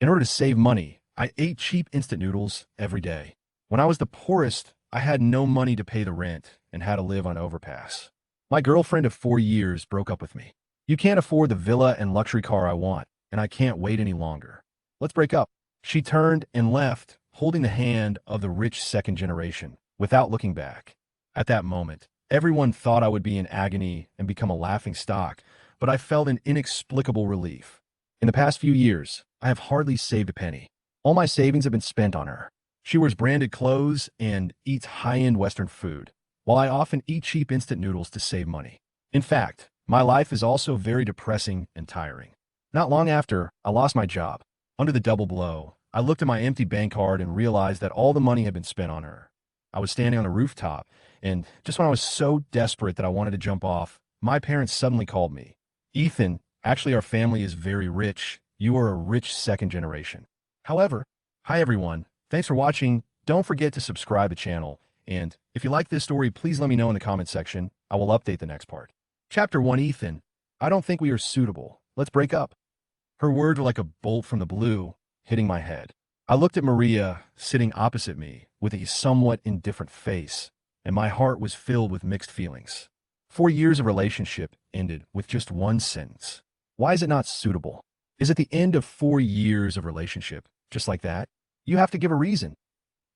In order to save money, I ate cheap instant noodles every day. When I was the poorest, I had no money to pay the rent and had to live on overpass. My girlfriend of 4 years broke up with me. You can't afford the villa and luxury car I want, and I can't wait any longer. Let's break up. She turned and left, holding the hand of the rich second generation, without looking back. At that moment, everyone thought I would be in agony and become a laughing stock, but I felt an inexplicable relief. In the past few years, I have hardly saved a penny. All my savings have been spent on her. She wears branded clothes and eats high-end Western food, while I often eat cheap instant noodles to save money. In fact, my life is also very depressing and tiring. Not long after, I lost my job. Under the double blow, I looked at my empty bank card and realized that all the money had been spent on her. I was standing on a rooftop, and just when I was so desperate that I wanted to jump off, my parents suddenly called me. Ethan, actually our family is very rich. You are a rich second generation. However, hi everyone. Thanks for watching. Don't forget to subscribe to the channel. And if you like this story, please let me know in the comment section. I will update the next part. Chapter 1. Ethan, I don't think we are suitable. Let's break up. Her words were like a bolt from the blue, hitting my head. I looked at Maria, sitting opposite me, with a somewhat indifferent face, and my heart was filled with mixed feelings. 4 years of relationship ended with just one sentence. Why is it not suitable? Is it the end of 4 years of relationship, just like that? You have to give a reason.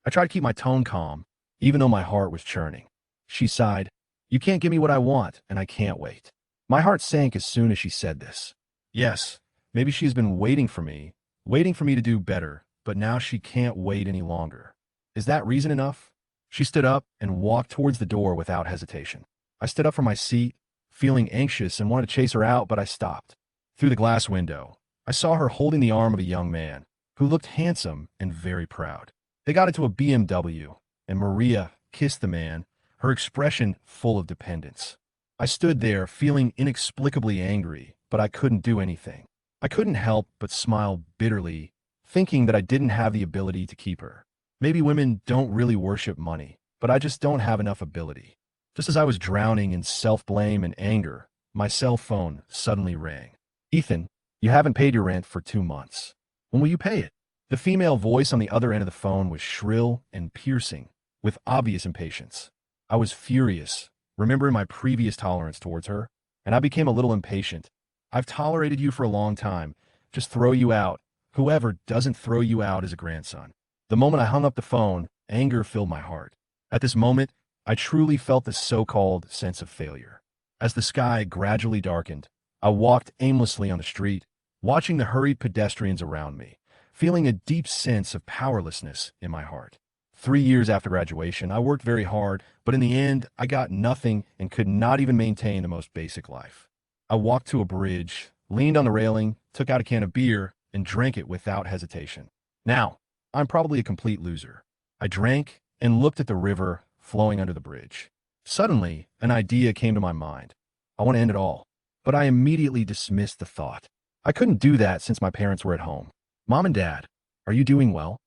I tried to keep my tone calm, even though my heart was churning. She sighed. You can't give me what I want, and I can't wait. My heart sank as soon as she said this. Yes, maybe she has been waiting for me to do better, but now she can't wait any longer. Is that reason enough? She stood up and walked towards the door without hesitation. I stood up from my seat, feeling anxious and wanted to chase her out, but I stopped. Through the glass window, I saw her holding the arm of a young man who looked handsome and very proud. They got into a BMW, and Maria kissed the man, her expression full of dependence. I stood there feeling inexplicably angry, but I couldn't do anything. I couldn't help but smile bitterly, thinking that I didn't have the ability to keep her. Maybe women don't really worship money, but I just don't have enough ability. Just as I was drowning in self-blame and anger, my cell phone suddenly rang. Ethan, you haven't paid your rent for 2 months. When will you pay it? The female voice on the other end of the phone was shrill and piercing, with obvious impatience. I was furious, remembering my previous tolerance towards her, and I became a little impatient. I've tolerated you for a long time. Just throw you out. Whoever doesn't throw you out is a grandson. The moment I hung up the phone, anger filled my heart. At this moment, I truly felt the so-called sense of failure. As the sky gradually darkened, I walked aimlessly on the street, watching the hurried pedestrians around me, feeling a deep sense of powerlessness in my heart. 3 years after graduation, I worked very hard, but in the end, I got nothing and could not even maintain the most basic life. I walked to a bridge, leaned on the railing, took out a can of beer, and drank it without hesitation. Now, I'm probably a complete loser. I drank and looked at the river flowing under the bridge. Suddenly, an idea came to my mind. I want to end it all. But I immediately dismissed the thought. I couldn't do that since my parents were at home. Mom and Dad, are you doing well?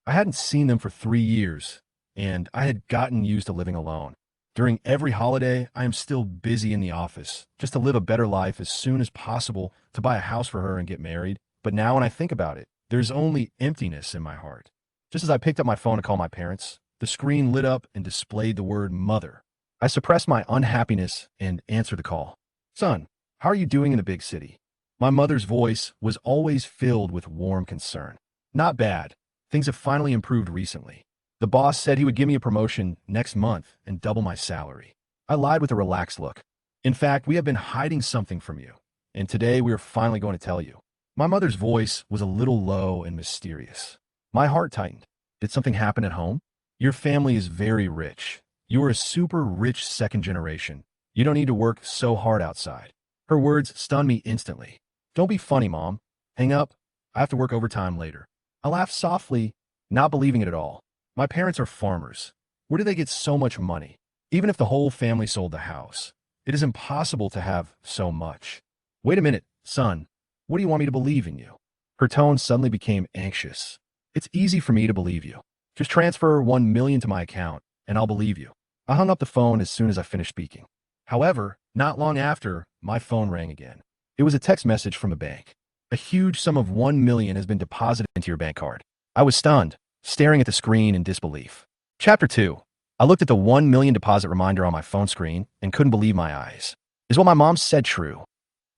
I hadn't seen them for 3 years, and I had gotten used to living alone. During every holiday, I am still busy in the office, just to live a better life as soon as possible, to buy a house for her and get married. But now when I think about it, there's only emptiness in my heart. Just as I picked up my phone to call my parents, the screen lit up and displayed the word mother. I suppressed my unhappiness and answered the call. Son, how are you doing in the big city? My mother's voice was always filled with warm concern. Not bad. Things have finally improved recently. The boss said he would give me a promotion next month and double my salary. I lied with a relaxed look. In fact, we have been hiding something from you, and today we are finally going to tell you. My mother's voice was a little low and mysterious. My heart tightened. Did something happen at home? Your family is very rich. You are a super rich second generation. You don't need to work so hard outside. Her words stunned me instantly. Don't be funny, Mom. Hang up. I have to work overtime later. I laughed softly, not believing it at all. My parents are farmers. Where do they get so much money? Even if the whole family sold the house, it is impossible to have so much. Wait a minute, son. What do you want me to believe in you? Her tone suddenly became anxious. It's easy for me to believe you. Just transfer 1 million to my account, and I'll believe you. I hung up the phone as soon as I finished speaking. However, not long after, my phone rang again. It was a text message from a bank. A huge sum of 1 million has been deposited into your bank card. I was stunned, staring at the screen in disbelief. Chapter 2. I looked at the 1 million deposit reminder on my phone screen and couldn't believe my eyes. Is what my mom said true?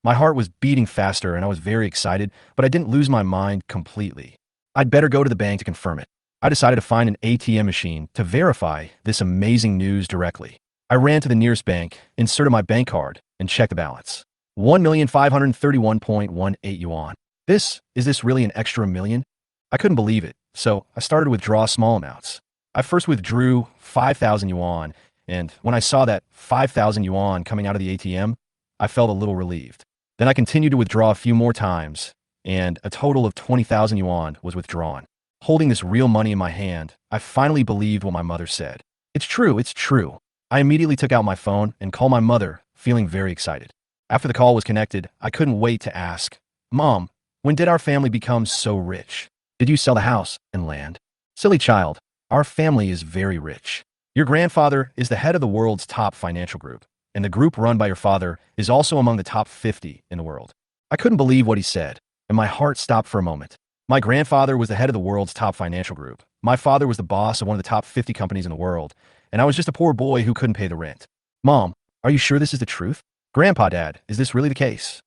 My heart was beating faster and I was very excited, but I didn't lose my mind completely. I'd better go to the bank to confirm it. I decided to find an ATM machine to verify this amazing news directly. I ran to the nearest bank, inserted my bank card, and checked the balance. 1,531.18 yuan. Is this really an extra million? I couldn't believe it, so I started to withdraw small amounts. I first withdrew 5,000 yuan, and when I saw that 5,000 yuan coming out of the ATM, I felt a little relieved. Then I continued to withdraw a few more times, and a total of 20,000 yuan was withdrawn. Holding this real money in my hand, I finally believed what my mother said. It's true, it's true. I immediately took out my phone and called my mother, feeling very excited. After the call was connected, I couldn't wait to ask, Mom, when did our family become so rich? Did you sell the house and land? Silly child, our family is very rich. Your grandfather is the head of the world's top financial group, and the group run by your father is also among the top 50 in the world. I couldn't believe what he said, and my heart stopped for a moment. My grandfather was the head of the world's top financial group. My father was the boss of one of the top 50 companies in the world, and I was just a poor boy who couldn't pay the rent. Mom, are you sure this is the truth? Grandpa, Dad, is this really the case?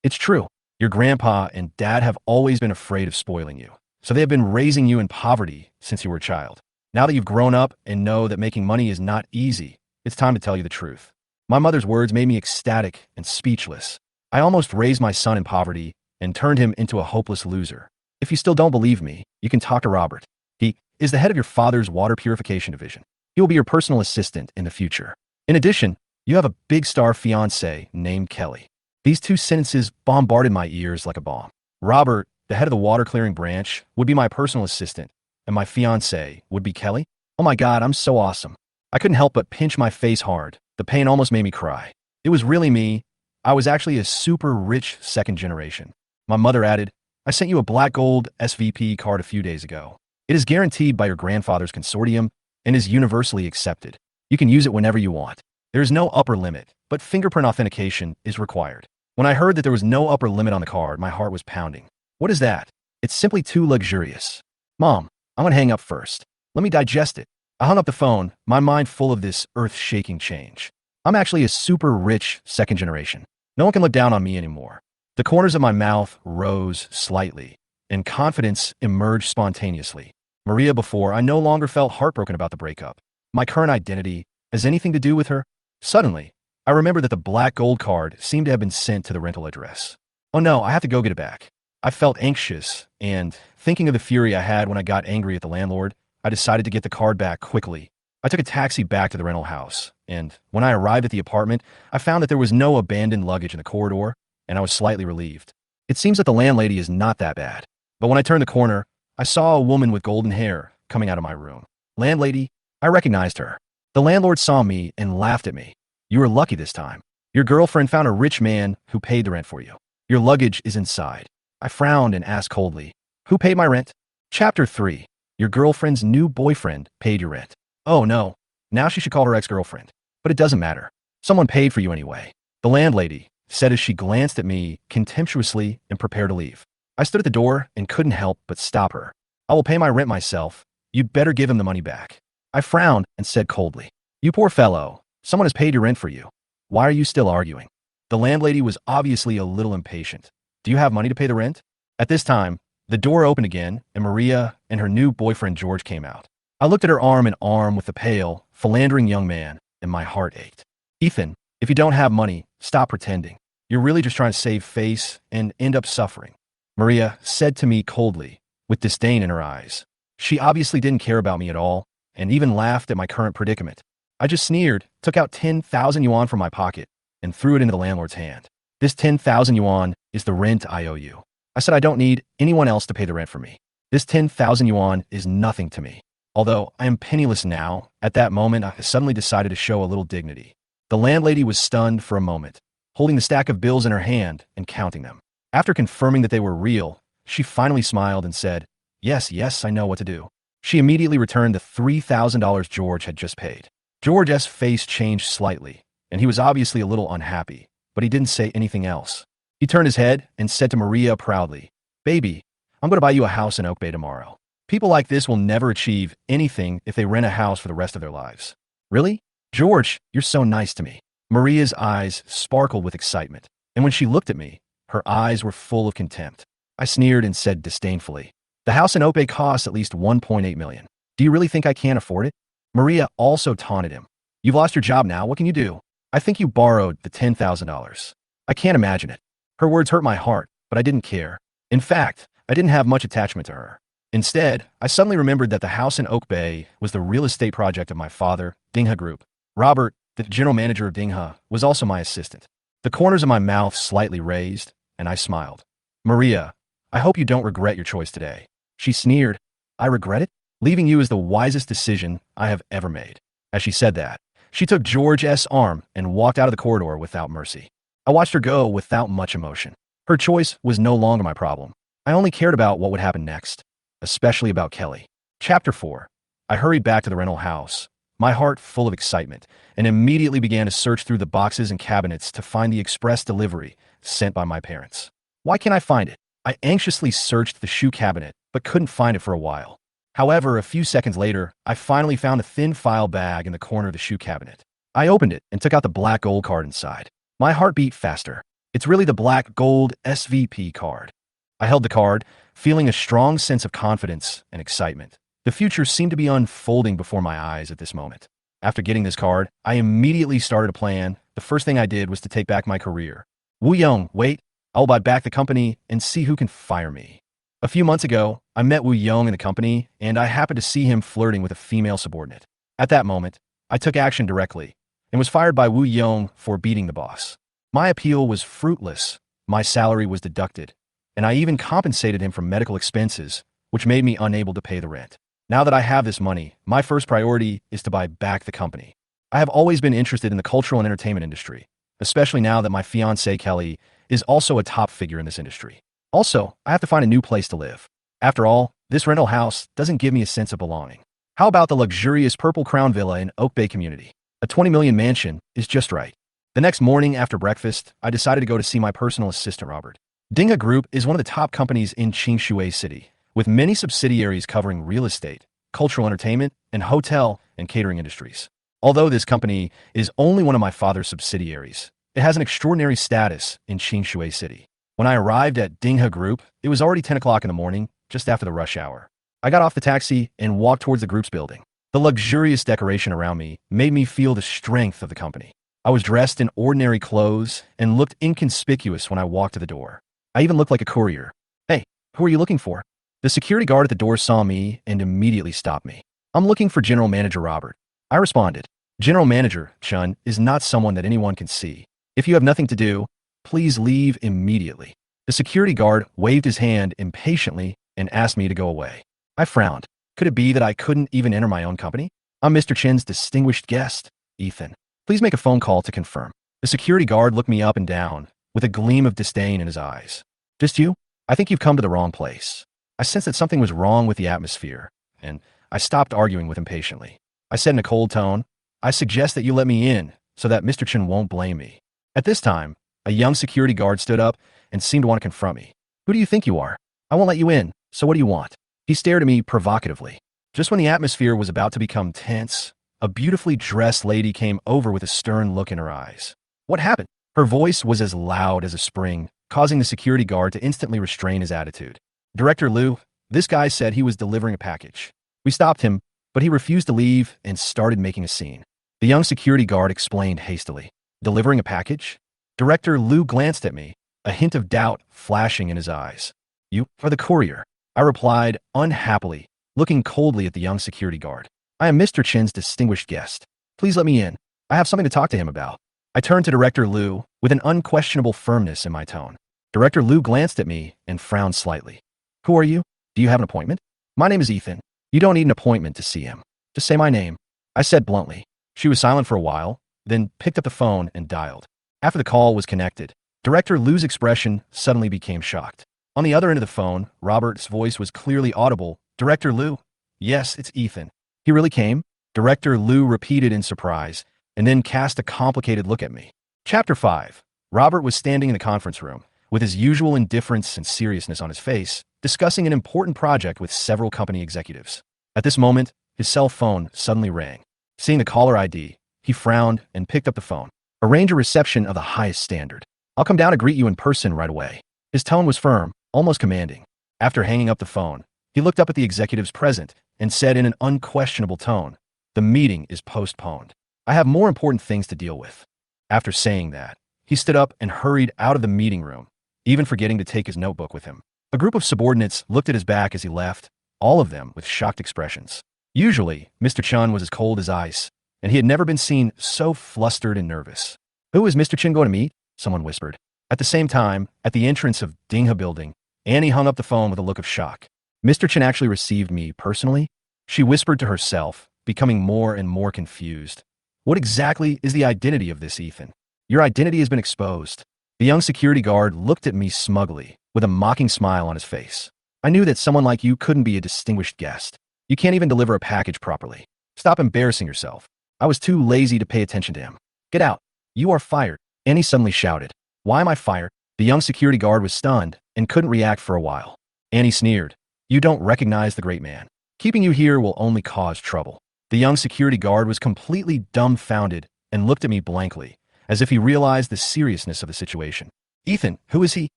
It's true. Your grandpa and dad have always been afraid of spoiling you, so they have been raising you in poverty since you were a child. Now that you've grown up and know that making money is not easy, it's time to tell you the truth. My mother's words made me ecstatic and speechless. I almost raised my son in poverty and turned him into a hopeless loser. If you still don't believe me, you can talk to Robert. He is the head of your father's water purification division. He will be your personal assistant in the future. In addition, you have a big star fiancé named Kelly. These two sentences bombarded my ears like a bomb. Robert, the head of the water clearing branch, would be my personal assistant, and my fiancé would be Kelly? Oh my God, I'm so awesome. I couldn't help but pinch my face hard. The pain almost made me cry. It was really me. I was actually a super rich second generation. My mother added, I sent you a black gold SVP card a few days ago. It is guaranteed by your grandfather's consortium and is universally accepted. You can use it whenever you want. There is no upper limit, but fingerprint authentication is required. When I heard that there was no upper limit on the card, my heart was pounding. What is that? It's simply too luxurious. Mom, I'm gonna hang up first. Let me digest it. I hung up the phone, my mind full of this earth-shaking change. I'm actually a super rich second generation. No one can look down on me anymore. The corners of my mouth rose slightly, and confidence emerged spontaneously. Maria, before, I no longer felt heartbroken about the breakup. My current identity has anything to do with her? Suddenly, I remembered that the black gold card seemed to have been sent to the rental address. Oh no, I have to go get it back. I felt anxious, and thinking of the fury I had when I got angry at the landlord, I decided to get the card back quickly. I took a taxi back to the rental house, and when I arrived at the apartment, I found that there was no abandoned luggage in the corridor, and I was slightly relieved. It seems that the landlady is not that bad. But when I turned the corner, I saw a woman with golden hair coming out of my room. Landlady, I recognized her. The landlord saw me and laughed at me. You were lucky this time. Your girlfriend found a rich man who paid the rent for you. Your luggage is inside. I frowned and asked coldly, who paid my rent? Chapter 3. Your girlfriend's new boyfriend paid your rent. Oh no, now she should call her ex-girlfriend. But it doesn't matter. Someone paid for you anyway. The landlady said as she glanced at me contemptuously and prepared to leave. I stood at the door and couldn't help but stop her. I will pay my rent myself. You'd better give him the money back. I frowned and said coldly, you poor fellow, someone has paid your rent for you. Why are you still arguing? The landlady was obviously a little impatient. Do you have money to pay the rent? At this time, the door opened again and Maria and her new boyfriend George came out. I looked at her arm in arm with the pale, philandering young man, and my heart ached. Ethan, if you don't have money, stop pretending. You're really just trying to save face and end up suffering. Maria said to me coldly, with disdain in her eyes. She obviously didn't care about me at all, and even laughed at my current predicament. I just sneered, took out 10,000 yuan from my pocket, and threw it into the landlord's hand. This 10,000 yuan is the rent I owe you. I said I don't need anyone else to pay the rent for me. This 10,000 yuan is nothing to me. Although I am penniless now, at that moment I suddenly decided to show a little dignity. The landlady was stunned for a moment, holding the stack of bills in her hand and counting them. After confirming that they were real, she finally smiled and said, yes, I know what to do. She immediately returned the $3,000 George had just paid. George's face changed slightly, and he was obviously a little unhappy, but he didn't say anything else. He turned his head and said to Maria proudly, "Baby, I'm going to buy you a house in Oak Bay tomorrow." People like this will never achieve anything if they rent a house for the rest of their lives. Really? George, you're so nice to me. Maria's eyes sparkled with excitement, and when she looked at me, her eyes were full of contempt. I sneered and said disdainfully, "The house in Oak Bay costs at least $1.8 million. Do you really think I can't afford it?" Maria also taunted him. "You've lost your job now. What can you do? I think you borrowed the $10,000. I can't imagine it." Her words hurt my heart, but I didn't care. In fact, I didn't have much attachment to her. Instead, I suddenly remembered that the house in Oak Bay was the real estate project of my father, Dingha Group. Robert, the general manager of Dingha, was also my assistant. The corners of my mouth slightly raised, and I smiled. "Maria, I hope you don't regret your choice today." She sneered. "I regret it? Leaving you is the wisest decision I have ever made." As she said that, she took George's arm and walked out of the corridor without mercy. I watched her go without much emotion. Her choice was no longer my problem. I only cared about what would happen next, especially about Kelly. Chapter 4. I hurried back to the rental house, my heart full of excitement, and immediately began to search through the boxes and cabinets to find the express delivery sent by my parents. Why can't I find it? I anxiously searched the shoe cabinet, but couldn't find it for a while. However, a few seconds later, I finally found a thin file bag in the corner of the shoe cabinet. I opened it and took out the black gold card inside. My heart beat faster. It's really the black gold SVP card. I held the card, feeling a strong sense of confidence and excitement. The future seemed to be unfolding before my eyes at this moment. After getting this card, I immediately started a plan. The first thing I did was to take back my career. Woo Young, wait, I'll buy back the company and see who can fire me. A few months ago, I met Woo Young in the company, and I happened to see him flirting with a female subordinate. At that moment, I took action directly and was fired by Woo Young for beating the boss. My appeal was fruitless. My salary was deducted, and I even compensated him for medical expenses, which made me unable to pay the rent. Now that I have this money, my first priority is to buy back the company. I have always been interested in the cultural and entertainment industry, especially now that my fiancée Kelly is also a top figure in this industry. Also, I have to find a new place to live. After all, this rental house doesn't give me a sense of belonging. How about the luxurious Purple Crown Villa in Oak Bay community? A 20 million mansion is just right. The next morning after breakfast, I decided to go to see my personal assistant, Robert. Dingha Group is one of the top companies in Qingshui City, with many subsidiaries covering real estate, cultural entertainment, and hotel and catering industries. Although this company is only one of my father's subsidiaries, it has an extraordinary status in Qingshui City. When I arrived at Dingha Group, it was already 10 o'clock in the morning, just after the rush hour. I got off the taxi and walked towards the group's building. The luxurious decoration around me made me feel the strength of the company. I was dressed in ordinary clothes and looked inconspicuous when I walked to the door. I even looked like a courier. "Hey, who are you looking for?" The security guard at the door saw me and immediately stopped me. "I'm looking for General Manager Robert." I responded. "General Manager, Chun, is not someone that anyone can see. If you have nothing to do, please leave immediately." The security guard waved his hand impatiently and asked me to go away. I frowned. Could it be that I couldn't even enter my own company? "I'm Mr. Chin's distinguished guest, Ethan. Please make a phone call to confirm." The security guard looked me up and down with a gleam of disdain in his eyes. "Just you? I think you've come to the wrong place." I sensed that something was wrong with the atmosphere, and I stopped arguing with him patiently. I said in a cold tone, "I suggest that you let me in so that Mr. Chin won't blame me." At this time, a young security guard stood up and seemed to want to confront me. "Who do you think you are? I won't let you in, so what do you want?" He stared at me provocatively. Just when the atmosphere was about to become tense, a beautifully dressed lady came over with a stern look in her eyes. "What happened?" Her voice was as loud as a spring, causing the security guard to instantly restrain his attitude. "Director Liu, this guy said he was delivering a package. We stopped him, but he refused to leave and started making a scene." The young security guard explained hastily. "Delivering a package?" Director Liu glanced at me, a hint of doubt flashing in his eyes. "You are the courier," I replied unhappily, looking coldly at the young security guard. "I am Mr. Chin's distinguished guest. Please let me in. I have something to talk to him about." I turned to Director Liu with an unquestionable firmness in my tone. Director Liu glanced at me and frowned slightly. "Who are you? Do you have an appointment?" "My name is Ethan. You don't need an appointment to see him. Just say my name," I said bluntly. She was silent for a while, then picked up the phone and dialed. After the call was connected, Director Liu's expression suddenly became shocked. On the other end of the phone, Robert's voice was clearly audible. "Director Liu?" "Yes, it's Ethan." "He really came?" Director Liu repeated in surprise, and then cast a complicated look at me. Chapter 5. Robert was standing in the conference room, with his usual indifference and seriousness on his face, discussing an important project with several company executives. At this moment, his cell phone suddenly rang. Seeing the caller ID, he frowned and picked up the phone. Arrange a reception of the highest standard. I'll come down to greet you in person right away. His tone was firm, almost commanding. After hanging up the phone, he looked up at the executives present and said in an unquestionable tone, "The meeting is postponed. I have more important things to deal with." After saying that, he stood up and hurried out of the meeting room, even forgetting to take his notebook with him. A group of subordinates looked at his back as he left, all of them with shocked expressions. Usually, Mr. Chun was as cold as ice, and he had never been seen so flustered and nervous. "Who is Mr. Chun going to meet?" someone whispered. At the same time, at the entrance of Dingha building, Annie hung up the phone with a look of shock. "Mr. Chun actually received me personally?" She whispered to herself, becoming more and more confused. "What exactly is the identity of this, Ethan? Your identity has been exposed." The young security guard looked at me smugly, with a mocking smile on his face. "I knew that someone like you couldn't be a distinguished guest. You can't even deliver a package properly. Stop embarrassing yourself." I was too lazy to pay attention to him. "Get out. You are fired." Annie suddenly shouted. "Why am I fired?" The young security guard was stunned and couldn't react for a while. Annie sneered. "You don't recognize the great man. Keeping you here will only cause trouble." The young security guard was completely dumbfounded and looked at me blankly, as if he realized the seriousness of the situation. "Ethan, who is he?"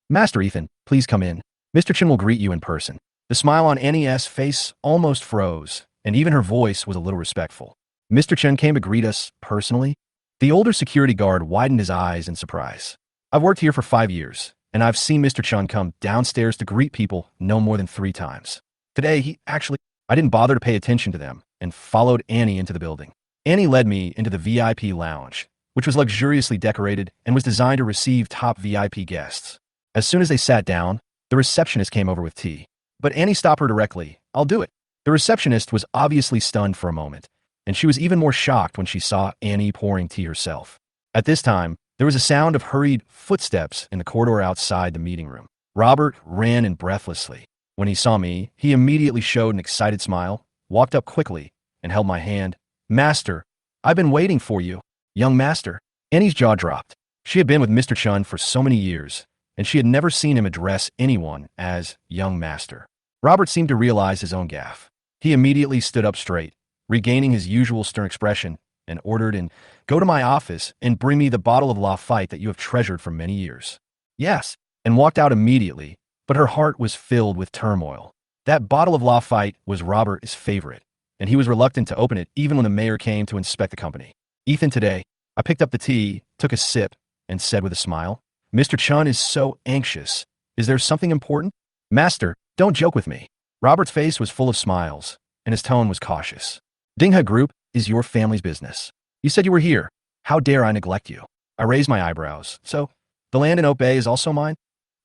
"Master Ethan, please come in. Mr. Chin will greet you in person." The smile on Annie's face almost froze, and even her voice was a little respectful. "Mr. Chen came to greet us personally?" The older security guard widened his eyes in surprise. "I've worked here for 5 years, and I've seen Mr. Chen come downstairs to greet people no more than 3 times. Today, I didn't bother to pay attention to them and followed Annie into the building. Annie led me into the VIP lounge, which was luxuriously decorated and was designed to receive top VIP guests. As soon as they sat down, the receptionist came over with tea. But Annie stopped her directly. "I'll do it." The receptionist was obviously stunned for a moment, and she was even more shocked when she saw Annie pouring tea herself. At this time, there was a sound of hurried footsteps in the corridor outside the meeting room. Robert ran in breathlessly. When he saw me, he immediately showed an excited smile, walked up quickly, and held my hand. "Master, I've been waiting for you." "Young master." Annie's jaw dropped. She had been with Mr. Chun for so many years, and she had never seen him address anyone as young master. Robert seemed to realize his own gaffe. He immediately stood up straight, regaining his usual stern expression, and ordered, "Go to my office and bring me the bottle of Lafite that you have treasured for many years." "Yes," and walked out immediately, but her heart was filled with turmoil. That bottle of Lafite was Robert's favorite, and he was reluctant to open it even when the mayor came to inspect the company. "Ethan, today," I picked up the tea, took a sip, and said with a smile, "Mr. Chun is so anxious. Is there something important?" "Master, don't joke with me." Robert's face was full of smiles, and his tone was cautious. "Dingha Group is your family's business. You said you were here. How dare I neglect you?" I raised my eyebrows. "So, the land in Oak Bay is also mine?"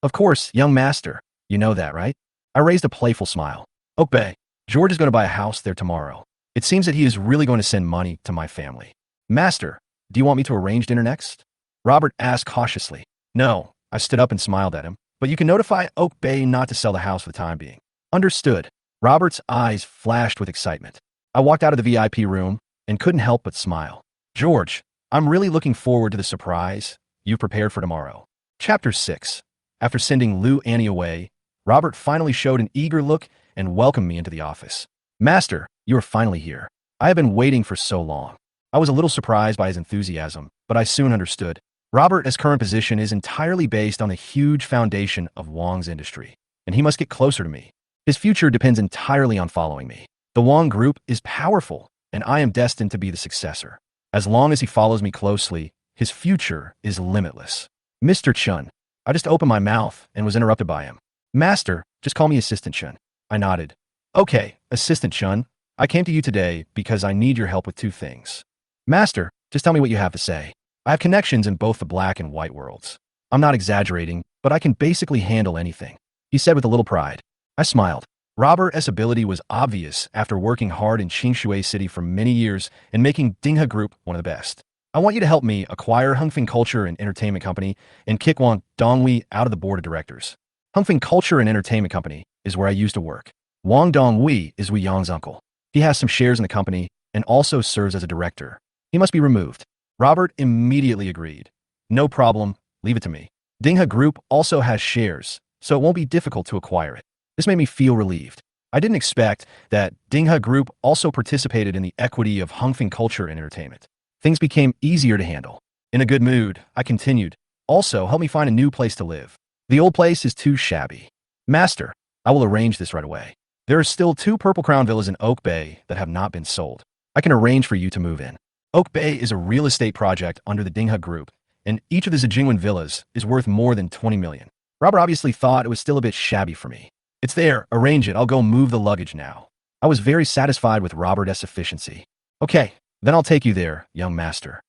"Of course, young master. You know that, right?" I raised a playful smile. "Oak Bay. George is going to buy a house there tomorrow. It seems that he is really going to send money to my family." "Master, do you want me to arrange dinner next?" Robert asked cautiously. "No." I stood up and smiled at him. "But you can notify Oak Bay not to sell the house for the time being." "Understood." Robert's eyes flashed with excitement. I walked out of the VIP room and couldn't help but smile. "George, I'm really looking forward to the surprise you've prepared for tomorrow." Chapter 6. After sending Lou Annie away, Robert finally showed an eager look and welcomed me into the office. "Master, you are finally here. I have been waiting for so long." I was a little surprised by his enthusiasm, but I soon understood. Robert's current position is entirely based on the huge foundation of Wong's industry, and he must get closer to me. His future depends entirely on following me. The Wong Group is powerful, and I am destined to be the successor. As long as he follows me closely, his future is limitless. "Mr. Chun." I just opened my mouth and was interrupted by him. "Master, just call me Assistant Chun." I nodded. "Okay, Assistant Chun, I came to you today because I need your help with 2 things." "Master, just tell me what you have to say." "I have connections in both the black and white worlds. I'm not exaggerating, but I can basically handle anything," he said with a little pride. I smiled. Robert's ability was obvious after working hard in Qingshui City for many years and making Dingha Group one of the best. "I want you to help me acquire Hungfeng Culture and Entertainment Company and kick Wang Dongwei out of the board of directors. Hungfeng Culture and Entertainment Company is where I used to work. Wang Dongwei is Wei Yang's uncle. He has some shares in the company and also serves as a director. He must be removed." Robert immediately agreed. "No problem, leave it to me." Dingha Group also has shares, so it won't be difficult to acquire it. This made me feel relieved. I didn't expect that Dingha Group also participated in the equity of Hongfeng culture and entertainment. Things became easier to handle. In a good mood, I continued. Also, help me find a new place to live. The old place is too shabby. Master, I will arrange this right away. There are still 2 Purple Crown villas in Oak Bay that have not been sold. I can arrange for you to move in. Oak Bay is a real estate project under the Dingha Group, and each of the Zhejiangwen villas is worth more than 20 million. Robert obviously thought it was still a bit shabby for me. It's there, arrange it, I'll go move the luggage now. I was very satisfied with Robert's efficiency. Okay, then I'll take you there, young master.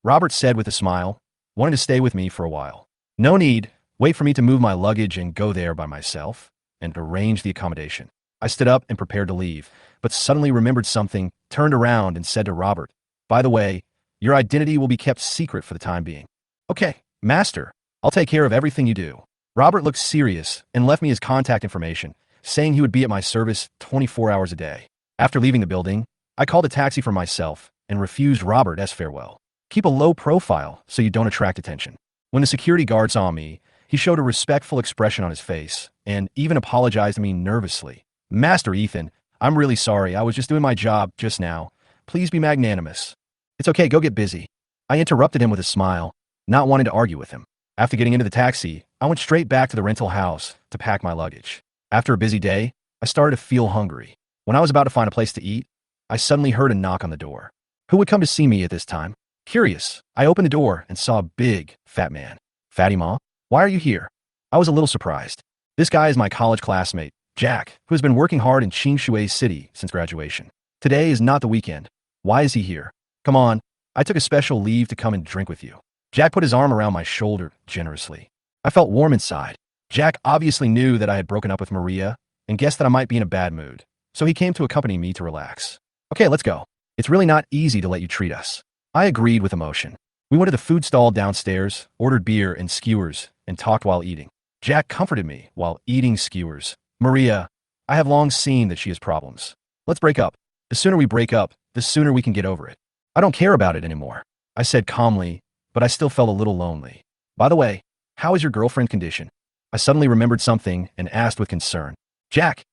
Robert said with a smile, wanting to stay with me for a while. No need, wait for me to move my luggage and go there by myself, and arrange the accommodation. I stood up and prepared to leave, but suddenly remembered something, turned around and said to Robert, by the way, your identity will be kept secret for the time being. Okay, master, I'll take care of everything you do. Robert looked serious and left me his contact information, saying he would be at my service 24 hours a day. After leaving the building, I called a taxi for myself and refused Robert's farewell. Keep a low profile so you don't attract attention. When the security guard saw me, he showed a respectful expression on his face and even apologized to me nervously. Master Ethan, I'm really sorry, I was just doing my job just now. Please be magnanimous. It's okay, go get busy. I interrupted him with a smile, not wanting to argue with him. After getting into the taxi, I went straight back to the rental house to pack my luggage. After a busy day, I started to feel hungry. When I was about to find a place to eat, I suddenly heard a knock on the door. Who would come to see me at this time? Curious, I opened the door and saw a big, fat man. Fatima, why are you here? I was a little surprised. This guy is my college classmate, Jack, who has been working hard in Qingshui City since graduation. Today is not the weekend. Why is he here? Come on, I took a special leave to come and drink with you. Jack put his arm around my shoulder generously. I felt warm inside. Jack obviously knew that I had broken up with Maria and guessed that I might be in a bad mood, so he came to accompany me to relax. Okay, let's go. It's really not easy to let you treat us. I agreed with emotion. We went to the food stall downstairs, ordered beer and skewers, and talked while eating. Jack comforted me while eating skewers. Maria, I have long seen that she has problems. Let's break up. The sooner we break up, the sooner we can get over it. I don't care about it anymore, I said calmly, but I still felt a little lonely. By the way, how is your girlfriend condition? I suddenly remembered something and asked with concern. Jack's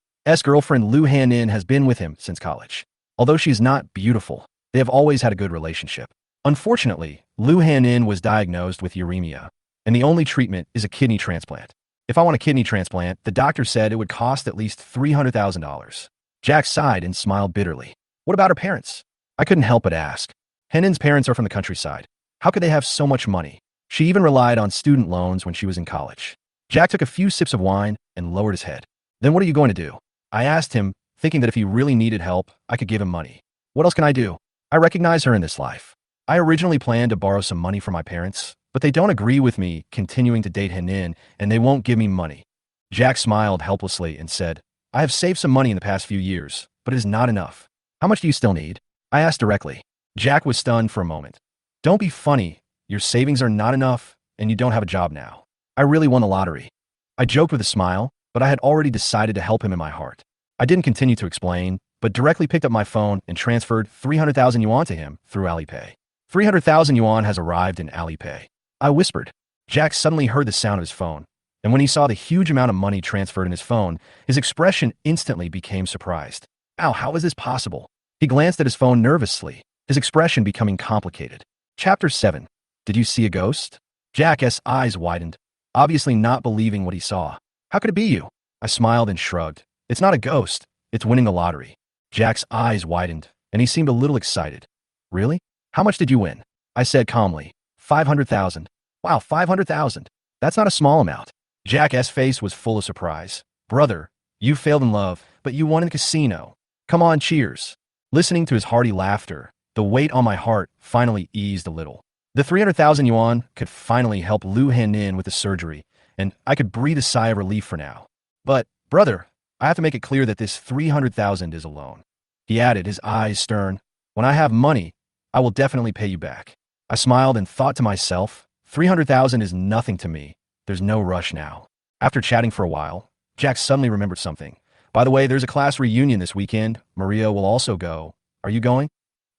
girlfriend Lu Han-in has been with him since college. Although she is not beautiful, they have always had a good relationship. Unfortunately, Lu Han-in was diagnosed with uremia, and the only treatment is a kidney transplant. If I want a kidney transplant, the doctor said it would cost at least $300,000. Jack sighed and smiled bitterly. What about her parents? I couldn't help but ask. Han-in's parents are from the countryside. How could they have so much money? She even relied on student loans when she was in college. Jack took a few sips of wine and lowered his head. Then what are you going to do? I asked him, thinking that if he really needed help, I could give him money. What else can I do? I recognize her in this life. I originally planned to borrow some money from my parents, but they don't agree with me continuing to date Han-in, and they won't give me money. Jack smiled helplessly and said, I have saved some money in the past few years, but it is not enough. How much do you still need? I asked directly. Jack was stunned for a moment. Don't be funny. Your savings are not enough, and you don't have a job now. I really won the lottery. I joked with a smile, but I had already decided to help him in my heart. I didn't continue to explain, but directly picked up my phone and transferred 300,000 yuan to him through Alipay. 300,000 yuan has arrived in Alipay. I whispered. Jack suddenly heard the sound of his phone, and when he saw the huge amount of money transferred in his phone, his expression instantly became surprised. Ow, how is this possible? He glanced at his phone nervously, his expression becoming complicated. Chapter 7. Did you see a ghost? Jack's eyes widened, obviously not believing what he saw. How could it be you? I smiled and shrugged. It's not a ghost. It's winning the lottery. Jack's eyes widened, and he seemed a little excited. Really? How much did you win? I said calmly. 500,000. Wow, 500,000. That's not a small amount. Jack's face was full of surprise. Brother, you failed in love, but you won in the casino. Come on, cheers. Listening to his hearty laughter, the weight on my heart finally eased a little. The 300,000 yuan could finally help Lu Han-in with the surgery, and I could breathe a sigh of relief for now. But, brother, I have to make it clear that this 300,000 is a loan. He added, his eyes stern. When I have money, I will definitely pay you back. I smiled and thought to myself, 300,000 is nothing to me. There's no rush now. After chatting for a while, Jack suddenly remembered something. By the way, there's a class reunion this weekend. Maria will also go. Are you going?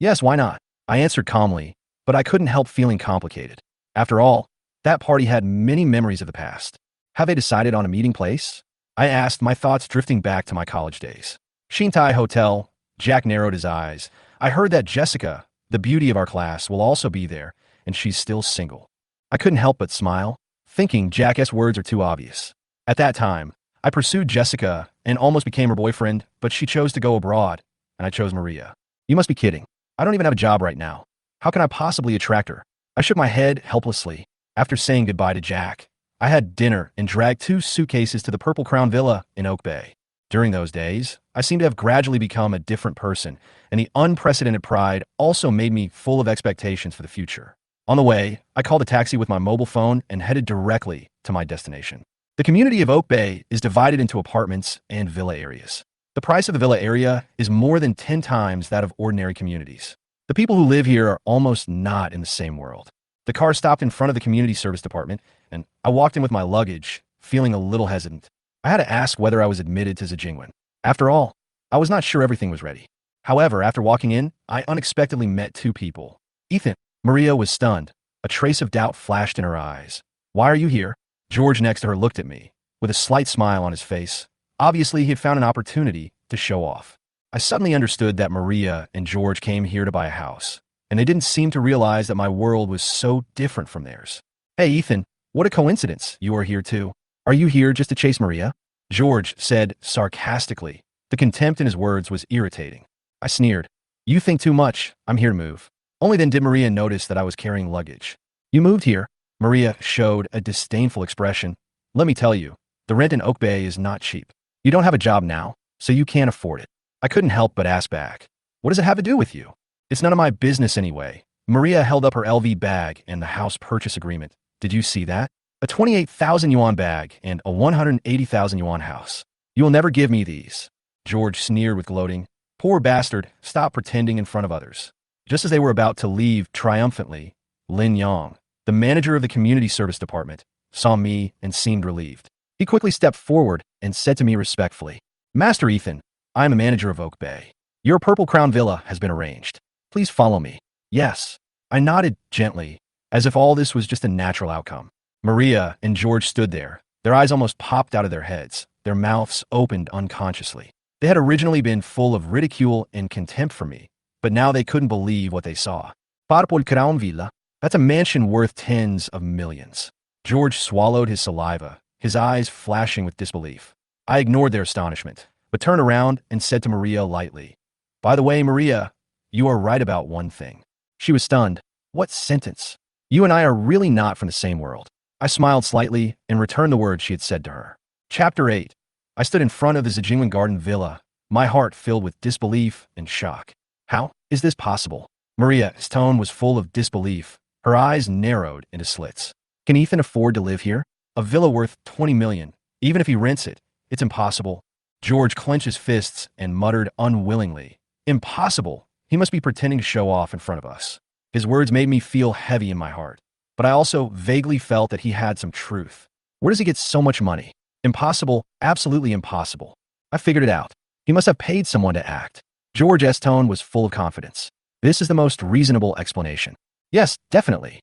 Yes, why not? I answered calmly, but I couldn't help feeling complicated. After all, That party had many memories of the past. Have they decided on a meeting place? I asked, my thoughts drifting back to my college days. Shintai Hotel. Jack narrowed his eyes. I heard that Jessica, the beauty of our class, will also be there, and she's still single. I couldn't help but smile, thinking Jack's words are too obvious. At that time, I pursued Jessica and almost became her boyfriend, but she chose to go abroad, and I chose Maria. You must be kidding. I don't even have a job right now. How can I possibly attract her? I shook my head helplessly. After saying goodbye to Jack, I had dinner and dragged 2 suitcases to the Purple Crown Villa in Oak Bay. During those days, I seemed to have gradually become a different person, and the unprecedented pride also made me full of expectations for the future. On the way, I called a taxi with my mobile phone and headed directly to my destination. The community of Oak Bay is divided into apartments and villa areas. The price of the villa area is more than 10 times that of ordinary communities. The people who live here are almost not in the same world. The car stopped in front of the community service department, and I walked in with my luggage, feeling a little hesitant. I had to ask whether I was admitted to Zhejiangwan. After all, I was not sure everything was ready. However, after walking in, I unexpectedly met 2 people. Ethan. Maria was stunned. A trace of doubt flashed in her eyes. Why are you here? George next to her looked at me, with a slight smile on his face. Obviously, he had found an opportunity to show off. I suddenly understood that Maria and George came here to buy a house, and they didn't seem to realize that my world was so different from theirs. Hey, Ethan, what a coincidence. You are here too. Are you here just to chase Maria? George said sarcastically. The contempt in his words was irritating. I sneered. You think too much. I'm here to move. Only then did Maria notice that I was carrying luggage. You moved here. Maria showed a disdainful expression. Let me tell you, the rent in Oak Bay is not cheap. You don't have a job now, so you can't afford it. I couldn't help but ask back. What does it have to do with you? It's none of my business anyway. Maria held up her LV bag and the house purchase agreement. Did you see that? A 28,000 yuan bag and a 180,000 yuan house. You will never give me these. George sneered with gloating. Poor bastard, stop pretending in front of others. Just as they were about to leave triumphantly, Lin Yang, the manager of the community service department, saw me and seemed relieved. He quickly stepped forward and said to me respectfully, Master Ethan, I am a manager of Oak Bay. Your Purple Crown Villa has been arranged. Please follow me. Yes. I nodded gently, as if all this was just a natural outcome. Maria and George stood there. Their eyes almost popped out of their heads. Their mouths opened unconsciously. They had originally been full of ridicule and contempt for me, but now they couldn't believe what they saw. Purple Crown Villa. That's a mansion worth tens of millions. George swallowed his saliva, his eyes flashing with disbelief. I ignored their astonishment, but turned around and said to Maria lightly, By the way, Maria, you are right about one thing. She was stunned. What sentence? You and I are really not from the same world. I smiled slightly and returned the words she had said to her. Chapter 8. I stood in front of the Zhejiangwan Garden Villa, my heart filled with disbelief and shock. How is this possible? Maria's tone was full of disbelief. Her eyes narrowed into slits. Can Ethan afford to live here? A villa worth 20 million. Even if he rents it, it's impossible. George clenched his fists and muttered unwillingly. Impossible. He must be pretending to show off in front of us. His words made me feel heavy in my heart, but I also vaguely felt that he had some truth. Where does he get so much money? Impossible, absolutely impossible. I figured it out. He must have paid someone to act. George's tone was full of confidence. This is the most reasonable explanation. Yes, definitely.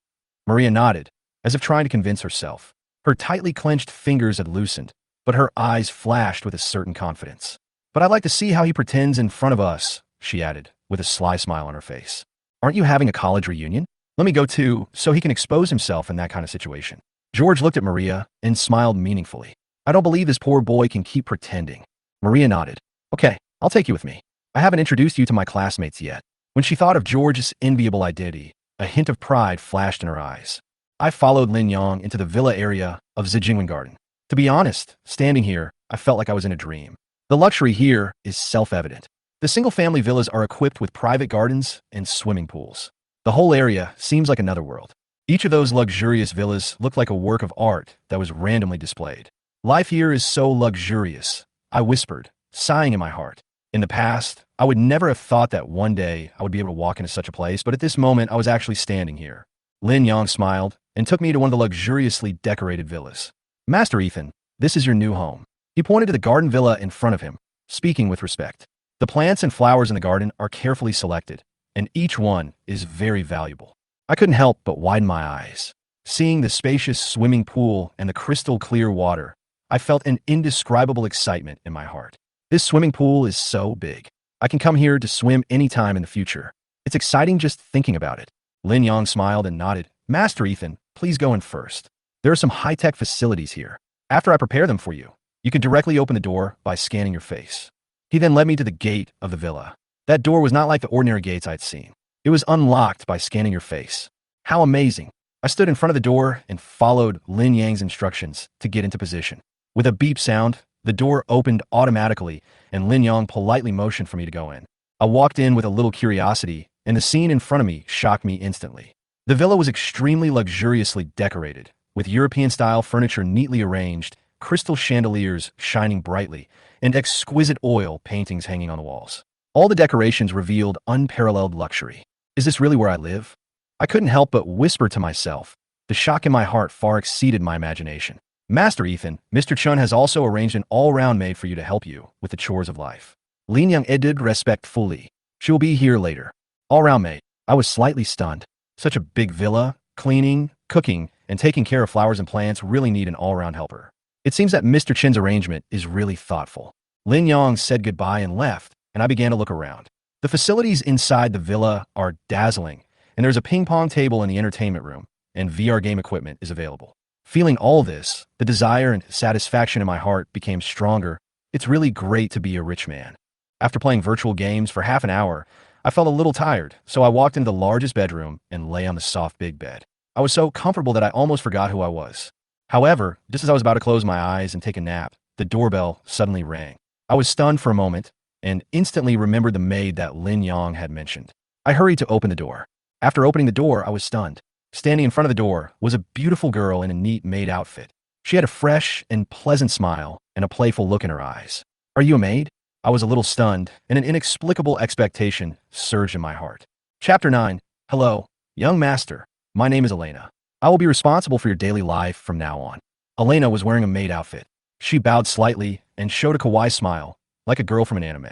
Maria nodded, as if trying to convince herself. Her tightly clenched fingers had loosened, but her eyes flashed with a certain confidence. But I'd like to see how he pretends in front of us, she added, with a sly smile on her face. Aren't you having a college reunion? Let me go too, so he can expose himself in that kind of situation. George looked at Maria and smiled meaningfully. I don't believe this poor boy can keep pretending. Maria nodded. Okay, I'll take you with me. I haven't introduced you to my classmates yet. When she thought of George's enviable identity, a hint of pride flashed in her eyes. I followed Lin Yang into the villa area of Zhejiangwan Garden. To be honest, standing here, I felt like I was in a dream. The luxury here is self-evident. The single-family villas are equipped with private gardens and swimming pools. The whole area seems like another world. Each of those luxurious villas looked like a work of art that was randomly displayed. Life here is so luxurious, I whispered, sighing in my heart. In the past, I would never have thought that one day I would be able to walk into such a place, but at this moment, I was actually standing here. Lin Yang smiled and took me to one of the luxuriously decorated villas. Master Ethan, this is your new home. He pointed to the garden villa in front of him, speaking with respect. The plants and flowers in the garden are carefully selected, and each one is very valuable. I couldn't help but widen my eyes. Seeing the spacious swimming pool and the crystal clear water, I felt an indescribable excitement in my heart. This swimming pool is so big. I can come here to swim anytime in the future. It's exciting just thinking about it. Lin Yang smiled and nodded. Master Ethan, please go in first. There are some high-tech facilities here. After I prepare them for you, you can directly open the door by scanning your face. He then led me to the gate of the villa. That door was not like the ordinary gates I'd seen. It was unlocked by scanning your face. How amazing. I stood in front of the door and followed Lin Yang's instructions to get into position. With a beep sound, the door opened automatically and Lin Yang politely motioned for me to go in. I walked in with a little curiosity, and the scene in front of me shocked me instantly. The villa was extremely luxuriously decorated, with European-style furniture neatly arranged, crystal chandeliers shining brightly, and exquisite oil paintings hanging on the walls. All the decorations revealed unparalleled luxury. Is this really where I live? I couldn't help but whisper to myself. The shock in my heart far exceeded my imagination. Master Ethan, Mr. Chun has also arranged an all-round maid for you to help you with the chores of life. Lin Yang added respectfully. She will be here later. All-round maid. I was slightly stunned. Such a big villa, cleaning, cooking, and taking care of flowers and plants really need an all-round helper. It seems that Mr. Chin's arrangement is really thoughtful. Lin Yang said goodbye and left, and I began to look around. The facilities inside the villa are dazzling, and there's a ping-pong table in the entertainment room, and VR game equipment is available. Feeling all this, the desire and satisfaction in my heart became stronger. It's really great to be a rich man. After playing virtual games for half an hour, I felt a little tired, so I walked into the largest bedroom and lay on the soft big bed. I was so comfortable that I almost forgot who I was. However, just as I was about to close my eyes and take a nap, the doorbell suddenly rang. I was stunned for a moment and instantly remembered the maid that Lin Yang had mentioned. I hurried to open the door. After opening the door, I was stunned. Standing in front of the door was a beautiful girl in a neat maid outfit. She had a fresh and pleasant smile and a playful look in her eyes. Are you a maid? I was a little stunned, and an inexplicable expectation surged in my heart. Chapter 9. Hello, young master. My name is Elena. I will be responsible for your daily life from now on. Elena was wearing a maid outfit. She bowed slightly and showed a kawaii smile, like a girl from an anime.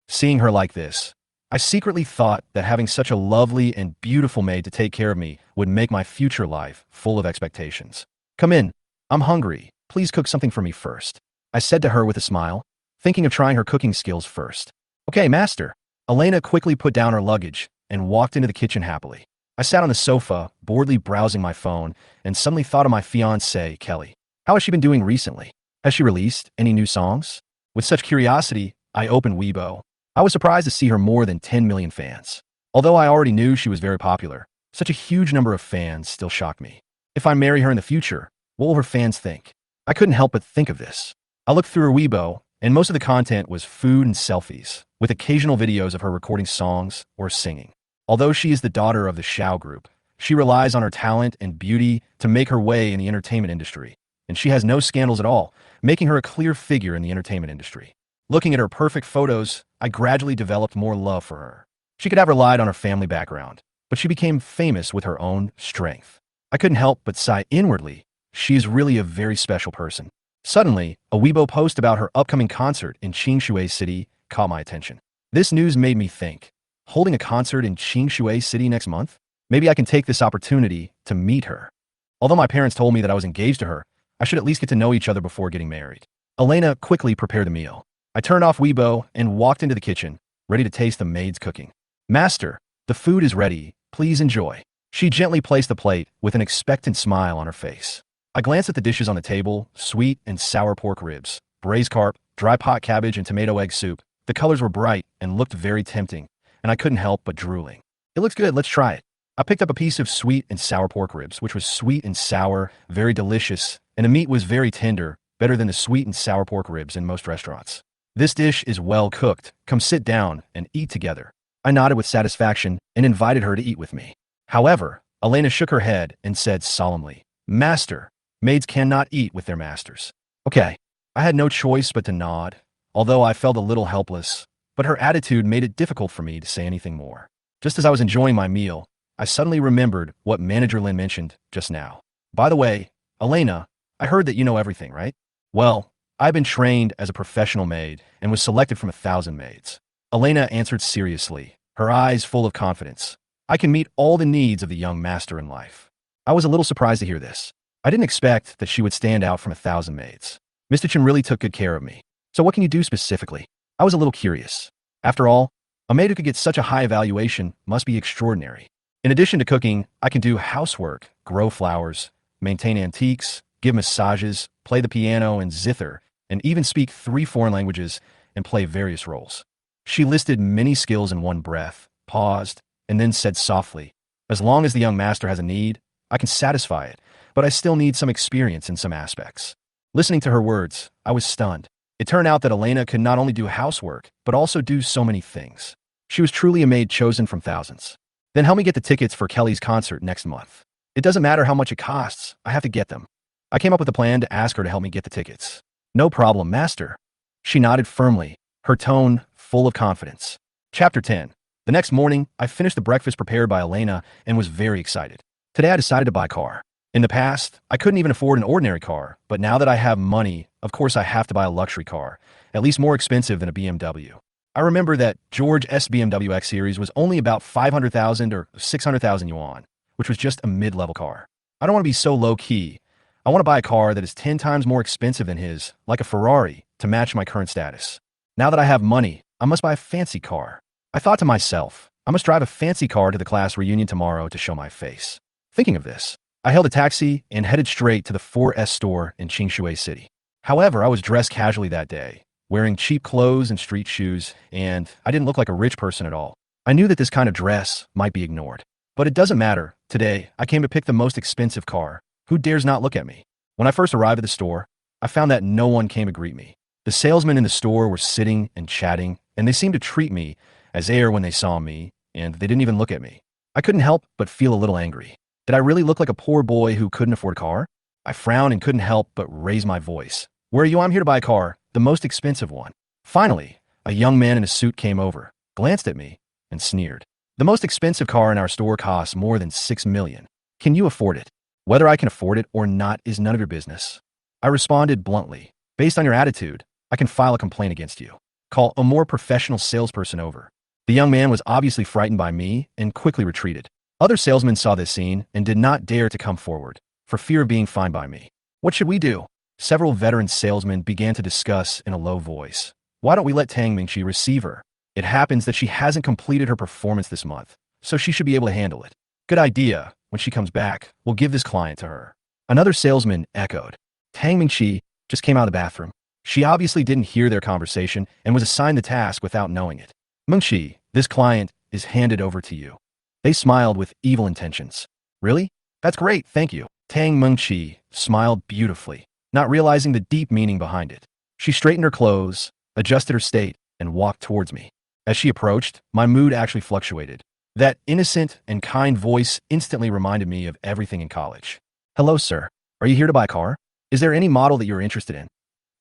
Seeing her like this, I secretly thought that having such a lovely and beautiful maid to take care of me would make my future life full of expectations. Come in. I'm hungry. Please cook something for me first. I said to her with a smile, thinking of trying her cooking skills first. Okay, master. Elena quickly put down her luggage and walked into the kitchen happily. I sat on the sofa, boredly browsing my phone, and suddenly thought of my fiancée, Kelly. How has she been doing recently? Has she released any new songs? With such curiosity, I opened Weibo. I was surprised to see her more than 10 million fans. Although I already knew she was very popular, such a huge number of fans still shocked me. If I marry her in the future, what will her fans think? I couldn't help but think of this. I looked through her Weibo, and most of the content was food and selfies, with occasional videos of her recording songs or singing. Although she is the daughter of the Xiao group, she relies on her talent and beauty to make her way in the entertainment industry, and she has no scandals at all, making her a clear figure in the entertainment industry. Looking at her perfect photos, I gradually developed more love for her. She could have relied on her family background, but she became famous with her own strength. I couldn't help but sigh inwardly. She is really a very special person. Suddenly, a Weibo post about her upcoming concert in Qingshui City caught my attention. This news made me think, holding a concert in Qingshui City next month? Maybe I can take this opportunity to meet her. Although my parents told me that I was engaged to her, I should at least get to know each other before getting married. Elena quickly prepared the meal. I turned off Weibo and walked into the kitchen, ready to taste the maid's cooking. Master, the food is ready. Please enjoy. She gently placed the plate with an expectant smile on her face. I glanced at the dishes on the table: sweet and sour pork ribs, braised carp, dry pot cabbage, and tomato egg soup. The colors were bright and looked very tempting, and I couldn't help but drooling. It looks good, let's try it. I picked up a piece of sweet and sour pork ribs, which was sweet and sour, very delicious, and the meat was very tender, better than the sweet and sour pork ribs in most restaurants. This dish is well cooked. Come sit down and eat together. I nodded with satisfaction and invited her to eat with me. However, Elena shook her head and said solemnly, Master, maids cannot eat with their masters. Okay. I had no choice but to nod, although I felt a little helpless, but her attitude made it difficult for me to say anything more. Just as I was enjoying my meal, I suddenly remembered what Manager Lin mentioned just now. By the way, Elena, I heard that you know everything, right? Well, I've been trained as a professional maid and was selected from 1,000 maids. Elena answered seriously, her eyes full of confidence. I can meet all the needs of the young master in life. I was a little surprised to hear this. I didn't expect that she would stand out from 1,000 maids. Mr. Chen really took good care of me. So what can you do specifically? I was a little curious. After all, a maid who could get such a high evaluation must be extraordinary. In addition to cooking, I can do housework, grow flowers, maintain antiques, give massages, play the piano and zither, and even speak 3 foreign languages and play various roles. She listed many skills in one breath, paused, and then said softly, "As long as the young master has a need, I can satisfy it, but I still need some experience in some aspects." Listening to her words, I was stunned. It turned out that Elena could not only do housework, but also do so many things. She was truly a maid chosen from thousands. Then help me get the tickets for Kelly's concert next month. It doesn't matter how much it costs, I have to get them. I came up with a plan to ask her to help me get the tickets. "No problem, master." She nodded firmly, her tone full of confidence. Chapter 10. The next morning, I finished the breakfast prepared by Elena and was very excited. Today I decided to buy a car. In the past, I couldn't even afford an ordinary car, but now that I have money, of course I have to buy a luxury car, at least more expensive than a BMW. I remember that George S. BMW X Series was only about 500,000 or 600,000 yuan, which was just a mid-level car. I don't want to be so low-key. I want to buy a car that is 10 times more expensive than his, like a Ferrari, to match my current status. Now that I have money, I must buy a fancy car. I thought to myself, I must drive a fancy car to the class reunion tomorrow to show my face. Thinking of this, I hailed a taxi and headed straight to the 4S store in Qingshui City. However, I was dressed casually that day, wearing cheap clothes and street shoes, and I didn't look like a rich person at all. I knew that this kind of dress might be ignored. But it doesn't matter. Today, I came to pick the most expensive car. Who dares not look at me? When I first arrived at the store, I found that no one came to greet me. The salesmen in the store were sitting and chatting, and they seemed to treat me as heir when they saw me, and they didn't even look at me. I couldn't help but feel a little angry. Did I really look like a poor boy who couldn't afford a car? I frowned and couldn't help but raise my voice. "Where are you? I'm here to buy a car, the most expensive one." Finally, a young man in a suit came over, glanced at me, and sneered. "The most expensive car in our store costs more than 6 million. Can you afford it? Whether I can afford it or not is none of your business." I responded bluntly. "Based on your attitude, I can file a complaint against you. Call a more professional salesperson over." The young man was obviously frightened by me and quickly retreated. Other salesmen saw this scene and did not dare to come forward, for fear of being fined by me. "What should we do?" Several veteran salesmen began to discuss in a low voice. "Why don't we let Tang Mingqi receive her? It happens that she hasn't completed her performance this month, so she should be able to handle it. Good idea. When she comes back, we'll give this client to her." Another salesman echoed. Tang Mingqi just came out of the bathroom. She obviously didn't hear their conversation and was assigned the task without knowing it. "Mingqi, this client is handed over to you." They smiled with evil intentions. "Really? That's great, thank you." Tang Mingqi smiled beautifully, not realizing the deep meaning behind it. She straightened her clothes, adjusted her state, and walked towards me. As she approached, my mood actually fluctuated. That innocent and kind voice instantly reminded me of everything in college. "Hello, sir. Are you here to buy a car? Is there any model that you're interested in?"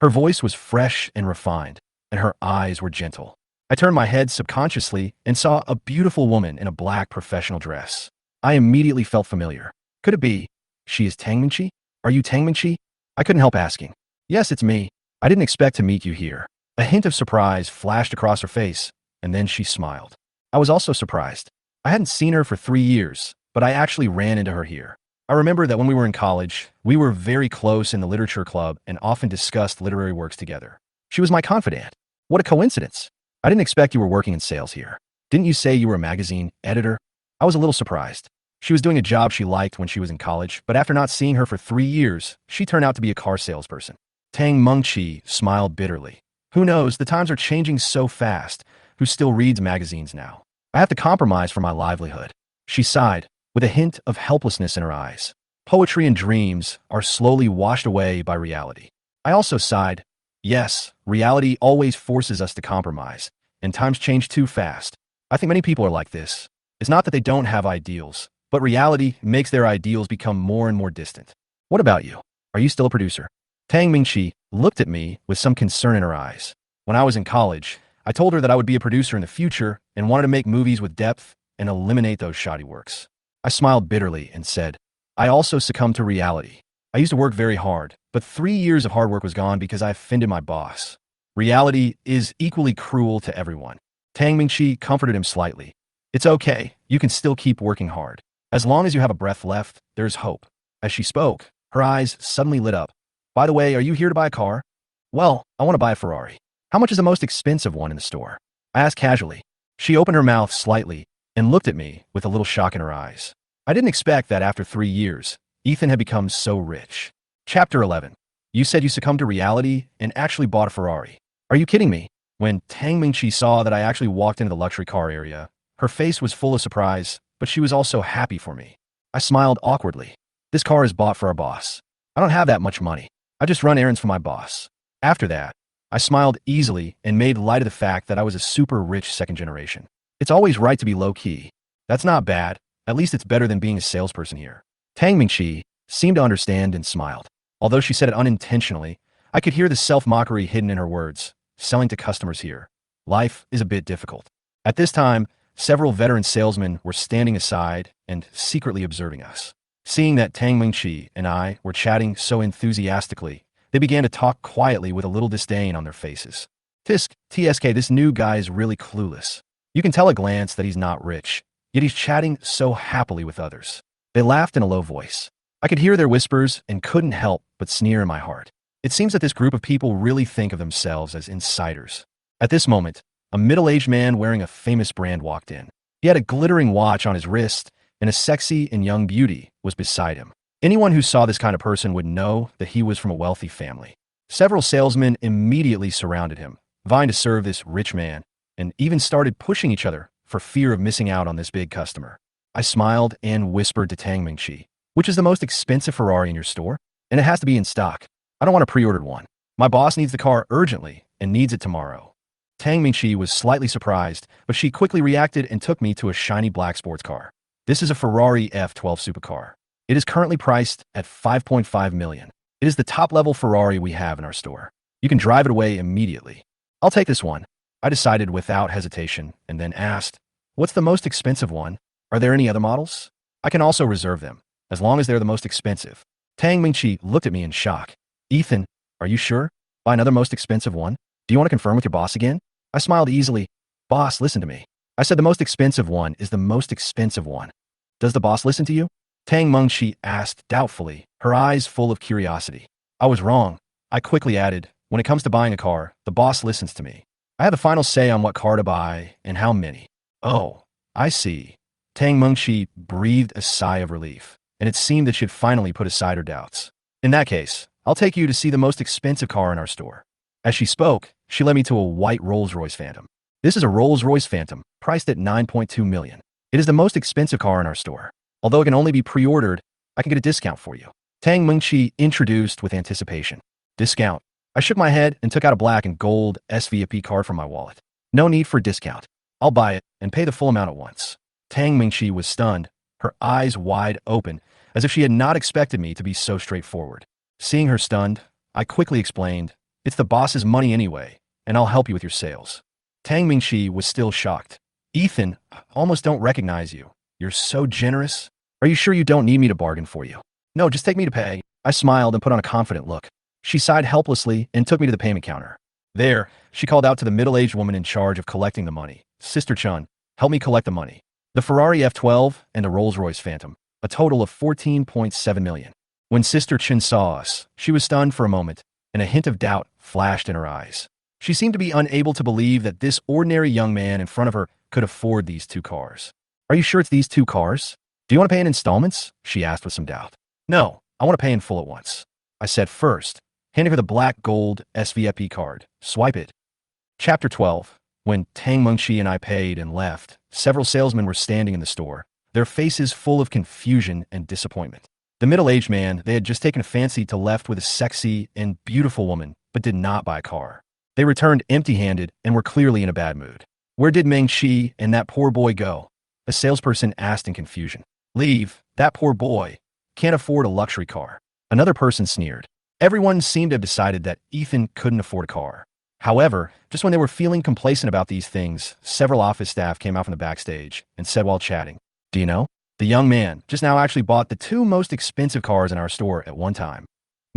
Her voice was fresh and refined, and her eyes were gentle. I turned my head subconsciously and saw a beautiful woman in a black professional dress. I immediately felt familiar. Could it be? She is Tang Mingqi? Are you Tang Mingqi? I couldn't help asking. "Yes, it's me. I didn't expect to meet you here." A hint of surprise flashed across her face, and then she smiled. I was also surprised. I hadn't seen her for 3 years, but I actually ran into her here. I remember that when we were in college, we were very close in the literature club and often discussed literary works together. She was my confidant. What a coincidence. I didn't expect you were working in sales here. Didn't you say you were a magazine editor? I was a little surprised. She was doing a job she liked when she was in college, but after not seeing her for 3 years, she turned out to be a car salesperson. Tang Mingqi smiled bitterly. Who knows, the times are changing so fast. Who still reads magazines now? I have to compromise for my livelihood. She sighed, with a hint of helplessness in her eyes. Poetry and dreams are slowly washed away by reality. I also sighed. Yes, reality always forces us to compromise, and times change too fast. I think many people are like this. It's not that they don't have ideals, but reality makes their ideals become more and more distant. What about you? Are you still a producer? Tang Mingqi looked at me with some concern in her eyes. When I was in college, I told her that I would be a producer in the future and wanted to make movies with depth and eliminate those shoddy works. I smiled bitterly and said, "I also succumbed to reality. I used to work very hard, but 3 years of hard work was gone because I offended my boss. Reality is equally cruel to everyone." Tang Mingqi comforted him slightly. "It's okay. You can still keep working hard. As long as you have a breath left, there's hope. As she spoke, her eyes suddenly lit up. By the way, are you here to buy a car? Well, I want to buy a Ferrari. How much is the most expensive one in the store? I asked casually. She opened her mouth slightly and looked at me with a little shock in her eyes. I didn't expect that after 3 years, Ethan had become so rich. Chapter 11. You said you succumbed to reality and actually bought a Ferrari. Are you kidding me? When Tang Mingqi saw that I actually walked into the luxury car area, her face was full of surprise, but she was also happy for me. I smiled awkwardly. This car is bought for our boss. I don't have that much money. I just run errands for my boss. After that, I smiled easily and made light of the fact that I was a super rich second generation. It's always right to be low-key. That's not bad. At least it's better than being a salesperson here. Tang Mingqi seemed to understand and smiled. Although she said it unintentionally, I could hear the self-mockery hidden in her words. Selling to customers here. Life is a bit difficult. At this time, several veteran salesmen were standing aside and secretly observing us. Seeing that Tang Mingqi and I were chatting so enthusiastically, they began to talk quietly with a little disdain on their faces. TSK, this new guy is really clueless. You can tell at a glance that he's not rich, yet he's chatting so happily with others. They laughed in a low voice. I could hear their whispers and couldn't help but sneer in my heart. It seems that this group of people really think of themselves as insiders. At this moment, a middle-aged man wearing a famous brand walked in. He had a glittering watch on his wrist, and a sexy and young beauty was beside him. Anyone who saw this kind of person would know that he was from a wealthy family. Several salesmen immediately surrounded him, vying to serve this rich man, and even started pushing each other for fear of missing out on this big customer. I smiled and whispered to Tang Mingqi, which is the most expensive Ferrari in your store? And it has to be in stock. I don't want a pre-ordered one. My boss needs the car urgently and needs it tomorrow. Tang Mingqi was slightly surprised, but she quickly reacted and took me to a shiny black sports car. This is a Ferrari F12 supercar. It is currently priced at $5.5 million. It is the top-level Ferrari we have in our store. You can drive it away immediately. I'll take this one. I decided without hesitation and then asked, what's the most expensive one? Are there any other models? I can also reserve them, as long as they're the most expensive. Tang Mingqi looked at me in shock. Ethan, are you sure? Buy another most expensive one? Do you want to confirm with your boss again? I smiled easily. Boss, listen to me. I said the most expensive one is the most expensive one. Does the boss listen to you? Tang Mingqi asked doubtfully, her eyes full of curiosity. I was wrong. I quickly added, when it comes to buying a car, the boss listens to me. I have the final say on what car to buy and how many. Oh, I see. Tang Mingqi breathed a sigh of relief, and it seemed that she had finally put aside her doubts. In that case, I'll take you to see the most expensive car in our store. As she spoke, she led me to a white Rolls-Royce Phantom. This is a Rolls-Royce Phantom, priced at $9.2 million. It is the most expensive car in our store. Although it can only be pre-ordered, I can get a discount for you. Tang Mingqi introduced with anticipation. Discount. I shook my head and took out a black and gold SVIP card from my wallet. No need for a discount. I'll buy it and pay the full amount at once. Tang Mingqi was stunned, her eyes wide open, as if she had not expected me to be so straightforward. Seeing her stunned, I quickly explained, it's the boss's money anyway, and I'll help you with your sales. Tang Mingqi was still shocked. Ethan, I almost don't recognize you. You're so generous. Are you sure you don't need me to bargain for you? No, just take me to pay. I smiled and put on a confident look. She sighed helplessly and took me to the payment counter. There, she called out to the middle-aged woman in charge of collecting the money. Sister Chun, help me collect the money. The Ferrari F12 and the Rolls-Royce Phantom, a total of $14.7 million. When Sister Chun saw us, she was stunned for a moment, and a hint of doubt flashed in her eyes. She seemed to be unable to believe that this ordinary young man in front of her could afford these two cars. Are you sure it's these two cars? Do you want to pay in installments? She asked with some doubt. No, I want to pay in full at once. I said first, handing her the black gold SVIP card. Swipe it. Chapter 12. When Tang Mingqi and I paid and left, several salesmen were standing in the store, their faces full of confusion and disappointment. The middle-aged man they had just taken a fancy to left with a sexy and beautiful woman, but did not buy a car. They returned empty-handed and were clearly in a bad mood. Where did Mingqi and that poor boy go? A salesperson asked in confusion. Leave, that poor boy. Can't afford a luxury car. Another person sneered. Everyone seemed to have decided that Ethan couldn't afford a car. However, just when they were feeling complacent about these things, several office staff came out from the backstage and said while chatting, do you know? The young man just now actually bought the two most expensive cars in our store at one time.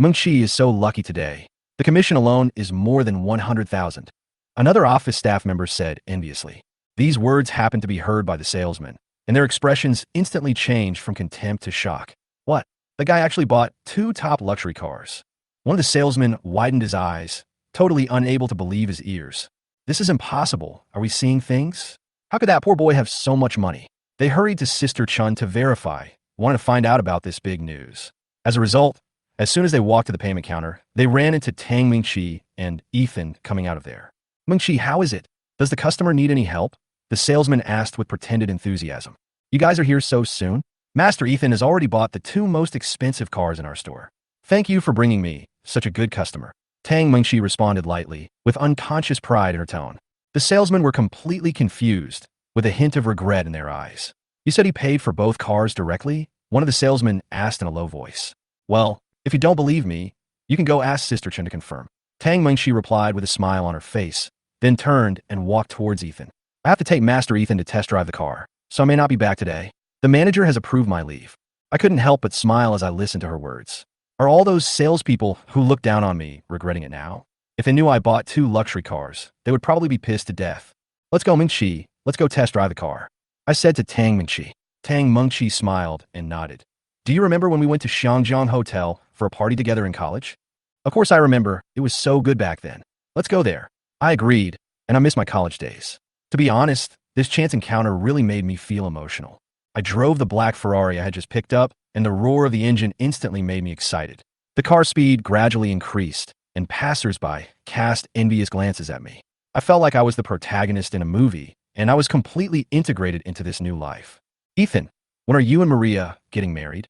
Mingqi is so lucky today. The commission alone is more than 100,000. Another office staff member said enviously. These words happened to be heard by the salesman, and their expressions instantly changed from contempt to shock. What? The guy actually bought 2 top luxury cars. One of the salesmen widened his eyes, totally unable to believe his ears. This is impossible. Are we seeing things? How could that poor boy have so much money? They hurried to Sister Chun to verify, wanted to find out about this big news. As a result, as soon as they walked to the payment counter, they ran into Tang Mingqi and Ethan coming out of there. Mingqi, how is it? Does the customer need any help? The salesman asked with pretended enthusiasm. You guys are here so soon? Master Ethan has already bought the 2 most expensive cars in our store. Thank you for bringing me such a good customer. Tang Mingqi responded lightly, with unconscious pride in her tone. The salesmen were completely confused, with a hint of regret in their eyes. You said he paid for both cars directly? One of the salesmen asked in a low voice. Well, if you don't believe me, you can go ask Sister Chen to confirm. Tang Mingqi replied with a smile on her face, then turned and walked towards Ethan. I have to take Master Ethan to test drive the car, so I may not be back today. The manager has approved my leave. I couldn't help but smile as I listened to her words. Are all those salespeople who look down on me regretting it now? If they knew I bought 2 luxury cars, they would probably be pissed to death. Let's go, Mingqi. Let's go test drive the car. I said to Tang Mingqi. Tang Mingqi smiled and nodded. Do you remember when we went to Xiangjiang Hotel for a party together in college? Of course I remember. It was so good back then. Let's go there. I agreed, and I miss my college days. To be honest, this chance encounter really made me feel emotional. I drove the black Ferrari I had just picked up, and the roar of the engine instantly made me excited. The car speed gradually increased, and passers-by cast envious glances at me. I felt like I was the protagonist in a movie, and I was completely integrated into this new life. Ethan, when are you and Maria getting married?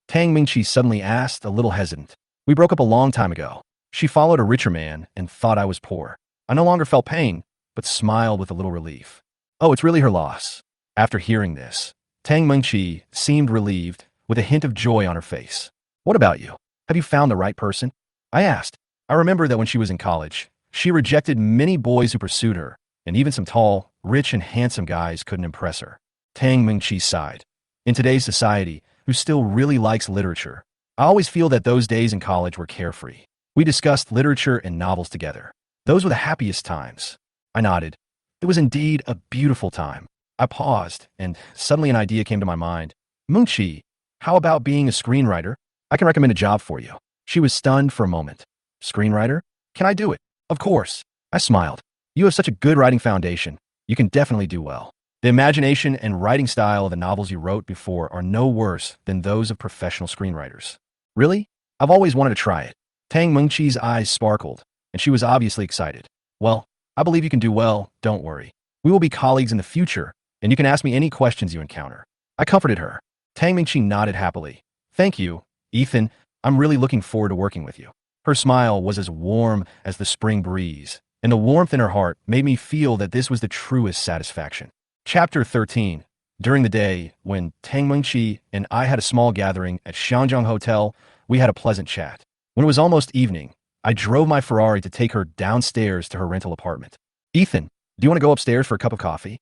Tang Mingqi suddenly asked, a little hesitant. We broke up a long time ago. She followed a richer man and thought I was poor. I no longer felt pain, but smiled with a little relief. Oh, it's really her loss. After hearing this, Tang Mingqi seemed relieved, with a hint of joy on her face. What about you? Have you found the right person? I asked. I remember that when she was in college, she rejected many boys who pursued her, and even some tall, rich, and handsome guys couldn't impress her. Tang Mingqi sighed. In today's society, who still really likes literature, I always feel that those days in college were carefree. We discussed literature and novels together. Those were the happiest times. I nodded. It was indeed a beautiful time. I paused, and suddenly an idea came to my mind. Mingqi, how about being a screenwriter? I can recommend a job for you. She was stunned for a moment. Screenwriter? Can I do it? Of course. I smiled. You have such a good writing foundation. You can definitely do well. The imagination and writing style of the novels you wrote before are no worse than those of professional screenwriters. Really? I've always wanted to try it. Tang Mingqi's eyes sparkled, and she was obviously excited. Well, I believe you can do well, don't worry. We will be colleagues in the future, and you can ask me any questions you encounter. I comforted her. Tang Mingqi nodded happily. Thank you, Ethan. I'm really looking forward to working with you. Her smile was as warm as the spring breeze, and the warmth in her heart made me feel that this was the truest satisfaction. Chapter 13. During the day, when Tang Mingqi and I had a small gathering at Xiangjiang Hotel, we had a pleasant chat. When it was almost evening, I drove my Ferrari to take her downstairs to her rental apartment. Ethan, do you want to go upstairs for a cup of coffee?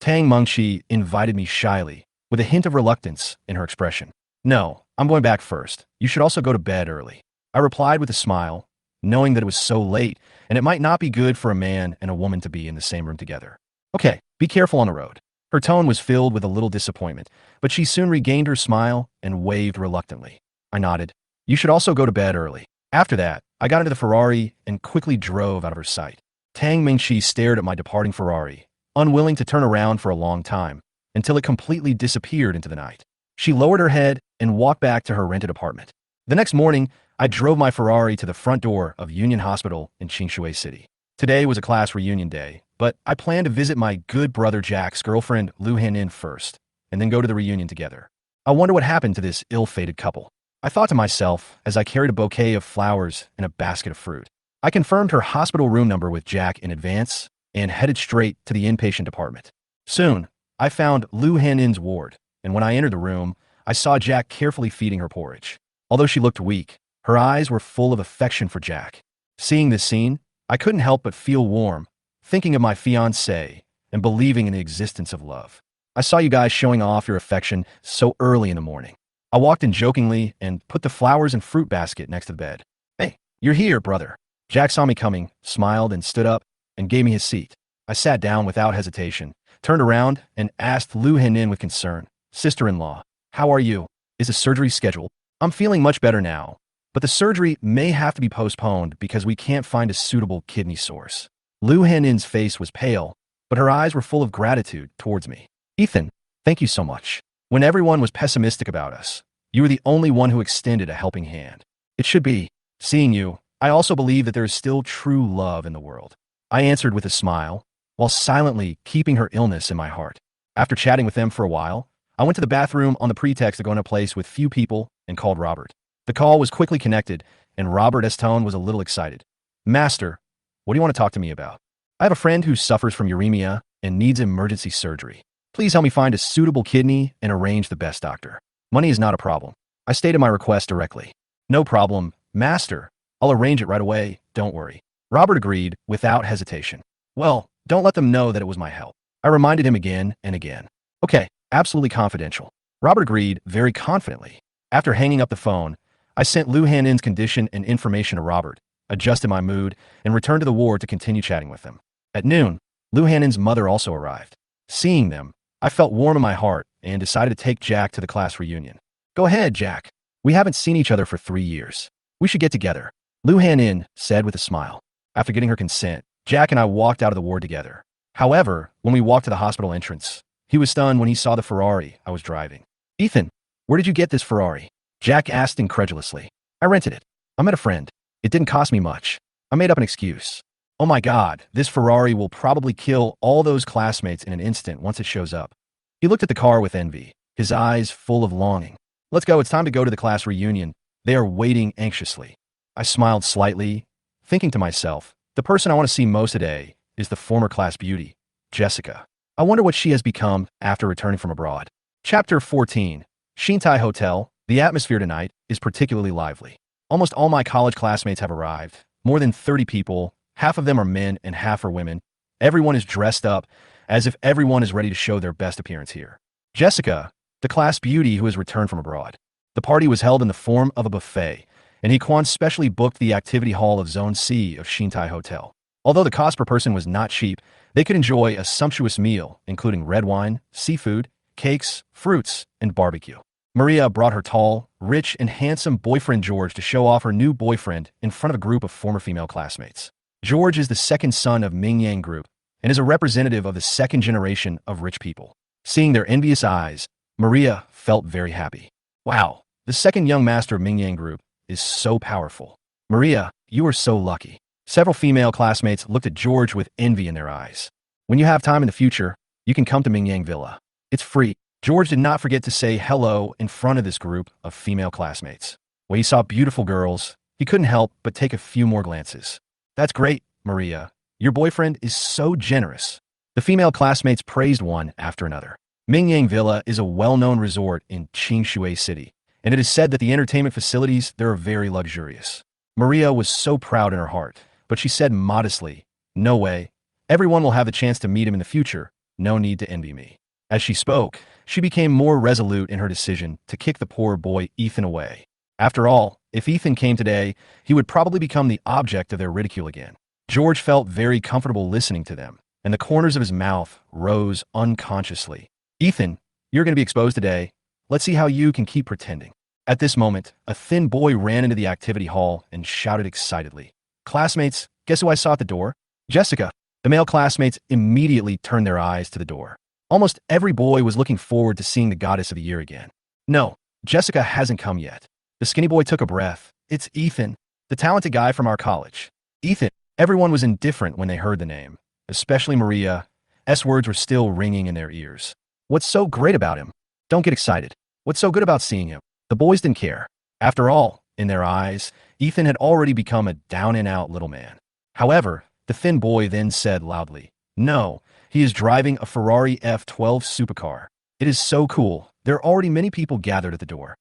Tang Mingqi invited me shyly, with a hint of reluctance in her expression. No, I'm going back first. You should also go to bed early. I replied with a smile, knowing that it was so late, and it might not be good for a man and a woman to be in the same room together. Okay, be careful on the road. Her tone was filled with a little disappointment, but she soon regained her smile and waved reluctantly. I nodded. You should also go to bed early. After that, I got into the Ferrari and quickly drove out of her sight. Tang Mingqi stared at my departing Ferrari, unwilling to turn around for a long time, until it completely disappeared into the night. She lowered her head and walked back to her rented apartment. The next morning, I drove my Ferrari to the front door of Union Hospital in Qingshui City. Today was a class reunion day, but I planned to visit my good brother Jack's girlfriend Lu Hanin first, and then go to the reunion together. I wonder what happened to this ill-fated couple. I thought to myself as I carried a bouquet of flowers and a basket of fruit. I confirmed her hospital room number with Jack in advance and headed straight to the inpatient department. Soon, I found Lu Hanin's ward, and when I entered the room, I saw Jack carefully feeding her porridge. Although she looked weak, her eyes were full of affection for Jack. Seeing this scene, I couldn't help but feel warm, thinking of my fiancée and believing in the existence of love. I saw you guys showing off your affection so early in the morning. I walked in jokingly and put the flowers and fruit basket next to the bed. Hey, you're here, brother. Jack saw me coming, smiled, and stood up and gave me his seat. I sat down without hesitation, turned around, and asked Lu Henin with concern, "Sister-in-law, how are you? Is the surgery scheduled?" "I'm feeling much better now, but the surgery may have to be postponed because we can't find a suitable kidney source." Lu Henin's face was pale, but her eyes were full of gratitude towards me. "Ethan, thank you so much. When everyone was pessimistic about us, you were the only one who extended a helping hand. It should be. Seeing you, I also believe that there is still true love in the world." I answered with a smile, while silently keeping her illness in my heart. After chatting with them for a while, I went to the bathroom on the pretext of going to a place with few people and called Robert. The call was quickly connected, and Robert's tone was a little excited. "Master, what do you want to talk to me about?" "I have a friend who suffers from uremia and needs emergency surgery. Please help me find a suitable kidney and arrange the best doctor. Money is not a problem." I stated my request directly. "No problem, Master. I'll arrange it right away, don't worry." Robert agreed without hesitation. "Well, don't let them know that it was my help." I reminded him again and again. "Okay, absolutely confidential." Robert agreed very confidently. After hanging up the phone, I sent Lu Henin's condition and information to Robert, adjusted my mood, and returned to the ward to continue chatting with them. At noon, Lu Henin's mother also arrived. Seeing them, I felt warm in my heart and decided to take Jack to the class reunion. "Go ahead, Jack. We haven't seen each other for 3 years. We should get together," Lu Henin said with a smile. After getting her consent, Jack and I walked out of the ward together. However, when we walked to the hospital entrance, he was stunned when he saw the Ferrari I was driving. "Ethan, where did you get this Ferrari?" Jack asked incredulously. "I rented it. I met a friend. It didn't cost me much." I made up an excuse. "Oh my God, this Ferrari will probably kill all those classmates in an instant once it shows up." He looked at the car with envy, his eyes full of longing. "Let's go, it's time to go to the class reunion. They are waiting anxiously." I smiled slightly, thinking to myself, the person I want to see most today is the former class beauty, Jessica. I wonder what she has become after returning from abroad. Chapter 14. Shintai Hotel. The atmosphere tonight is particularly lively. Almost all my college classmates have arrived. More than 30 people, half of them are men and half are women. Everyone is dressed up as if everyone is ready to show their best appearance here. Jessica, the class beauty who has returned from abroad. The party was held in the form of a buffet, and Hequan specially booked the activity hall of Zone C of Shintai Hotel. Although the cost per person was not cheap, they could enjoy a sumptuous meal, including red wine, seafood, cakes, fruits, and barbecue. Maria brought her tall, rich, and handsome boyfriend George to show off her new boyfriend in front of a group of former female classmates. George is the second son of Ming Yang Group and is a representative of the second generation of rich people. Seeing their envious eyes, Maria felt very happy. "Wow, the second young master of Ming Yang Group is so powerful. Maria, you are so lucky." Several female classmates looked at George with envy in their eyes. "When you have time in the future, you can come to Ming Yang Villa. It's free." George did not forget to say hello in front of this group of female classmates. When he saw beautiful girls, he couldn't help but take a few more glances. "That's great, Maria. Your boyfriend is so generous." The female classmates praised one after another. Ming Yang Villa is a well-known resort in Qingshui City, and it is said that the entertainment facilities there are very luxurious. Maria was so proud in her heart, but she said modestly, "No way. Everyone will have the chance to meet him in the future. No need to envy me." As she spoke, she became more resolute in her decision to kick the poor boy Ethan away. After all, if Ethan came today, he would probably become the object of their ridicule again. George felt very comfortable listening to them, and the corners of his mouth rose unconsciously. "Ethan, you're going to be exposed today. Let's see how you can keep pretending." At this moment, a thin boy ran into the activity hall and shouted excitedly, "Classmates, guess who I saw at the door? Jessica." The male classmates immediately turned their eyes to the door. Almost every boy was looking forward to seeing the goddess of the year again. "No, Jessica hasn't come yet." The skinny boy took a breath. "It's Ethan, the talented guy from our college." Ethan. Everyone was indifferent when they heard the name, especially Maria's words were still ringing in their ears. "What's so great about him? Don't get excited. What's so good about seeing him?" The boys didn't care. After all, in their eyes, Ethan had already become a down-and-out little man. However, the thin boy then said loudly, "No, he is driving a Ferrari F12 supercar. It is so cool. There are already many people gathered at the door."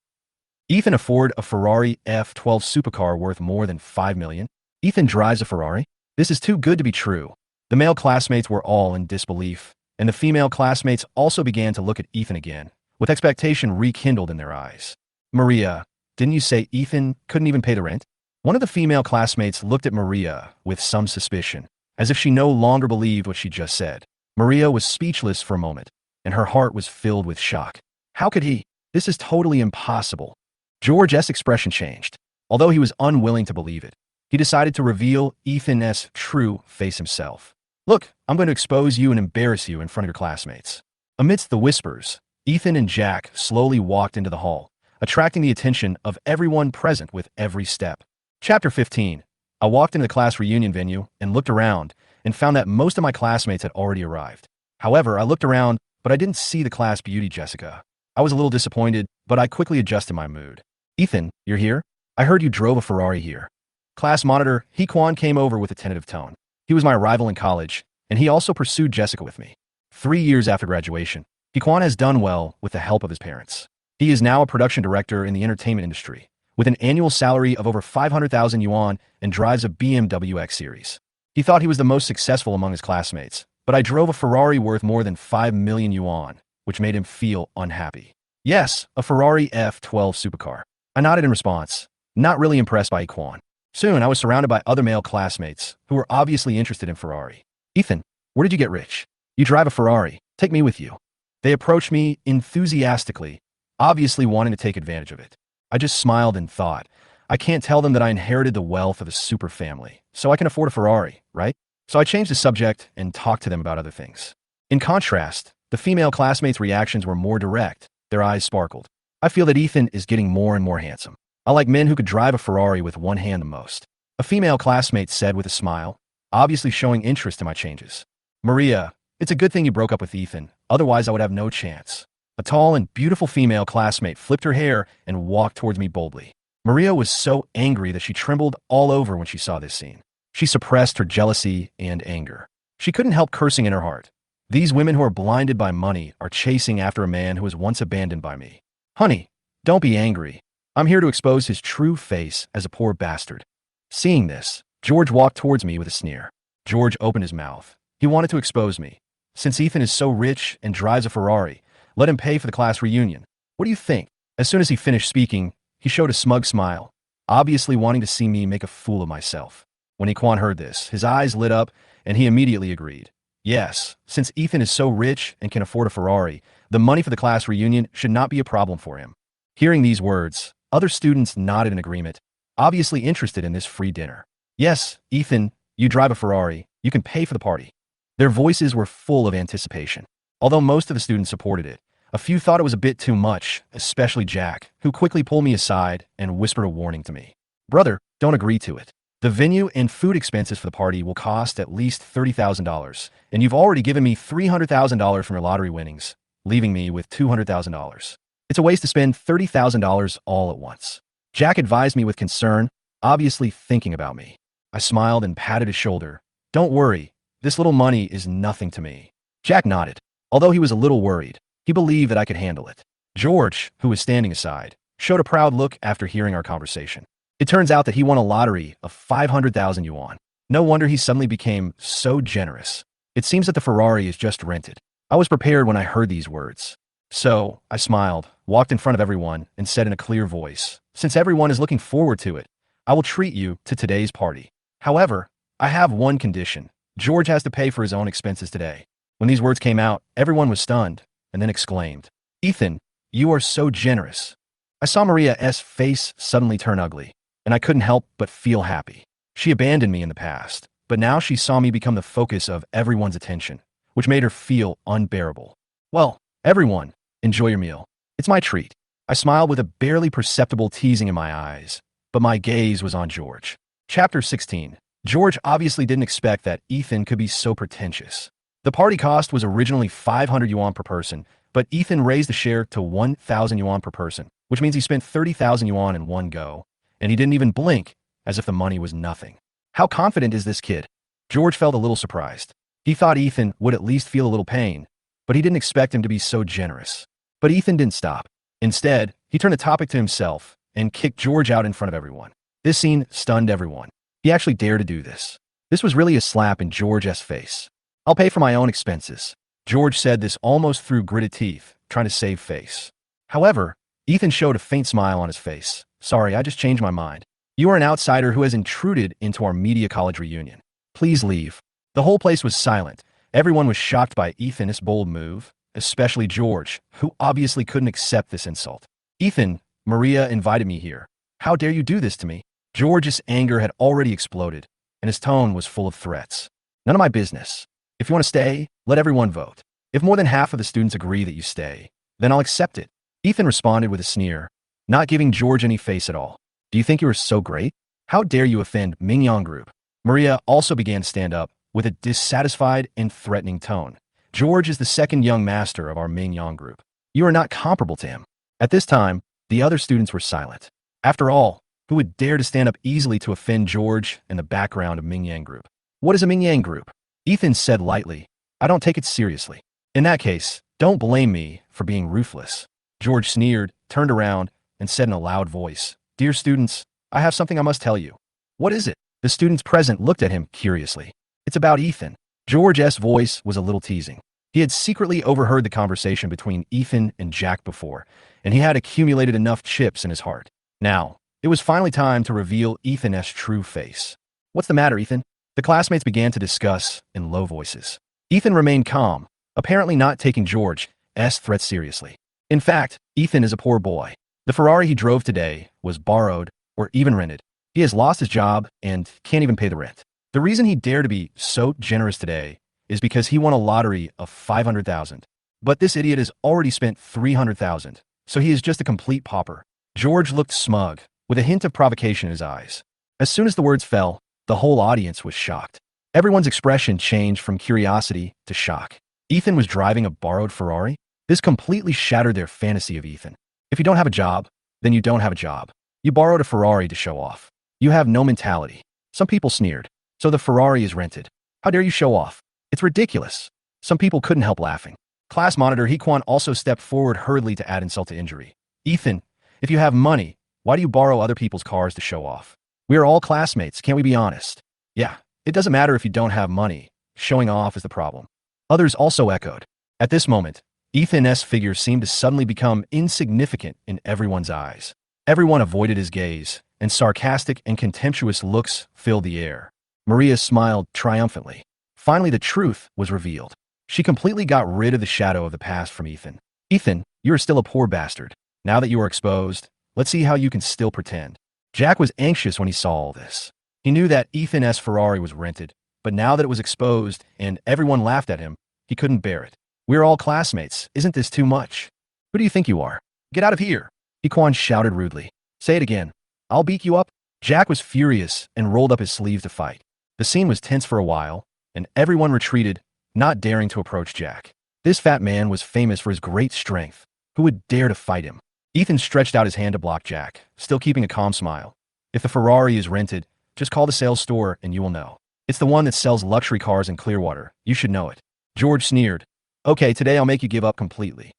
Ethan afford a Ferrari F12 supercar worth more than 5 million? Ethan drives a Ferrari? This is too good to be true. The male classmates were all in disbelief, and the female classmates also began to look at Ethan again, with expectation rekindled in their eyes. "Maria, didn't you say Ethan couldn't even pay the rent?" One of the female classmates looked at Maria with some suspicion. as if she no longer believed what she just said. Maria was speechless for a moment, and her heart was filled with shock. How could he? This is totally impossible. George's expression changed. Although he was unwilling to believe it, he decided to reveal Ethan's true face himself. Look, I'm going to expose you and embarrass you in front of your classmates. Amidst the whispers, Ethan and Jack slowly walked into the hall, attracting the attention of everyone present with every step. Chapter 15. I walked into the class reunion venue and looked around and found that most of my classmates had already arrived. However, I looked around, but I didn't see the class beauty Jessica. I was a little disappointed, but I quickly adjusted my mood. Ethan, you're here? I heard you drove a Ferrari here. Class monitor, Hequan came over with a tentative tone. He was my rival in college, and he also pursued Jessica with me. 3 years after graduation, Hequan has done well with the help of his parents. He is now a production director in the entertainment industry, with an annual salary of over 500,000 yuan and drives a BMW X Series. He thought he was the most successful among his classmates, but I drove a Ferrari worth more than 5 million yuan, which made him feel unhappy. Yes, a Ferrari F12 supercar. I nodded in response, not really impressed by Hequan. Soon, I was surrounded by other male classmates who were obviously interested in Ferrari. Ethan, where did you get rich? You drive a Ferrari. Take me with you. They approached me enthusiastically, obviously wanting to take advantage of it. I just smiled and thought, I can't tell them that I inherited the wealth of a super family, so I can afford a Ferrari, right? So I changed the subject and talked to them about other things. In contrast, the female classmates' reactions were more direct. Their eyes sparkled. I feel that Ethan is getting more and more handsome. I like men who could drive a Ferrari with one hand the most. A female classmate said with a smile, obviously showing interest in my changes. Maria, it's a good thing you broke up with Ethan, otherwise I would have no chance. A tall and beautiful female classmate flipped her hair and walked towards me boldly. Maria was so angry that she trembled all over when she saw this scene. She suppressed her jealousy and anger. She couldn't help cursing in her heart. These women who are blinded by money are chasing after a man who was once abandoned by me. Honey, don't be angry. I'm here to expose his true face as a poor bastard. Seeing this, George walked towards me with a sneer. George opened his mouth. He wanted to expose me. Since Ethan is so rich and drives a Ferrari, let him pay for the class reunion. What do you think? As soon as he finished speaking, he showed a smug smile, obviously wanting to see me make a fool of myself. When Hequan heard this, his eyes lit up and he immediately agreed. Yes, since Ethan is so rich and can afford a Ferrari, the money for the class reunion should not be a problem for him. Hearing these words, other students nodded in agreement, obviously interested in this free dinner. Yes, Ethan, you drive a Ferrari, you can pay for the party. Their voices were full of anticipation. Although most of the students supported it, a few thought it was a bit too much, especially Jack, who quickly pulled me aside and whispered a warning to me. Brother, don't agree to it. The venue and food expenses for the party will cost at least $30,000, and you've already given me $300,000 from your lottery winnings, leaving me with $200,000. It's a waste to spend $30,000 all at once. Jack advised me with concern, obviously thinking about me. I smiled and patted his shoulder. Don't worry, this little money is nothing to me. Jack nodded. Although he was a little worried, he believed that I could handle it. George, who was standing aside, showed a proud look after hearing our conversation. It turns out that he won a lottery of 500,000 yuan. No wonder he suddenly became so generous. It seems that the Ferrari is just rented. I was prepared when I heard these words. So, I smiled, walked in front of everyone, and said in a clear voice, since everyone is looking forward to it, I will treat you to today's party. However, I have one condition. George has to pay for his own expenses today. When these words came out, everyone was stunned, and then exclaimed, Ethan, you are so generous. I saw Maria's face suddenly turn ugly, and I couldn't help but feel happy. She abandoned me in the past, but now she saw me become the focus of everyone's attention, which made her feel unbearable. Well, everyone, enjoy your meal. It's my treat. I smiled with a barely perceptible teasing in my eyes, but my gaze was on George. Chapter 16. George obviously didn't expect that Ethan could be so pretentious. The party cost was originally 500 yuan per person, but Ethan raised the share to 1,000 yuan per person, which means he spent 30,000 yuan in one go, and he didn't even blink, as if the money was nothing. How confident is this kid? George felt a little surprised. He thought Ethan would at least feel a little pain, but he didn't expect him to be so generous. But Ethan didn't stop. Instead, he turned the topic to himself and kicked George out in front of everyone. This scene stunned everyone. He actually dared to do this. This was really a slap in George's face. I'll pay for my own expenses. George said this almost through gritted teeth, trying to save face. However, Ethan showed a faint smile on his face. Sorry, I just changed my mind. You are an outsider who has intruded into our media college reunion. Please leave. The whole place was silent. Everyone was shocked by Ethan's bold move, especially George, who obviously couldn't accept this insult. Ethan, Maria invited me here. How dare you do this to me? George's anger had already exploded, and his tone was full of threats. None of my business. If you want to stay, let everyone vote. If more than half of the students agree that you stay, then I'll accept it. Ethan responded with a sneer, not giving George any face at all. Do you think you are so great? How dare you offend Mingyang Group? Maria also began to stand up with a dissatisfied and threatening tone. George is the second young master of our Mingyang Group. You are not comparable to him. At this time, the other students were silent. After all, who would dare to stand up easily to offend George in the background of Mingyang Group? What is a Mingyang Group? Ethan said lightly. I don't take it seriously. In that case, don't blame me for being ruthless. George sneered, turned around, and said in a loud voice, Dear students, I have something I must tell you. What is it? The students present looked at him curiously. It's about Ethan. George's voice was a little teasing. He had secretly overheard the conversation between Ethan and Jack before, and he had accumulated enough chips in his heart. Now, it was finally time to reveal Ethan's true face. What's the matter, Ethan? The classmates began to discuss in low voices. Ethan remained calm, apparently not taking George's threat seriously. In fact, Ethan is a poor boy. The Ferrari he drove today was borrowed or even rented. He has lost his job and can't even pay the rent. The reason he dared to be so generous today is because he won a lottery of 500,000. But this idiot has already spent 300,000, so he is just a complete pauper. George looked smug, with a hint of provocation in his eyes. As soon as the words fell, the whole audience was shocked. Everyone's expression changed from curiosity to shock. Ethan was driving a borrowed Ferrari? This completely shattered their fantasy of Ethan. If you don't have a job, then you don't have a job. You borrowed a Ferrari to show off. You have no mentality. Some people sneered. So the Ferrari is rented. How dare you show off? It's ridiculous. Some people couldn't help laughing. Class monitor Hequan also stepped forward hurriedly to add insult to injury. Ethan, if you have money, why do you borrow other people's cars to show off? We are all classmates, can't we be honest? Yeah, it doesn't matter if you don't have money. Showing off is the problem. Others also echoed. At this moment, Ethan's figure seemed to suddenly become insignificant in everyone's eyes. Everyone avoided his gaze, and sarcastic and contemptuous looks filled the air. Maria smiled triumphantly. Finally, the truth was revealed. She completely got rid of the shadow of the past from Ethan. Ethan, you are still a poor bastard. Now that you are exposed, let's see how you can still pretend. Jack was anxious when he saw all this. He knew that Ethan's Ferrari was rented, but now that it was exposed and everyone laughed at him, he couldn't bear it. We're all classmates. Isn't this too much? Who do you think you are? Get out of here. Hequan shouted rudely. Say it again. I'll beat you up. Jack was furious and rolled up his sleeves to fight. The scene was tense for a while, and everyone retreated, not daring to approach Jack. This fat man was famous for his great strength. Who would dare to fight him? Ethan stretched out his hand to block Jack, still keeping a calm smile. If the Ferrari is rented, just call the sales store and you will know. It's the one that sells luxury cars in Clearwater. You should know it. George sneered. Okay, today I'll make you give up completely.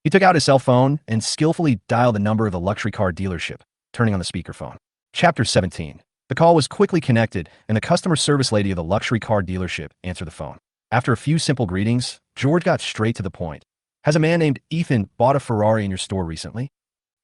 He took out his cell phone and skillfully dialed the number of the luxury car dealership, turning on the speakerphone. Chapter 17. The call was quickly connected, and the customer service lady of the luxury car dealership answered the phone. After a few simple greetings, George got straight to the point. Has a man named Ethan bought a Ferrari in your store recently?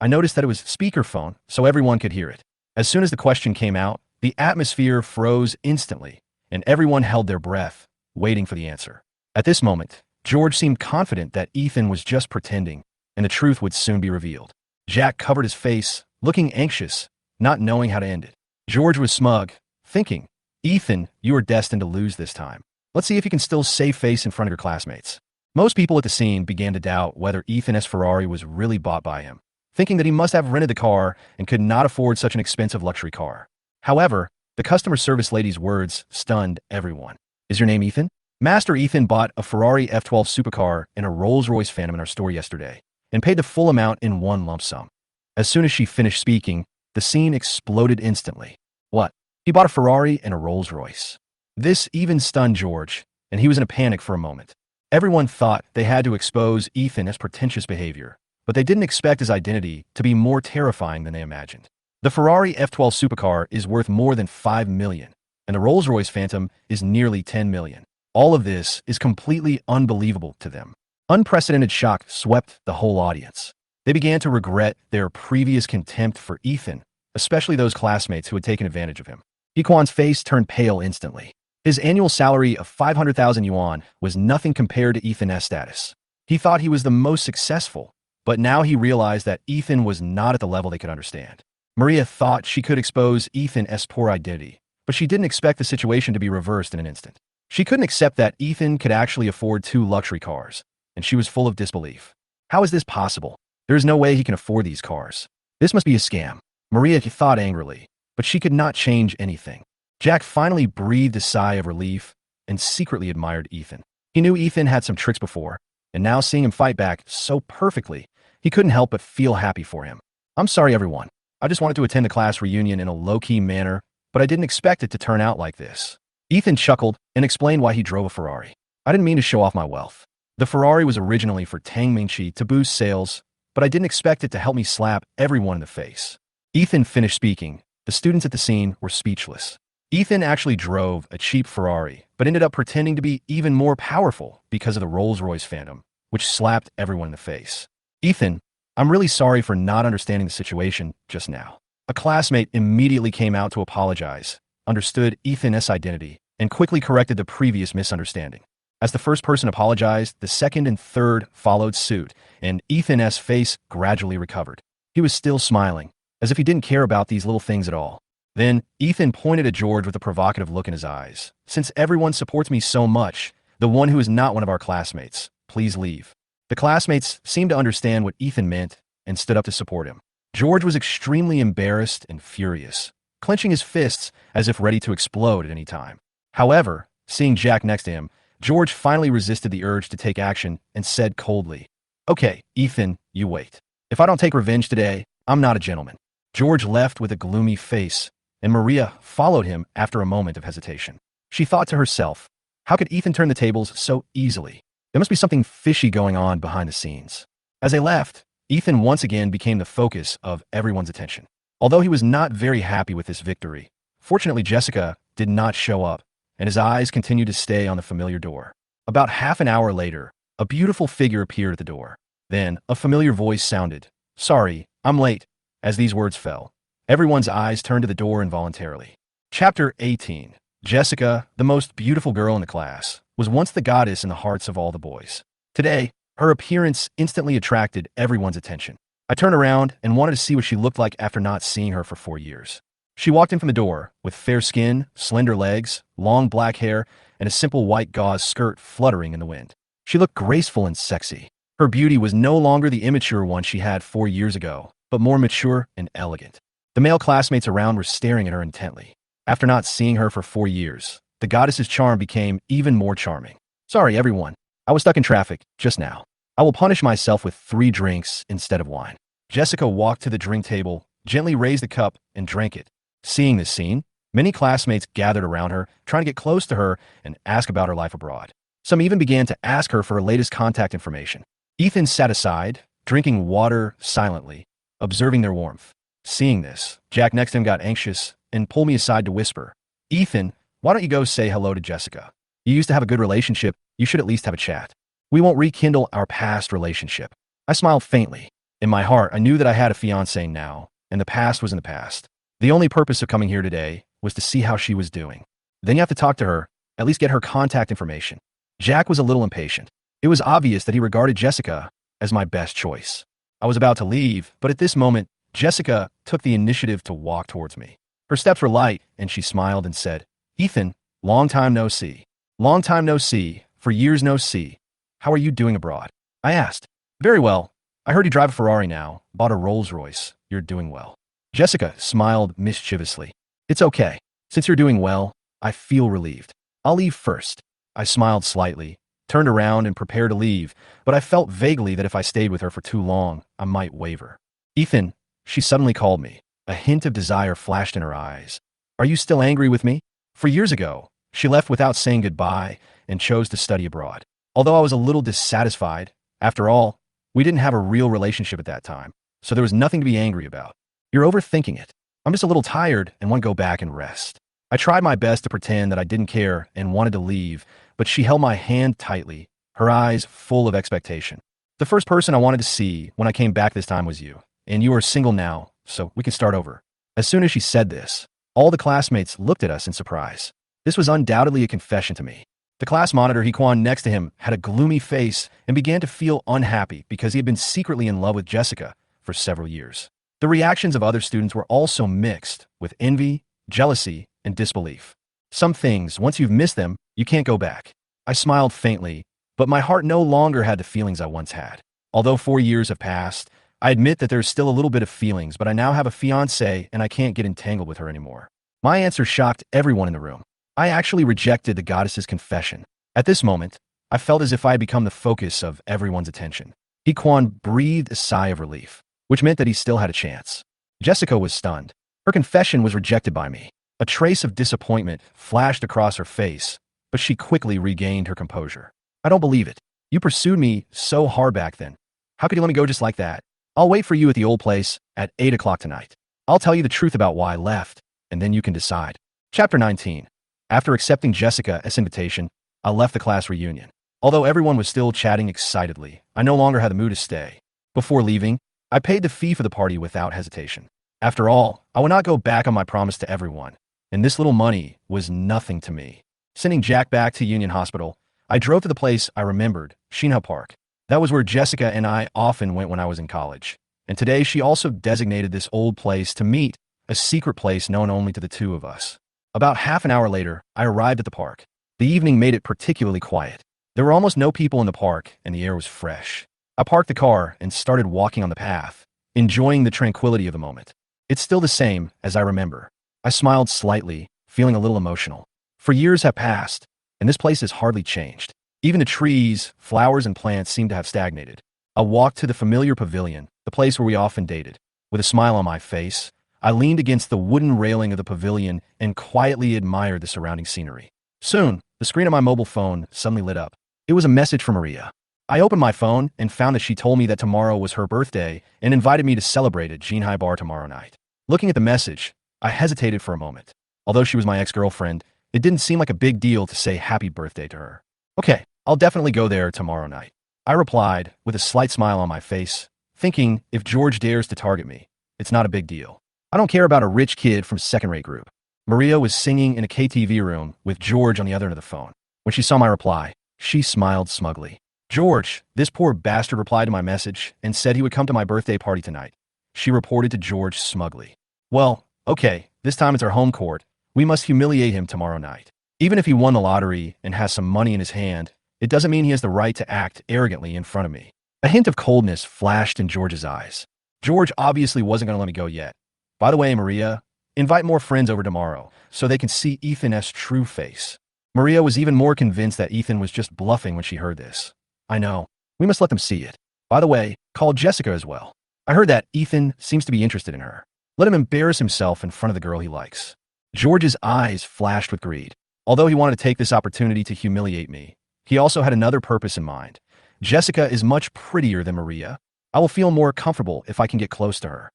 I noticed that it was speakerphone, so everyone could hear it. As soon as the question came out, the atmosphere froze instantly, and everyone held their breath, waiting for the answer. At this moment, George seemed confident that Ethan was just pretending, and the truth would soon be revealed. Jack covered his face, looking anxious, not knowing how to end it. George was smug, thinking, Ethan, you are destined to lose this time. Let's see if you can still save face in front of your classmates. Most people at the scene began to doubt whether Ethan's Ferrari was really bought by him, thinking that he must have rented the car and could not afford such an expensive luxury car. However, the customer service lady's words stunned everyone. Is your name Ethan? Master Ethan bought a Ferrari F12 supercar and a Rolls-Royce Phantom in our store yesterday, and paid the full amount in one lump sum. As soon as she finished speaking, the scene exploded instantly. What? He bought a Ferrari and a Rolls-Royce. This even stunned George, and he was in a panic for a moment. Everyone thought they had to expose Ethan's pretentious behavior, but they didn't expect his identity to be more terrifying than they imagined. The Ferrari F12 supercar is worth more than $5 million, and the Rolls-Royce Phantom is nearly $10 million. All of this is completely unbelievable to them. Unprecedented shock swept the whole audience. They began to regret their previous contempt for Ethan, especially those classmates who had taken advantage of him. Hequan's face turned pale instantly. His annual salary of 500,000 yuan was nothing compared to Ethan's status. He thought he was the most successful, but now he realized that Ethan was not at the level they could understand. Maria thought she could expose Ethan's poor identity, but she didn't expect the situation to be reversed in an instant. She couldn't accept that Ethan could actually afford 2 luxury cars, and she was full of disbelief. How is this possible? There is no way he can afford these cars. This must be a scam. Maria thought angrily, but she could not change anything. Jack finally breathed a sigh of relief and secretly admired Ethan. He knew Ethan had some tricks before, and now seeing him fight back so perfectly, he couldn't help but feel happy for him. I'm sorry, everyone. I just wanted to attend the class reunion in a low-key manner, but I didn't expect it to turn out like this. Ethan chuckled and explained why he drove a Ferrari. I didn't mean to show off my wealth. The Ferrari was originally for Tang Mingqi to boost sales, but I didn't expect it to help me slap everyone in the face. Ethan finished speaking. The students at the scene were speechless. Ethan actually drove a cheap Ferrari, but ended up pretending to be even more powerful because of the Rolls-Royce fandom, which slapped everyone in the face. Ethan, I'm really sorry for not understanding the situation just now. A classmate immediately came out to apologize, understood Ethan's identity, and quickly corrected the previous misunderstanding. As the first person apologized, the second and third followed suit, and Ethan's face gradually recovered. He was still smiling, as if he didn't care about these little things at all. Then, Ethan pointed at George with a provocative look in his eyes. Since everyone supports me so much, the one who is not one of our classmates, please leave. The classmates seemed to understand what Ethan meant and stood up to support him. George was extremely embarrassed and furious, clenching his fists as if ready to explode at any time. However, seeing Jack next to him, George finally resisted the urge to take action and said coldly, "Okay, Ethan, you wait. If I don't take revenge today, I'm not a gentleman." George left with a gloomy face, and Maria followed him after a moment of hesitation. She thought to herself, how could Ethan turn the tables so easily? There must be something fishy going on behind the scenes. As they left, Ethan once again became the focus of everyone's attention. Although he was not very happy with this victory, fortunately Jessica did not show up, and his eyes continued to stay on the familiar door. About half an hour later, a beautiful figure appeared at the door. Then, a familiar voice sounded, "Sorry, I'm late." As these words fell, everyone's eyes turned to the door involuntarily. Chapter 18. Jessica, the most beautiful girl in the class, was once the goddess in the hearts of all the boys. Today, her appearance instantly attracted everyone's attention. I turned around and wanted to see what she looked like after not seeing her for 4 years. She walked in from the door with fair skin, slender legs, long black hair, and a simple white gauze skirt fluttering in the wind. She looked graceful and sexy. Her beauty was no longer the immature one she had 4 years ago, but more mature and elegant. The male classmates around were staring at her intently. After not seeing her for 4 years, the goddess's charm became even more charming. "Sorry, everyone. I was stuck in traffic just now. I will punish myself with 3 drinks instead of wine." Jessica walked to the drink table, gently raised the cup, and drank it. Seeing this scene, many classmates gathered around her, trying to get close to her and ask about her life abroad. Some even began to ask her for her latest contact information. Ethan sat aside, drinking water silently, observing their warmth. Seeing this, Jack next to him got anxious and pulled me aside to whisper, "Ethan, why don't you go say hello to Jessica? You used to have a good relationship. You should at least have a chat. We won't rekindle our past relationship." I smiled faintly. In my heart, I knew that I had a fiancée now, and the past was in the past. The only purpose of coming here today was to see how she was doing. Then you have to talk to her, at least get her contact information. Jack was a little impatient. It was obvious that he regarded Jessica as my best choice. I was about to leave, but at this moment, Jessica took the initiative to walk towards me. Her steps were light, and she smiled and said, "Ethan, long time no see. Long time no see, for years no see. How are you doing abroad?" I asked. "Very well. I heard you drive a Ferrari now, bought a Rolls-Royce. You're doing well." Jessica smiled mischievously. "It's okay. Since you're doing well, I feel relieved. I'll leave first." I smiled slightly, turned around and prepared to leave, but I felt vaguely that if I stayed with her for too long, I might waver. "Ethan," she suddenly called me. A hint of desire flashed in her eyes. "Are you still angry with me? 4 years ago, she left without saying goodbye and chose to study abroad. Although I was a little dissatisfied, after all, we didn't have a real relationship at that time, so there was nothing to be angry about. You're overthinking it. I'm just a little tired and want to go back and rest." I tried my best to pretend that I didn't care and wanted to leave, but she held my hand tightly, her eyes full of expectation. "The first person I wanted to see when I came back this time was you, and you are single now, so we can start over." As soon as she said this, all the classmates looked at us in surprise. This was undoubtedly a confession to me. The class monitor, Hequan, next to him, had a gloomy face and began to feel unhappy because he had been secretly in love with Jessica for several years. The reactions of other students were also mixed, with envy, jealousy, and disbelief. Some things, once you've missed them, you can't go back. I smiled faintly, but my heart no longer had the feelings I once had. Although 4 years have passed, I admit that there's still a little bit of feelings, but I now have a fiancée and I can't get entangled with her anymore. My answer shocked everyone in the room. I actually rejected the goddess's confession. At this moment, I felt as if I had become the focus of everyone's attention. Hequan breathed a sigh of relief, which meant that he still had a chance. Jessica was stunned. Her confession was rejected by me. A trace of disappointment flashed across her face, but she quickly regained her composure. I don't believe it. You pursued me so hard back then. How could you let me go just like that? I'll wait for you at the old place at 8 o'clock tonight. I'll tell you the truth about why I left, and then you can decide. Chapter 19. After accepting Jessica's invitation, I left the class reunion. Although everyone was still chatting excitedly, I no longer had the mood to stay. Before leaving, I paid the fee for the party without hesitation. After all, I would not go back on my promise to everyone, and this little money was nothing to me. Sending Jack back to Union Hospital, I drove to the place I remembered, Shinha Park. That was where Jessica and I often went when I was in college. And today she also designated this old place to meet, a secret place known only to the two of us. About half an hour later, I arrived at the park. The evening made it particularly quiet. There were almost no people in the park, and the air was fresh. I parked the car and started walking on the path, enjoying the tranquility of the moment. It's still the same as I remember. I smiled slightly, feeling a little emotional. For years have passed, and this place has hardly changed. Even the trees, flowers, and plants seem to have stagnated. I walked to the familiar pavilion, the place where we often dated. With a smile on my face, I leaned against the wooden railing of the pavilion and quietly admired the surrounding scenery. Soon, the screen of my mobile phone suddenly lit up. It was a message from Maria. I opened my phone and found that she told me that tomorrow was her birthday and invited me to celebrate at Jinhai Bar tomorrow night. Looking at the message, I hesitated for a moment. Although she was my ex-girlfriend, it didn't seem like a big deal to say happy birthday to her. Okay, I'll definitely go there tomorrow night. I replied with a slight smile on my face, thinking if George dares to target me, it's not a big deal. I don't care about a rich kid from second-rate group. Maria was singing in a KTV room with George on the other end of the phone. When she saw my reply, she smiled smugly. George, this poor bastard replied to my message and said he would come to my birthday party tonight. She reported to George smugly. Well, okay, this time it's our home court. We must humiliate him tomorrow night. Even if he won the lottery and has some money in his hand, it doesn't mean he has the right to act arrogantly in front of me. A hint of coldness flashed in George's eyes. George obviously wasn't going to let me go yet. By the way, Maria, invite more friends over tomorrow so they can see Ethan's true face. Maria was even more convinced that Ethan was just bluffing when she heard this. I know. We must let them see it. By the way, call Jessica as well. I heard that Ethan seems to be interested in her. Let him embarrass himself in front of the girl he likes. George's eyes flashed with greed. Although he wanted to take this opportunity to humiliate me, he also had another purpose in mind. Jessica is much prettier than Maria. I will feel more comfortable if I can get close to her.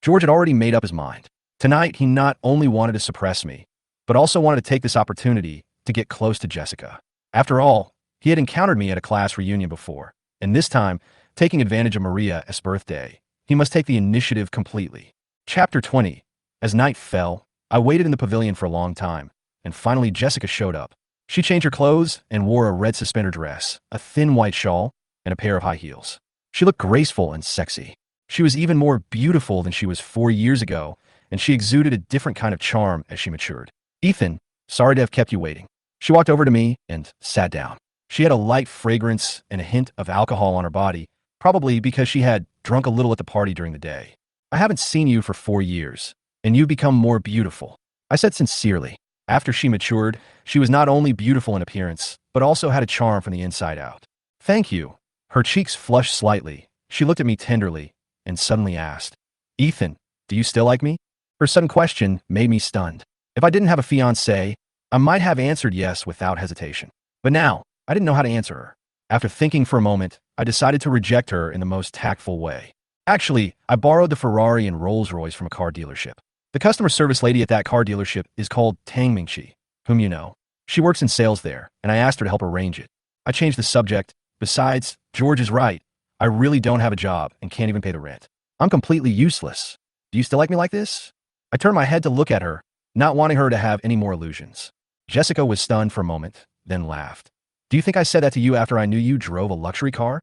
George had already made up his mind. Tonight, he not only wanted to suppress me, but also wanted to take this opportunity to get close to Jessica. After all, he had encountered me at a class reunion before, and this time, taking advantage of Maria's birthday, he must take the initiative completely. Chapter 20. As night fell, I waited in the pavilion for a long time, and finally Jessica showed up. She changed her clothes and wore a red suspender dress, a thin white shawl, and a pair of high heels. She looked graceful and sexy. She was even more beautiful than she was 4 years ago, and she exuded a different kind of charm as she matured. Ethan, sorry to have kept you waiting. She walked over to me and sat down. She had a light fragrance and a hint of alcohol on her body, probably because she had drunk a little at the party during the day. I haven't seen you for 4 years, and you've become more beautiful. I said sincerely. After she matured, she was not only beautiful in appearance, but also had a charm from the inside out. Thank you. Her cheeks flushed slightly. She looked at me tenderly and suddenly asked, Ethan, do you still like me? Her sudden question made me stunned. If I didn't have a fiancé, I might have answered yes without hesitation. But now, I didn't know how to answer her. After thinking for a moment, I decided to reject her in the most tactful way. Actually, I borrowed the Ferrari and Rolls-Royce from a car dealership. The customer service lady at that car dealership is called Tang Mingqi, whom you know. She works in sales there, and I asked her to help arrange it. I changed the subject. Besides, George is right. I really don't have a job and can't even pay the rent. I'm completely useless. Do you still like me like this? I turned my head to look at her, not wanting her to have any more illusions. Jessica was stunned for a moment, then laughed. Do you think I said that to you after I knew you drove a luxury car?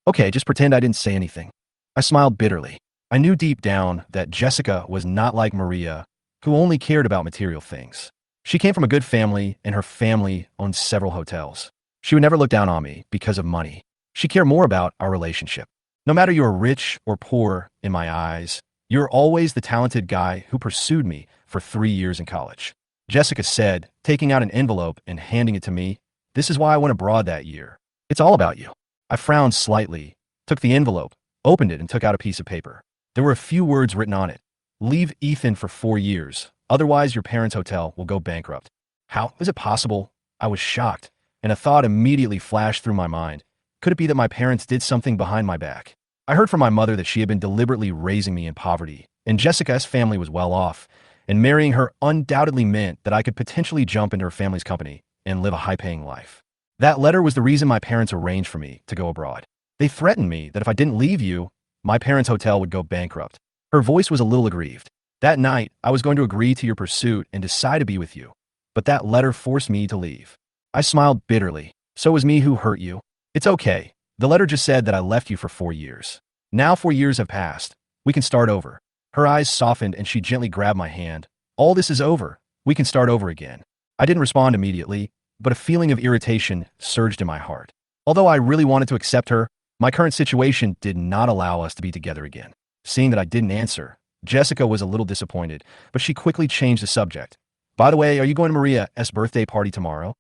Okay, just pretend I didn't say anything. I smiled bitterly. I knew deep down that Jessica was not like Maria, who only cared about material things. She came from a good family, and her family owned several hotels. She would never look down on me because of money. She cared more about our relationship. No matter you are rich or poor in my eyes, you're always the talented guy who pursued me for 3 years in college. Jessica said, taking out an envelope and handing it to me, this is why I went abroad that year. It's all about you. I frowned slightly, took the envelope, opened it, and took out a piece of paper. There were a few words written on it. Leave Ethan for 4 years. Otherwise, your parents' hotel will go bankrupt. How is it possible? I was shocked, and a thought immediately flashed through my mind. Could it be that my parents did something behind my back? I heard from my mother that she had been deliberately raising me in poverty, and Jessica's family was well off, and marrying her undoubtedly meant that I could potentially jump into her family's company and live a high-paying life. That letter was the reason my parents arranged for me to go abroad. They threatened me that if I didn't leave you, my parents' hotel would go bankrupt. Her voice was a little aggrieved. That night, I was going to agree to your pursuit and decide to be with you, but that letter forced me to leave. I smiled bitterly. So it was me who hurt you. It's okay. The letter just said that I left you for 4 years. Now 4 years have passed. We can start over. Her eyes softened and she gently grabbed my hand. All this is over. We can start over again. I didn't respond immediately, but a feeling of irritation surged in my heart. Although I really wanted to accept her, my current situation did not allow us to be together again. Seeing that I didn't answer, Jessica was a little disappointed, but she quickly changed the subject. By the way, are you going to Maria's birthday party tomorrow?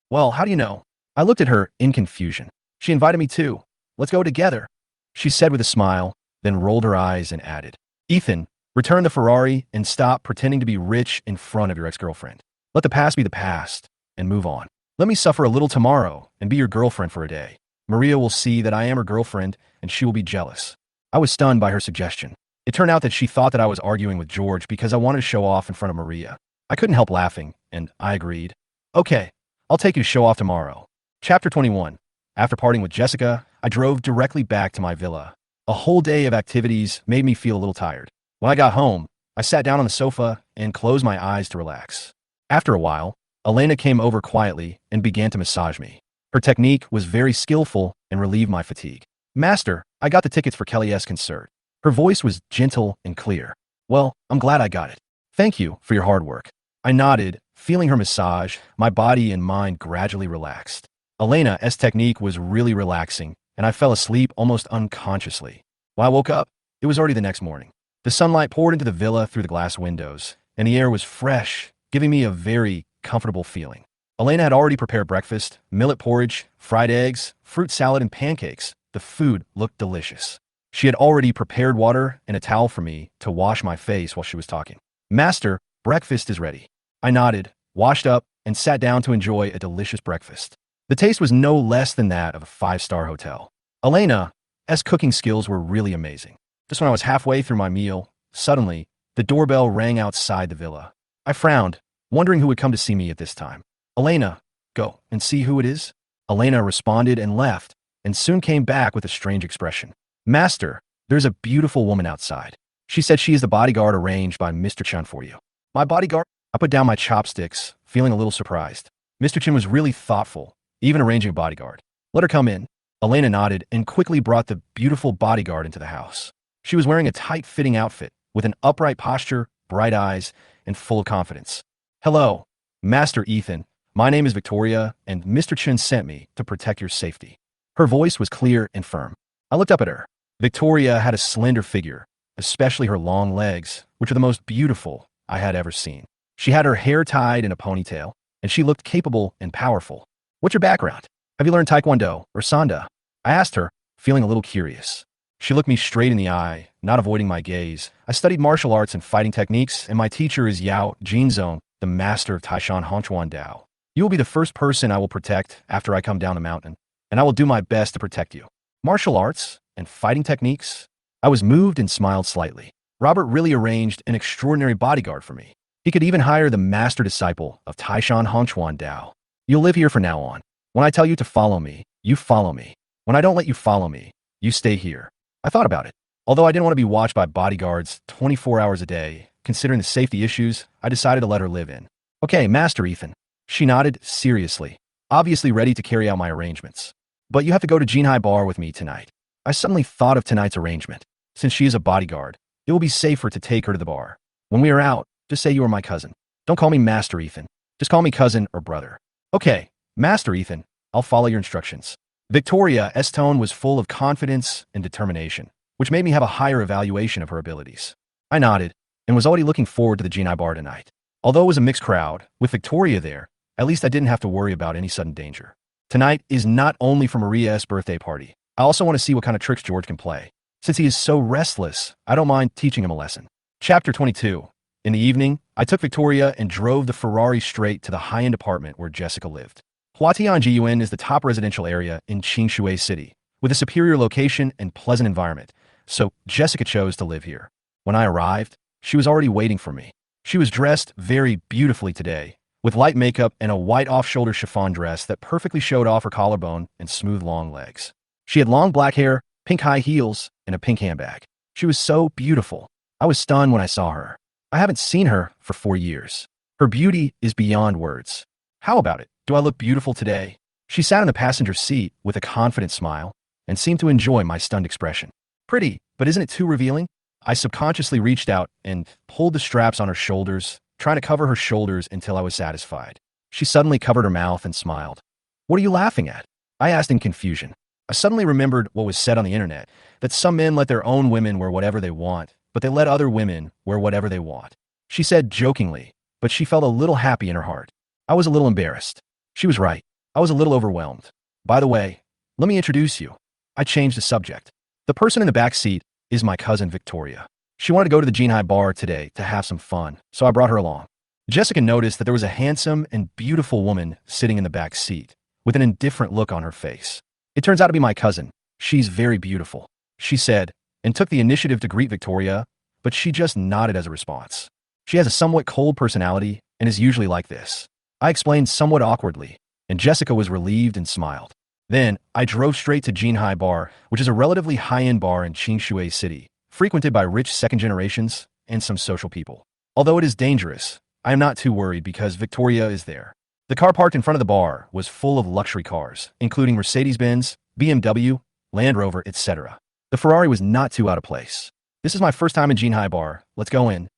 Well, how do you know? I looked at her in confusion. She invited me too. Let's go together, she said with a smile, then rolled her eyes and added, Ethan, return the Ferrari and stop pretending to be rich in front of your ex-girlfriend. Let the past be the past and move on. Let me suffer a little tomorrow and be your girlfriend for a day. Maria will see that I am her girlfriend and she will be jealous. I was stunned by her suggestion. It turned out that she thought that I was arguing with George because I wanted to show off in front of Maria. I couldn't help laughing, and I agreed. Okay, I'll take you to show off tomorrow. Chapter 21. After parting with Jessica, I drove directly back to my villa. A whole day of activities made me feel a little tired. When I got home, I sat down on the sofa and closed my eyes to relax. After a while, Elena came over quietly and began to massage me. Her technique was very skillful and relieved my fatigue. Master, I got the tickets for Kelly's concert. Her voice was gentle and clear. Well, I'm glad I got it. Thank you for your hard work. I nodded, feeling her massage. My body and mind gradually relaxed. Elena's technique was really relaxing, and I fell asleep almost unconsciously. When I woke up, it was already the next morning. The sunlight poured into the villa through the glass windows, and the air was fresh, giving me a very comfortable feeling. Elena had already prepared breakfast, millet porridge, fried eggs, fruit salad, and pancakes. The food looked delicious. She had already prepared water and a towel for me to wash my face while she was talking. Master, breakfast is ready. I nodded, washed up, and sat down to enjoy a delicious breakfast. The taste was no less than that of a 5-star hotel. Elena's cooking skills were really amazing. Just when I was halfway through my meal, suddenly, the doorbell rang outside the villa. I frowned, wondering who would come to see me at this time. Elena, go and see who it is. Elena responded and left, and soon came back with a strange expression. Master, there's a beautiful woman outside. She said she is the bodyguard arranged by Mr. Chun for you. My bodyguard? I put down my chopsticks, feeling a little surprised. Mr. Chun was really thoughtful, even arranging a bodyguard. Let her come in. Elena nodded and quickly brought the beautiful bodyguard into the house. She was wearing a tight-fitting outfit, with an upright posture, bright eyes, and full of confidence. Hello, Master Ethan. My name is Victoria, and Mr. Chun sent me to protect your safety. Her voice was clear and firm. I looked up at her. Victoria had a slender figure, especially her long legs, which were the most beautiful I had ever seen. She had her hair tied in a ponytail, and she looked capable and powerful. What's your background? Have you learned Taekwondo or Sanda? I asked her, feeling a little curious. She looked me straight in the eye, not avoiding my gaze. I studied martial arts and fighting techniques, and my teacher is Yao Jinzong, the master of Taishan Honchuan Dao. You will be the first person I will protect after I come down the mountain, and I will do my best to protect you. Martial arts and fighting techniques? I was moved and smiled slightly. Robert really arranged an extraordinary bodyguard for me. He could even hire the master disciple of Taishan Honchuan Dao. You'll live here from now on. When I tell you to follow me, you follow me. When I don't let you follow me, you stay here. I thought about it. Although I didn't want to be watched by bodyguards 24 hours a day, considering the safety issues, I decided to let her live in. Okay, Master Ethan. She nodded seriously, obviously ready to carry out my arrangements. But you have to go to Jinhai Bar with me tonight. I suddenly thought of tonight's arrangement. Since she is a bodyguard, it will be safer to take her to the bar. When we are out, just say you are my cousin. Don't call me Master Ethan. Just call me cousin or brother. Okay, Master Ethan, I'll follow your instructions. Victoria's tone was full of confidence and determination, which made me have a higher evaluation of her abilities. I nodded and was already looking forward to the Jinhai Bar tonight. Although it was a mixed crowd, with Victoria there, at least I didn't have to worry about any sudden danger. Tonight is not only for Maria's birthday party. I also want to see what kind of tricks George can play. Since he is so restless, I don't mind teaching him a lesson. Chapter 22. In the evening, I took Victoria and drove the Ferrari straight to the high-end apartment where Jessica lived. Huatianjian is the top residential area in Qingshui City, with a superior location and pleasant environment, so Jessica chose to live here. When I arrived, she was already waiting for me. She was dressed very beautifully today, with light makeup and a white off-shoulder chiffon dress that perfectly showed off her collarbone and smooth long legs. She had long black hair, pink high heels, and a pink handbag. She was so beautiful. I was stunned when I saw her. I haven't seen her for 4 years. Her beauty is beyond words. How about it? Do I look beautiful today? She sat in the passenger seat with a confident smile and seemed to enjoy my stunned expression. Pretty, but isn't it too revealing? I subconsciously reached out and pulled the straps on her shoulders, trying to cover her shoulders until I was satisfied. She suddenly covered her mouth and smiled. What are you laughing at? I asked in confusion. I suddenly remembered what was said on the internet, that some men let their own women wear whatever they want, but they let other women wear whatever they want. She said jokingly, but she felt a little happy in her heart. I was a little embarrassed. She was right. I was a little overwhelmed. By the way, let me introduce you. I changed the subject. The person in the back seat is my cousin Victoria. She wanted to go to the Jinhai Bar today to have some fun, so I brought her along. Jessica noticed that there was a handsome and beautiful woman sitting in the back seat, with an indifferent look on her face. It turns out to be my cousin. She's very beautiful, she said, and took the initiative to greet Victoria, but she just nodded as a response. She has a somewhat cold personality and is usually like this. I explained somewhat awkwardly, and Jessica was relieved and smiled. Then, I drove straight to Jinhai Bar, which is a relatively high-end bar in Qingshui City, frequented by rich second generations and some social people. Although it is dangerous, I am not too worried because Victoria is there. The car parked in front of the bar was full of luxury cars, including Mercedes-Benz, BMW, Land Rover, etc. The Ferrari was not too out of place. This is my first time in Jinhai Bar. Let's go in.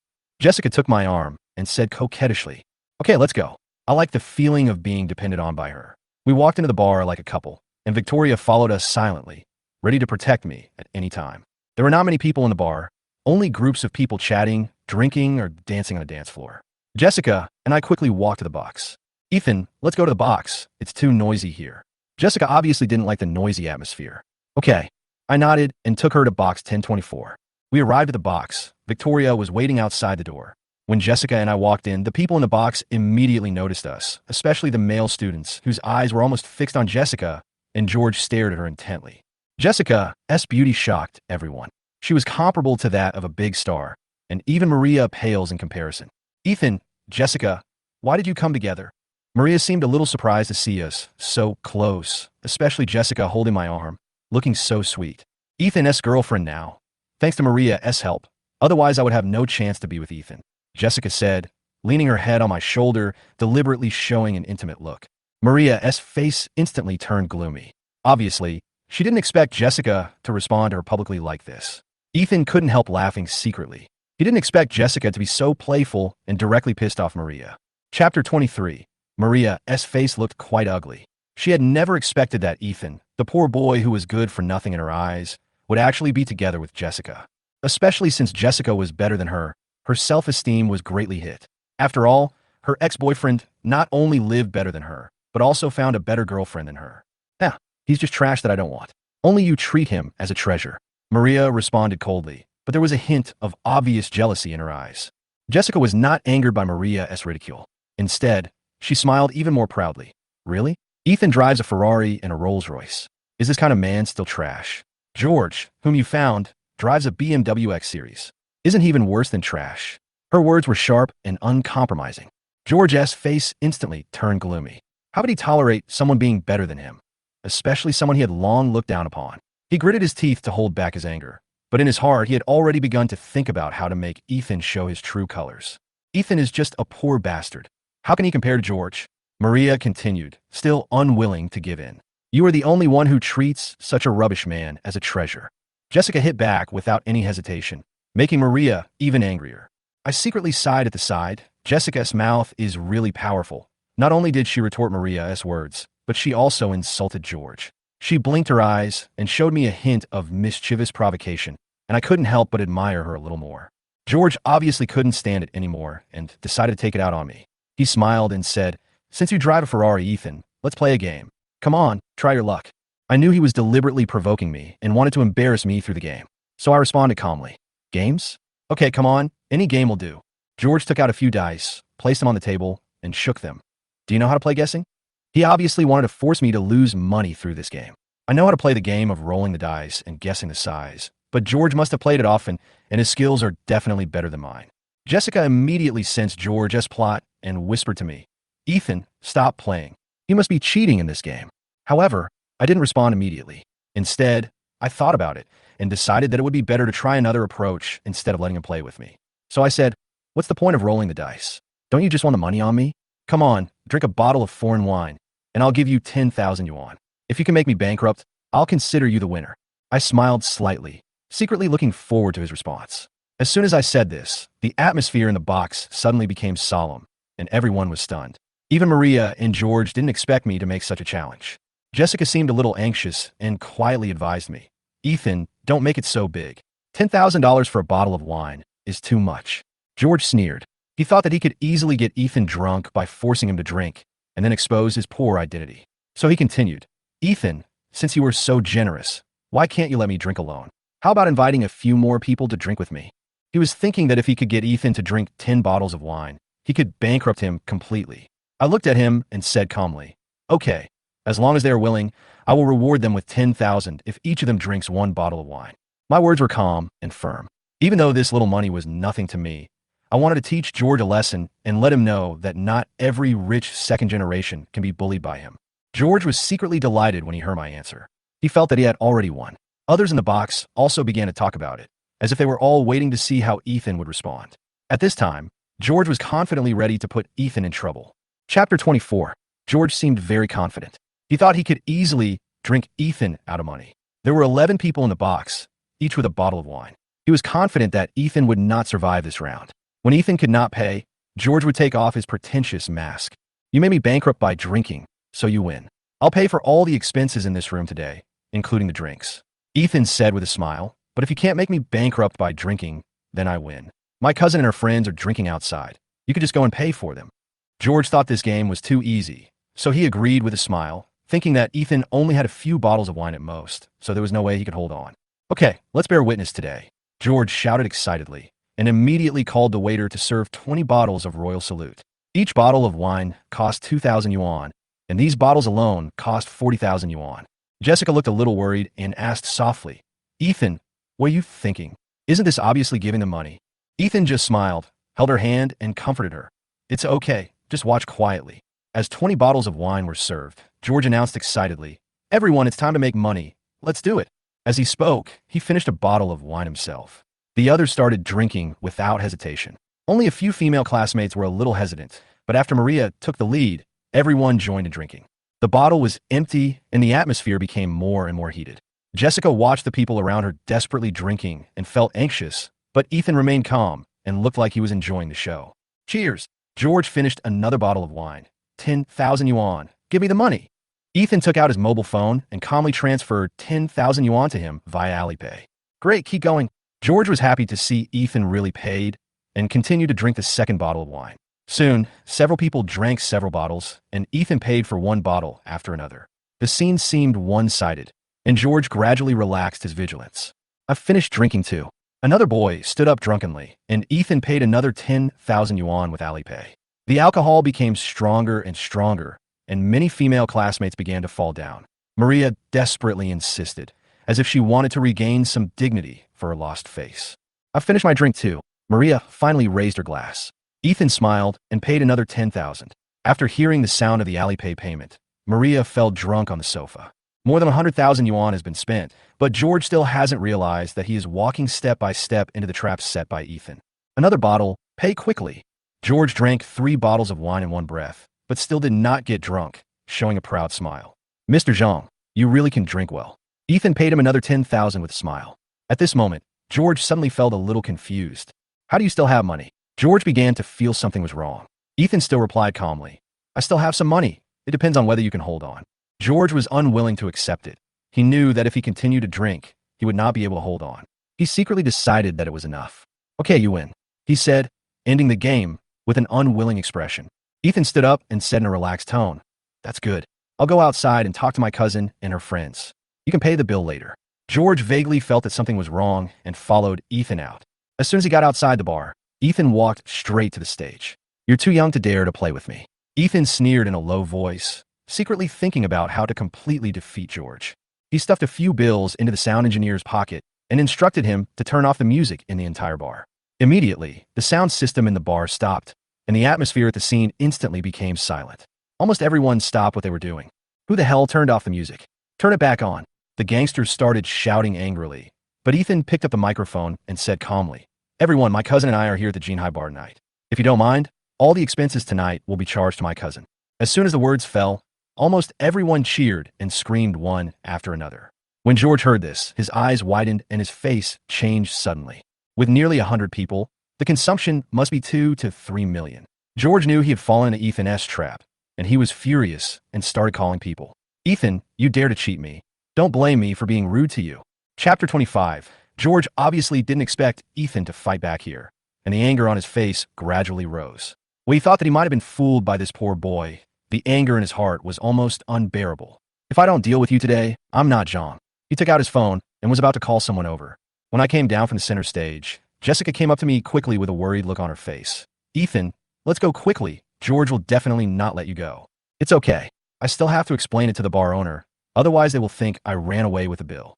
Jessica took my arm and said coquettishly, okay, let's go. I like the feeling of being depended on by her. We walked into the bar like a couple, and Victoria followed us silently, ready to protect me at any time. There were not many people in the bar, only groups of people chatting, drinking, or dancing on a dance floor. Jessica and I quickly walked to the box. Ethan, let's go to the box. It's too noisy here. Jessica obviously didn't like the noisy atmosphere. Okay. I nodded and took her to box 1024. We arrived at the box. Victoria was waiting outside the door. When Jessica and I walked in, the people in the box immediately noticed us, especially the male students, whose eyes were almost fixed on Jessica, and George stared at her intently. Jessica's beauty shocked everyone. She was comparable to that of a big star, and even Maria pales in comparison. Ethan, Jessica, why did you come together? Maria seemed a little surprised to see us so close, especially Jessica holding my arm, looking so sweet. Ethan's girlfriend now, thanks to Maria's help. Otherwise, I would have no chance to be with Ethan, Jessica said, leaning her head on my shoulder, deliberately showing an intimate look. Maria's face instantly turned gloomy. Obviously, she didn't expect Jessica to respond to her publicly like this. Ethan couldn't help laughing secretly. He didn't expect Jessica to be so playful and directly pissed off Maria. Chapter 23. Maria's face looked quite ugly. She had never expected that Ethan, the poor boy who was good for nothing in her eyes, would actually be together with Jessica. Especially since Jessica was better than her, her self-esteem was greatly hit. After all, her ex-boyfriend not only lived better than her, but also found a better girlfriend than her. Nah, he's just trash that I don't want. Only you treat him as a treasure. Maria responded coldly, but there was a hint of obvious jealousy in her eyes. Jessica was not angered by Maria's ridicule. Instead, she smiled even more proudly. Really? Ethan drives a Ferrari and a Rolls-Royce. Is this kind of man still trash? George, whom you found, drives a BMW X Series. Isn't he even worse than trash? Her words were sharp and uncompromising. George's face instantly turned gloomy. How could he tolerate someone being better than him? Especially someone he had long looked down upon. He gritted his teeth to hold back his anger, but in his heart he had already begun to think about how to make Ethan show his true colors. Ethan is just a poor bastard. How can he compare to George? Maria continued, still unwilling to give in. You are the only one who treats such a rubbish man as a treasure. Jessica hit back without any hesitation, making Maria even angrier. I secretly sighed at the side. Jessica's mouth is really powerful. Not only did she retort Maria's words, but she also insulted George. She blinked her eyes and showed me a hint of mischievous provocation, and I couldn't help but admire her a little more. George obviously couldn't stand it anymore and decided to take it out on me. He smiled and said, "Since you drive a Ferrari, Ethan, let's play a game. Come on, try your luck." I knew he was deliberately provoking me and wanted to embarrass me through the game, so I responded calmly. "Games? Okay, come on, any game will do." George took out a few dice, placed them on the table, and shook them. "Do you know how to play guessing?" He obviously wanted to force me to lose money through this game. I know how to play the game of rolling the dice and guessing the size, but George must have played it often, and his skills are definitely better than mine. Jessica immediately sensed George's plot and whispered to me, "Ethan, stop playing. You must be cheating in this game." However, I didn't respond immediately. Instead, I thought about it and decided that it would be better to try another approach instead of letting him play with me. So I said, "What's the point of rolling the dice? Don't you just want the money on me? Come on, drink a bottle of foreign wine, and I'll give you 10,000 yuan. If you can make me bankrupt, I'll consider you the winner." I smiled slightly, secretly looking forward to his response. As soon as I said this, the atmosphere in the box suddenly became solemn, and everyone was stunned. Even Maria and George didn't expect me to make such a challenge. Jessica seemed a little anxious and quietly advised me, "Ethan, don't make it so big. $10,000 for a bottle of wine is too much." George sneered. He thought that he could easily get Ethan drunk by forcing him to drink and then expose his poor identity. So he continued, "Ethan, since you were so generous, why can't you let me drink alone? How about inviting a few more people to drink with me?" He was thinking that if he could get Ethan to drink 10 bottles of wine, he could bankrupt him completely. I looked at him and said calmly, "Okay, as long as they are willing, I will reward them with 10,000 if each of them drinks one bottle of wine." My words were calm and firm. Even though this little money was nothing to me, I wanted to teach George a lesson and let him know that not every rich second generation can be bullied by him. George was secretly delighted when he heard my answer. He felt that he had already won. Others in the box also began to talk about it, as if they were all waiting to see how Ethan would respond. At this time, George was confidently ready to put Ethan in trouble. Chapter 24. George seemed very confident. He thought he could easily drink Ethan out of money. There were 11 people in the box, each with a bottle of wine. He was confident that Ethan would not survive this round. When Ethan could not pay, George would take off his pretentious mask. "You made me bankrupt by drinking, so you win. I'll pay for all the expenses in this room today, including the drinks." Ethan said with a smile, "But if you can't make me bankrupt by drinking, then I win. My cousin and her friends are drinking outside. You could just go and pay for them." George thought this game was too easy, so he agreed with a smile, thinking that Ethan only had a few bottles of wine at most, so there was no way he could hold on. "Okay, let's bear witness today," George shouted excitedly, and immediately called the waiter to serve 20 bottles of Royal Salute. Each bottle of wine cost 2,000 yuan, and these bottles alone cost 40,000 yuan. Jessica looked a little worried and asked softly, "Ethan, what are you thinking? Isn't this obviously giving them money?" Ethan just smiled, held her hand, and comforted her. "It's okay, just watch quietly." As 20 bottles of wine were served, George announced excitedly, "Everyone, it's time to make money. Let's do it." As he spoke, he finished a bottle of wine himself. The others started drinking without hesitation. Only a few female classmates were a little hesitant, but after Maria took the lead, everyone joined in drinking. The bottle was empty, and the atmosphere became more and more heated. Jessica watched the people around her desperately drinking and felt anxious, but Ethan remained calm and looked like he was enjoying the show. "Cheers!" George finished another bottle of wine. 10,000 yuan. "Give me the money." Ethan took out his mobile phone and calmly transferred 10,000 yuan to him via Alipay. "Great, keep going." George was happy to see Ethan really paid and continued to drink the second bottle of wine. Soon, several people drank several bottles, and Ethan paid for one bottle after another. The scene seemed one-sided, and George gradually relaxed his vigilance. "I've finished drinking too." Another boy stood up drunkenly, and Ethan paid another 10,000 yuan with Alipay. The alcohol became stronger and stronger, and many female classmates began to fall down. Maria desperately insisted, as if she wanted to regain some dignity for her lost face. "I've finished my drink too." Maria finally raised her glass. Ethan smiled and paid another 10,000. After hearing the sound of the Alipay payment, Maria fell drunk on the sofa. More than 100,000 yuan has been spent, but George still hasn't realized that he is walking step by step into the trap set by Ethan. "Another bottle, pay quickly." George drank 3 bottles of wine in one breath, but still did not get drunk, showing a proud smile. Mr. Zhang, you really can drink well. Ethan paid him another 10,000 with a smile. At this moment, George suddenly felt a little confused. How do you still have money? George began to feel something was wrong. Ethan still replied calmly, I still have some money. It depends on whether you can hold on. George was unwilling to accept it. He knew that if he continued to drink, he would not be able to hold on. He secretly decided that it was enough. Okay, you win, he said, ending the game with an unwilling expression. Ethan stood up and said in a relaxed tone, That's good. I'll go outside and talk to my cousin and her friends. You can pay the bill later. George vaguely felt that something was wrong and followed Ethan out. As soon as he got outside the bar, Ethan walked straight to the stage. You're too young to dare to play with me. Ethan sneered in a low voice, secretly thinking about how to completely defeat George. He stuffed a few bills into the sound engineer's pocket and instructed him to turn off the music in the entire bar. Immediately, the sound system in the bar stopped, and the atmosphere at the scene instantly became silent. Almost everyone stopped what they were doing. Who the hell turned off the music? Turn it back on. The gangsters started shouting angrily, but Ethan picked up the microphone and said calmly, Everyone, my cousin and I are here at the Jinhai bar tonight. If you don't mind, all the expenses tonight will be charged to my cousin. As soon as the words fell, almost everyone cheered and screamed one after another. When George heard this, his eyes widened and his face changed suddenly. With nearly 100 people, the consumption must be 2 to 3 million. George knew he had fallen into Ethan's trap, and he was furious and started calling people. Ethan, you dare to cheat me. Don't blame me for being rude to you. Chapter 25. George obviously didn't expect Ethan to fight back here, and the anger on his face gradually rose. When he thought that he might have been fooled by this poor boy, the anger in his heart was almost unbearable. If I don't deal with you today, I'm not Zhang. He took out his phone and was about to call someone over. When I came down from the center stage, Jessica came up to me quickly with a worried look on her face. Ethan, let's go quickly. George will definitely not let you go. It's okay. I still have to explain it to the bar owner. Otherwise, they will think I ran away with the bill.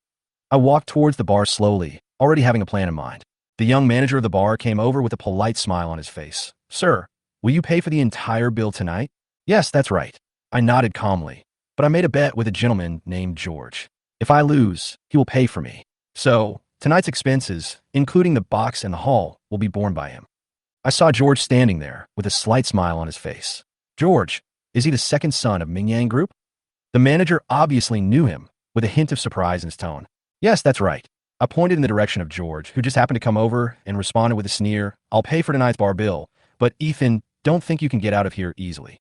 I walked towards the bar slowly, already having a plan in mind. The young manager of the bar came over with a polite smile on his face. Sir, will you pay for the entire bill tonight? Yes, that's right. I nodded calmly, but I made a bet with a gentleman named George. If I lose, he will pay for me. So, tonight's expenses, including the box and the hall, will be borne by him. I saw George standing there with a slight smile on his face. George, is he the second son of Mingyang Group? The manager obviously knew him, with a hint of surprise in his tone. Yes, that's right. I pointed in the direction of George, who just happened to come over and responded with a sneer. I'll pay for tonight's bar bill, but Ethan, don't think you can get out of here easily.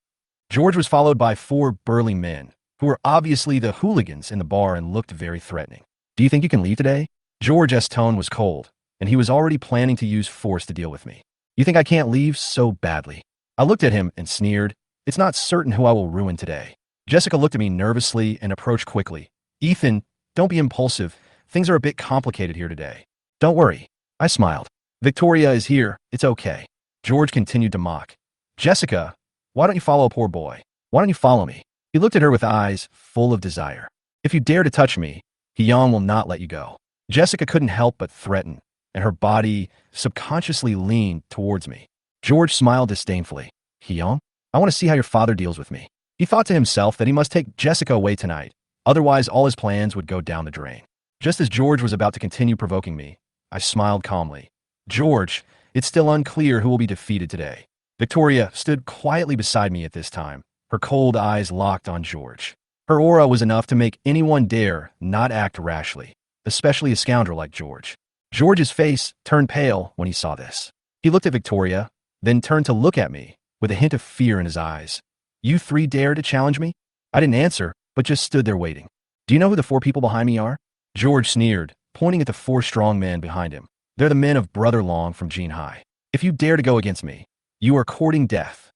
George was followed by 4 burly men, who were obviously the hooligans in the bar and looked very threatening. Do you think you can leave today? George's tone was cold, and he was already planning to use force to deal with me. You think I can't leave so badly? I looked at him and sneered. It's not certain who I will ruin today. Jessica looked at me nervously and approached quickly. Ethan, don't be impulsive. Things are a bit complicated here today. Don't worry. I smiled. Victoria is here. It's okay. George continued to mock. Jessica, why don't you follow a poor boy? Why don't you follow me? He looked at her with eyes full of desire. If you dare to touch me, Hyang will not let you go. Jessica couldn't help but threaten, and her body subconsciously leaned towards me. George smiled disdainfully. Hyang, I want to see how your father deals with me. He thought to himself that he must take Jessica away tonight, otherwise all his plans would go down the drain. Just as George was about to continue provoking me, I smiled calmly. George, it's still unclear who will be defeated today. Victoria stood quietly beside me at this time, her cold eyes locked on George. Her aura was enough to make anyone dare not act rashly, especially a scoundrel like George. George's face turned pale when he saw this. He looked at Victoria, then turned to look at me with a hint of fear in his eyes. You 3 dare to challenge me? I didn't answer, but just stood there waiting. Do you know who the 4 people behind me are? George sneered, pointing at the 4 strong men behind him. They're the men of Brother Long from Jinhai. If you dare to go against me, you are courting death.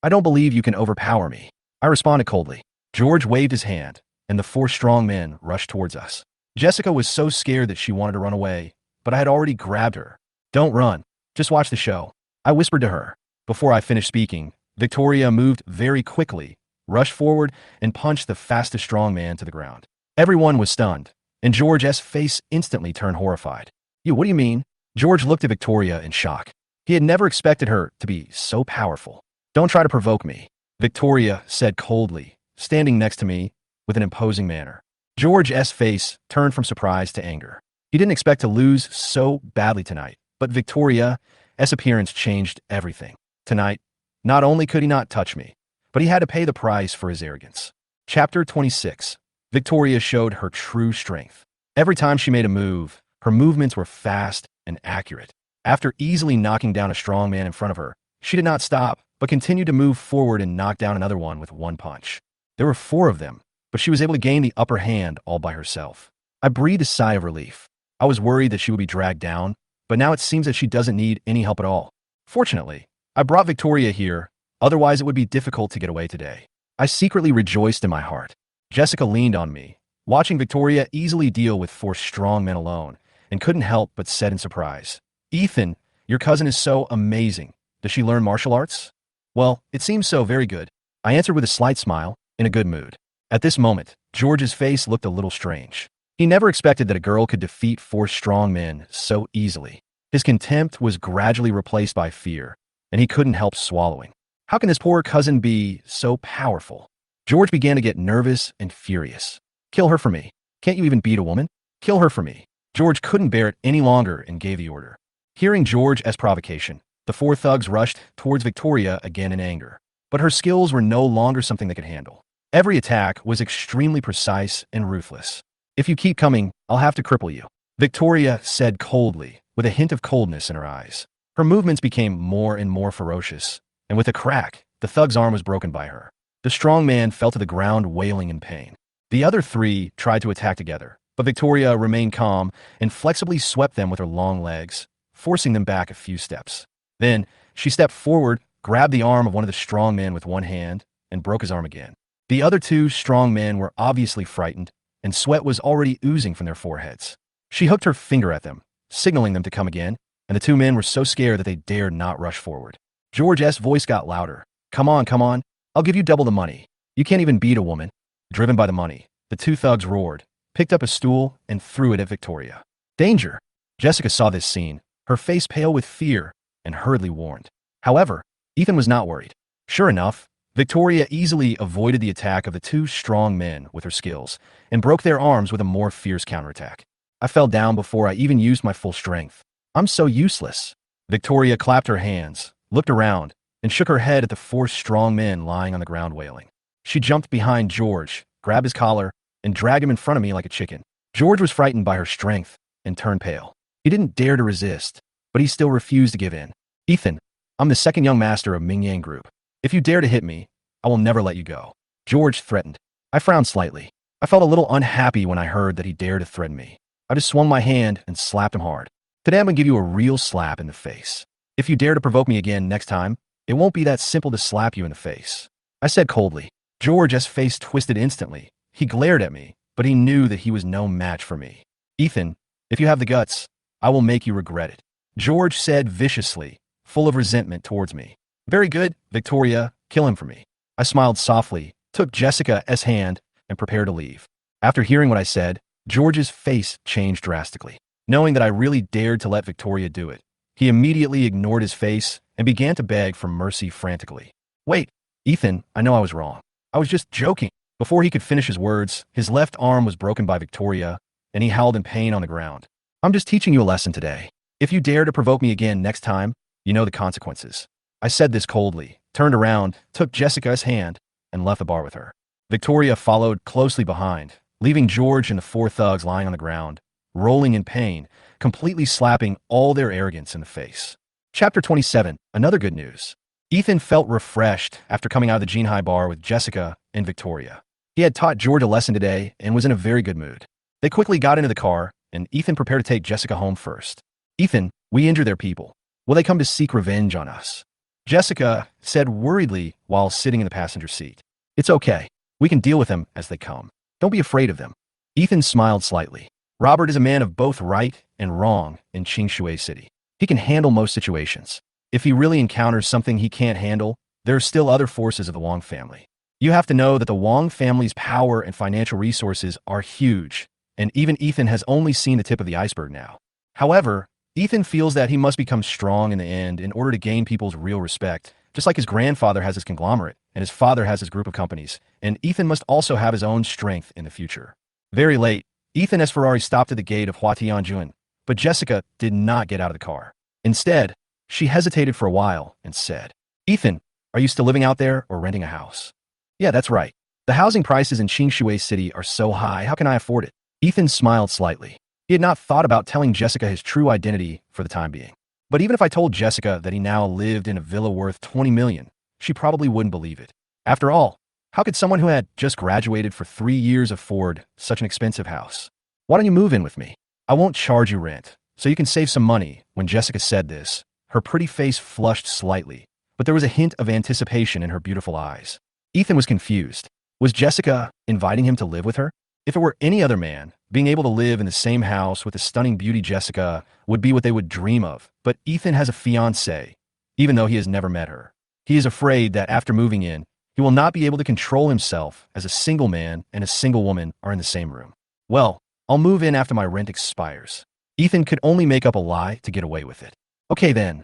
I don't believe you can overpower me. I responded coldly. George waved his hand, and the 4 strong men rushed towards us. Jessica was so scared that she wanted to run away, but I had already grabbed her. Don't run. Just watch the show. I whispered to her. Before I finished speaking, Victoria moved very quickly, rushed forward, and punched the fastest strong man to the ground. Everyone was stunned, and George's face instantly turned horrified. You, what do you mean? George looked at Victoria in shock. He had never expected her to be so powerful. Don't try to provoke me, Victoria said coldly, standing next to me with an imposing manner. George's face turned from surprise to anger. He didn't expect to lose so badly tonight, but Victoria's appearance changed everything. Tonight, not only could he not touch me, but he had to pay the price for his arrogance. Chapter 26. Victoria showed her true strength. Every time she made a move, her movements were fast and accurate. After easily knocking down a strong man in front of her, she did not stop, but continued to move forward and knock down another one with one punch. There were 4 of them, but she was able to gain the upper hand all by herself. I breathed a sigh of relief. I was worried that she would be dragged down, but now it seems that she doesn't need any help at all. Fortunately, I brought Victoria here, otherwise it would be difficult to get away today. I secretly rejoiced in my heart. Jessica leaned on me, watching Victoria easily deal with 4 strong men alone, and couldn't help but said in surprise, "Ethan, your cousin is so amazing. Does she learn martial arts?" "Well, it seems so, very good," I answered with a slight smile, in a good mood. At this moment, George's face looked a little strange. He never expected that a girl could defeat 4 strong men so easily. His contempt was gradually replaced by fear, and he couldn't help swallowing. How can this poor cousin be so powerful? George began to get nervous and furious. "Kill her for me. Can't you even beat a woman? Kill her for me." George couldn't bear it any longer and gave the order. Hearing George's provocation, the 4 thugs rushed towards Victoria again in anger. But her skills were no longer something they could handle. Every attack was extremely precise and ruthless. "If you keep coming, I'll have to cripple you," Victoria said coldly, with a hint of coldness in her eyes. Her movements became more and more ferocious, and with a crack, the thug's arm was broken by her. The strong man fell to the ground wailing in pain. The other 3 tried to attack together, but Victoria remained calm and flexibly swept them with her long legs, forcing them back a few steps. Then, she stepped forward, grabbed the arm of one of the strong men with one hand, and broke his arm again. The other 2 strong men were obviously frightened, and sweat was already oozing from their foreheads. She hooked her finger at them, signaling them to come again, and the 2 men were so scared that they dared not rush forward. George's voice got louder. Come on, I'll give you double the money. You can't even beat a woman." Driven by the money, the 2 thugs roared, picked up a stool, and threw it at Victoria. "Danger!" Jessica saw this scene, her face pale with fear, and hurriedly warned. However, Ethan was not worried. Sure enough, Victoria easily avoided the attack of the 2 strong men with her skills, and broke their arms with a more fierce counterattack. I fell down before I even used my full strength. "I'm so useless." Victoria clapped her hands, looked around, and shook her head at the 4 strong men lying on the ground wailing. She jumped behind George, grabbed his collar, and dragged him in front of me like a chicken. George was frightened by her strength and turned pale. He didn't dare to resist, but he still refused to give in. "Ethan, I'm the 2nd young master of Mingyang Group. If you dare to hit me, I will never let you go," George threatened. I frowned slightly. I felt a little unhappy when I heard that he dared to threaten me. I just swung my hand and slapped him hard. "Today I'm going to give you a real slap in the face. If you dare to provoke me again next time, it won't be that simple to slap you in the face," I said coldly. George's face twisted instantly. He glared at me, but he knew that he was no match for me. "Ethan, if you have the guts, I will make you regret it," George said viciously, full of resentment towards me. "Very good, Victoria, kill him for me." I smiled softly, took Jessica's hand, and prepared to leave. After hearing what I said, George's face changed drastically. Knowing that I really dared to let Victoria do it, he immediately ignored his face and began to beg for mercy frantically. "Wait, Ethan, I know I was wrong. I was just joking." Before he could finish his words, his left arm was broken by Victoria, and he howled in pain on the ground. "I'm just teaching you a lesson today. If you dare to provoke me again next time, you know the consequences." I said this coldly, turned around, took Jessica's hand, and left the bar with her. Victoria followed closely behind, leaving George and the 4 thugs lying on the ground, rolling in pain, completely slapping all their arrogance in the face. Chapter 27. Another good news. Ethan felt refreshed after coming out of the Jinhai bar with Jessica and Victoria. He had taught George a lesson today and was in a very good mood. They quickly got into the car, and Ethan prepared to take Jessica home first. "Ethan, we injured their people. Will they come to seek revenge on us?" Jessica said worriedly while sitting in the passenger seat. "It's okay. We can deal with them as they come. Don't be afraid of them." Ethan smiled slightly. Robert is a man of both right and wrong in Qingshui City. He can handle most situations. If he really encounters something he can't handle, there are still other forces of the Wang family. You have to know that the Wang family's power and financial resources are huge, and even Ethan has only seen the tip of the iceberg now. However, Ethan feels that he must become strong in the end in order to gain people's real respect, just like his grandfather has his conglomerate, and his father has his group of companies, and Ethan must also have his own strength in the future. Very late, Ethan's Ferrari stopped at the gate of Huatianjuan, but Jessica did not get out of the car. Instead, she hesitated for a while and said, "Ethan, Are you still living out there or renting a house? Yeah, that's right. The housing prices in Qingshui City are so high, how can I afford it? Ethan smiled slightly. He had not thought about telling Jessica his true identity for the time being. But even if I told Jessica that he now lived in a villa worth 20 million, she probably wouldn't believe it. After all, how could someone who had just graduated for 3 years afford such an expensive house? Why don't you move in with me? I won't charge you rent, so you can save some money. When Jessica said this, her pretty face flushed slightly, but there was a hint of anticipation in her beautiful eyes. Ethan was confused. Was Jessica inviting him to live with her? If it were any other man, being able to live in the same house with the stunning beauty Jessica would be what they would dream of. But Ethan has a fiancée, even though he has never met her. He is afraid that after moving in, he will not be able to control himself as a single man and a single woman are in the same room. Well, I'll move in after my rent expires. Ethan could only make up a lie to get away with it. Okay then.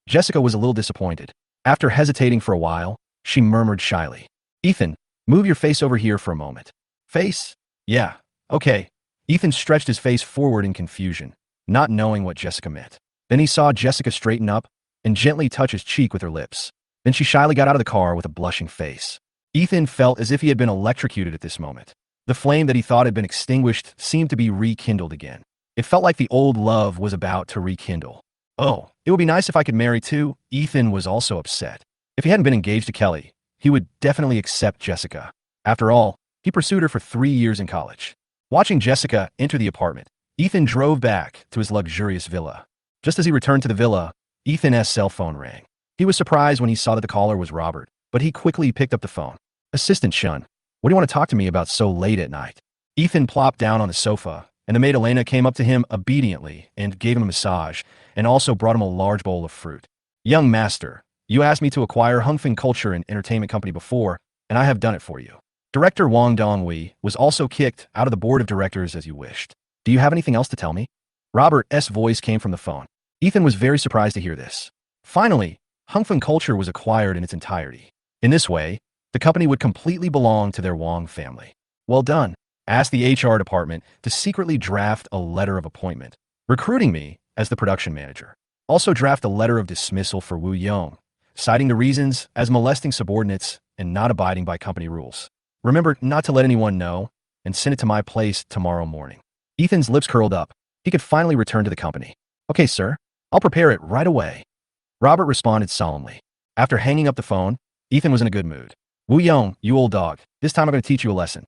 Jessica was a little disappointed. After hesitating for a while, she murmured shyly, Ethan, move your face over here for a moment. Face? Yeah, okay. Ethan stretched his face forward in confusion, not knowing what Jessica meant. Then he saw Jessica straighten up and gently touch his cheek with her lips. Then she shyly got out of the car with a blushing face. Ethan felt as if he had been electrocuted at this moment. The flame that he thought had been extinguished seemed to be rekindled again. It felt like the old love was about to rekindle. Oh, it would be nice if I could marry too. Ethan was also upset. If he hadn't been engaged to Kelly, he would definitely accept Jessica. After all, he pursued her for 3 years in college. Watching Jessica enter the apartment, Ethan drove back to his luxurious villa. Just as he returned to the villa, Ethan's cell phone rang. He was surprised when he saw that the caller was Robert, but he quickly picked up the phone. Assistant Shun, what do you want to talk to me about so late at night? Ethan plopped down on the sofa, and the maid Elena came up to him obediently and gave him a massage, and also brought him a large bowl of fruit. Young master, you asked me to acquire Hongfeng Culture and Entertainment Company before, and I have done it for you. Director Wang Dongwei was also kicked out of the board of directors as you wished. Do you have anything else to tell me? Robert's voice came from the phone. Ethan was very surprised to hear this. Finally, Hongfeng Culture was acquired in its entirety. In this way, the company would completely belong to their Wang family. Well done. Ask the HR department to secretly draft a letter of appointment, recruiting me as the production manager. Also draft a letter of dismissal for Wu Yong, citing the reasons as molesting subordinates and not abiding by company rules. Remember not to let anyone know, and send it to my place tomorrow morning. Ethan's lips curled up. He could finally return to the company. Okay, sir. I'll prepare it right away. Robert responded solemnly. After hanging up the phone, Ethan was in a good mood. Wu Yong, you old dog. This time I'm going to teach you a lesson.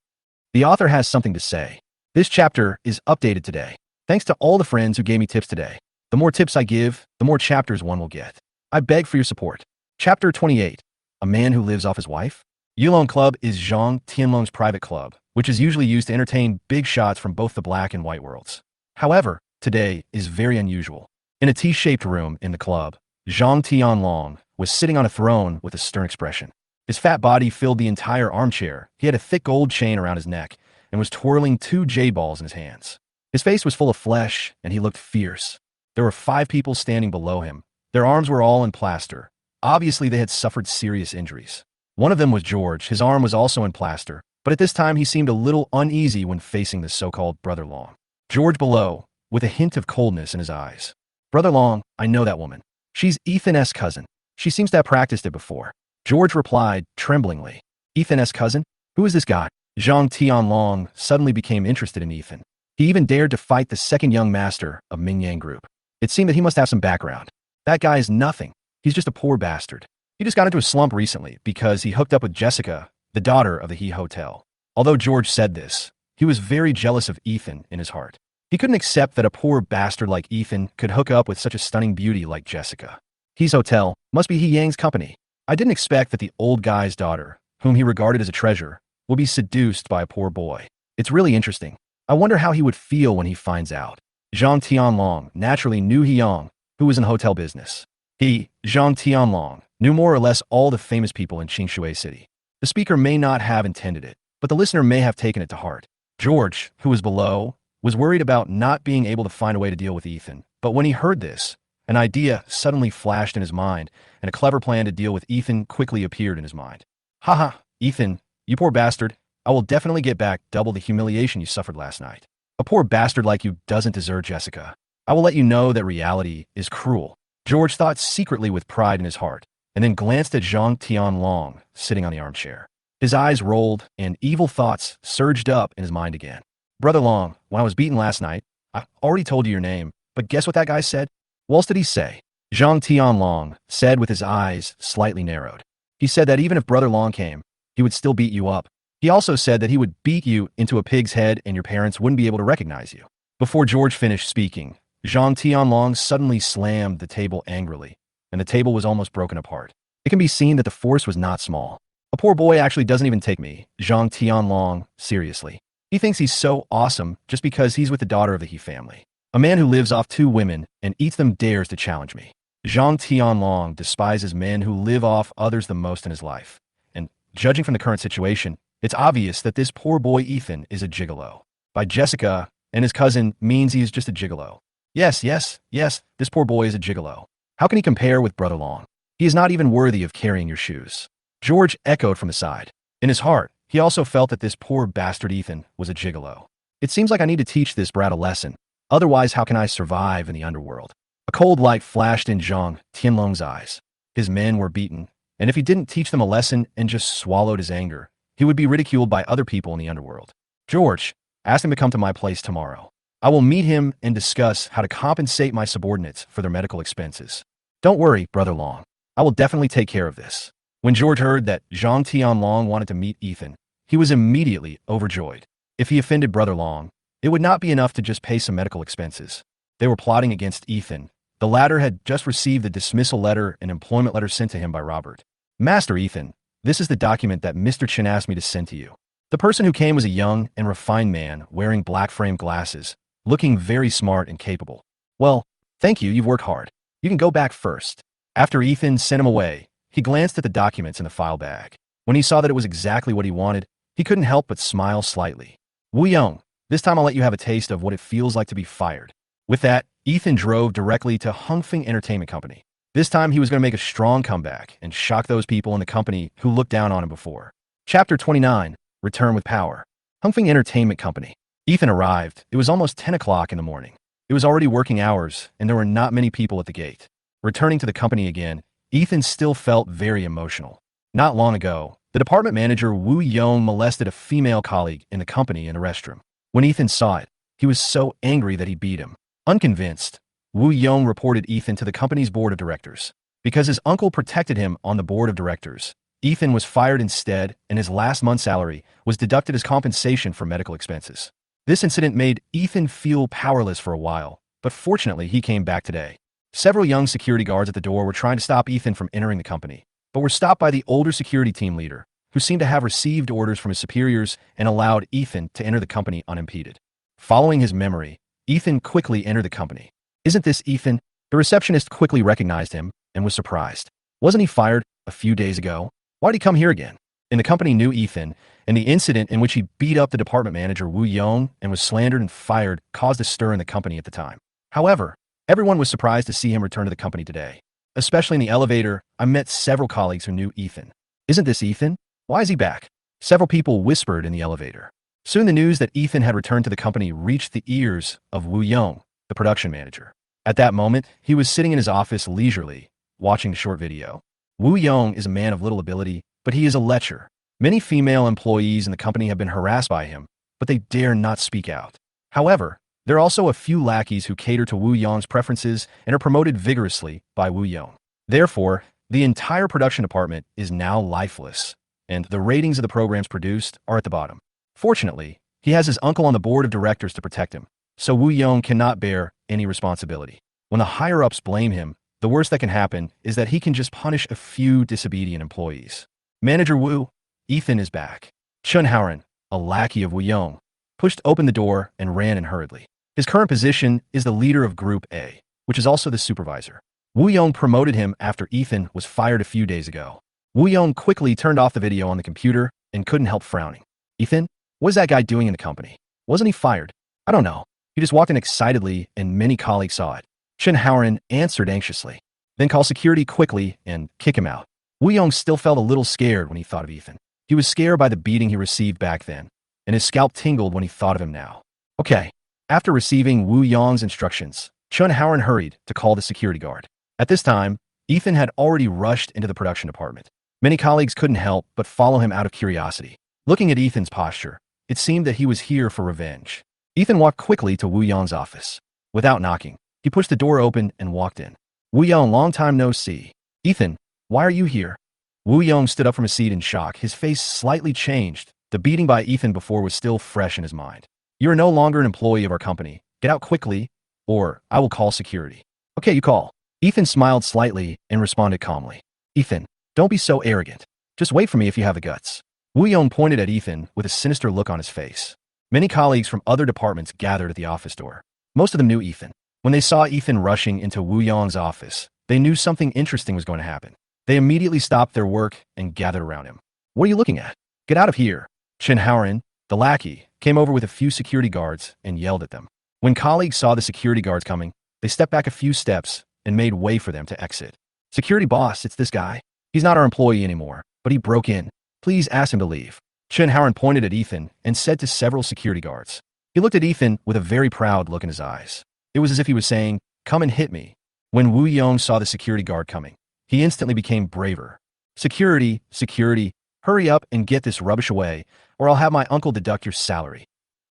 The author has something to say. This chapter is updated today. Thanks to all the friends who gave me tips today. The more tips I give, the more chapters one will get. I beg for your support. Chapter 28. A man who lives off his wife? Yulong Club is Zhang Tianlong's private club, which is usually used to entertain big shots from both the black and white worlds. However, today is very unusual. In a T-shaped room in the club, Zhang Tianlong was sitting on a throne with a stern expression. His fat body filled the entire armchair. He had a thick gold chain around his neck and was twirling 2 jade balls in his hands. His face was full of flesh, and he looked fierce. There were 5 people standing below him. Their arms were all in plaster. Obviously, they had suffered serious injuries. One of them was George. His arm was also in plaster, but at this time he seemed a little uneasy when facing the so-called Brother Long. George below, with a hint of coldness in his eyes. Brother Long, I know that woman. She's Ethan's cousin. She seems to have practiced it before. George replied, tremblingly. Ethan's cousin? Who is this guy? Zhang Tianlong suddenly became interested in Ethan. He even dared to fight the second young master of Mingyang Group. It seemed that he must have some background. That guy is nothing. He's just a poor bastard. He just got into a slump recently because he hooked up with Jessica, the daughter of the He Hotel. Although George said this, he was very jealous of Ethan in his heart. He couldn't accept that a poor bastard like Ethan could hook up with such a stunning beauty like Jessica. He's Hotel must be He Yang's company. I didn't expect that the old guy's daughter, whom he regarded as a treasure, will be seduced by a poor boy. It's really interesting. I wonder how he would feel when he finds out. Zhang Tianlong naturally knew He Yang, who was in hotel business. He, Zhang Tianlong, knew more or less all the famous people in Qingshui City. The speaker may not have intended it, but the listener may have taken it to heart. George, who was below, was worried about not being able to find a way to deal with Ethan. But when he heard this, an idea suddenly flashed in his mind, and a clever plan to deal with Ethan quickly appeared in his mind. Haha, Ethan, you poor bastard. I will definitely get back double the humiliation you suffered last night. A poor bastard like you doesn't deserve Jessica. I will let you know that reality is cruel. George thought secretly with pride in his heart. and then glanced at Zhang Tianlong sitting on the armchair. His eyes rolled, and evil thoughts surged up in his mind again. Brother Long, when I was beaten last night, I already told you your name, but guess what that guy said? What else did he say? Zhang Tianlong said with his eyes slightly narrowed. He said that even if Brother Long came, he would still beat you up. He also said that he would beat you into a pig's head and your parents wouldn't be able to recognize you. Before George finished speaking, Zhang Tianlong suddenly slammed the table angrily, and the table was almost broken apart. It can be seen that the force was not small. A poor boy actually doesn't even take me, Zhang Tianlong, seriously. He thinks he's so awesome just because he's with the daughter of the He family. A man who lives off 2 women and eats them dares to challenge me. Zhang Tianlong despises men who live off others the most in his life. And judging from the current situation, it's obvious that this poor boy Ethan is a gigolo. By Jessica and his cousin means he is just a gigolo. Yes, this poor boy is a gigolo. How can he compare with Brother Long? He is not even worthy of carrying your shoes. George echoed from the side. In his heart, he also felt that this poor bastard Ethan was a gigolo. It seems like I need to teach this brat a lesson. Otherwise, how can I survive in the underworld? A cold light flashed in Zhang Tianlong's eyes. His men were beaten, and if he didn't teach them a lesson and just swallowed his anger, he would be ridiculed by other people in the underworld. George, ask him to come to my place tomorrow. I will meet him and discuss how to compensate my subordinates for their medical expenses. Don't worry, Brother Long. I will definitely take care of this. When George heard that Zhang Tianlong wanted to meet Ethan, he was immediately overjoyed. If he offended Brother Long, it would not be enough to just pay some medical expenses. They were plotting against Ethan. The latter had just received the dismissal letter and employment letter sent to him by Robert. Master Ethan, this is the document that Mr. Chen asked me to send to you. The person who came was a young and refined man wearing black frame glasses, looking very smart and capable. Well, thank you, you've worked hard. You can go back first. After Ethan sent him away, he glanced at the documents in the file bag. When he saw that it was exactly what he wanted, he couldn't help but smile slightly. Wu Yong, this time I'll let you have a taste of what it feels like to be fired. With that, Ethan drove directly to Hongfeng Entertainment Company. This time he was going to make a strong comeback and shock those people in the company who looked down on him before. Chapter 29, Return with Power. Hongfeng Entertainment Company. Ethan arrived. It was almost 10 o'clock in the morning. It was already working hours, and there were not many people at the gate. Returning to the company again, Ethan still felt very emotional. Not long ago, the department manager Wu Yong molested a female colleague in the company in the restroom. When Ethan saw it, he was so angry that he beat him. Unconvinced, Wu Yong reported Ethan to the company's board of directors. Because his uncle protected him on the board of directors, Ethan was fired instead, and his last month's salary was deducted as compensation for medical expenses. This incident made Ethan feel powerless for a while, but fortunately he came back today. Several young security guards at the door were trying to stop Ethan from entering the company, but were stopped by the older security team leader, who seemed to have received orders from his superiors and allowed Ethan to enter the company unimpeded. Following his memory, Ethan quickly entered the company. Isn't this Ethan? The receptionist quickly recognized him and was surprised. Wasn't he fired a few days ago? Why'd he come here again? And the company knew Ethan, and the incident in which he beat up the department manager Wu Yong and was slandered and fired caused a stir in the company at the time. However, everyone was surprised to see him return to the company today. Especially in the elevator, I met several colleagues who knew Ethan. Isn't this Ethan? Why is he back? Several people whispered in the elevator. Soon the news that Ethan had returned to the company reached the ears of Wu Yong, the production manager. At that moment, he was sitting in his office leisurely, watching the short video. Wu Yong is a man of little ability, but he is a lecher. Many female employees in the company have been harassed by him, but they dare not speak out. However, there are also a few lackeys who cater to Wu Yong's preferences and are promoted vigorously by Wu Yong. Therefore, the entire production department is now lifeless, and the ratings of the programs produced are at the bottom. Fortunately, he has his uncle on the board of directors to protect him, so Wu Yong cannot bear any responsibility. When the higher-ups blame him, the worst that can happen is that he can just punish a few disobedient employees. Manager Wu, Ethan is back. Chun Haoren, a lackey of Wu Yong, pushed open the door and ran in hurriedly. His current position is the leader of Group A, which is also the supervisor. Wu Yong promoted him after Ethan was fired a few days ago. Wu Yong quickly turned off the video on the computer and couldn't help frowning. Ethan, what is that guy doing in the company? Wasn't he fired? I don't know. He just walked in excitedly and many colleagues saw it. Chun Haoren answered anxiously. Then call security quickly and kick him out. Wu Yong still felt a little scared when he thought of Ethan. He was scared by the beating he received back then, and his scalp tingled when he thought of him now. Okay. After receiving Wu Yong's instructions, Chun Haoren hurried to call the security guard. At this time, Ethan had already rushed into the production department. Many colleagues couldn't help but follow him out of curiosity. Looking at Ethan's posture, it seemed that he was here for revenge. Ethan walked quickly to Wu Yong's office. Without knocking, he pushed the door open and walked in. Wu Yong, long time no see. Ethan, why are you here? Wu Yong stood up from his seat in shock. His face slightly changed. The beating by Ethan before was still fresh in his mind. You are no longer an employee of our company. Get out quickly, or I will call security. Okay, you call. Ethan smiled slightly and responded calmly. Ethan, don't be so arrogant. Just wait for me if you have the guts. Wu Yong pointed at Ethan with a sinister look on his face. Many colleagues from other departments gathered at the office door. Most of them knew Ethan. When they saw Ethan rushing into Wu Yong's office, they knew something interesting was going to happen. They immediately stopped their work and gathered around him. What are you looking at? Get out of here. Chen Haoren, the lackey, came over with a few security guards and yelled at them. When colleagues saw the security guards coming, they stepped back a few steps and made way for them to exit. Security boss, it's this guy. He's not our employee anymore, but he broke in. Please ask him to leave. Chen Haoren pointed at Ethan and said to several security guards. He looked at Ethan with a very proud look in his eyes. It was as if he was saying, come and hit me. When Wu Yong saw the security guard coming, he instantly became braver. Security, security, hurry up and get this rubbish away, or I'll have my uncle deduct your salary.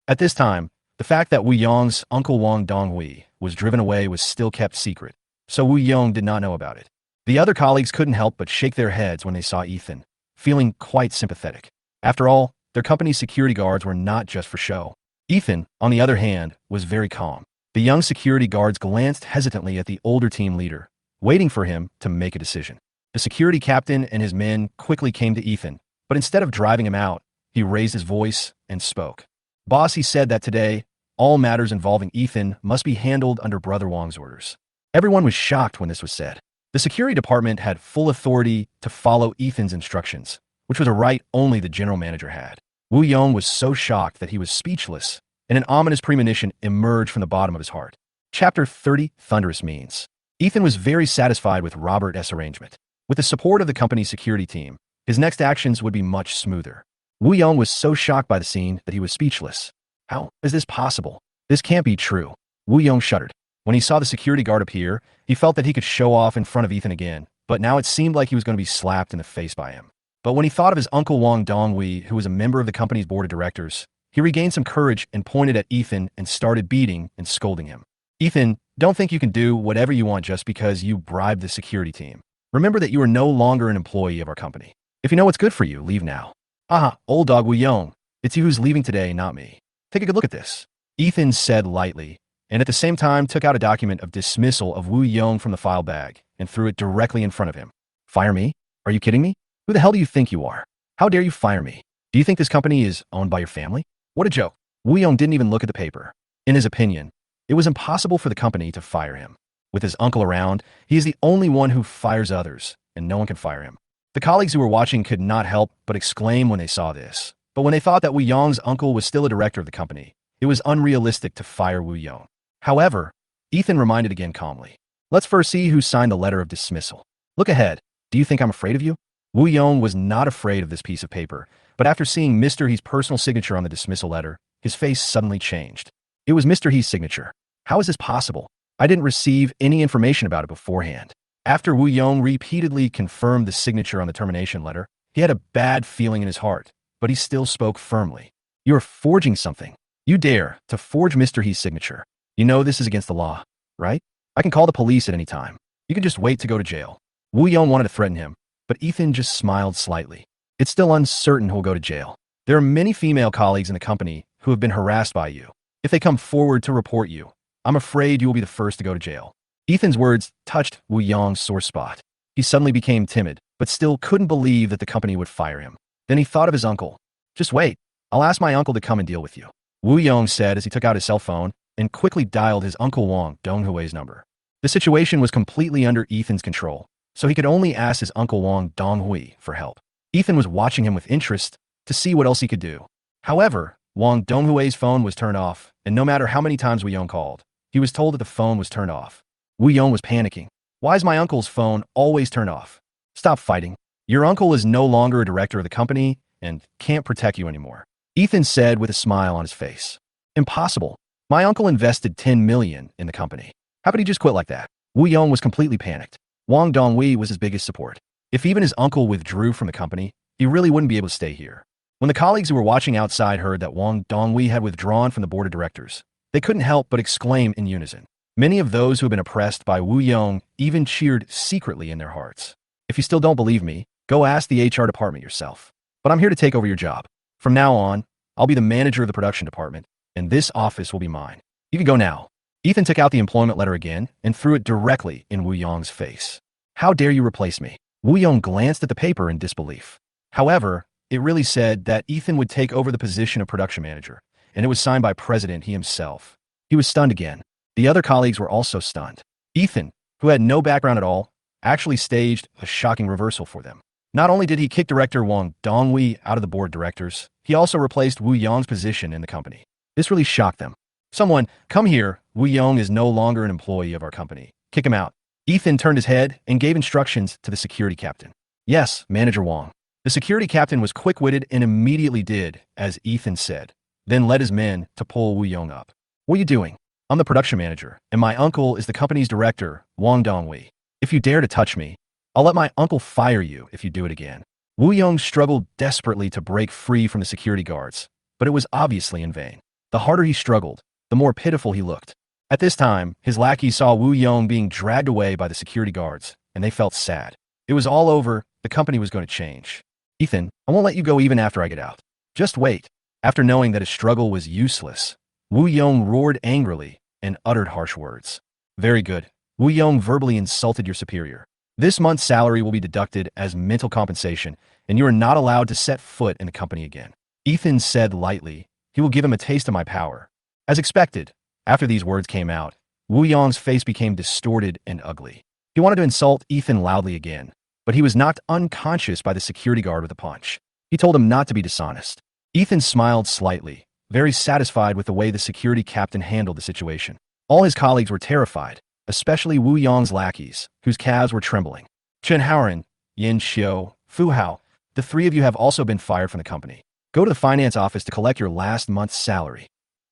At this time, the fact that Wu Yong's uncle Wang Donghui was driven away was still kept secret, so Wu Yong did not know about it. The other colleagues couldn't help but shake their heads when they saw Ethan, feeling quite sympathetic. After all, their company's security guards were not just for show. Ethan, on the other hand, was very calm. The young security guards glanced hesitantly at the older team leader, waiting for him to make a decision. The security captain and his men quickly came to Ethan, but instead of driving him out, he raised his voice and spoke. Boss, he said that today, all matters involving Ethan must be handled under Brother Wang's orders. Everyone was shocked when this was said. The security department had full authority to follow Ethan's instructions, which was a right only the general manager had. Wu Yong was so shocked that he was speechless, and an ominous premonition emerged from the bottom of his heart. Chapter 30, Thunderous Means. Ethan was very satisfied with Robert's arrangement. With the support of the company's security team, his next actions would be much smoother. Wu Yong was so shocked by the scene that he was speechless. How is this possible? This can't be true. Wu Yong shuddered. When he saw the security guard appear, he felt that he could show off in front of Ethan again, but now it seemed like he was going to be slapped in the face by him. But when he thought of his uncle Wang Donghui, who was a member of the company's board of directors, he regained some courage and pointed at Ethan and started beating and scolding him. Ethan, don't think you can do whatever you want just because you bribed the security team. Remember that you are no longer an employee of our company. If you know what's good for you, leave now. Ah, old dog Wu Yong, it's you who's leaving today, not me. Take a good look at this. Ethan said lightly, and at the same time took out a document of dismissal of Wu Yong from the file bag and threw it directly in front of him. Fire me? Are you kidding me? Who the hell do you think you are? How dare you fire me? Do you think this company is owned by your family? What a joke. Wu Yong didn't even look at the paper. In his opinion, it was impossible for the company to fire him. With his uncle around, he is the only one who fires others, and no one can fire him. The colleagues who were watching could not help but exclaim when they saw this. But when they thought that Wu Yong's uncle was still a director of the company, it was unrealistic to fire Wu Yong. However, Ethan reminded again calmly. Let's first see who signed the letter of dismissal. Look ahead. Do you think I'm afraid of you? Wu Yong was not afraid of this piece of paper, but after seeing Mr. He's personal signature on the dismissal letter, his face suddenly changed. It was Mr. He's signature. How is this possible? I didn't receive any information about it beforehand. After Wu Yong repeatedly confirmed the signature on the termination letter, he had a bad feeling in his heart, but he still spoke firmly. You are forging something. You dare to forge Mr. He's signature. You know this is against the law, right? I can call the police at any time. You can just wait to go to jail. Wu Yong wanted to threaten him, but Ethan just smiled slightly. It's still uncertain who'll go to jail. There are many female colleagues in the company who have been harassed by you. If they come forward to report you, I'm afraid you will be the first to go to jail. Ethan's words touched Wu Yong's sore spot. He suddenly became timid, but still couldn't believe that the company would fire him. Then he thought of his uncle. Just wait. I'll ask my uncle to come and deal with you. Wu Yong said as he took out his cell phone and quickly dialed his uncle Wang Donghui's number. The situation was completely under Ethan's control, so he could only ask his uncle Wang Donghui for help. Ethan was watching him with interest to see what else he could do. However, Wang Donghui's phone was turned off, and no matter how many times Wu Yong called, he was told that the phone was turned off. Wu Yong was panicking. Why is my uncle's phone always turned off? Stop fighting. Your uncle is no longer a director of the company and can't protect you anymore. Ethan said with a smile on his face. Impossible. My uncle invested $10 million in the company. How could he just quit like that? Wu Yong was completely panicked. Wang Dongwei was his biggest support. If even his uncle withdrew from the company, he really wouldn't be able to stay here. When the colleagues who were watching outside heard that Wang Dongwei had withdrawn from the board of directors, they couldn't help but exclaim in unison. Many of those who had been oppressed by Wu Yong even cheered secretly in their hearts. If you still don't believe me, go ask the HR department yourself. But I'm here to take over your job. From now on, I'll be the manager of the production department, and this office will be mine. You can go now. Ethan took out the employment letter again and threw it directly in Wu Yong's face. How dare you replace me? Wu Yong glanced at the paper in disbelief. However, it really said that Ethan would take over the position of production manager, and it was signed by President he himself. He was stunned again. The other colleagues were also stunned. Ethan, who had no background at all, actually staged a shocking reversal for them. Not only did he kick director Wang Dongwei out of the board of directors, he also replaced Wu Yong's position in the company. This really shocked them. Someone, come here, Wu Yong is no longer an employee of our company. Kick him out. Ethan turned his head and gave instructions to the security captain. Yes, Manager Wang. The security captain was quick-witted and immediately did as Ethan said, then led his men to pull Wu Yong up. What are you doing? I'm the production manager, and my uncle is the company's director, Wang Dongwei. If you dare to touch me, I'll let my uncle fire you if you do it again. Wu Yong struggled desperately to break free from the security guards, but it was obviously in vain. The harder he struggled, the more pitiful he looked. At this time, his lackeys saw Wu Yong being dragged away by the security guards, and they felt sad. It was all over. The company was going to change. Ethan, I won't let you go even after I get out. Just wait. After knowing that his struggle was useless, Wu Yong roared angrily and uttered harsh words. Very good. Wu Yong verbally insulted your superior. This month's salary will be deducted as mental compensation, and you are not allowed to set foot in the company again. Ethan said lightly, he will give him a taste of my power. As expected, after these words came out, Wu Yong's face became distorted and ugly. He wanted to insult Ethan loudly again, but he was knocked unconscious by the security guard with a punch. He told him not to be dishonest. Ethan smiled slightly, very satisfied with the way the security captain handled the situation. All his colleagues were terrified, especially Wu Yong's lackeys, whose calves were trembling. Chen Haoren, Yin Xiu, Fu Hao, the three of you have also been fired from the company. Go to the finance office to collect your last month's salary.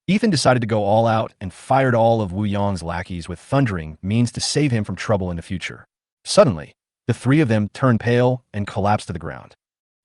Ethan decided to go all out and fired all of Wu Yong's lackeys with thundering means to save him from trouble in the future. Suddenly, the three of them turned pale and collapsed to the ground.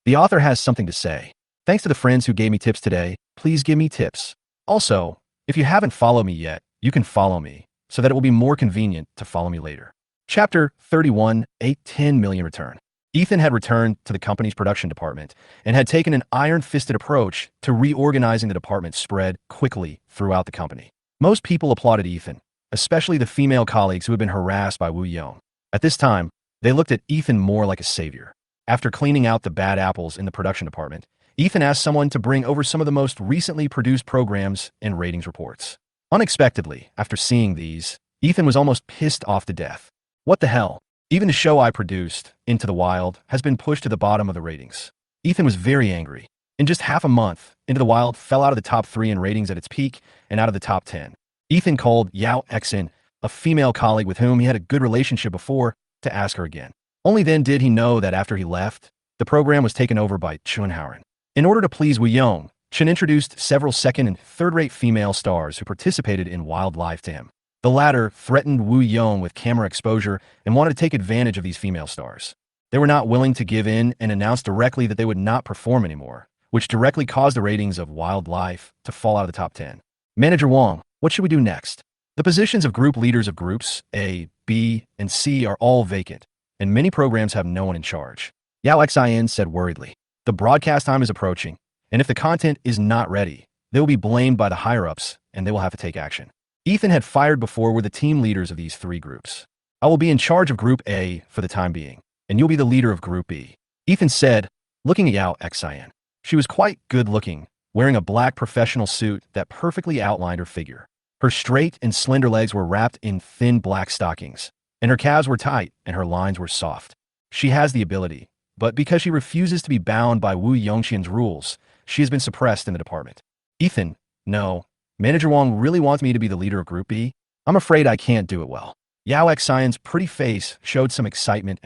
The author has something to say. Thanks to the friends who gave me tips today, please give me tips. Also, if you haven't followed me yet, you can follow me, so that it will be more convenient to follow me later. Chapter 31, a 10 million return. Ethan had returned to the company's production department and had taken an iron-fisted approach to reorganizing the department spread quickly throughout the company. Most people applauded Ethan, especially the female colleagues who had been harassed by Wu Yong. At this time, they looked at Ethan more like a savior. After cleaning out the bad apples in the production department, Ethan asked someone to bring over some of the most recently produced programs and ratings reports. Unexpectedly, after seeing these, Ethan was almost pissed off to death. What the hell? Even the show I produced, Into the Wild, has been pushed to the bottom of the ratings. Ethan was very angry. In just half a month, Into the Wild fell out of the top 3 in ratings at its peak and out of the top 10. Ethan called Yao Exin, a female colleague with whom he had a good relationship before, to ask her again. Only then did he know that after he left, the program was taken over by Chen Haoren. In order to please Wu Yong, Chen introduced several second and third-rate female stars who participated in Wildlife to him. The latter threatened Wu Yong with camera exposure and wanted to take advantage of these female stars. They were not willing to give in and announced directly that they would not perform anymore, which directly caused the ratings of Wildlife to fall out of the top 10. Manager Wang, what should we do next? The positions of group leaders of groups A, B, and C are all vacant, and many programs have no one in charge. Yao Xin said worriedly. The broadcast time is approaching, and if the content is not ready, they will be blamed by the higher-ups, and they will have to take action. Ethan had fired before were the team leaders of these 3 groups. I will be in charge of Group A for the time being, and you'll be the leader of Group B. Ethan said, looking at Yao Xin. She was quite good-looking, wearing a black professional suit that perfectly outlined her figure. Her straight and slender legs were wrapped in thin black stockings, and her calves were tight and her lines were soft. She has the ability, but because she refuses to be bound by Wu Yongqian's rules, she has been suppressed in the department. Ethan, no. Manager Wang really wants me to be the leader of Group B? I'm afraid I can't do it well. Yao Xion's pretty face showed some excitement,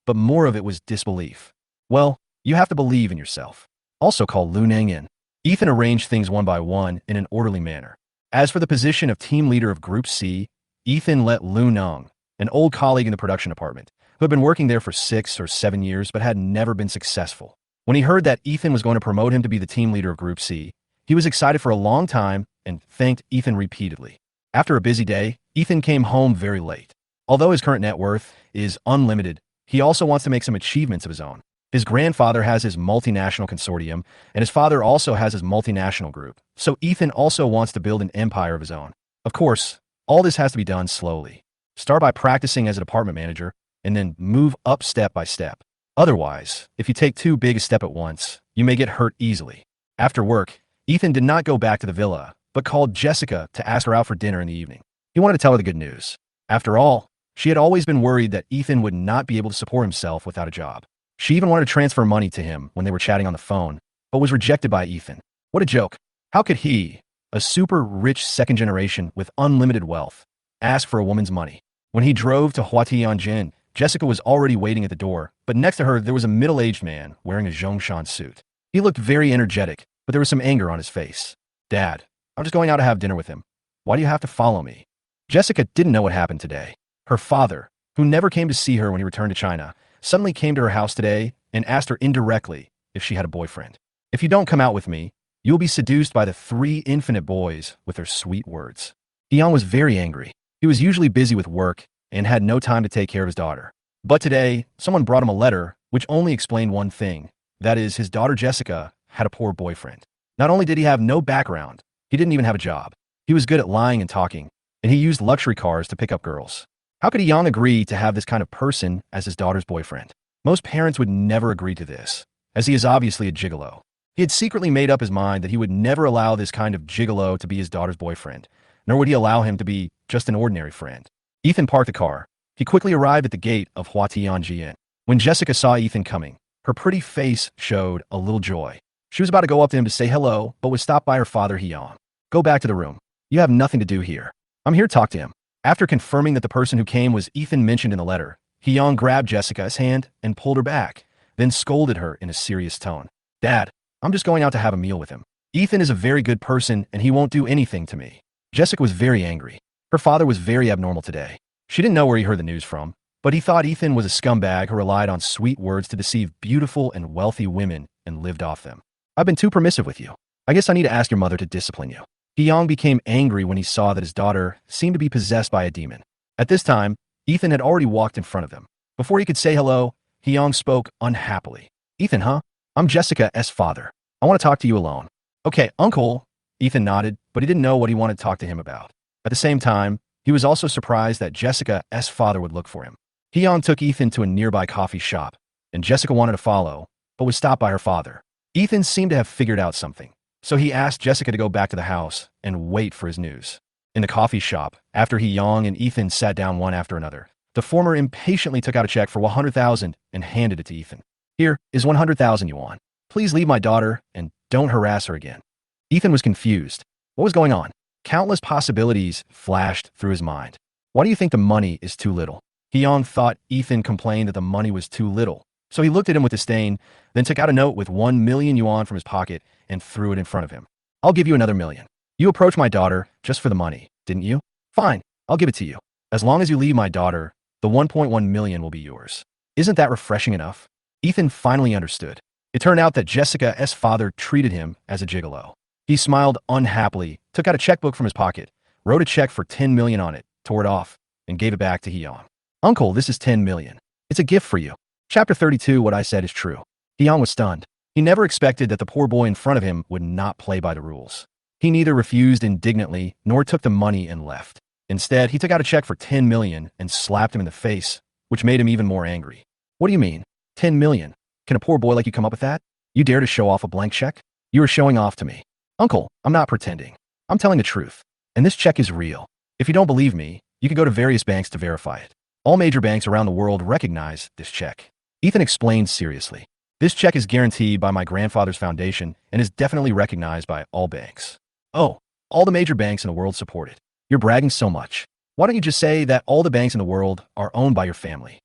but more of it was disbelief. Well, you have to believe in yourself. Also called Lu Neng in. Ethan arranged things one by one in an orderly manner. As for the position of team leader of Group C, Ethan let Lu Neng, an old colleague in the production department, who had been working there for 6 or 7 years but had never been successful. When he heard that Ethan was going to promote him to be the team leader of Group C, he was excited for a long time and thanked Ethan repeatedly. After a busy day, Ethan came home very late. Although his current net worth is unlimited, he also wants to make some achievements of his own. His grandfather has his multinational consortium, and his father also has his multinational group, so Ethan also wants to build an empire of his own. Of course, all this has to be done slowly. Start by practicing as a department manager, and then move up step by step. Otherwise, if you take too big a step at once, you may get hurt easily. After work, Ethan did not go back to the villa, but called Jessica to ask her out for dinner in the evening. He wanted to tell her the good news. After all, she had always been worried that Ethan would not be able to support himself without a job. She even wanted to transfer money to him when they were chatting on the phone, but was rejected by Ethan. What a joke. How could he, a super rich second generation with unlimited wealth, ask for a woman's money? When he drove to Huatianjin, Jessica was already waiting at the door, but next to her there was a middle-aged man wearing a Zhongshan suit. He looked very energetic, but there was some anger on his face. Dad, I'm just going out to have dinner with him. Why do you have to follow me? Jessica didn't know what happened today. Her father, who never came to see her when he returned to China, suddenly came to her house today and asked her indirectly if she had a boyfriend. If you don't come out with me, you will be seduced by the 3 infinite boys with their sweet words. Yang was very angry. He was usually busy with work and had no time to take care of his daughter. But today, someone brought him a letter which only explained one thing. That is, his daughter Jessica had a poor boyfriend. Not only did he have no background, he didn't even have a job. He was good at lying and talking, and he used luxury cars to pick up girls. How could Yang agree to have this kind of person as his daughter's boyfriend? Most parents would never agree to this, as he is obviously a gigolo. He had secretly made up his mind that he would never allow this kind of gigolo to be his daughter's boyfriend, nor would he allow him to be just an ordinary friend. Ethan parked the car. He quickly arrived at the gate of Huatianjin. When Jessica saw Ethan coming, her pretty face showed a little joy. She was about to go up to him to say hello, but was stopped by her father, Yang. Go back to the room. You have nothing to do here. I'm here to talk to him. After confirming that the person who came was Ethan mentioned in the letter, Hyung grabbed Jessica's hand and pulled her back, then scolded her in a serious tone. Dad, I'm just going out to have a meal with him. Ethan is a very good person and he won't do anything to me. Jessica was very angry. Her father was very abnormal today. She didn't know where he heard the news from, but he thought Ethan was a scumbag who relied on sweet words to deceive beautiful and wealthy women and lived off them. I've been too permissive with you. I guess I need to ask your mother to discipline you. Hyung became angry when he saw that his daughter seemed to be possessed by a demon. At this time, Ethan had already walked in front of them. Before he could say hello, Hyung spoke unhappily. Ethan, huh? I'm Jessica's father. I want to talk to you alone. Okay, uncle. Ethan nodded, but he didn't know what he wanted to talk to him about. At the same time, he was also surprised that Jessica's father would look for him. Hyung took Ethan to a nearby coffee shop, and Jessica wanted to follow, but was stopped by her father. Ethan seemed to have figured out something, so he asked Jessica to go back to the house and wait for his news. In the coffee shop, after Hyung and Ethan sat down one after another, the former impatiently took out a check for 100,000 and handed it to Ethan. Here is 100,000 yuan. Please leave my daughter and don't harass her again. Ethan was confused. What was going on? Countless possibilities flashed through his mind. Why do you think the money is too little? Hyung thought Ethan complained that the money was too little, so he looked at him with disdain, then took out a note with 1 million yuan from his pocket and threw it in front of him. I'll give you another million. You approached my daughter just for the money, didn't you? Fine, I'll give it to you. As long as you leave my daughter, the 1.1 million will be yours. Isn't that refreshing enough? Ethan finally understood. It turned out that Jessica's father treated him as a gigolo. He smiled unhappily, took out a checkbook from his pocket, wrote a check for 10 million on it, tore it off, and gave it back to Hyung. Uncle, this is 10 million. It's a gift for you. Chapter 32, what I said is true. Hyung was stunned. He never expected that the poor boy in front of him would not play by the rules. He neither refused indignantly nor took the money and left. Instead, he took out a check for 10 million and slapped him in the face, which made him even more angry. What do you mean? 10 million? Can a poor boy like you come up with that? You dare to show off a blank check? You are showing off to me. Uncle, I'm not pretending. I'm telling the truth. And this check is real. If you don't believe me, you can go to various banks to verify it. All major banks around the world recognize this check. Ethan explained seriously. This check is guaranteed by my grandfather's foundation and is definitely recognized by all banks. Oh, all the major banks in the world support it. You're bragging so much. Why don't you just say that all the banks in the world are owned by your family?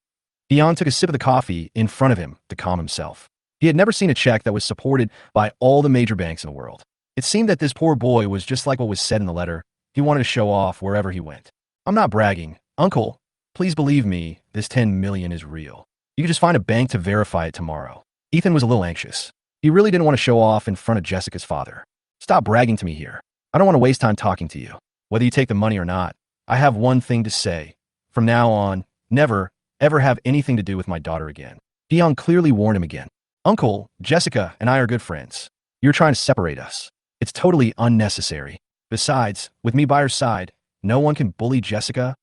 Hyun took a sip of the coffee in front of him to calm himself. He had never seen a check that was supported by all the major banks in the world. It seemed that this poor boy was just like what was said in the letter. He wanted to show off wherever he went. I'm not bragging. Uncle, Please believe me, this 10 million is real. You can just find a bank to verify it tomorrow. Ethan was a little anxious. He really didn't want to show off in front of Jessica's father. Stop bragging to me here. I don't want to waste time talking to you. Whether you take the money or not, I have one thing to say. From now on, never, ever have anything to do with my daughter again. Dion clearly warned him again. Uncle, Jessica and I are good friends. You're trying to separate us. It's totally unnecessary. Besides, with me by her side, no one can bully Jessica.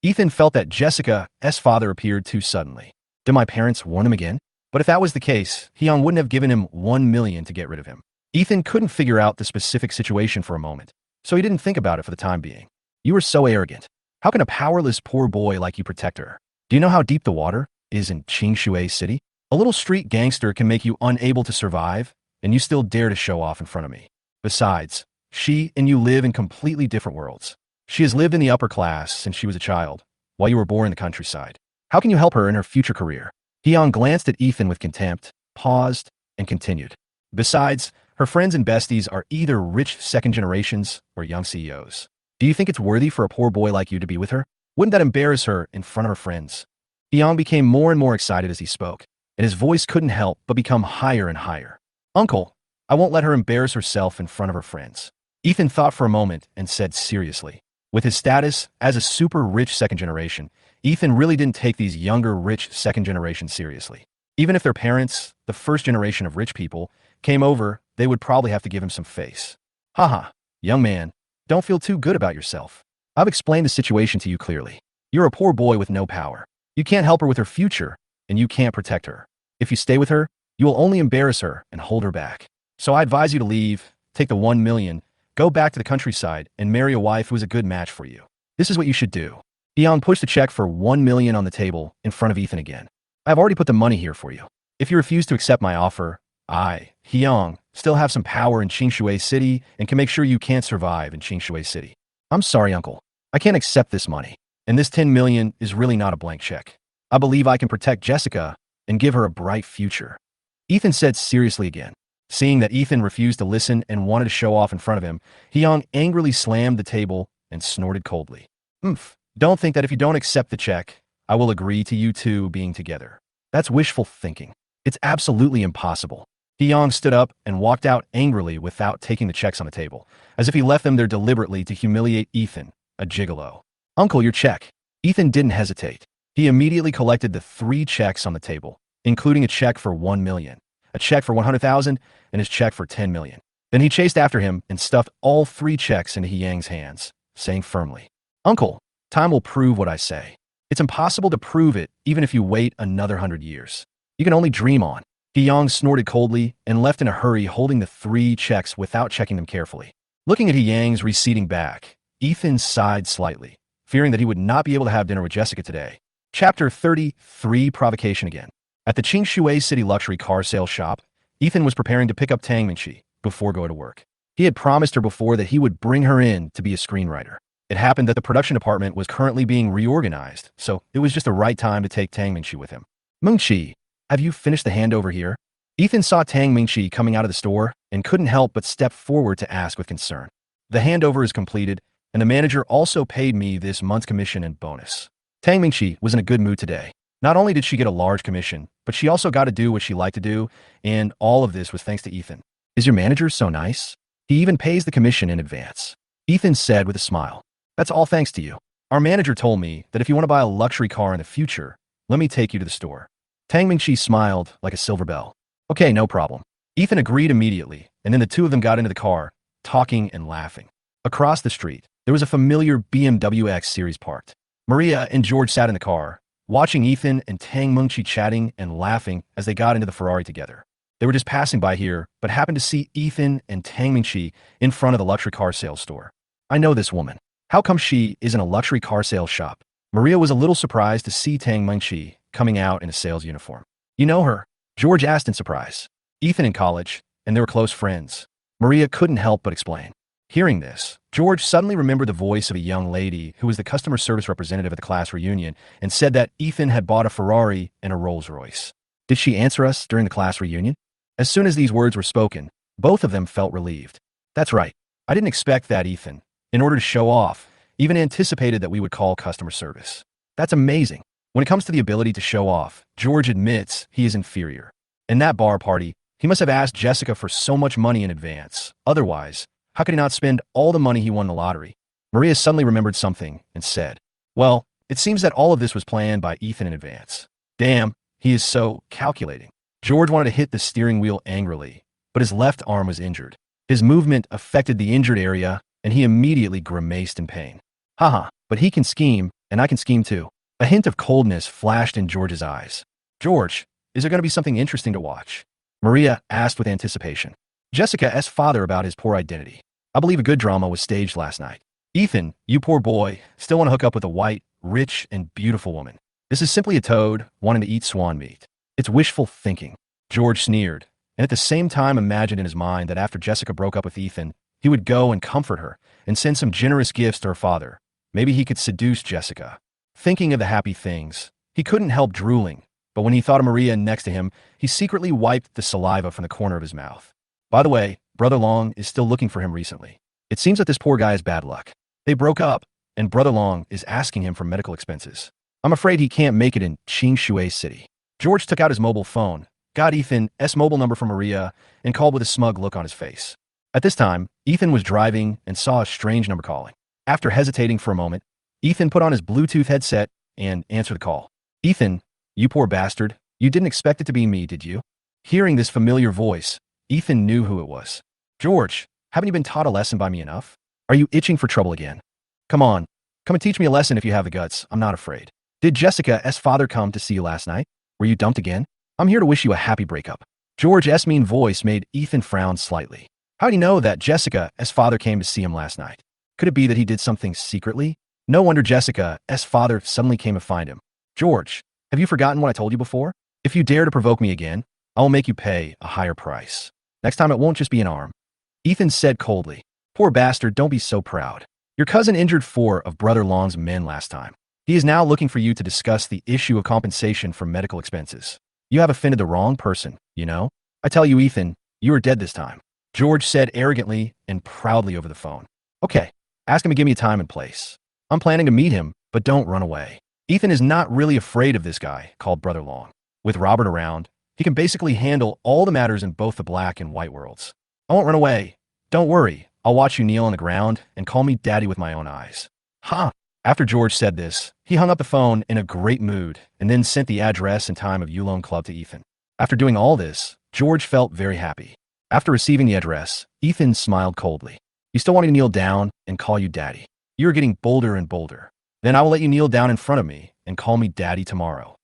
Ethan felt that Jessica's father appeared too suddenly. Did my parents warn him again? But if that was the case, Hyung wouldn't have given him 1 million to get rid of him. Ethan couldn't figure out the specific situation for a moment, so he didn't think about it for the time being. You are so arrogant. How can a powerless poor boy like you protect her? Do you know how deep the water is in Qingshui City? A little street gangster can make you unable to survive, and you still dare to show off in front of me. Besides, she and you live in completely different worlds. She has lived in the upper class since she was a child, while you were born in the countryside. How can you help her in her future career? Hyung glanced at Ethan with contempt, paused, and continued. Besides, her friends and besties are either rich second generations or young CEOs. Do you think it's worthy for a poor boy like you to be with her? Wouldn't that embarrass her in front of her friends? Hyung became more and more excited as he spoke, and his voice couldn't help but become higher and higher. Uncle, I won't let her embarrass herself in front of her friends. Ethan thought for a moment and said seriously. With his status as a super rich second generation, Ethan really didn't take these younger rich second generation seriously. Even if their parents, the first generation of rich people, came over, they would probably have to give him some face. Haha, young man, don't feel too good about yourself. I've explained the situation to you clearly. You're a poor boy with no power. You can't help her with her future, and you can't protect her. If you stay with her, you will only embarrass her and hold her back. So I advise you to leave, take the 1 million, go back to the countryside, and marry a wife who is a good match for you. This is what you should do. Hyung pushed the check for 1 million on the table in front of Ethan again. I've already put the money here for you. If you refuse to accept my offer, I, Hyung, still have some power in Qingshui City and can make sure you can't survive in Qingshui City. I'm sorry, uncle. I can't accept this money. And this 10 million is really not a blank check. I believe I can protect Jessica and give her a bright future. Ethan said seriously again. Seeing that Ethan refused to listen and wanted to show off in front of him, Hyung angrily slammed the table and snorted coldly. Don't think that if you don't accept the check, I will agree to you two being together. That's wishful thinking. It's absolutely impossible. Hyung stood up and walked out angrily without taking the checks on the table, as if he left them there deliberately to humiliate Ethan, a gigolo. Uncle, your check. Ethan didn't hesitate. He immediately collected the 3 checks on the table, including a check for 1 million, a check for 100,000, and his check for 10 million. Then he chased after him and stuffed all 3 checks into Hyung's hands, saying firmly, Uncle, time will prove what I say. It's impossible to prove it even if you wait another 100 years. You can only dream on. Hyung snorted coldly and left in a hurry holding the 3 checks without checking them carefully. Looking at Hyung's receding back, Ethan sighed slightly, fearing that he would not be able to have dinner with Jessica today. Chapter 33 Provocation Again. At the Qingshui City luxury car sales shop, Ethan was preparing to pick up Tang Mingqi before going to work. He had promised her before that he would bring her in to be a screenwriter. It happened that the production department was currently being reorganized, so it was just the right time to take Tang Mingqi with him. Mingqi, have you finished the handover here? Ethan saw Tang Mingqi coming out of the store and couldn't help but step forward to ask with concern. The handover is completed, and the manager also paid me this month's commission and bonus. Tang Mingqi was in a good mood today. Not only did she get a large commission, but she also got to do what she liked to do, and all of this was thanks to Ethan. Is your manager so nice? He even pays the commission in advance. Ethan said with a smile. That's all thanks to you. Our manager told me that if you want to buy a luxury car in the future, let me take you to the store. Tang Mingqi smiled like a silver bell. Okay, no problem. Ethan agreed immediately, and then the two of them got into the car, talking and laughing. Across the street, there was a familiar BMW X series parked. Maria and George sat in the car, watching Ethan and Tang Mingqi chatting and laughing as they got into the Ferrari together. They were just passing by here, but happened to see Ethan and Tang Mingqi in front of the luxury car sales store. I know this woman. How come she is in a luxury car sales shop? Maria was a little surprised to see Tang Mingqi coming out in a sales uniform. You know her? George asked in surprise. Ethan in college, and they were close friends. Maria couldn't help but explain. Hearing this, George suddenly remembered the voice of a young lady who was the customer service representative at the class reunion and said that Ethan had bought a Ferrari and a Rolls-Royce. Did she answer us during the class reunion? As soon as these words were spoken, both of them felt relieved. That's right. I didn't expect that Ethan, in order to show off, even anticipated that we would call customer service. That's amazing. When it comes to the ability to show off, George admits he is inferior. In that bar party, he must have asked Jessica for so much money in advance. Otherwise, how could he not spend all the money he won in the lottery? Maria suddenly remembered something and said, well, it seems that all of this was planned by Ethan in advance. Damn, he is so calculating. George wanted to hit the steering wheel angrily, but his left arm was injured. His movement affected the injured area, and he immediately grimaced in pain. Haha, but he can scheme, and I can scheme too. A hint of coldness flashed in George's eyes. George, is there going to be something interesting to watch? Maria asked with anticipation. Jessica asked father about his poor identity. I believe a good drama was staged last night. Ethan, you poor boy, still want to hook up with a white, rich, and beautiful woman. This is simply a toad wanting to eat swan meat. It's wishful thinking. George sneered, and at the same time imagined in his mind that after Jessica broke up with Ethan, he would go and comfort her and send some generous gifts to her father. Maybe he could seduce Jessica. Thinking of the happy things, he couldn't help drooling, but when he thought of Maria next to him, he secretly wiped the saliva from the corner of his mouth. By the way, Brother Long is still looking for him recently. It seems that this poor guy has bad luck. They broke up, and Brother Long is asking him for medical expenses. I'm afraid he can't make it in Qingshui City. George took out his mobile phone, got Ethan's mobile number from Maria, and called with a smug look on his face. At this time, Ethan was driving and saw a strange number calling. After hesitating for a moment, Ethan put on his Bluetooth headset and answered the call. Ethan, you poor bastard, you didn't expect it to be me, did you? Hearing this familiar voice, Ethan knew who it was. George, haven't you been taught a lesson by me enough? Are you itching for trouble again? Come on, come and teach me a lesson if you have the guts. I'm not afraid. Did Jessica's father come to see you last night? Were you dumped again? I'm here to wish you a happy breakup. George's mean voice made Ethan frown slightly. How do you know that Jessica's father came to see him last night? Could it be that he did something secretly? No wonder Jessica's father suddenly came to find him. George, have you forgotten what I told you before? If you dare to provoke me again, I will make you pay a higher price. Next time it won't just be an arm. Ethan said coldly. Poor bastard, don't be so proud. Your cousin injured 4 of Brother Long's men last time. He is now looking for you to discuss the issue of compensation for medical expenses. You have offended the wrong person, you know? I tell you, Ethan, you are dead this time. George said arrogantly and proudly over the phone. Okay, ask him to give me a time and place. I'm planning to meet him, but don't run away. Ethan is not really afraid of this guy called Brother Long. With Robert around, he can basically handle all the matters in both the black and white worlds. I won't run away. Don't worry. I'll watch you kneel on the ground and call me daddy with my own eyes. Huh? After George said this, he hung up the phone in a great mood and then sent the address and time of Yulon Club to Ethan. After doing all this, George felt very happy. After receiving the address, Ethan smiled coldly. You still want me to kneel down and call you daddy? You're getting bolder and bolder. Then I will let you kneel down in front of me and call me daddy tomorrow.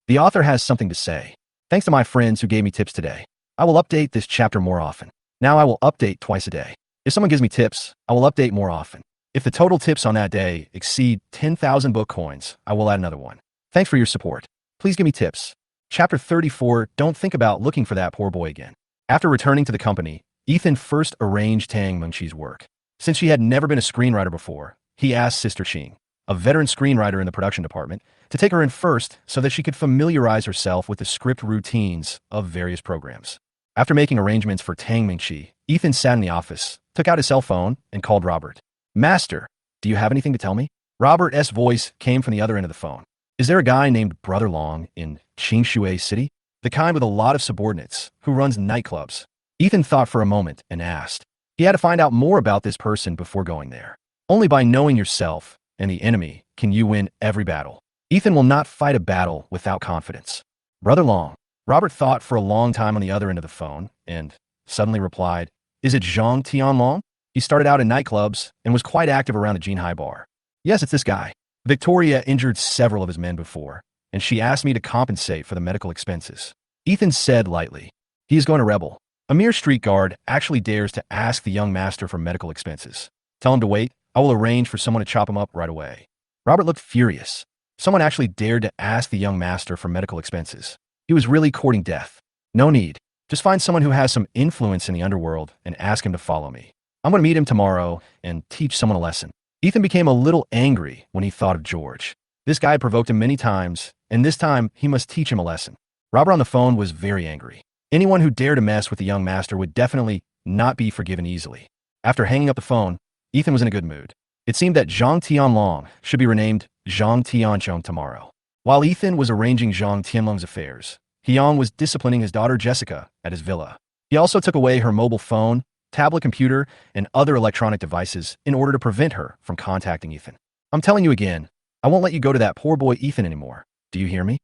The author has something to say. Thanks to my friends who gave me tips today. I will update this chapter more often. Now I will update twice a day. If someone gives me tips, I will update more often. If the total tips on that day exceed 10,000 book coins, I will add another one. Thanks for your support. Please give me tips. Chapter 34, don't think about looking for that poor boy again. After returning to the company, Ethan first arranged Tang Mengqi's work. Since she had never been a screenwriter before, he asked Sister Qing, a veteran screenwriter in the production department, to take her in first so that she could familiarize herself with the script routines of various programs. After making arrangements for Tang Mengqi, Ethan sat in the office, took out his cell phone, and called Robert. Master, do you have anything to tell me? Robert's voice came from the other end of the phone. Is there a guy named Brother Long in Qingshui City? The kind with a lot of subordinates, who runs nightclubs. Ethan thought for a moment and asked. He had to find out more about this person before going there. Only by knowing yourself and the enemy can you win every battle. Ethan will not fight a battle without confidence. Brother Long. Robert thought for a long time on the other end of the phone and suddenly replied, Is it Zhang Tianlong? He started out in nightclubs and was quite active around a Jinhai bar. Yes, it's this guy. Victoria injured several of his men before, and she asked me to compensate for the medical expenses. Ethan said lightly, He is going to rebel. A mere street guard actually dares to ask the young master for medical expenses. Tell him to wait. I will arrange for someone to chop him up right away. Robert looked furious. Someone actually dared to ask the young master for medical expenses. He was really courting death. No need. Just find someone who has some influence in the underworld and ask him to follow me. I'm going to meet him tomorrow and teach someone a lesson. Ethan became a little angry when he thought of George. This guy had provoked him many times, and this time he must teach him a lesson. Robert on the phone was very angry. Anyone who dared to mess with the young master would definitely not be forgiven easily. After hanging up the phone, Ethan was in a good mood. It seemed that Zhang Tianlong should be renamed Zhang Tianchong tomorrow. While Ethan was arranging Zhang Tianlong's affairs, Hyang was disciplining his daughter Jessica at his villa. He also took away her mobile phone, tablet computer, and other electronic devices in order to prevent her from contacting Ethan. I'm telling you again, I won't let you go to that poor boy Ethan anymore. Do you hear me?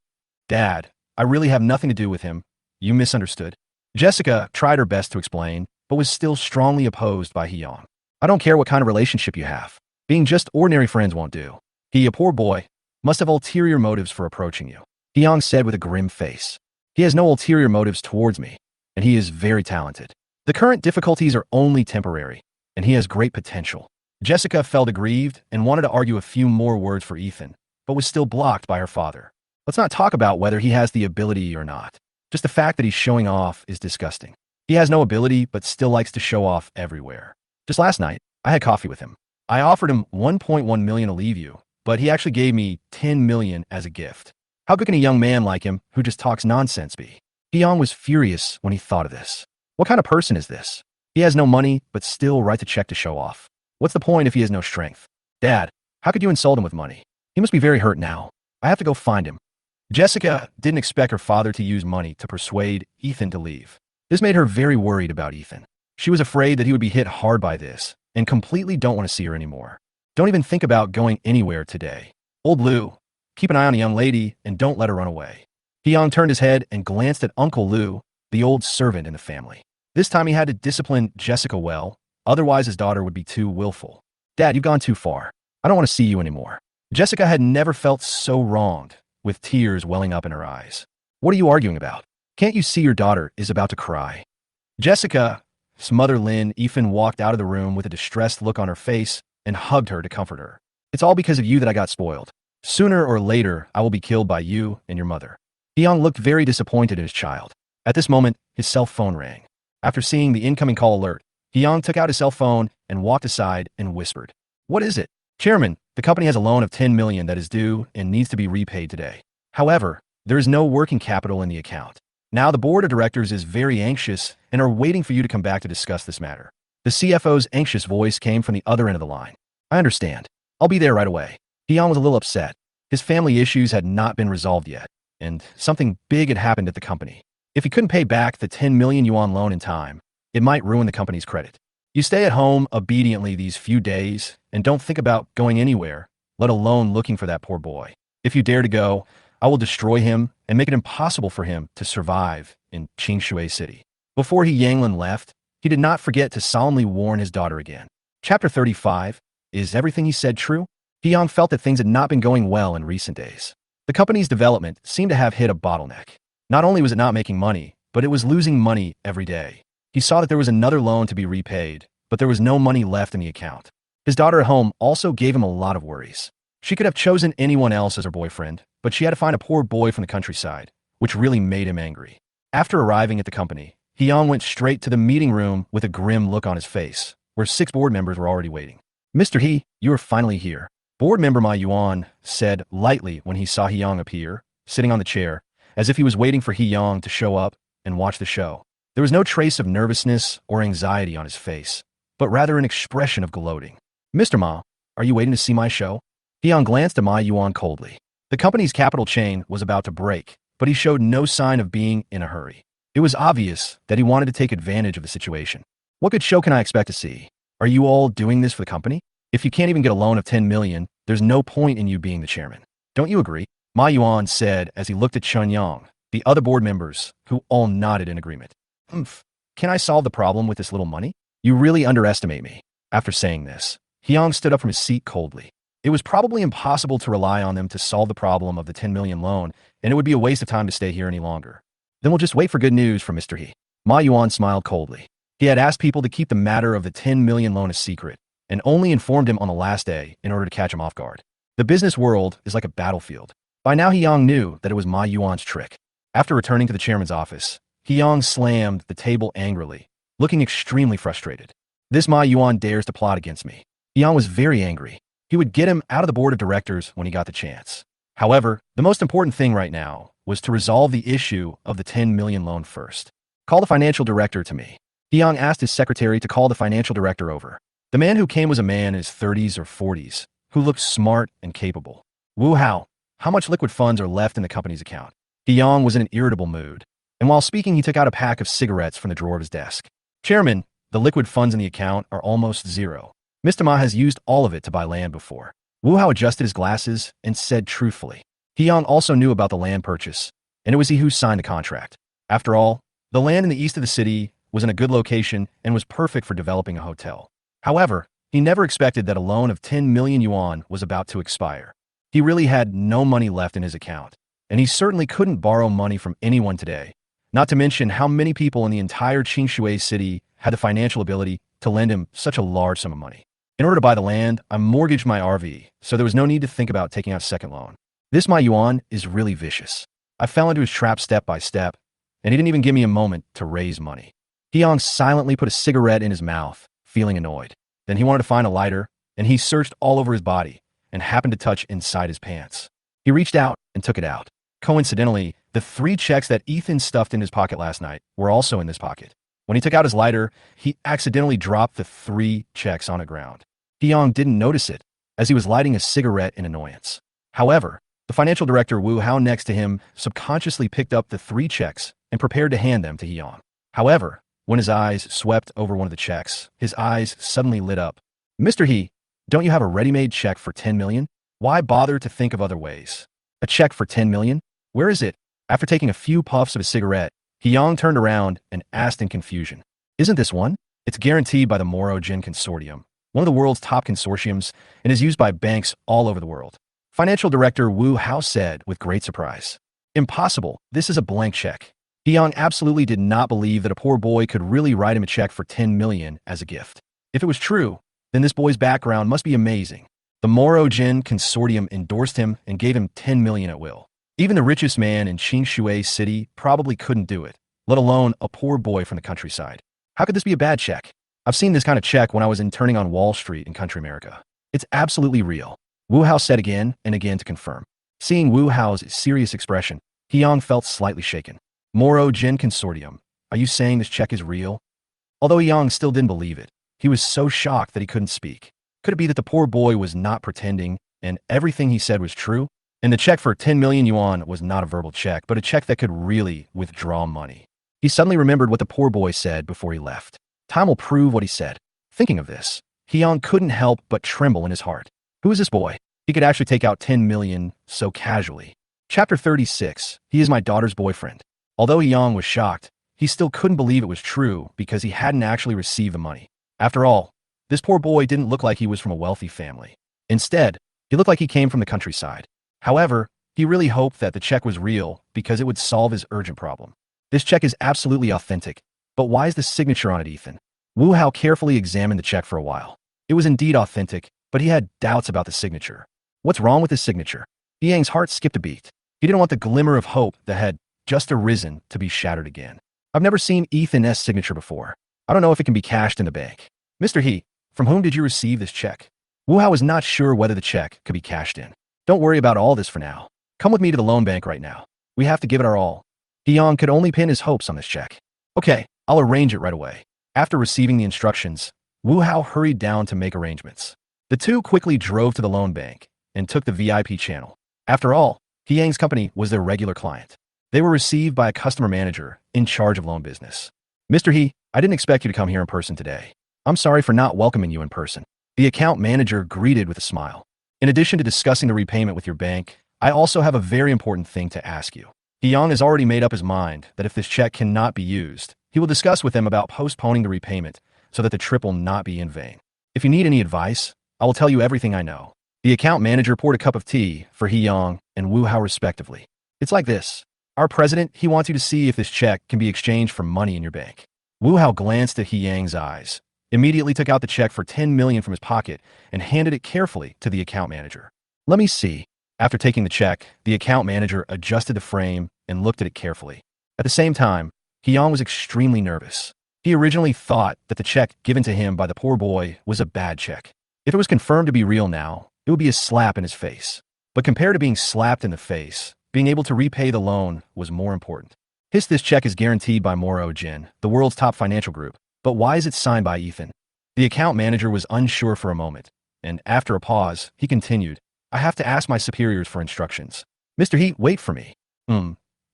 Dad, I really have nothing to do with him. You misunderstood. Jessica tried her best to explain, but was still strongly opposed by Hyang. I don't care what kind of relationship you have. Being just ordinary friends won't do. He, a poor boy, must have ulterior motives for approaching you. Hyang said with a grim face. He has no ulterior motives towards me, and he is very talented. The current difficulties are only temporary, and he has great potential. Jessica felt aggrieved and wanted to argue a few more words for Ethan, but was still blocked by her father. Let's not talk about whether he has the ability or not. Just the fact that he's showing off is disgusting. He has no ability, but still likes to show off everywhere. Just last night, I had coffee with him. I offered him 1.1 million to leave you, but he actually gave me 10 million as a gift. How good can a young man like him, who just talks nonsense, be? Hyang was furious when he thought of this. What kind of person is this? He has no money, but still writes a check to show off. What's the point if he has no strength? Dad, how could you insult him with money? He must be very hurt now. I have to go find him. Jessica didn't expect her father to use money to persuade Ethan to leave. This made her very worried about Ethan. She was afraid that he would be hit hard by this, and completely don't want to see her anymore. Don't even think about going anywhere today. Old Lou, keep an eye on a young lady and don't let her run away. Hyang turned his head and glanced at Uncle Lou, the old servant in the family. This time he had to discipline Jessica well, otherwise his daughter would be too willful. Dad, you've gone too far. I don't want to see you anymore. Jessica had never felt so wronged, with tears welling up in her eyes. What are you arguing about? Can't you see your daughter is about to cry? Jessica's mother Lynn Ethan walked out of the room with a distressed look on her face and hugged her to comfort her. It's all because of you that I got spoiled. Sooner or later, I will be killed by you and your mother. Hyang looked very disappointed in his child. At this moment, his cell phone rang. After seeing the incoming call alert, Hyang took out his cell phone and walked aside and whispered, "What is it?" "Chairman, the company has a loan of 10 million that is due and needs to be repaid today. However, there is no working capital in the account. Now the board of directors is very anxious and are waiting for you to come back to discuss this matter." The CFO's anxious voice came from the other end of the line. "I understand. I'll be there right away." Hyang was a little upset. His family issues had not been resolved yet, and something big had happened at the company. If he couldn't pay back the 10 million yuan loan in time, it might ruin the company's credit. You stay at home obediently these few days and don't think about going anywhere, let alone looking for that poor boy. If you dare to go, I will destroy him and make it impossible for him to survive in Qingshui City. Before Yanglin left, he did not forget to solemnly warn his daughter again. Chapter 35. Is everything he said true? Hyang felt that things had not been going well in recent days. The company's development seemed to have hit a bottleneck. Not only was it not making money, but it was losing money every day. He saw that there was another loan to be repaid, but there was no money left in the account. His daughter at home also gave him a lot of worries. She could have chosen anyone else as her boyfriend, but she had to find a poor boy from the countryside, which really made him angry. After arriving at the company, Hyang went straight to the meeting room with a grim look on his face, where 6 board members were already waiting. "Mr. He, you are finally here." Board member Ma Yuan said lightly when he saw Hyang appear, sitting on the chair, as if he was waiting for Hyang to show up and watch the show. There was no trace of nervousness or anxiety on his face, but rather an expression of gloating. "Mr. Ma, are you waiting to see my show?" Hyang glanced at Ma Yuan coldly. The company's capital chain was about to break, but he showed no sign of being in a hurry. It was obvious that he wanted to take advantage of the situation. "What good show can I expect to see? Are you all doing this for the company? If you can't even get a loan of 10 million, there's no point in you being the chairman. Don't you agree?" Ma Yuan said as he looked at Chun Yang, the other board members, who all nodded in agreement. Can I solve the problem with this little money? You really underestimate me." After saying this, Hyang stood up from his seat coldly. It was probably impossible to rely on them to solve the problem of the 10 million loan, and it would be a waste of time to stay here any longer. "Then we'll just wait for good news from Mr. He." Ma Yuan smiled coldly. He had asked people to keep the matter of the 10 million loan a secret, and only informed him on the last day in order to catch him off guard. The business world is like a battlefield. By now Hyang knew that it was Ma Yuan's trick. After returning to the chairman's office, Hyang slammed the table angrily, looking extremely frustrated. "This Ma Yuan dares to plot against me." Hyang was very angry. He would get him out of the board of directors when he got the chance. However, the most important thing right now was to resolve the issue of the 10 million loan first. "Call the financial director to me." Hyang asked his secretary to call the financial director over. The man who came was a man in his 30s or 40s, who looked smart and capable. Wu Hao, how much liquid funds are left in the company's account? Yang was in an irritable mood, and while speaking, he took out a pack of cigarettes from the drawer of his desk. Chairman, the liquid funds in the account are almost zero. Mr. Ma has used all of it to buy land before. Wu Hao adjusted his glasses and said truthfully. Yang also knew about the land purchase, and it was he who signed the contract. After all, the land in the east of the city was in a good location and was perfect for developing a hotel. However, he never expected that a loan of 10 million yuan was about to expire. He really had no money left in his account, and he certainly couldn't borrow money from anyone today, not to mention how many people in the entire Qingshui city had the financial ability to lend him such a large sum of money. In order to buy the land, I mortgaged my RV, so there was no need to think about taking out a second loan. This my yuan is really vicious. I fell into his trap step by step, and he didn't even give me a moment to raise money. Yang silently put a cigarette in his mouth, feeling annoyed. Then he wanted to find a lighter, and he searched all over his body and happened to touch inside his pants. He reached out and took it out. Coincidentally, the 3 checks that Ethan stuffed in his pocket last night were also in this pocket. When he took out his lighter, he accidentally dropped the 3 checks on the ground. Yang didn't notice it, as he was lighting a cigarette in annoyance. However, the financial director Wu Hao next to him subconsciously picked up the 3 checks and prepared to hand them to Yang. However, when his eyes swept over one of the checks, his eyes suddenly lit up. Mr. He, don't you have a ready-made check for 10 million? Why bother to think of other ways? A check for 10 million? Where is it? After taking a few puffs of his cigarette, Yang turned around and asked in confusion. Isn't this one? It's guaranteed by the Moro-Jin Consortium, one of the world's top consortiums, and is used by banks all over the world. Financial Director Wu Hao said with great surprise. Impossible. This is a blank check. Yang absolutely did not believe that a poor boy could really write him a check for 10 million as a gift. If it was true, then this boy's background must be amazing. The Moro-Jin Consortium endorsed him and gave him 10 million at will. Even the richest man in Qingshui City probably couldn't do it, let alone a poor boy from the countryside. How could this be a bad check? I've seen this kind of check when I was interning on Wall Street in country America. It's absolutely real. Wu Hao said again and again to confirm. Seeing Wu Hao's serious expression, Yang felt slightly shaken. Moro-Jin Consortium, are you saying this check is real? Although Yang still didn't believe it, he was so shocked that he couldn't speak. Could it be that the poor boy was not pretending and everything he said was true? And the check for 10 million yuan was not a verbal check, but a check that could really withdraw money. He suddenly remembered what the poor boy said before he left. Time will prove what he said. Thinking of this, Yang couldn't help but tremble in his heart. Who is this boy? He could actually take out 10 million so casually. Chapter 36. He is my daughter's boyfriend. Although Yang was shocked, he still couldn't believe it was true because he hadn't actually received the money. After all, this poor boy didn't look like he was from a wealthy family. Instead, he looked like he came from the countryside. However, he really hoped that the check was real because it would solve his urgent problem. This check is absolutely authentic, but why is the signature on it Ethan? Wu Hao carefully examined the check for a while. It was indeed authentic, but he had doubts about the signature. What's wrong with his signature? Yang's heart skipped a beat. He didn't want the glimmer of hope that had just arisen to be shattered again. I've never seen Ethan's signature before. I don't know if it can be cashed in the bank. Mr. He, from whom did you receive this check? Wu Hao was not sure whether the check could be cashed in. Don't worry about all this for now. Come with me to the loan bank right now. We have to give it our all. Yang could only pin his hopes on this check. Okay, I'll arrange it right away. After receiving the instructions, Wu Hao hurried down to make arrangements. The two quickly drove to the loan bank and took the VIP channel. After all, Yang's company was their regular client. They were received by a customer manager in charge of loan business. Mr. He, I didn't expect you to come here in person today. I'm sorry for not welcoming you in person. The account manager greeted with a smile. In addition to discussing the repayment with your bank, I also have a very important thing to ask you. Yang has already made up his mind that if this check cannot be used, he will discuss with them about postponing the repayment so that the trip will not be in vain. If you need any advice, I will tell you everything I know. The account manager poured a cup of tea for Yang and Wu Hao respectively. It's like this. Our president, he wants you to see if this check can be exchanged for money in your bank. Wu Hao glanced at Yang's eyes, immediately took out the check for 10 million from his pocket and handed it carefully to the account manager. Let me see. After taking the check, the account manager adjusted the frame and looked at it carefully. At the same time, Yang was extremely nervous. He originally thought that the check given to him by the poor boy was a bad check. If it was confirmed to be real now, it would be a slap in his face. But compared to being slapped in the face, being able to repay the loan was more important. This check is guaranteed by Moro-Jin, the world's top financial group. But why is it signed by Ethan? The account manager was unsure for a moment, and after a pause, he continued, I have to ask my superiors for instructions. Mr. He, wait for me.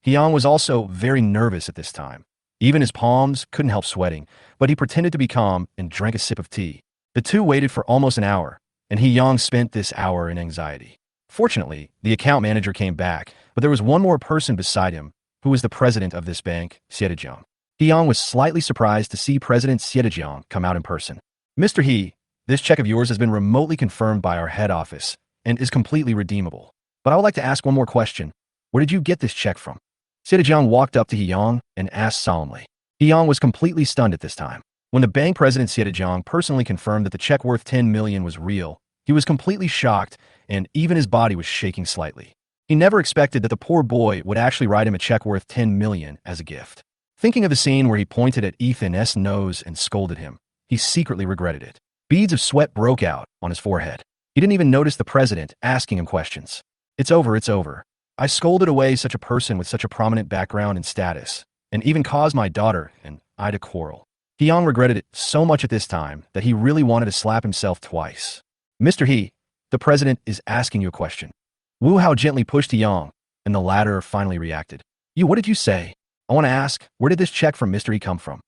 Hyang was also very nervous at this time. Even his palms couldn't help sweating, but he pretended to be calm and drank a sip of tea. The two waited for almost an hour, and Hyang spent this hour in anxiety. Fortunately, the account manager came back, but there was one more person beside him, who was the president of this bank, Siedejiang. Hyang was slightly surprised to see President Siedejiang come out in person. Mr. He, this check of yours has been remotely confirmed by our head office and is completely redeemable. But I would like to ask one more question. Where did you get this check from? Siedejiang walked up to Hyang and asked solemnly. Hyang was completely stunned at this time. When the bank president Siedejiang personally confirmed that the check worth 10 million was real, he was completely shocked and even his body was shaking slightly. He never expected that the poor boy would actually write him a check worth 10 million as a gift. Thinking of the scene where he pointed at Ethan's nose and scolded him, he secretly regretted it. Beads of sweat broke out on his forehead. He didn't even notice the president asking him questions. It's over, it's over. I scolded away such a person with such a prominent background and status, and even caused my daughter and I to quarrel. Hyang regretted it so much at this time that he really wanted to slap himself twice. Mr. He, the president is asking you a question. Wu Hao gently pushed Hyang, and the latter finally reacted. You, what did you say? I want to ask, where did this check from Mr. He come from?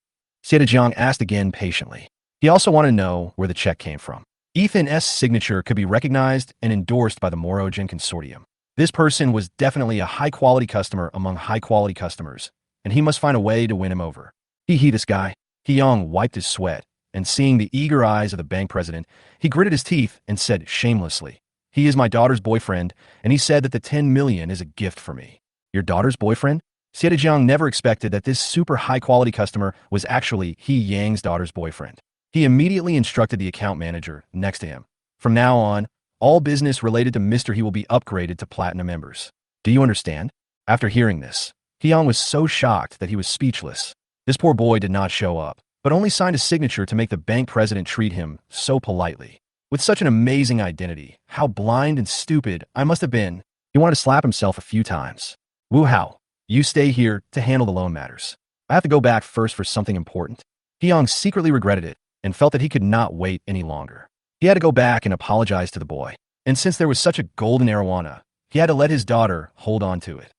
Siedejiang asked again patiently. He also wanted to know where the check came from. Ethan's signature could be recognized and endorsed by the Morogen Consortium. This person was definitely a high-quality customer among high-quality customers, and he must find a way to win him over. This guy. Hyang wiped his sweat, and seeing the eager eyes of the bank president, he gritted his teeth and said shamelessly, He is my daughter's boyfriend, and he said that the 10 million is a gift for me. Your daughter's boyfriend? Siedejiang never expected that this super high-quality customer was actually Hyang's daughter's boyfriend. He immediately instructed the account manager next to him. From now on, all business related to Mr. He will be upgraded to platinum members. Do you understand? After hearing this, Hyang was so shocked that he was speechless. This poor boy did not show up, but only signed a signature to make the bank president treat him so politely. With such an amazing identity, how blind and stupid I must have been. He wanted to slap himself a few times. Wu Hao, you stay here to handle the loan matters. I have to go back first for something important. Hyang secretly regretted it and felt that he could not wait any longer. He had to go back and apologize to the boy. And since there was such a golden arowana, he had to let his daughter hold on to it.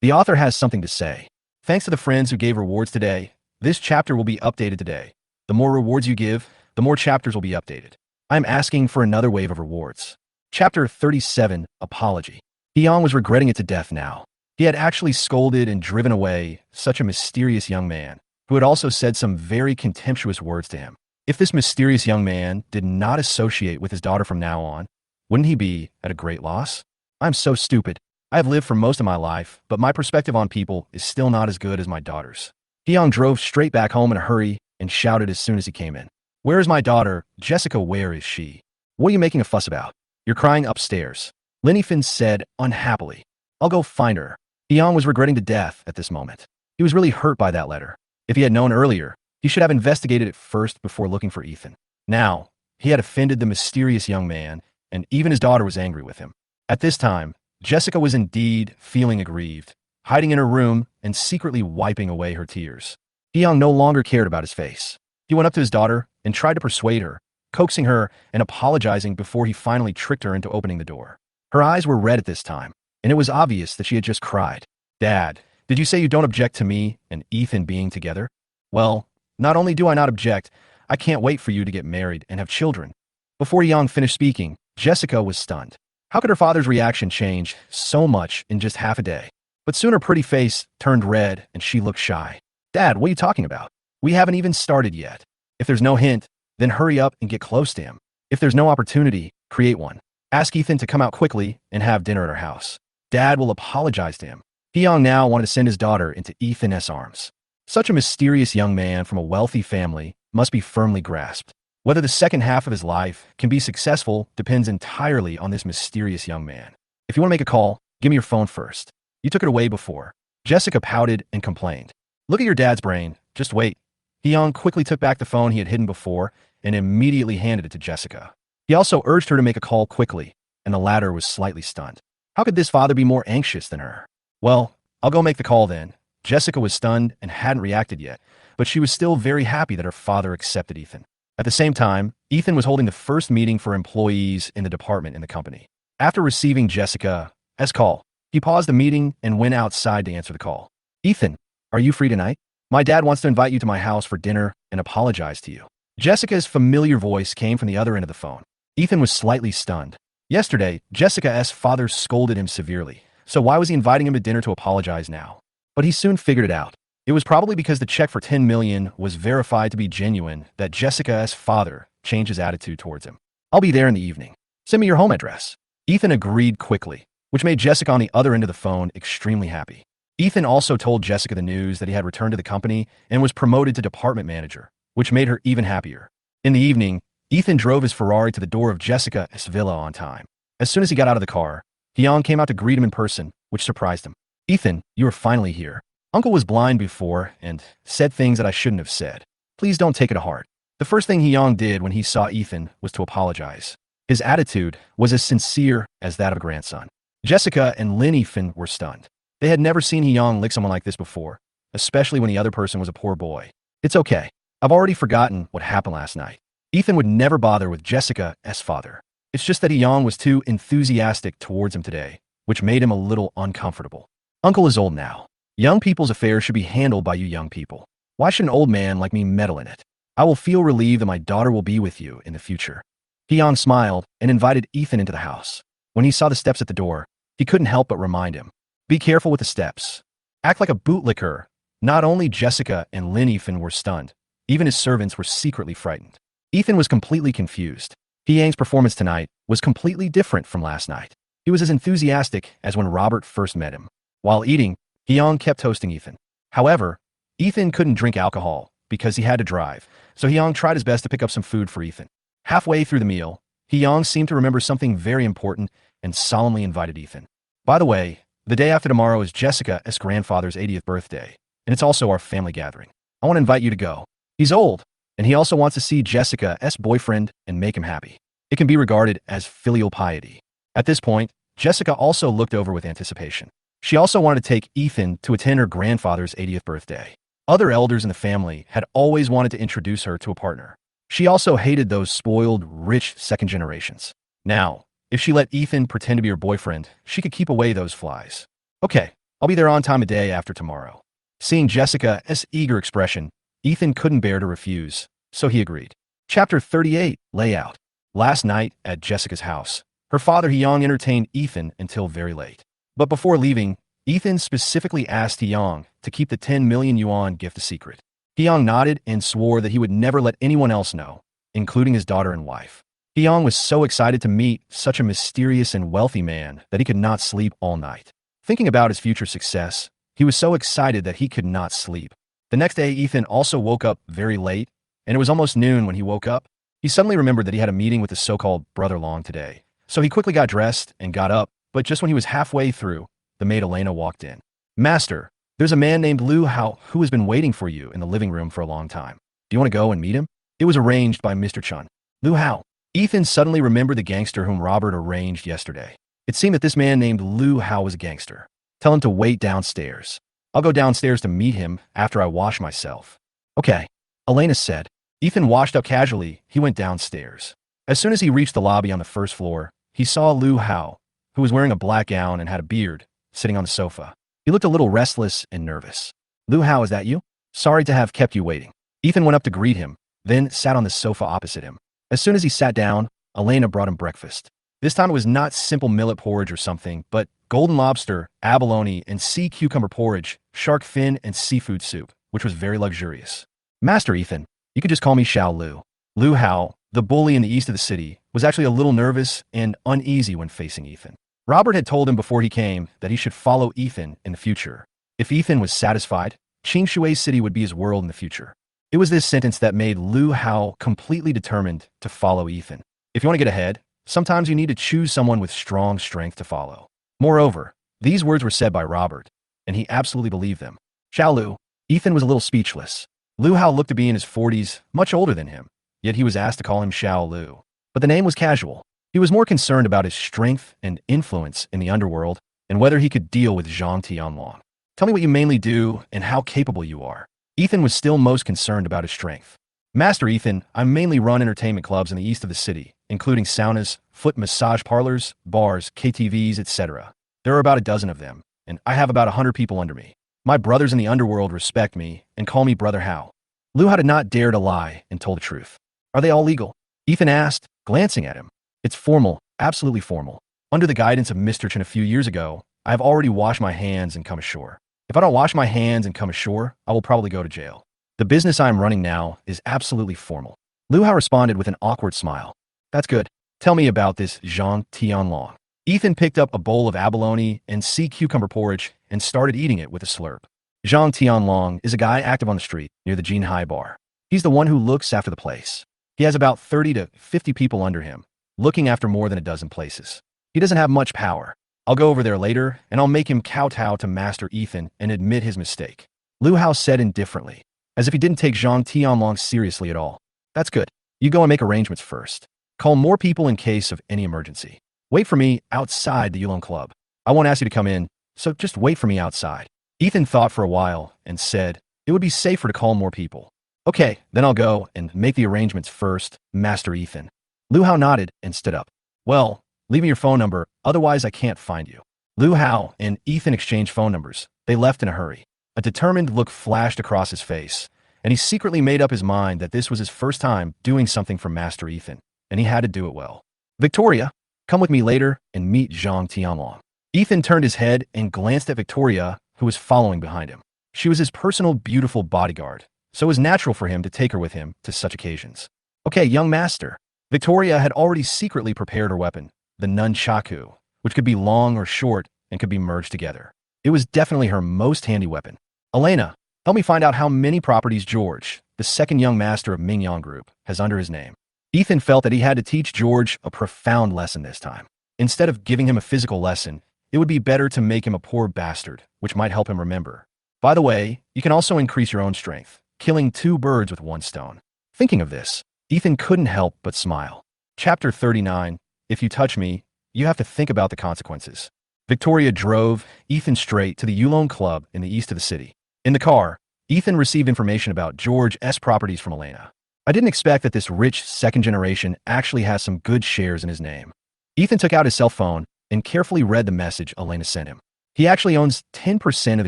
The author has something to say. Thanks to the friends who gave rewards today, this chapter will be updated today. The more rewards you give, the more chapters will be updated. I am asking for another wave of rewards. Chapter 37, Apology. Hyang was regretting it to death now. He had actually scolded and driven away such a mysterious young man, who had also said some very contemptuous words to him. If this mysterious young man did not associate with his daughter from now on, wouldn't he be at a great loss? I'm so stupid. I have lived for most of my life, but my perspective on people is still not as good as my daughter's. Hyang drove straight back home in a hurry and shouted as soon as he came in. Where is my daughter? Jessica, where is she? What are you making a fuss about? You're crying upstairs. Linifin said unhappily. I'll go find her. Hyang was regretting to death at this moment. He was really hurt by that letter. If he had known earlier, he should have investigated it first before looking for Ethan. Now, he had offended the mysterious young man, and even his daughter was angry with him. At this time, Jessica was indeed feeling aggrieved, hiding in her room and secretly wiping away her tears. Hyang no longer cared about his face. He went up to his daughter and tried to persuade her, coaxing her and apologizing before he finally tricked her into opening the door. Her eyes were red at this time, and it was obvious that she had just cried. Dad, did you say you don't object to me and Ethan being together? Well, not only do I not object, I can't wait for you to get married and have children. Before Hyang finished speaking, Jessica was stunned. How could her father's reaction change so much in just half a day? But soon her pretty face turned red and she looked shy. Dad, what are you talking about? We haven't even started yet. If there's no hint, then hurry up and get close to him. If there's no opportunity, create one. Ask Ethan to come out quickly and have dinner at our house. Dad will apologize to him. Hyang now wanted to send his daughter into Ethan's arms. Such a mysterious young man from a wealthy family must be firmly grasped. Whether the second half of his life can be successful depends entirely on this mysterious young man. If you want to make a call, give me your phone first. You took it away before. Jessica pouted and complained. Look at your dad's brain. Just wait. Hyang quickly took back the phone he had hidden before and immediately handed it to Jessica. He also urged her to make a call quickly, and the latter was slightly stunned. How could this father be more anxious than her? Well, I'll go make the call then. Jessica was stunned and hadn't reacted yet, but she was still very happy that her father accepted Ethan. At the same time, Ethan was holding the first meeting for employees in the department in the company. After receiving Jessica's call, he paused the meeting and went outside to answer the call. Ethan, are you free tonight? My dad wants to invite you to my house for dinner and apologize to you. Jessica's familiar voice came from the other end of the phone. Ethan was slightly stunned. Yesterday, Jessica's father scolded him severely, so why was he inviting him to dinner to apologize now? But he soon figured it out. It was probably because the check for $10 million was verified to be genuine that Jessica's father changed his attitude towards him. I'll be there in the evening. Send me your home address. Ethan agreed quickly, which made Jessica on the other end of the phone extremely happy. Ethan also told Jessica the news that he had returned to the company and was promoted to department manager, which made her even happier. In the evening, Ethan drove his Ferrari to the door of Jessica's villa on time. As soon as he got out of the car, Hyung came out to greet him in person, which surprised him. Ethan, you are finally here. Uncle was blind before and said things that I shouldn't have said. Please don't take it to heart. The first thing Hyung did when he saw Ethan was to apologize. His attitude was as sincere as that of a grandson. Jessica and Lin Ethan were stunned. They had never seen Hyung lick someone like this before, especially when the other person was a poor boy. It's okay. I've already forgotten what happened last night. Ethan would never bother with Jessica's father. It's just that Hyung was too enthusiastic towards him today, which made him a little uncomfortable. Uncle is old now. Young people's affairs should be handled by you young people. Why should an old man like me meddle in it? I will feel relieved that my daughter will be with you in the future. Hyung smiled and invited Ethan into the house. When he saw the steps at the door, he couldn't help but remind him. Be careful with the steps. Act like a bootlicker. Not only Jessica and Lin Ethan were stunned, even his servants were secretly frightened. Ethan was completely confused. Hyung's performance tonight was completely different from last night. He was as enthusiastic as when Robert first met him. While eating, Hyung kept toasting Ethan. However, Ethan couldn't drink alcohol because he had to drive, so Hyung tried his best to pick up some food for Ethan. Halfway through the meal, Hyung seemed to remember something very important and solemnly invited Ethan. By the way, the day after tomorrow is Jessica's grandfather's 80th birthday, and it's also our family gathering. I want to invite you to go. He's old, and he also wants to see Jessica's boyfriend and make him happy. It can be regarded as filial piety. At this point, Jessica also looked over with anticipation. She also wanted to take Ethan to attend her grandfather's 80th birthday. Other elders in the family had always wanted to introduce her to a partner. She also hated those spoiled, rich second generations. Now, if she let Ethan pretend to be her boyfriend, she could keep away those flies. Okay, I'll be there on time a day after tomorrow. Seeing Jessica's eager expression, Ethan couldn't bear to refuse, so he agreed. Chapter 38, Layout. Last night at Jessica's house, her father Hyung entertained Ethan until very late. But before leaving, Ethan specifically asked Hyung to keep the 10 million yuan gift a secret. Hyung nodded and swore that he would never let anyone else know, including his daughter and wife. Hyung was so excited to meet such a mysterious and wealthy man that he could not sleep all night. Thinking about his future success, he was so excited that he could not sleep. The next day, Ethan also woke up very late, and it was almost noon when he woke up. He suddenly remembered that he had a meeting with his so-called brother-in-law today. So he quickly got dressed and got up, but just when he was halfway through, the maid Elena walked in. Master, there's a man named Lu Hao who has been waiting for you in the living room for a long time. Do you want to go and meet him? It was arranged by Mr. Chun. Lu Hao. Ethan suddenly remembered the gangster whom Robert arranged yesterday. It seemed that this man named Lu Hao was a gangster. Tell him to wait downstairs. I'll go downstairs to meet him after I wash myself. Okay, Elena said. Ethan washed up casually. He went downstairs. As soon as he reached the lobby on the first floor, he saw Lu Hao, who was wearing a black gown and had a beard, sitting on the sofa. He looked a little restless and nervous. Lu Hao, is that you? Sorry to have kept you waiting. Ethan went up to greet him, then sat on the sofa opposite him. As soon as he sat down, Elena brought him breakfast. This time it was not simple millet porridge or something, but golden lobster, abalone, and sea cucumber porridge, shark fin, and seafood soup, which was very luxurious. Master Ethan, you could just call me Xiao Lu. Lu Hao, the bully in the east of the city, was actually a little nervous and uneasy when facing Ethan. Robert had told him before he came that he should follow Ethan in the future. If Ethan was satisfied, Qingshui City would be his world in the future. It was this sentence that made Lu Hao completely determined to follow Ethan. If you want to get ahead, sometimes you need to choose someone with strong strength to follow. Moreover, these words were said by Robert, and he absolutely believed them. Xiao Lu. Ethan was a little speechless. Lu Hao looked to be in his 40s, much older than him, yet he was asked to call him Xiao Lu. But the name was casual. He was more concerned about his strength and influence in the underworld and whether he could deal with Zhang Tianlong. Tell me what you mainly do and how capable you are. Ethan was still most concerned about his strength. Master Ethan, I mainly run entertainment clubs in the east of the city, including saunas, foot massage parlors, bars, KTVs, etc. There are about a dozen of them, and I have about 100 people under me. My brothers in the underworld respect me and call me Brother Hao. Lu Hao did not dare to lie and told the truth. Are they all legal? Ethan asked, glancing at him. It's formal, absolutely formal. Under the guidance of Mr. Chen a few years ago, I have already washed my hands and come ashore. If I don't wash my hands and come ashore, I will probably go to jail. The business I am running now is absolutely formal. Lu Hao responded with an awkward smile. That's good. Tell me about this Zhang Tianlong. Ethan picked up a bowl of abalone and sea cucumber porridge and started eating it with a slurp. Zhang Tianlong is a guy active on the street near the Jinhai bar. He's the one who looks after the place. He has about 30 to 50 people under him, looking after more than a dozen places. He doesn't have much power. I'll go over there later, and I'll make him kowtow to Master Ethan and admit his mistake. Lu Hao said indifferently, as if he didn't take Zhang Tianlong seriously at all. That's good. You go and make arrangements first. Call more people in case of any emergency. Wait for me outside the Yulong Club. I won't ask you to come in, so just wait for me outside. Ethan thought for a while and said, it would be safer to call more people. Okay, then I'll go and make the arrangements first, Master Ethan. Lu Hao nodded and stood up. Well, leave me your phone number, otherwise I can't find you. Lu Hao and Ethan exchanged phone numbers. They left in a hurry. A determined look flashed across his face, and he secretly made up his mind that this was his first time doing something for Master Ethan, and he had to do it well. Victoria, come with me later and meet Zhang Tianlong. Ethan turned his head and glanced at Victoria, who was following behind him. She was his personal beautiful bodyguard, so it was natural for him to take her with him to such occasions. Okay, young master. Victoria had already secretly prepared her weapon, the nunchaku, which could be long or short and could be merged together. It was definitely her most handy weapon. Elena, help me find out how many properties George, the second young master of Mingyang Group, has under his name. Ethan felt that he had to teach George a profound lesson this time. Instead of giving him a physical lesson, it would be better to make him a poor bastard, which might help him remember. By the way, you can also increase your own strength, killing 2 birds with 1 stone. Thinking of this, Ethan couldn't help but smile. Chapter 39, If you touch me, you have to think about the consequences. Victoria drove Ethan straight to the Yulong Club in the east of the city. In the car, Ethan received information about George's properties from Elena. I didn't expect that this rich second generation actually has some good shares in his name. Ethan took out his cell phone and carefully read the message Elena sent him. He actually owns 10% of the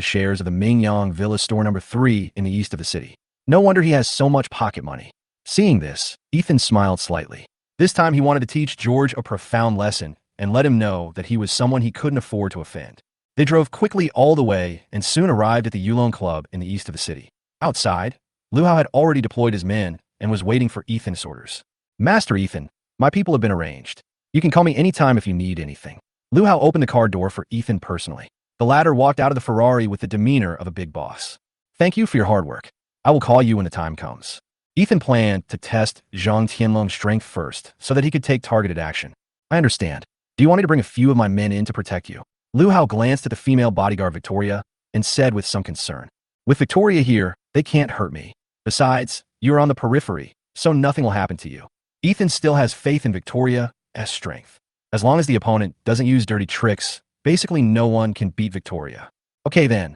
shares of the Mingyang Villa store number 3 in the east of the city. No wonder he has so much pocket money. Seeing this, Ethan smiled slightly. This time he wanted to teach George a profound lesson and let him know that he was someone he couldn't afford to offend. They drove quickly all the way and soon arrived at the Yulong Club in the east of the city. Outside, Lu Hao had already deployed his men and was waiting for Ethan's orders. Master Ethan, my people have been arranged. You can call me anytime if you need anything. Lu Hao opened the car door for Ethan personally. The latter walked out of the Ferrari with the demeanor of a big boss. Thank you for your hard work. I will call you when the time comes. Ethan planned to test Zhang Tianlong's strength first so that he could take targeted action. I understand. Do you want me to bring a few of my men in to protect you? Lu Hao glanced at the female bodyguard Victoria and said with some concern, with Victoria here, they can't hurt me. Besides, you are on the periphery, so nothing will happen to you. Ethan still has faith in Victoria's strength. As long as the opponent doesn't use dirty tricks, basically no one can beat Victoria. Okay then.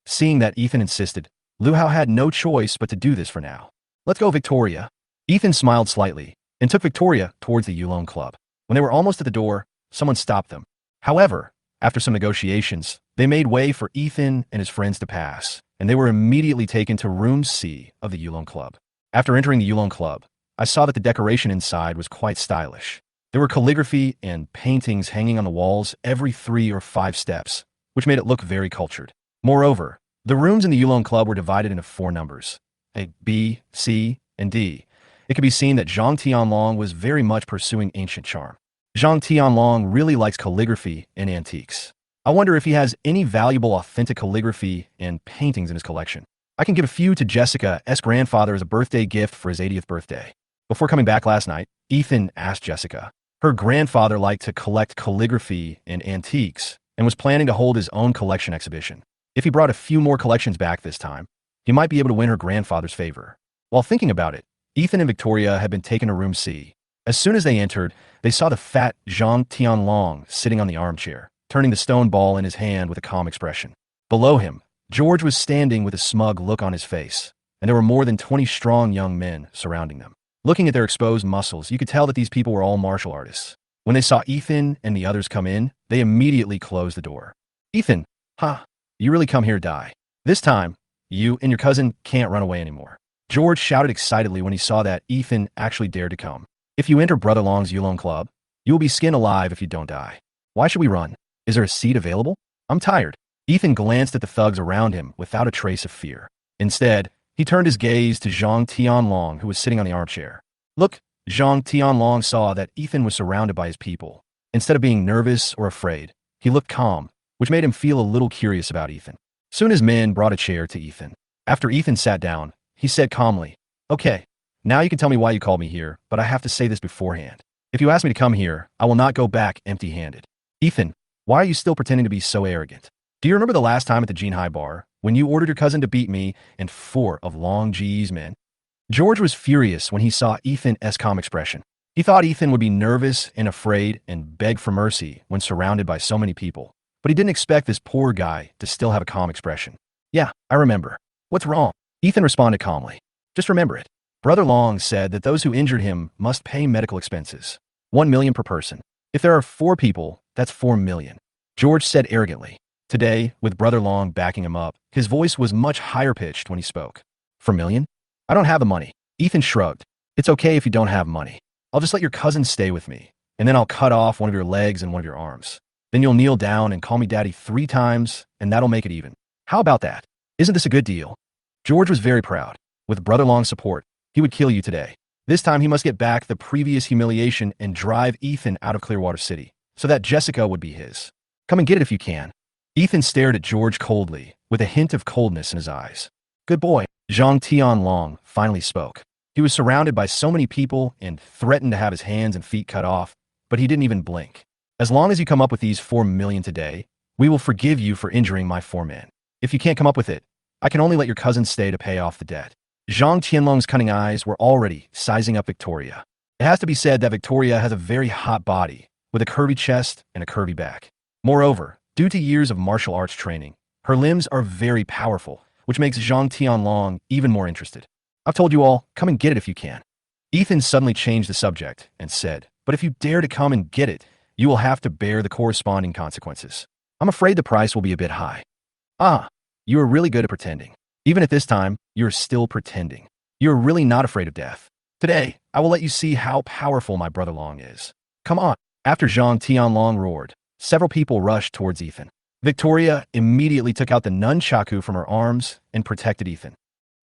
Seeing that Ethan insisted, Lu Hao had no choice but to do this for now. Let's go, Victoria. Ethan smiled slightly and took Victoria towards the Yulong Club. When they were almost at the door, someone stopped them. However, after some negotiations, they made way for Ethan and his friends to pass, and they were immediately taken to Room C of the Yulong Club. After entering the Yulong Club, I saw that the decoration inside was quite stylish. There were calligraphy and paintings hanging on the walls every 3 or 5 steps, which made it look very cultured. Moreover, the rooms in the Yulong Club were divided into 4 numbers, A, B, C, and D. It could be seen that Zhang Tianlong was very much pursuing ancient charm. Zhang Tianlong really likes calligraphy and antiques. I wonder if he has any valuable authentic calligraphy and paintings in his collection. I can give a few to Jessica's grandfather as a birthday gift for his 80th birthday. Before coming back last night, Ethan asked Jessica. Her grandfather liked to collect calligraphy and antiques and was planning to hold his own collection exhibition. If he brought a few more collections back this time, he might be able to win her grandfather's favor. While thinking about it, Ethan and Victoria had been taken to Room C. As soon as they entered, they saw the fat Zhang Tianlong sitting on the armchair, turning the stone ball in his hand with a calm expression. Below him, George was standing with a smug look on his face. and there were more than 20 strong young men surrounding them. Looking at their exposed muscles, you could tell that these people were all martial artists. When they saw Ethan and the others come in, they immediately closed the door. Ethan, you really come here to die. This time, you and your cousin can't run away anymore. George shouted excitedly when he saw that Ethan actually dared to come. If you enter Brother Long's Yulon Club, you will be skinned alive if you don't die. Why should we run? Is there a seat available? I'm tired. Ethan glanced at the thugs around him without a trace of fear. Instead, he turned his gaze to Zhang Tianlong, who was sitting on the armchair. Look, Zhang Tianlong saw that Ethan was surrounded by his people. Instead of being nervous or afraid, he looked calm, which made him feel a little curious about Ethan. Soon his men brought a chair to Ethan. After Ethan sat down, he said calmly, "Okay, now you can tell me why you called me here, but I have to say this beforehand. If you ask me to come here, I will not go back empty-handed." Ethan, why are you still pretending to be so arrogant? Do you remember the last time at the Jinhai bar, when you ordered your cousin to beat me and 4 of Long Ji's men? George was furious when he saw Ethan's calm expression. He thought Ethan would be nervous and afraid and beg for mercy when surrounded by so many people. But he didn't expect this poor guy to still have a calm expression. "Yeah, I remember. What's wrong?" Ethan responded calmly. "Just remember it. Brother Long said that those who injured him must pay medical expenses. 1 million per person. If there are 4 people, that's 4 million. George said arrogantly. Today, with Brother Long backing him up, his voice was much higher pitched when he spoke. "For million? I don't have the money." Ethan shrugged. "It's okay if you don't have money. I'll just let your cousin stay with me, and then I'll cut off one of your legs and one of your arms. Then you'll kneel down and call me daddy 3 times, and that'll make it even. How about that? Isn't this a good deal?" George was very proud. With Brother Long's support, he would kill you today. This time he must get back the previous humiliation and drive Ethan out of Clearwater City, so that Jessica would be his. "Come and get it if you can." Ethan stared at George coldly, with a hint of coldness in his eyes. "Good boy." Zhang Tianlong finally spoke. He was surrounded by so many people and threatened to have his hands and feet cut off, but he didn't even blink. "As long as you come up with these 4 million today, we will forgive you for injuring my 4 men. If you can't come up with it, I can only let your cousin stay to pay off the debt." Zhang Tianlong's cunning eyes were already sizing up Victoria. It has to be said that Victoria has a very hot body, with a curvy chest and a curvy back. Moreover, due to years of martial arts training, her limbs are very powerful, which makes Zhang Tianlong even more interested. "I've told you all, come and get it if you can." Ethan suddenly changed the subject and said, "But if you dare to come and get it, you will have to bear the corresponding consequences. I'm afraid the price will be a bit high." You are really good at pretending. Even at this time, you're still pretending. You're really not afraid of death. Today, I will let you see how powerful my Brother Long is. Come on." After Zhang Tianlong roared, several people rushed towards Ethan. Victoria immediately took out the nunchaku from her arms and protected Ethan.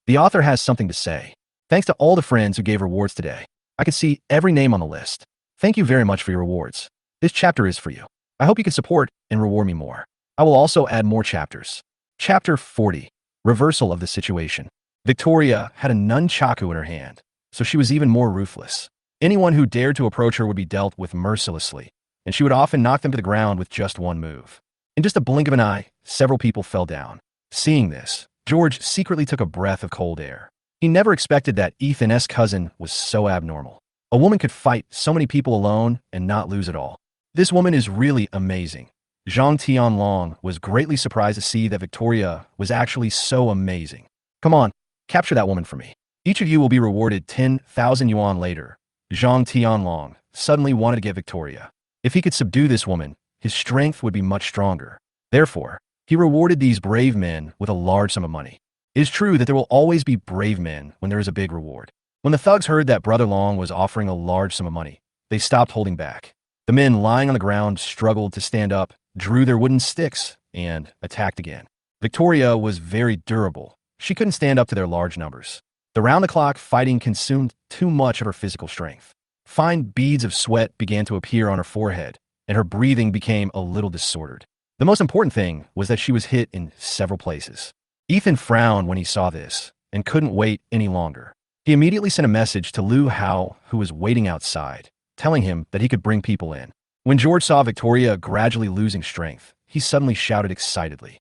The author has something to say. "Thanks to all the friends who gave rewards today. I could see every name on the list. Thank you very much for your rewards. This chapter is for you. I hope you can support and reward me more. I will also add more chapters." Chapter 40. Reversal of the situation. Victoria had a nunchaku in her hand, so she was even more ruthless. Anyone who dared to approach her would be dealt with mercilessly, and she would often knock them to the ground with just one move. In just a blink of an eye, several people fell down. Seeing this, George secretly took a breath of cold air. He never expected that Ethan's cousin was so abnormal. A woman could fight so many people alone and not lose at all. This woman is really amazing. Zhang Tianlong was greatly surprised to see that Victoria was actually so amazing. "Come on, capture that woman for me. Each of you will be rewarded 10,000 yuan later." Zhang Tianlong suddenly wanted to get Victoria. If he could subdue this woman, his strength would be much stronger. Therefore, he rewarded these brave men with a large sum of money. It is true that there will always be brave men when there is a big reward. When the thugs heard that Brother Long was offering a large sum of money, they stopped holding back. The men lying on the ground struggled to stand up, drew their wooden sticks, and attacked again. Victoria was very durable. She couldn't stand up to their large numbers. The round-the-clock fighting consumed too much of her physical strength. Fine beads of sweat began to appear on her forehead, and her breathing became a little disordered. The most important thing was that she was hit in several places. Ethan frowned when he saw this, and couldn't wait any longer. He immediately sent a message to Lu Hao, who was waiting outside, telling him that he could bring people in. When George saw Victoria gradually losing strength, he suddenly shouted excitedly,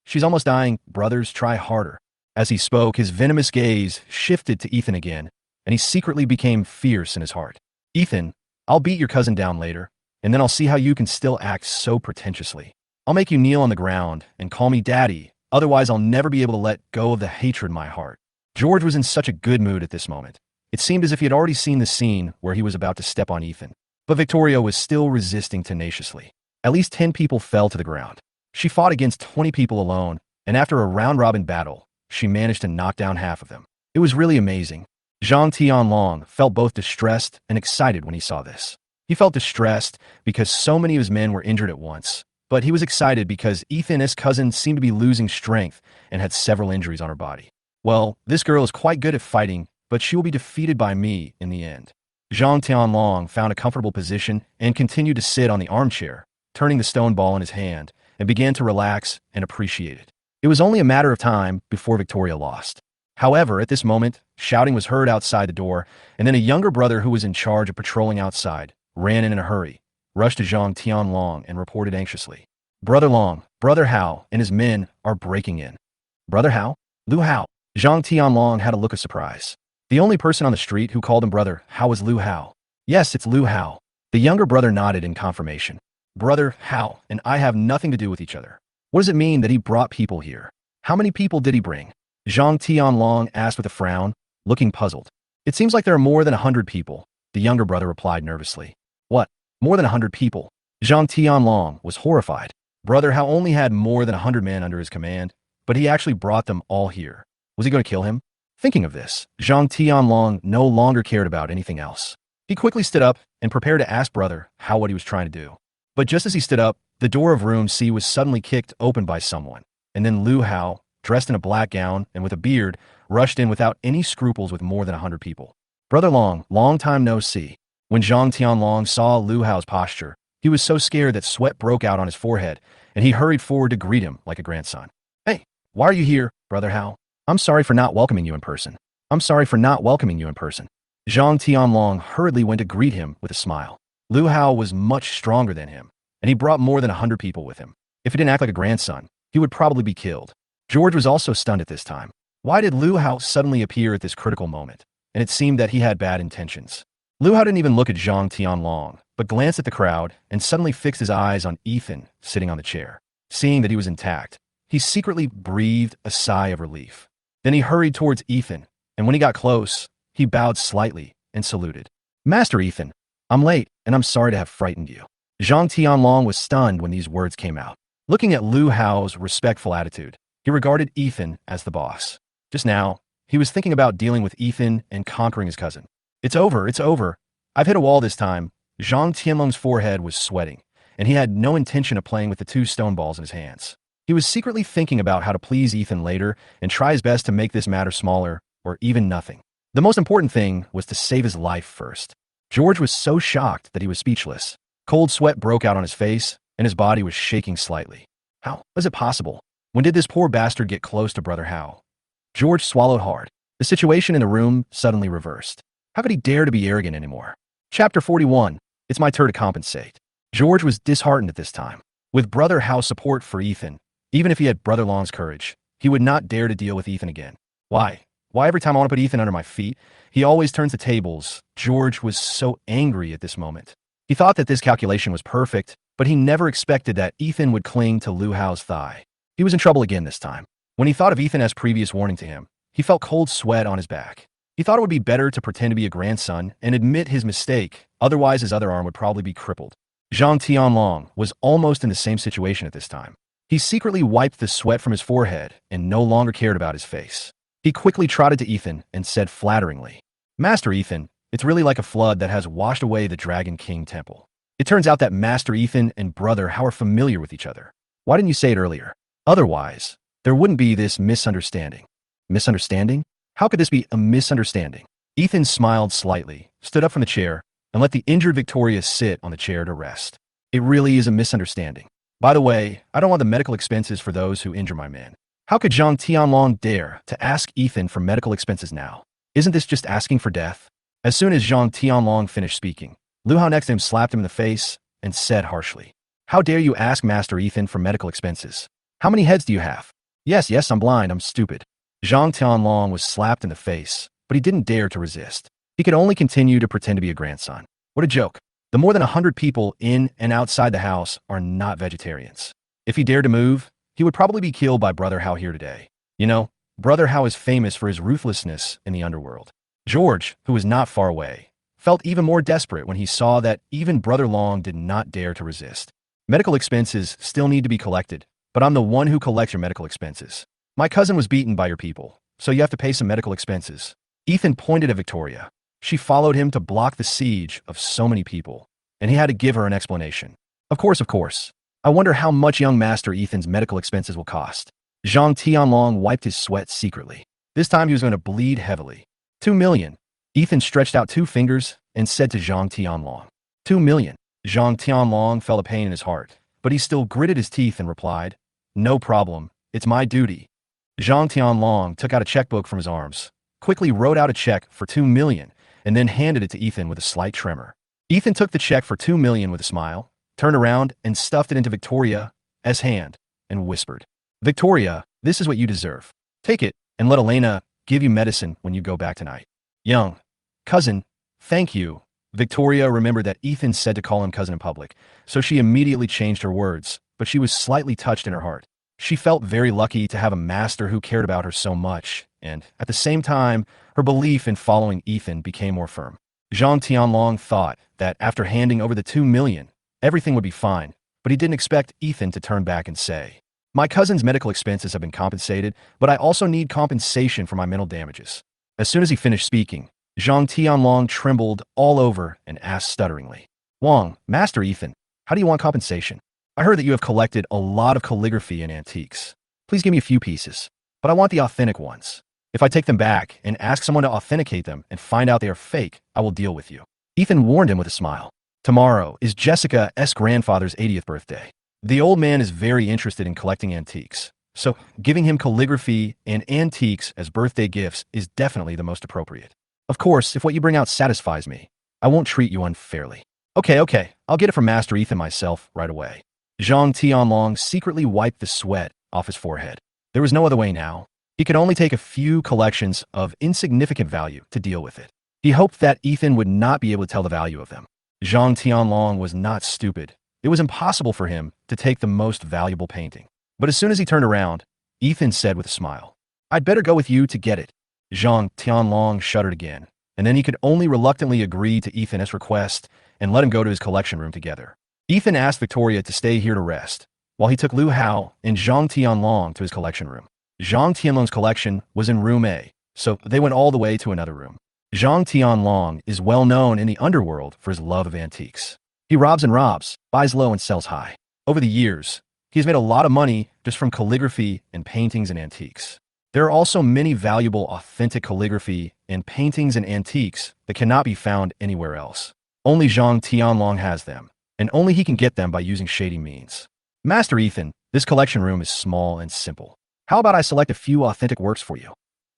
She's almost dying, brothers, try harder." As he spoke, his venomous gaze shifted to Ethan again, and he secretly became fierce in his heart. "Ethan, I'll beat your cousin down later, and then I'll see how you can still act so pretentiously. I'll make you kneel on the ground and call me daddy, otherwise I'll never be able to let go of the hatred in my heart." George was in such a good mood at this moment. It seemed as if he had already seen the scene where he was about to step on Ethan. But Victoria was still resisting tenaciously. At least 10 people fell to the ground. She fought against 20 people alone, and after a round-robin battle, she managed to knock down half of them. It was really amazing. Zhang Tianlong felt both distressed and excited when he saw this. He felt distressed because so many of his men were injured at once, but he was excited because Ethan, his cousin, seemed to be losing strength and had several injuries on her body. Well, this girl is quite good at fighting, but she will be defeated by me in the end. Zhang Tianlong found a comfortable position and continued to sit on the armchair, turning the stone ball in his hand, and began to relax and appreciate it. It was only a matter of time before Victoria lost. However, at this moment, shouting was heard outside the door, and then a younger brother who was in charge of patrolling outside ran in a hurry, rushed to Zhang Tianlong and reported anxiously. Brother Long, Brother Hao, and his men are breaking in. Brother Hao? Lu Hao? Zhang Tianlong had a look of surprise. The only person on the street who called him Brother Hao was Lu Hao. Yes, it's Lu Hao. The younger brother nodded in confirmation. Brother Hao and I have nothing to do with each other. What does it mean that he brought people here? How many people did he bring? Zhang Tianlong asked with a frown, looking puzzled. It seems like there are more than 100 people, the younger brother replied nervously. What? More than 100 people? Zhang Tianlong was horrified. Brother Hao only had more than 100 men under his command, but he actually brought them all here. Was he going to kill him? Thinking of this, Zhang Tianlong no longer cared about anything else. He quickly stood up and prepared to ask Brother Hao what he was trying to do. But just as he stood up, the door of room C was suddenly kicked open by someone, and then Lu Hao, dressed in a black gown and with a beard, rushed in without any scruples with more than 100 people. Brother Long, long time no see. When Zhang Tianlong saw Lu Hao's posture, he was so scared that sweat broke out on his forehead, and he hurried forward to greet him like a grandson. Hey, why are you here, Brother Hao? I'm sorry for not welcoming you in person. I'm sorry for not welcoming you in person. Zhang Tianlong hurriedly went to greet him with a smile. Lu Hao was much stronger than him, and he brought more than 100 people with him. If he didn't act like a grandson, he would probably be killed. George was also stunned at this time. Why did Lu Hao suddenly appear at this critical moment? And it seemed that he had bad intentions. Lu Hao didn't even look at Zhang Tianlong, but glanced at the crowd and suddenly fixed his eyes on Ethan sitting on the chair. Seeing that he was intact, he secretly breathed a sigh of relief. Then he hurried towards Ethan, and when he got close, he bowed slightly and saluted. Master Ethan, I'm late, and I'm sorry to have frightened you. Zhang Tianlong was stunned when these words came out. Looking at Lu Hao's respectful attitude, he regarded Ethan as the boss. Just now, he was thinking about dealing with Ethan and conquering his cousin. It's over, it's over. I've hit a wall this time. Zhang Tianlong's forehead was sweating, and he had no intention of playing with the two stone balls in his hands. He was secretly thinking about how to please Ethan later and try his best to make this matter smaller or even nothing. The most important thing was to save his life first. George was so shocked that he was speechless. Cold sweat broke out on his face, and his body was shaking slightly. How was it possible? When did this poor bastard get close to Brother Hao? George swallowed hard. The situation in the room suddenly reversed. How could he dare to be arrogant anymore? Chapter 41. It's my turn to compensate. George was disheartened at this time. With Brother Hao's support for Ethan, even if he had Brother Long's courage, he would not dare to deal with Ethan again. Why? Why every time I want to put Ethan under my feet, he always turns the tables? George was so angry at this moment. He thought that this calculation was perfect, but he never expected that Ethan would cling to Lu Hao's thigh. He was in trouble again this time. When he thought of Ethan as previous warning to him, he felt cold sweat on his back. He thought it would be better to pretend to be a grandson and admit his mistake, otherwise his other arm would probably be crippled. Zhang Tianlong was almost in the same situation at this time. He secretly wiped the sweat from his forehead and no longer cared about his face. He quickly trotted to Ethan and said flatteringly, Master Ethan, it's really like a flood that has washed away the Dragon King temple. It turns out that Master Ethan and Brother Hao are familiar with each other. Why didn't you say it earlier? Otherwise, there wouldn't be this misunderstanding. Misunderstanding? How could this be a misunderstanding? Ethan smiled slightly, stood up from the chair, and let the injured Victoria sit on the chair to rest. It really is a misunderstanding. By the way, I don't want the medical expenses for those who injure my men. How could Zhang Tianlong dare to ask Ethan for medical expenses now? Isn't this just asking for death? As soon as Zhang Tianlong finished speaking, Lu Hao next to him slapped him in the face and said harshly, How dare you ask Master Ethan for medical expenses? How many heads do you have? Yes, I'm blind, I'm stupid. Zhang Tianlong was slapped in the face, but he didn't dare to resist. He could only continue to pretend to be a grandson. What a joke. The more than 100 people in and outside the house are not vegetarians. If he dared to move, he would probably be killed by Brother Hao here today. You know, Brother Hao is famous for his ruthlessness in the underworld. George, who was not far away, felt even more desperate when he saw that even Brother Long did not dare to resist. Medical expenses still need to be collected, but I'm the one who collects your medical expenses. My cousin was beaten by your people, so you have to pay some medical expenses. Ethan pointed at Victoria. She followed him to block the siege of so many people, and he had to give her an explanation. Of course, of course. I wonder how much young Master Ethan's medical expenses will cost. Zhang Tianlong wiped his sweat secretly. This time he was going to bleed heavily. 2 million. Ethan stretched out 2 fingers and said to Zhang Tianlong. 2 million. Zhang Tianlong felt a pain in his heart, but he still gritted his teeth and replied, "No problem. It's my duty." Zhang Tianlong took out a checkbook from his arms, quickly wrote out a check for 2 million, and then handed it to Ethan with a slight tremor. Ethan took the check for 2 million with a smile, turned around and stuffed it into Victoria's hand, and whispered, "Victoria, this is what you deserve. Take it, and let Elena give you medicine when you go back tonight." "Young cousin, thank you." Victoria remembered that Ethan said to call him cousin in public, so she immediately changed her words, but she was slightly touched in her heart. She felt very lucky to have a master who cared about her so much, and at the same time, her belief in following Ethan became more firm. Zhang Tianlong thought that after handing over the 2 million, everything would be fine, but he didn't expect Ethan to turn back and say, "My cousin's medical expenses have been compensated, but I also need compensation for my mental damages." As soon as he finished speaking, Zhang Tianlong trembled all over and asked stutteringly, "Wang, Master Ethan, how do you want compensation? I heard that you have collected a lot of calligraphy and antiques. Please give me a few pieces, but I want the authentic ones. If I take them back and ask someone to authenticate them and find out they are fake, I will deal with you." Ethan warned him with a smile. Tomorrow is Jessica's grandfather's 80th birthday. The old man is very interested in collecting antiques, so giving him calligraphy and antiques as birthday gifts is definitely the most appropriate. Of course, if what you bring out satisfies me, I won't treat you unfairly. Okay, I'll get it from Master Ethan myself right away. Zhang Tianlong secretly wiped the sweat off his forehead. There was no other way now. He could only take a few collections of insignificant value to deal with it. He hoped that Ethan would not be able to tell the value of them. Zhang Tianlong was not stupid. It was impossible for him to take the most valuable painting. But as soon as he turned around, Ethan said with a smile, "I'd better go with you to get it." Zhang Tianlong shuddered again, and then he could only reluctantly agree to Ethan's request and let him go to his collection room together. Ethan asked Victoria to stay here to rest, while he took Lu Hao and Zhang Tianlong to his collection room. Zhang Tianlong's collection was in room A, so they went all the way to another room. Zhang Tianlong is well known in the underworld for his love of antiques. He robs and robs, buys low and sells high. Over the years, he has made a lot of money just from calligraphy and paintings and antiques. There are also many valuable authentic calligraphy and paintings and antiques that cannot be found anywhere else. Only Zhang Tianlong has them, and only he can get them by using shady means. Master Ethan, this collection room is small and simple. How about I select a few authentic works for you?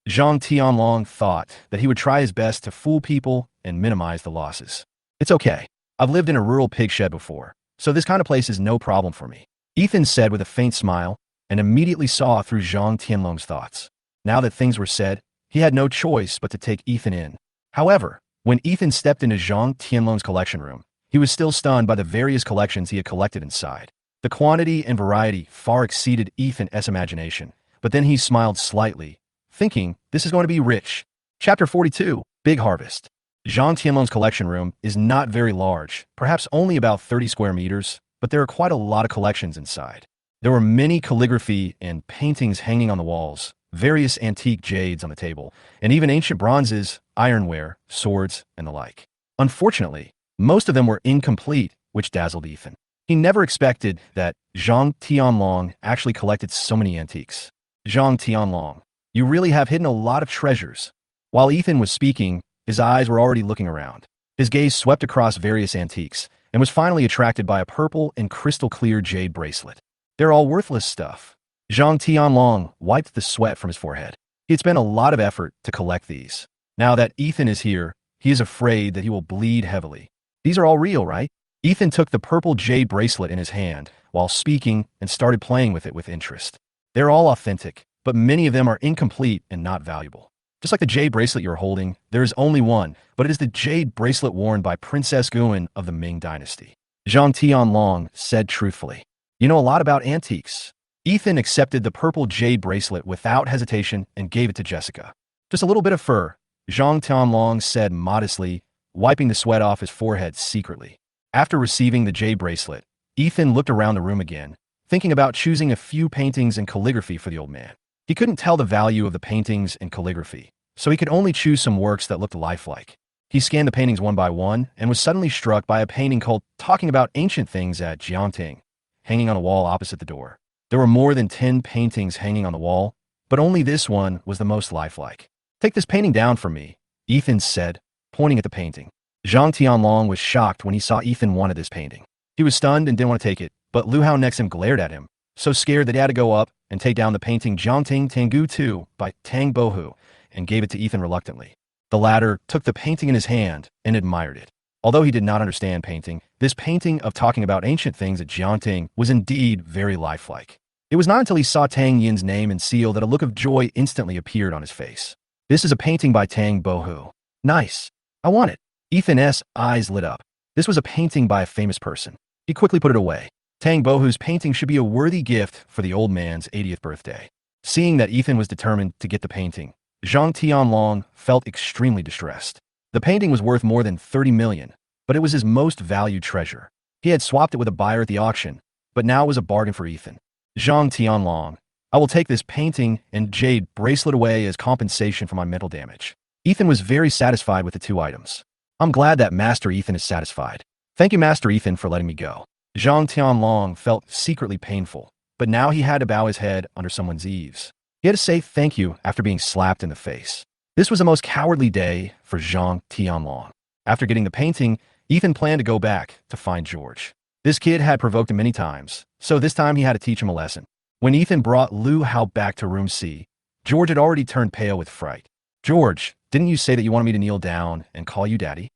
Zhang Tianlong thought that he would try his best to fool people and minimize the losses. It's okay. I've lived in a rural pig shed before, so this kind of place is no problem for me. Ethan said with a faint smile, and immediately saw through Zhang Tianlong's thoughts. Now that things were said, he had no choice but to take Ethan in. However, when Ethan stepped into Zhang Tianlong's collection room, he was still stunned by the various collections he had collected inside. The quantity and variety far exceeded Ethan's imagination, but then he smiled slightly, thinking, this is going to be rich. Chapter 42, Big Harvest. Zhang Tianlong's collection room is not very large, perhaps only about 30 square meters, but there are quite a lot of collections inside. There were many calligraphy and paintings hanging on the walls, various antique jades on the table, and even ancient bronzes, ironware, swords, and the like. Unfortunately, most of them were incomplete, which dazzled Ethan. He never expected that Zhang Tianlong actually collected so many antiques. Zhang Tianlong, you really have hidden a lot of treasures. While Ethan was speaking, his eyes were already looking around. His gaze swept across various antiques and was finally attracted by a purple and crystal clear jade bracelet. They're all worthless stuff. Zhang Tianlong wiped the sweat from his forehead. He had spent a lot of effort to collect these. Now that Ethan is here, he is afraid that he will bleed heavily. These are all real, right? Ethan took the purple jade bracelet in his hand while speaking and started playing with it with interest. They're all authentic, but many of them are incomplete and not valuable. Just like the jade bracelet you're holding, there is only one, but it is the jade bracelet worn by Princess Guan of the Ming Dynasty. Zhang Tianlong said truthfully, "You know a lot about antiques." Ethan accepted the purple jade bracelet without hesitation and gave it to Jessica. Just a little bit of fur, Zhang Tianlong said modestly, wiping the sweat off his forehead secretly. After receiving the jade bracelet, Ethan looked around the room again, thinking about choosing a few paintings and calligraphy for the old man. He couldn't tell the value of the paintings and calligraphy, so he could only choose some works that looked lifelike. He scanned the paintings one by one and was suddenly struck by a painting called Talking About Ancient Things at Jiangting, hanging on a wall opposite the door. There were more than 10 paintings hanging on the wall, but only this one was the most lifelike. "Take this painting down from me," Ethan said, pointing at the painting. Zhang Tianlong was shocked when he saw Ethan wanted this painting. He was stunned and didn't want to take it, but Lu Hao next to him glared at him, so scared that he had to go up and take down the painting Jiangting Tangu 2 by Tang Bohu and gave it to Ethan reluctantly. The latter took the painting in his hand and admired it. Although he did not understand painting, this painting of Talking About Ancient Things at Jiangting was indeed very lifelike. It was not until he saw Tang Yin's name and seal that a look of joy instantly appeared on his face. "This is a painting by Tang Bohu. Nice. I want it." Ethan's eyes lit up. This was a painting by a famous person. He quickly put it away. Tang Bohu's painting should be a worthy gift for the old man's 80th birthday. Seeing that Ethan was determined to get the painting, Zhang Tianlong felt extremely distressed. The painting was worth more than 30 million, but it was his most valued treasure. He had swapped it with a buyer at the auction, but now it was a bargain for Ethan. "Zhang Tianlong, I will take this painting and jade bracelet away as compensation for my mental damage." Ethan was very satisfied with the two items. "I'm glad that Master Ethan is satisfied. Thank you, Master Ethan, for letting me go." Zhang Tianlong felt secretly painful, but now he had to bow his head under someone's eaves. He had to say thank you after being slapped in the face. This was the most cowardly day for Zhang Tianlong. After getting the painting, Ethan planned to go back to find George. This kid had provoked him many times, so this time he had to teach him a lesson. When Ethan brought Lu Hao back to room C, George had already turned pale with fright. "George, didn't you say that you wanted me to kneel down and call you daddy?"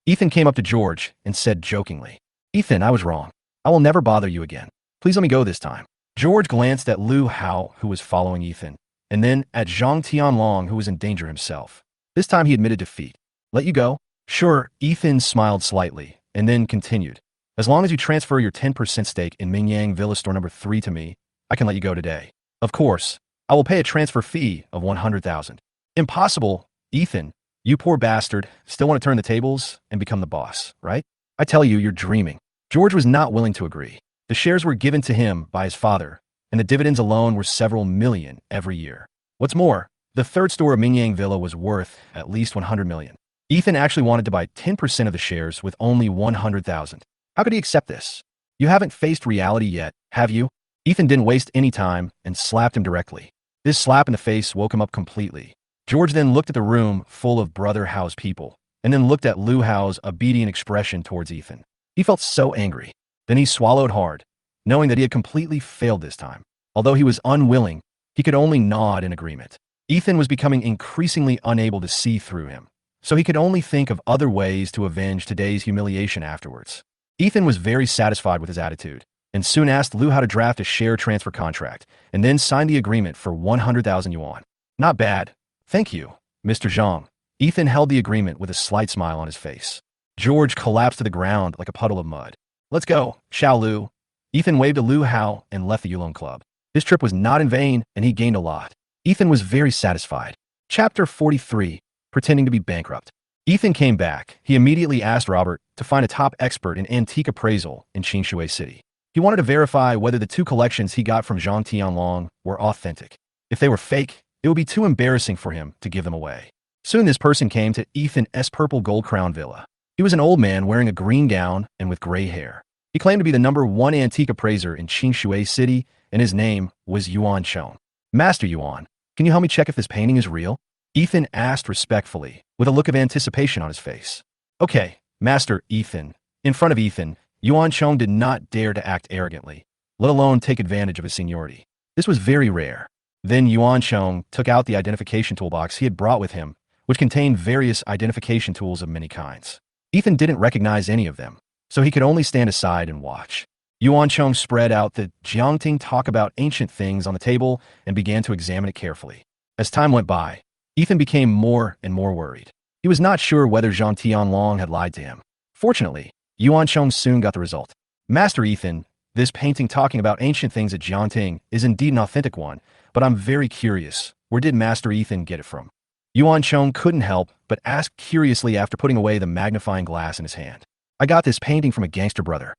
Ethan came up to George and said jokingly, "Ethan, I was wrong. I will never bother you again. Please let me go this time." George glanced at Lu Hao, who was following Ethan, and then at Zhang Tianlong, who was in danger himself. This time he admitted defeat. "Let you go?" "Sure." Ethan smiled slightly, and then continued, "As long as you transfer your 10% stake in Mingyang Villa Store number 3 to me, I can let you go today. Of course, I will pay a transfer fee of 100,000. "Impossible, Ethan. You poor bastard, still want to turn the tables and become the boss, right? I tell you, you're dreaming." George was not willing to agree. The shares were given to him by his father, and the dividends alone were several million every year. What's more, the third store of Mingyang Villa was worth at least 100 million. Ethan actually wanted to buy 10% of the shares with only 100,000. How could he accept this? "You haven't faced reality yet, have you?" Ethan didn't waste any time and slapped him directly. This slap in the face woke him up completely. George then looked at the room full of Brother Hao's people, and then looked at Lu Hao's obedient expression towards Ethan. He felt so angry. Then he swallowed hard, knowing that he had completely failed this time. Although he was unwilling, he could only nod in agreement. Ethan was becoming increasingly unable to see through him, so he could only think of other ways to avenge today's humiliation afterwards. Ethan was very satisfied with his attitude, and soon asked Lu Hao to draft a share transfer contract, and then signed the agreement for 100,000 yuan. "Not bad. Thank you, Mr. Zhang." Ethan held the agreement with a slight smile on his face. George collapsed to the ground like a puddle of mud. "Let's go, Xiao Lu." Ethan waved to Lu Hao and left the Yulong Club. His trip was not in vain, and he gained a lot. Ethan was very satisfied. Chapter 43, Pretending to be Bankrupt. Ethan came back. He immediately asked Robert to find a top expert in antique appraisal in Qingshui City. He wanted to verify whether the two collections he got from Zhang Tianlong were authentic. If they were fake, it would be too embarrassing for him to give them away. Soon this person came to Ethan's purple gold crown villa. He was an old man wearing a green gown and with gray hair. He claimed to be the #1 antique appraiser in Qingshui City, and his name was Yuan Chong. "Master Yuan, can you help me check if this painting is real?" Ethan asked respectfully, with a look of anticipation on his face. "Okay, Master Ethan." In front of Ethan, Yuan Chong did not dare to act arrogantly, let alone take advantage of his seniority. This was very rare. Then Yuan Chong took out the identification toolbox he had brought with him, which contained various identification tools of many kinds. Ethan didn't recognize any of them, so he could only stand aside and watch. Yuan Chong spread out the Jiangting Talk About Ancient Things on the table and began to examine it carefully. As time went by, Ethan became more and more worried. He was not sure whether Zhang Tianlong had lied to him. Fortunately, Yuan Chong soon got the result. "Master Ethan, This painting talking about ancient things at Jiangting is indeed an authentic one, but I'm very curious. Where did Master Ethan get it from? Yuan Chong couldn't help but ask curiously after putting away the magnifying glass in his hand. I got this painting from a gangster brother.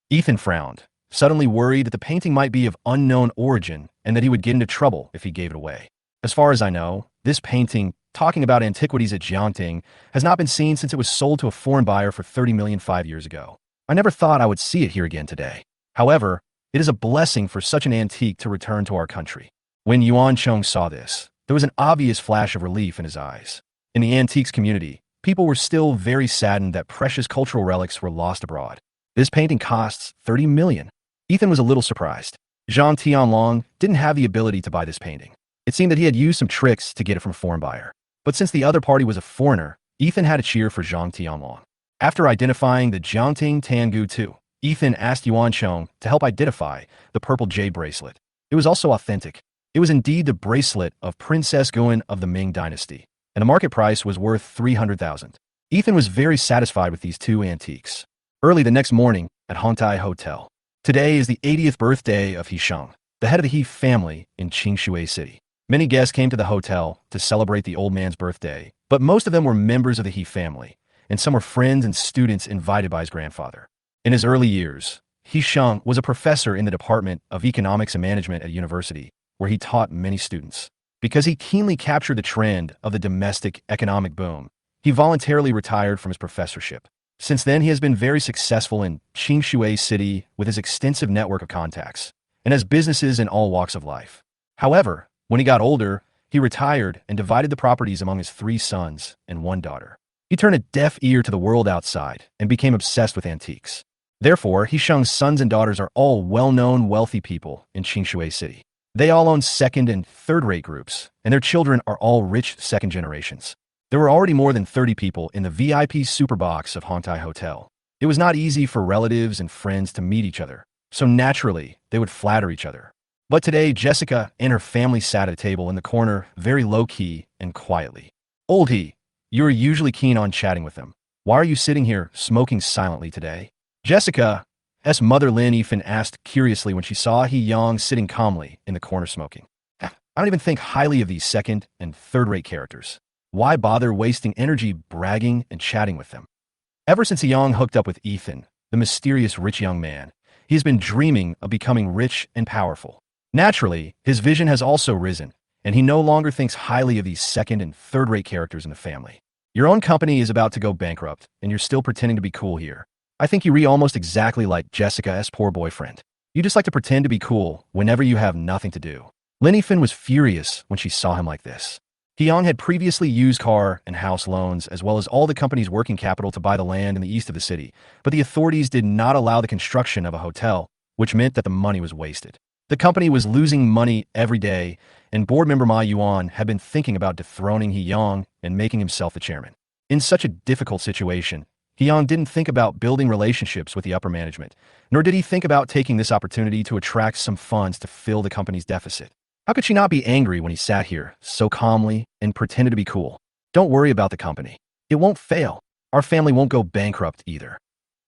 Ethan frowned, suddenly worried that the painting might be of unknown origin and that he would get into trouble if he gave it away. As far as I know, this painting, talking about antiquities at Jiangting, has not been seen since it was sold to a foreign buyer for 30 million 5 years ago. I never thought I would see it here again today. However, it is a blessing for such an antique to return to our country. When Yuan Chong saw this, there was an obvious flash of relief in his eyes. In the antiques community, people were still very saddened that precious cultural relics were lost abroad. This painting costs 30 million. Ethan was a little surprised. Zhang Tianlong didn't have the ability to buy this painting. It seemed that he had used some tricks to get it from a foreign buyer. But since the other party was a foreigner, Ethan had to cheer for Zhang Tianlong. After identifying the Jiangting Tangu II, Ethan asked Yuan Chong to help identify the purple jade bracelet. It was also authentic. It was indeed the bracelet of Princess Guan of the Ming Dynasty, and the market price was worth 300,000. Ethan was very satisfied with these two antiques. Early the next morning at Hongtai Hotel. Today is the 80th birthday of He Sheng, the head of the He family in Qingshui City. Many guests came to the hotel to celebrate the old man's birthday, but most of them were members of the He family, and some were friends and students invited by his grandfather. In his early years, He Sheng was a professor in the Department of Economics and Management at university, where he taught many students. Because he keenly captured the trend of the domestic economic boom, he voluntarily retired from his professorship. Since then, he has been very successful in Qingshui City with his extensive network of contacts, and has businesses in all walks of life. However, when he got older, he retired and divided the properties among his 3 sons and 1 daughter. He turned a deaf ear to the world outside and became obsessed with antiques. Therefore, He Sheng's sons and daughters are all well-known wealthy people in Qingshui City. They all own second and third-rate groups, and their children are all rich second generations. There were already more than 30 people in the VIP Superbox of Hongtai Hotel. It was not easy for relatives and friends to meet each other, so naturally, they would flatter each other. But today, Jessica and her family sat at a table in the corner, very low-key and quietly. Old He, you are usually keen on chatting with them. Why are you sitting here, smoking silently today? Jessica's mother Lin Yifan asked curiously when she saw He Yang sitting calmly in the corner smoking. I don't even think highly of these second and third-rate characters. Why bother wasting energy bragging and chatting with them? Ever since He Yang hooked up with Ethan, the mysterious rich young man, he has been dreaming of becoming rich and powerful. Naturally, his vision has also risen, and he no longer thinks highly of these second and third-rate characters in the family. Your own company is about to go bankrupt, and you're still pretending to be cool here. I think you read almost exactly like Jessica's poor boyfriend. You just like to pretend to be cool whenever you have nothing to do. Lin Yifan was furious when she saw him like this. He Yang had previously used car and house loans as well as all the company's working capital to buy the land in the east of the city, but the authorities did not allow the construction of a hotel, which meant that the money was wasted. The company was losing money every day, and board member Ma Yuan had been thinking about dethroning He Yang and making himself the chairman. In such a difficult situation, He Yang didn't think about building relationships with the upper management, nor did he think about taking this opportunity to attract some funds to fill the company's deficit. How could she not be angry when he sat here so calmly and pretended to be cool? Don't worry about the company. It won't fail. Our family won't go bankrupt either.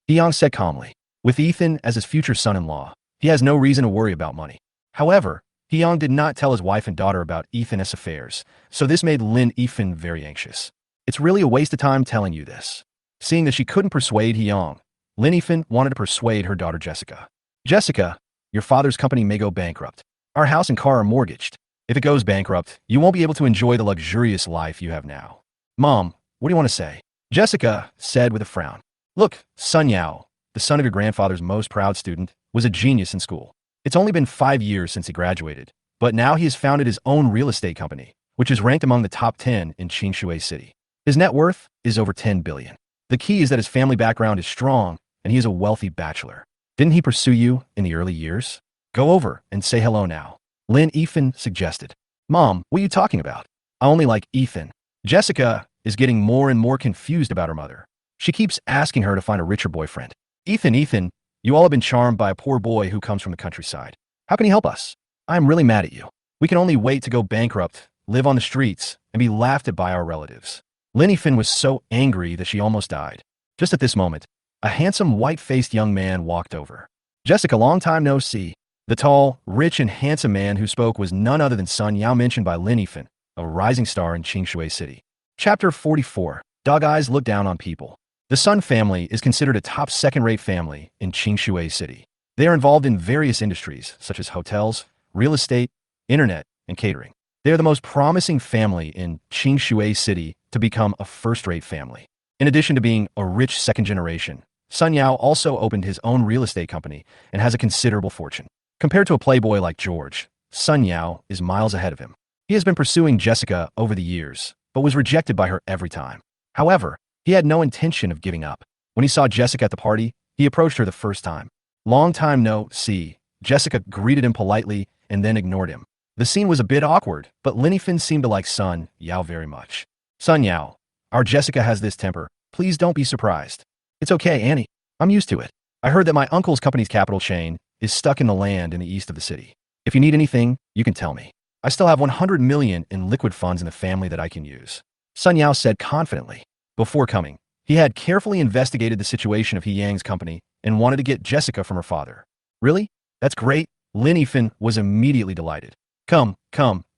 He Yang said calmly. With Ethan as his future son-in-law, he has no reason to worry about money. However, He Yang did not tell his wife and daughter about Ethan's affairs, so this made Lin Yifan very anxious. It's really a waste of time telling you this. Seeing that she couldn't persuade He Yang, Lin Yifan wanted to persuade her daughter Jessica. Jessica, your father's company may go bankrupt. Our house and car are mortgaged. If it goes bankrupt, you won't be able to enjoy the luxurious life you have now. Mom, what do you want to say? Jessica said with a frown. Look, Sun Yao, the son of your grandfather's most proud student, was a genius in school. It's only been 5 years since he graduated, but now he has founded his own real estate company, which is ranked among the top 10 in Qingshui City. His net worth is over 10 billion. The key is that his family background is strong, and he is a wealthy bachelor. Didn't he pursue you in the early years? Go over and say hello now. Lin Yifan suggested. Mom, what are you talking about? I only like Ethan. Jessica is getting more and more confused about her mother. She keeps asking her to find a richer boyfriend. Ethan, you all have been charmed by a poor boy who comes from the countryside. How can he help us? I am really mad at you. We can only wait to go bankrupt, live on the streets, and be laughed at by our relatives. Lin Yifan was so angry that she almost died. Just at this moment, a handsome white-faced young man walked over. Jessica, long time no see. The tall, rich, and handsome man who spoke was none other than Sun Yao, mentioned by Lin Yifan, a rising star in Qingshui City. Chapter 44. Dog Eyes Look Down on People. The Sun family is considered a top second-rate family in Qingshui City. They are involved in various industries, such as hotels, real estate, internet, and catering. They are the most promising family in Qingshui City to become a first-rate family. In addition to being a rich second generation, Sun Yao also opened his own real estate company and has a considerable fortune. Compared to a playboy like George, Sun Yao is miles ahead of him. He has been pursuing Jessica over the years, but was rejected by her every time. However, he had no intention of giving up. When he saw Jessica at the party, he approached her the first time. Long time no see. Jessica greeted him politely and then ignored him. The scene was a bit awkward, but Lin Yifan seemed to like Sun Yao very much. Sun Yao, our Jessica has this temper. Please don't be surprised. It's okay, Annie. I'm used to it. I heard that my uncle's company's capital chain is stuck in the land in the east of the city. If you need anything, you can tell me. I still have 100 million in liquid funds in the family that I can use. Sun Yao said confidently. Before coming, he had carefully investigated the situation of He Yang's company and wanted to get Jessica from her father. Really? That's great. Lin Yifan was immediately delighted. Come,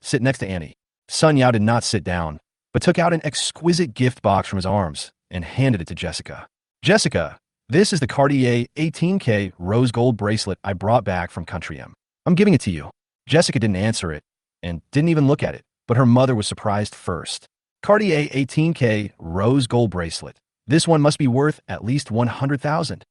sit next to Annie. Sun Yao did not sit down, but took out an exquisite gift box from his arms and handed it to Jessica. Jessica, this is the Cartier 18K rose gold bracelet I brought back from Country M. I'm giving it to you. Jessica didn't answer it and didn't even look at it, but her mother was surprised first. Cartier 18K rose gold bracelet. This one must be worth at least 100,000.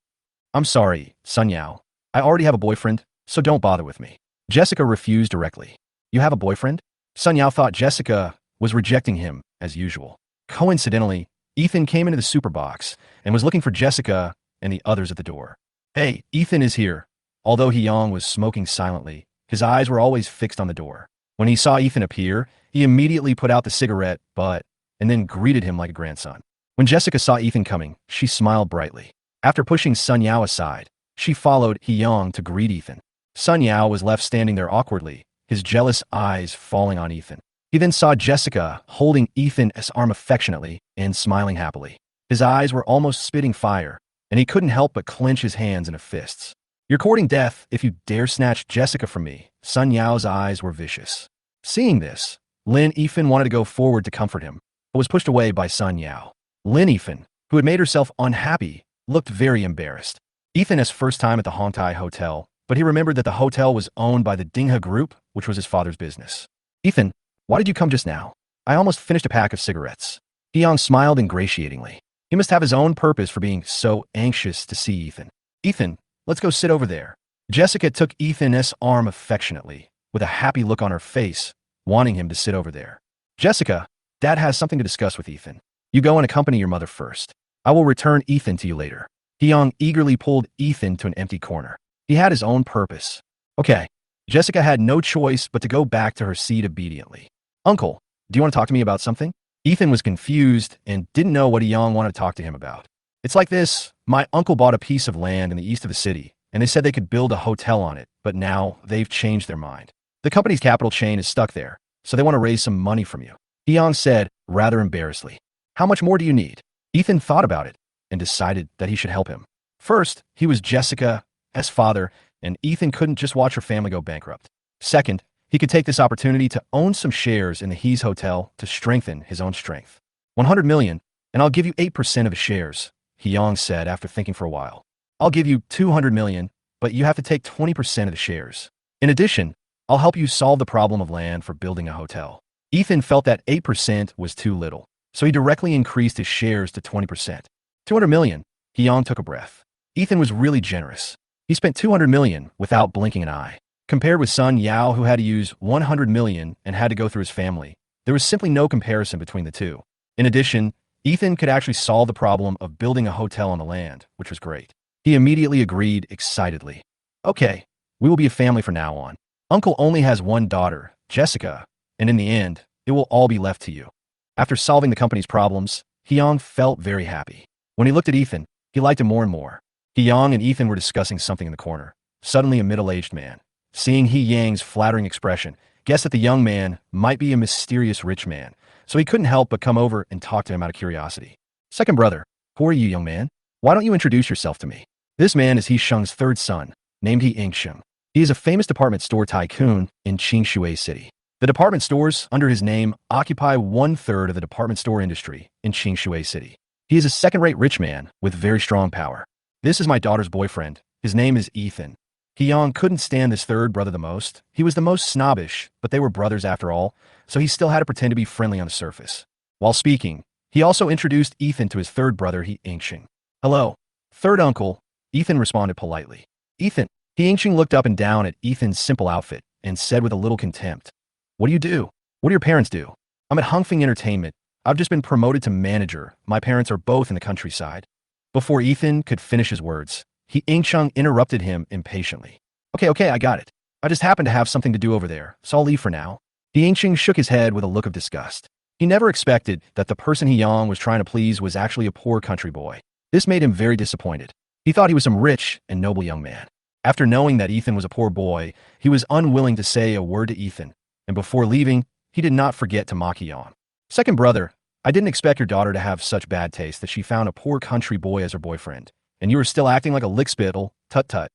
I'm sorry, Sun Yao. I already have a boyfriend, so don't bother with me. Jessica refused directly. You have a boyfriend? Sun Yao thought Jessica was rejecting him as usual. Coincidentally, Ethan came into the super box and was looking for Jessica and the others at the door. Hey, Ethan is here. Although He Yang was smoking silently, his eyes were always fixed on the door. When he saw Ethan appear, he immediately put out the cigarette butt and then greeted him like a grandson. When Jessica saw Ethan coming, she smiled brightly. After pushing Sun Yao aside, she followed He Yang to greet Ethan. Sun Yao was left standing there awkwardly, his jealous eyes falling on Ethan. He then saw Jessica holding Ethan's arm affectionately and smiling happily. His eyes were almost spitting fire, and he couldn't help but clench his hands into fists. You're courting death if you dare snatch Jessica from me. Sun Yao's eyes were vicious. Seeing this, Lin Yifan wanted to go forward to comfort him, but was pushed away by Sun Yao. Lin Yifan, who had made herself unhappy, looked very embarrassed. Ethan's first time at the Hongtai Hotel, but he remembered that the hotel was owned by the Dinghe Group, which was his father's business. Ethan, why did you come just now? I almost finished a pack of cigarettes. He Yang smiled ingratiatingly. He must have his own purpose for being so anxious to see Ethan. Ethan, let's go sit over there. Jessica took Ethan's arm affectionately, with a happy look on her face, wanting him to sit over there. Jessica, Dad has something to discuss with Ethan. You go and accompany your mother first. I will return Ethan to you later. He Yang eagerly pulled Ethan to an empty corner. He had his own purpose. Okay. Jessica had no choice but to go back to her seat obediently. Uncle, do you want to talk to me about something? Ethan was confused and didn't know what He Yang wanted to talk to him about. It's like this. My uncle bought a piece of land in the east of the city, and they said they could build a hotel on it, but now they've changed their mind. The company's capital chain is stuck there, so they want to raise some money from you. He Yang said, rather embarrassedly. How much more do you need? Ethan thought about it and decided that he should help him. First, he was Jessica's father, and Ethan couldn't just watch her family go bankrupt. Second, he could take this opportunity to own some shares in the He's Hotel to strengthen his own strength. 100 million, and I'll give you 8% of the shares, He Yang said after thinking for a while. I'll give you 200 million, but you have to take 20% of the shares. In addition, I'll help you solve the problem of land for building a hotel. Ethan felt that 8% was too little, so he directly increased his shares to 20%. 200 million, He Yang took a breath. Ethan was really generous. He spent 200 million without blinking an eye. Compared with Sun Yao, who had to use 100 million and had to go through his family, there was simply no comparison between the two. In addition, Ethan could actually solve the problem of building a hotel on the land, which was great. He immediately agreed excitedly. Okay, we will be a family from now on. Uncle only has one daughter, Jessica, and in the end, it will all be left to you. After solving the company's problems, He Yang felt very happy. When he looked at Ethan, he liked him more and more. He Yang and Ethan were discussing something in the corner. Suddenly, a middle-aged man, seeing He Yang's flattering expression, guessed that the young man might be a mysterious rich man, so he couldn't help but come over and talk to him out of curiosity. Second brother, who are you, young man? Why don't you introduce yourself to me? This man is He Sheng's third son, named He Ingsheng. He is a famous department store tycoon in Qingshui City. The department stores under his name occupy 1/3 of the department store industry in Qingshui City. He is a second-rate rich man with very strong power. This is my daughter's boyfriend. His name is Ethan. He-yong couldn't stand this third brother the most. He was the most snobbish, but they were brothers after all, so he still had to pretend to be friendly on the surface. While speaking, he also introduced Ethan to his third brother, He Ingsheng. Hello, third uncle, Ethan responded politely. Ethan, He Ingsheng looked up and down at Ethan's simple outfit and said with a little contempt, What do you do? What do your parents do? I'm at Hungfing Entertainment. I've just been promoted to manager. My parents are both in the countryside. Before Ethan could finish his words, He Ingsheng interrupted him impatiently. Okay, I got it. I just happen to have something to do over there, so I'll leave for now. He Ingsheng shook his head with a look of disgust. He never expected that the person He-yong was trying to please was actually a poor country boy. This made him very disappointed. He thought he was some rich and noble young man. After knowing that Ethan was a poor boy, he was unwilling to say a word to Ethan, and before leaving, he did not forget to mock He-yong. Second brother, I didn't expect your daughter to have such bad taste that she found a poor country boy as her boyfriend, and you were still acting like a lickspittle. Tut-tut.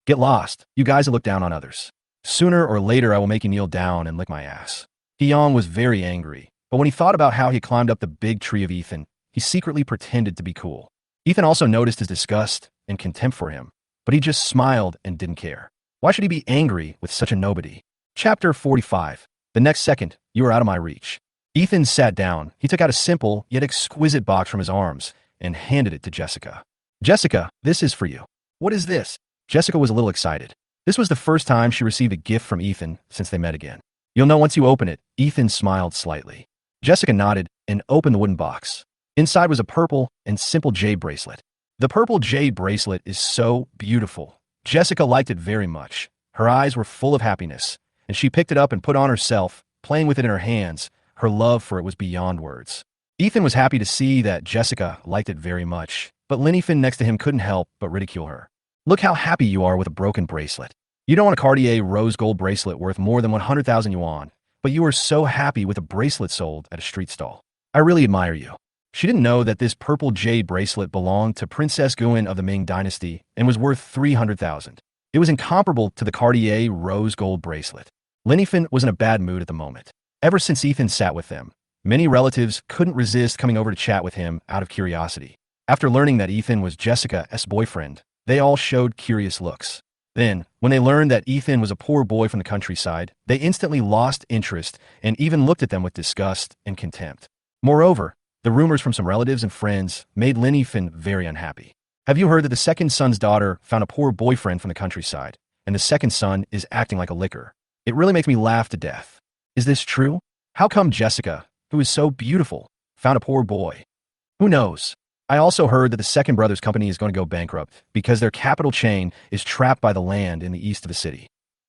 Get lost, you guys that look down on others. Sooner or later I will make you kneel down and lick my ass. He-yong was very angry, but when he thought about how he climbed up the big tree of Ethan, he secretly pretended to be cool. Ethan also noticed his disgust and contempt for him, but he just smiled and didn't care. Why should he be angry with such a nobody? Chapter 45. The next second, you are out of my reach. Ethan sat down. He took out a simple yet exquisite box from his arms and handed it to Jessica. Jessica, this is for you. What is this? Jessica was a little excited. This was the first time she received a gift from Ethan since they met again. You'll know once you open it. Ethan smiled slightly. Jessica nodded and opened the wooden box. Inside was a purple and simple jade bracelet. The purple jade bracelet is so beautiful. Jessica liked it very much. Her eyes were full of happiness, and she picked it up and put on herself, playing with it in her hands. Her love for it was beyond words. Ethan was happy to see that Jessica liked it very much, but Linifin next to him couldn't help but ridicule her. Look how happy you are with a broken bracelet. You don't want a Cartier rose gold bracelet worth more than 100,000 yuan, but you are so happy with a bracelet sold at a street stall. I really admire you. She didn't know that this purple jade bracelet belonged to Princess Guan of the Ming Dynasty and was worth 300,000. It was incomparable to the Cartier rose gold bracelet. Linifin was in a bad mood at the moment. Ever since Ethan sat with them, many relatives couldn't resist coming over to chat with him out of curiosity. After learning that Ethan was Jessica's boyfriend, they all showed curious looks. Then, when they learned that Ethan was a poor boy from the countryside, they instantly lost interest and even looked at them with disgust and contempt. Moreover, the rumors from some relatives and friends made Linifin very unhappy. Have you heard that the second son's daughter found a poor boyfriend from the countryside, and the second son is acting like a licker? It really makes me laugh to death. Is this true? How come Jessica, who is so beautiful, found a poor boy? Who knows? I also heard that the second brother's company is going to go bankrupt because their capital chain is trapped by the land in the east of the city.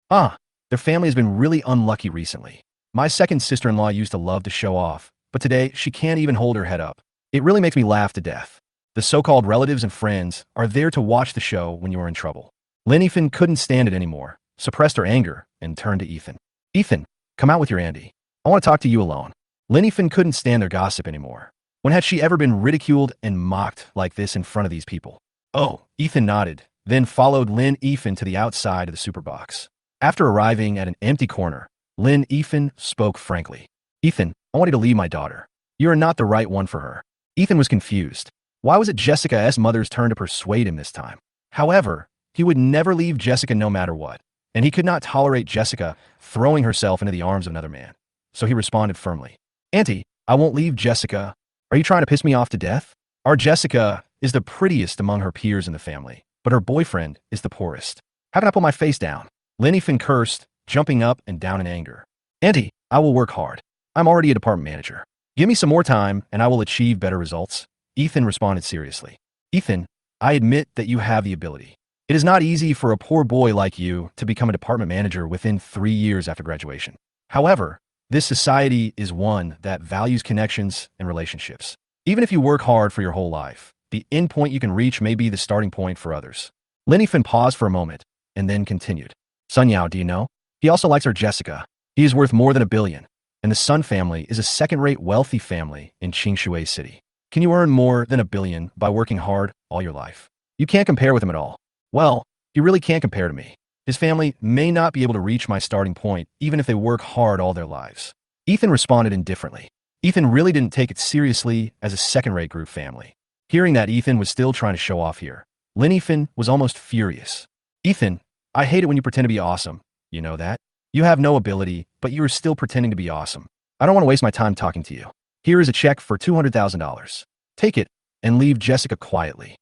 Their family has been really unlucky recently. My second sister-in-law used to love to show off, but today she can't even hold her head up. It really makes me laugh to death. The so-called relatives and friends are there to watch the show when you are in trouble. Linifin couldn't stand it anymore, suppressed her anger, and turned to Ethan. Ethan, come out with your Andy. I want to talk to you alone. Linifin couldn't stand their gossip anymore. When had she ever been ridiculed and mocked like this in front of these people? Oh, Ethan nodded, then followed Lin Yifan to the outside of the superbox. After arriving at an empty corner, Lin Yifan spoke frankly. Ethan, I want you to leave my daughter. You are not the right one for her. Ethan was confused. Why was it Jessica's mother's turn to persuade him this time? However, he would never leave Jessica no matter what, and he could not tolerate Jessica throwing herself into the arms of another man. So he responded firmly. Auntie, I won't leave Jessica. Are you trying to piss me off to death? Our Jessica is the prettiest among her peers in the family, but her boyfriend is the poorest. How can I put my face down? Linifin cursed, jumping up and down in anger. Auntie, I will work hard. I'm already a department manager. Give me some more time and I will achieve better results. Ethan responded seriously. Ethan, I admit that you have the ability. It is not easy for a poor boy like you to become a department manager within 3 years after graduation. However, this society is one that values connections and relationships. Even if you work hard for your whole life, the end point you can reach may be the starting point for others. Linifin paused for a moment and then continued. Sun Yao, do you know? He also likes our Jessica. He is worth more than $1 billion, and the Sun family is a second-rate wealthy family in Qingshui City. Can you earn more than $1 billion by working hard all your life? You can't compare with him at all. Well, He really can't compare to me. His family may not be able to reach my starting point, even if they work hard all their lives. Ethan responded indifferently. Ethan really didn't take it seriously as a second-rate group family. Hearing that Ethan was still trying to show off here, Linnyfin was almost furious. Ethan, I hate it when you pretend to be awesome. You know that? You have no ability, but you are still pretending to be awesome. I don't want to waste my time talking to you. Here is a check for $200,000. Take it and leave Jessica quietly.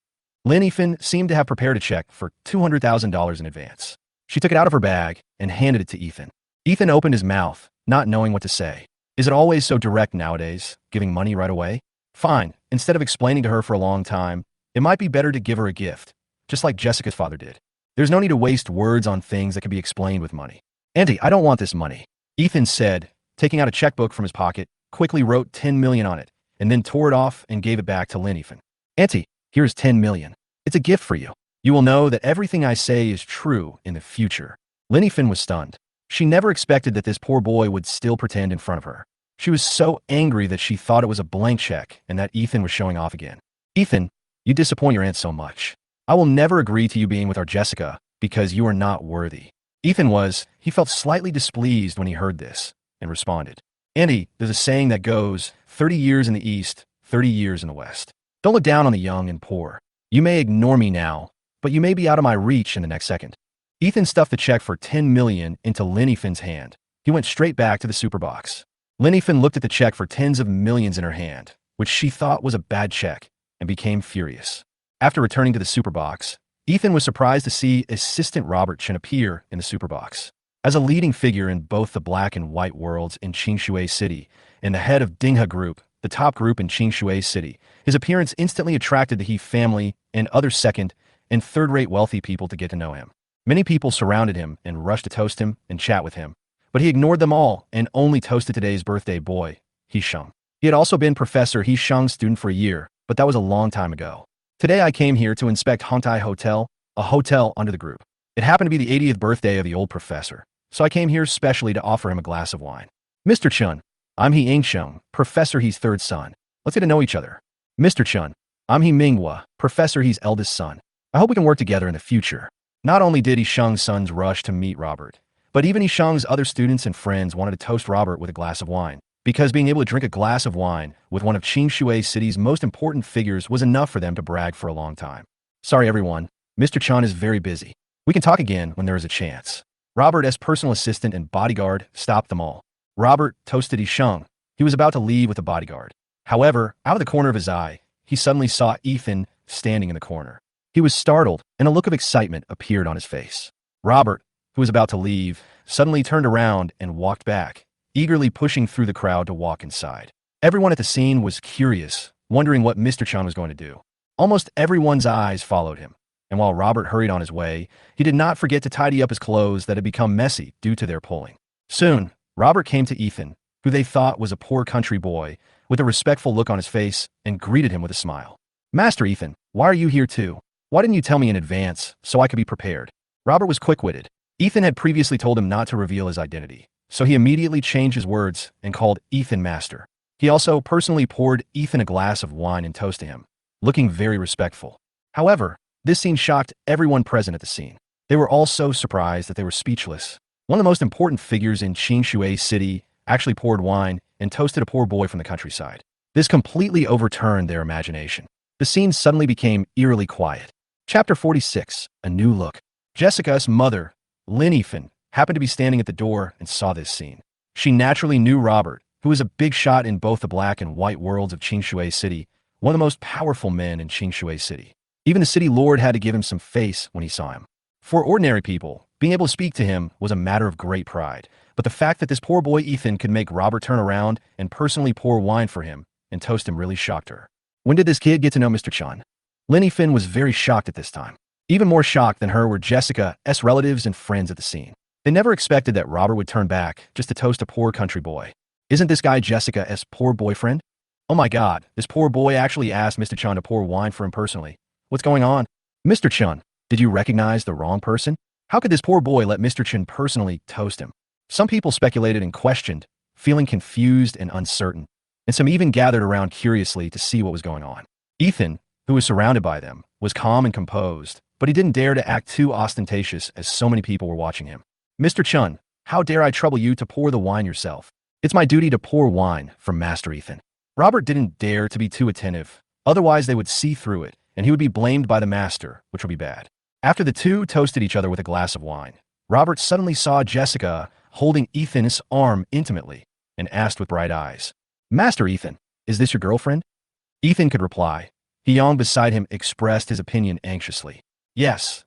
Linnyfin seemed to have prepared a check for $200,000 in advance. She took it out of her bag and handed it to Ethan. Ethan opened his mouth, not knowing what to say. Is it always so direct nowadays, giving money right away? Fine, instead of explaining to her for a long time, it might be better to give her a gift, just like Jessica's father did. There's no need to waste words on things that can be explained with money. Auntie, I don't want this money, Ethan said, taking out a checkbook from his pocket, quickly wrote $10 million on it, and then tore it off and gave it back to Linnyfin. Auntie, here's $10 million. It's a gift for you. You will know that everything I say is true in the future. Linnyfin was stunned. She never expected that this poor boy would still pretend in front of her. She was so angry that she thought it was a blank check and that Ethan was showing off again. Ethan, you disappoint your aunt so much. I will never agree to you being with our Jessica because you are not worthy. He felt slightly displeased when he heard this and responded. Auntie, there's a saying that goes, 30 years in the East, 30 years in the West. Don't look down on the young and poor. You may ignore me now, but you may be out of my reach in the next second. Ethan stuffed the check for $10 million into Linnyfin's hand. He went straight back to the superbox. Linnyfin looked at the check for tens of millions in her hand, which she thought was a bad check, and became furious. After returning to the superbox, Ethan was surprised to see Assistant Robert Chen appear in the superbox. As a leading figure in both the black and white worlds in Qingshui City and the head of Dinghe Group, the top group in Qingshui City, his appearance instantly attracted the He family and other second- and third-rate wealthy people to get to know him. Many people surrounded him and rushed to toast him and chat with him, but he ignored them all and only toasted today's birthday boy, He Sheng. He had also been Professor He Sheng's student for a year, but that was a long time ago. Today I came here to inspect Hontai Hotel, a hotel under the group. It happened to be the 80th birthday of the old professor, so I came here specially to offer him a glass of wine. Mr. Chun, I'm He Ingsheng, Professor He's third son. Let's get to know each other. Mr. Chun, I'm He Minghua, Professor He's eldest son. I hope we can work together in the future. Not only did He Sheng's sons rush to meet Robert, but even He Sheng's other students and friends wanted to toast Robert with a glass of wine, because being able to drink a glass of wine with one of Qingshui City's most important figures was enough for them to brag for a long time. Sorry everyone, Mr. Chan is very busy. We can talk again when there is a chance. Robert, as personal assistant and bodyguard, stopped them all. Robert toasted He Sheng. He was about to leave with the bodyguard. However, out of the corner of his eye, he suddenly saw Ethan standing in the corner. He was startled, and a look of excitement appeared on his face. Robert, who was about to leave, suddenly turned around and walked back, eagerly pushing through the crowd to walk inside. Everyone at the scene was curious, wondering what Mr. Chan was going to do. Almost everyone's eyes followed him, and while Robert hurried on his way, he did not forget to tidy up his clothes that had become messy due to their pulling. Soon, Robert came to Ethan, who they thought was a poor country boy, with a respectful look on his face, and greeted him with a smile. Master Ethan, why are you here too? Why didn't you tell me in advance, so I could be prepared? Robert was quick-witted. Ethan had previously told him not to reveal his identity, so he immediately changed his words and called Ethan Master. He also personally poured Ethan a glass of wine and toast to him, looking very respectful. However, this scene shocked everyone present at the scene. They were all so surprised that they were speechless. One of the most important figures in Qingshui City actually poured wine and toasted a poor boy from the countryside. This completely overturned their imagination. The scene suddenly became eerily quiet. Chapter 46, A New Look. Jessica's mother, Linnyfin, happened to be standing at the door and saw this scene. She naturally knew Robert, who was a big shot in both the black and white worlds of Qingshui City, one of the most powerful men in Qingshui City. Even the city lord had to give him some face when he saw him. For ordinary people, being able to speak to him was a matter of great pride, but the fact that this poor boy Ethan could make Robert turn around and personally pour wine for him and toast him really shocked her. When did this kid get to know Mr. Chan? Linnyfin was very shocked at this time. Even more shocked than her were Jessica's relatives and friends at the scene. They never expected that Robert would turn back just to toast a poor country boy. Isn't this guy Jessica's poor boyfriend? Oh my god, this poor boy actually asked Mr. Chan to pour wine for him personally. What's going on? Mr. Chan, did you recognize the wrong person? How could this poor boy let Mr. Chan personally toast him? Some people speculated and questioned, feeling confused and uncertain, and some even gathered around curiously to see what was going on. Ethan, who was surrounded by them, was calm and composed, but he didn't dare to act too ostentatious as so many people were watching him. Mr. Chun, how dare I trouble you to pour the wine yourself? It's my duty to pour wine from Master Ethan. Robert didn't dare to be too attentive, otherwise they would see through it, and he would be blamed by the master, which would be bad. After the two toasted each other with a glass of wine, Robert suddenly saw Jessica holding Ethan's arm intimately and asked with bright eyes, Master Ethan, is this your girlfriend? Ethan could reply. Hyung beside him expressed his opinion anxiously. Yes,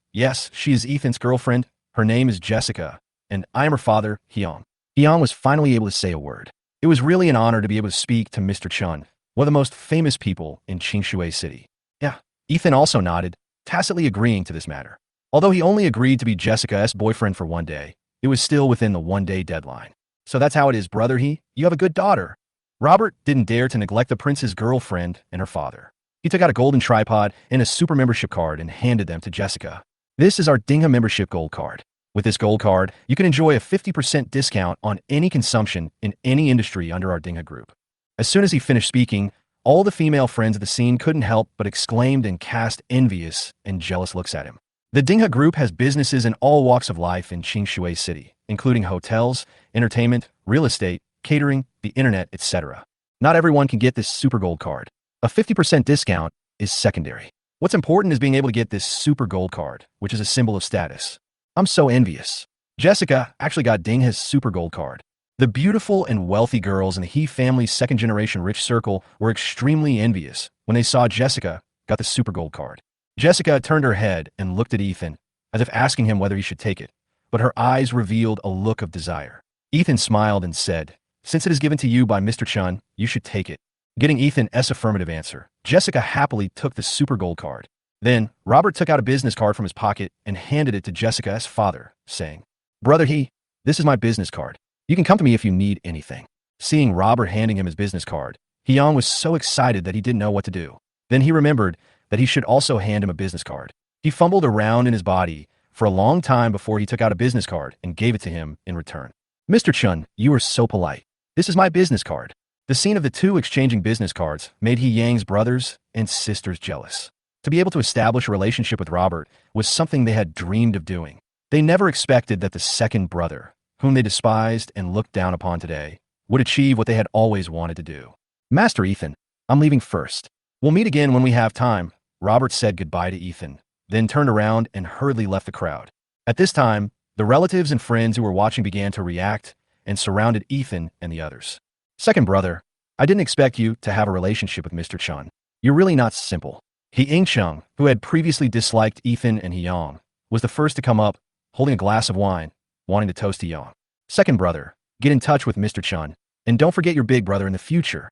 she is Ethan's girlfriend. Her name is Jessica, and I am her father, Hyung. Hyung was finally able to say a word. It was really an honor to be able to speak to Mr. Chun, one of the most famous people in Qingshui City. Yeah, Ethan also nodded, tacitly agreeing to this matter. Although he only agreed to be Jessica's boyfriend for one day, it was still within the one-day deadline. So that's how it is, brother. You have a good daughter. Robert didn't dare to neglect the prince's girlfriend and her father. He took out a golden tripod and a super membership card and handed them to Jessica. This is our Dingha membership gold card. With this gold card, you can enjoy a 50% discount on any consumption in any industry under our Dingha group. As soon as he finished speaking, all the female friends of the scene couldn't help but exclaimed and cast envious and jealous looks at him. The Dingha group has businesses in all walks of life in Qingshui City, including hotels, entertainment, real estate, catering, the internet, etc. Not everyone can get this super gold card. A 50% discount is secondary. What's important is being able to get this super gold card, which is a symbol of status. I'm so envious. Jessica actually got Dingha's super gold card. The beautiful and wealthy girls in the He family's second-generation rich circle were extremely envious when they saw Jessica got the super gold card. Jessica turned her head and looked at Ethan, as if asking him whether he should take it, but her eyes revealed a look of desire. Ethan smiled and said, Since it is given to you by Mr. Chun, you should take it. Getting Ethan's affirmative answer, Jessica happily took the super gold card. Then, Robert took out a business card from his pocket and handed it to Jessica's father, saying, Brother this is my business card. You can come to me if you need anything. Seeing Robert handing him his business card, Hyung was so excited that he didn't know what to do. Then he remembered that he should also hand him a business card. He fumbled around in his body for a long time before he took out a business card and gave it to him in return. Mr. Chun, you are so polite. This is my business card. The scene of the two exchanging business cards made Hyung's brothers and sisters jealous. To be able to establish a relationship with Robert was something they had dreamed of doing. They never expected that the second brother, whom they despised and looked down upon today, would achieve what they had always wanted to do. Master Ethan, I'm leaving first. We'll meet again when we have time. Robert said goodbye to Ethan, then turned around and hurriedly left the crowd. At this time, the relatives and friends who were watching began to react and surrounded Ethan and the others. Second brother, I didn't expect you to have a relationship with Mr. Chun. You're really not simple. Chung, who had previously disliked Ethan and Hyung, was the first to come up, holding a glass of wine, wanting to toast Hyung. Second brother, get in touch with Mr. Chun, and don't forget your big brother in the future.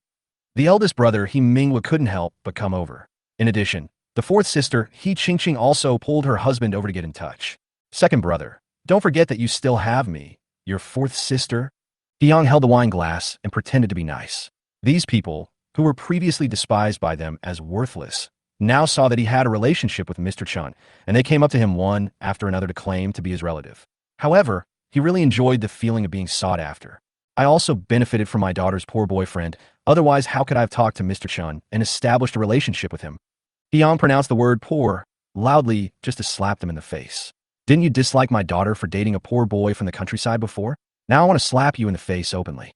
The eldest brother, Mingwa, couldn't help but come over. In addition, the fourth sister, Qingqing, also pulled her husband over to get in touch. Second brother, don't forget that you still have me, your fourth sister. Hyung held the wine glass and pretended to be nice. These people, who were previously despised by them as worthless, now saw that he had a relationship with Mr. Chun, and they came up to him one after another to claim to be his relative. However, he really enjoyed the feeling of being sought after. I also benefited from my daughter's poor boyfriend, otherwise how could I have talked to Mr. Chun and established a relationship with him? Hyung pronounced the word poor loudly just to slap him in the face. Didn't you dislike my daughter for dating a poor boy from the countryside before? Now I want to slap you in the face openly.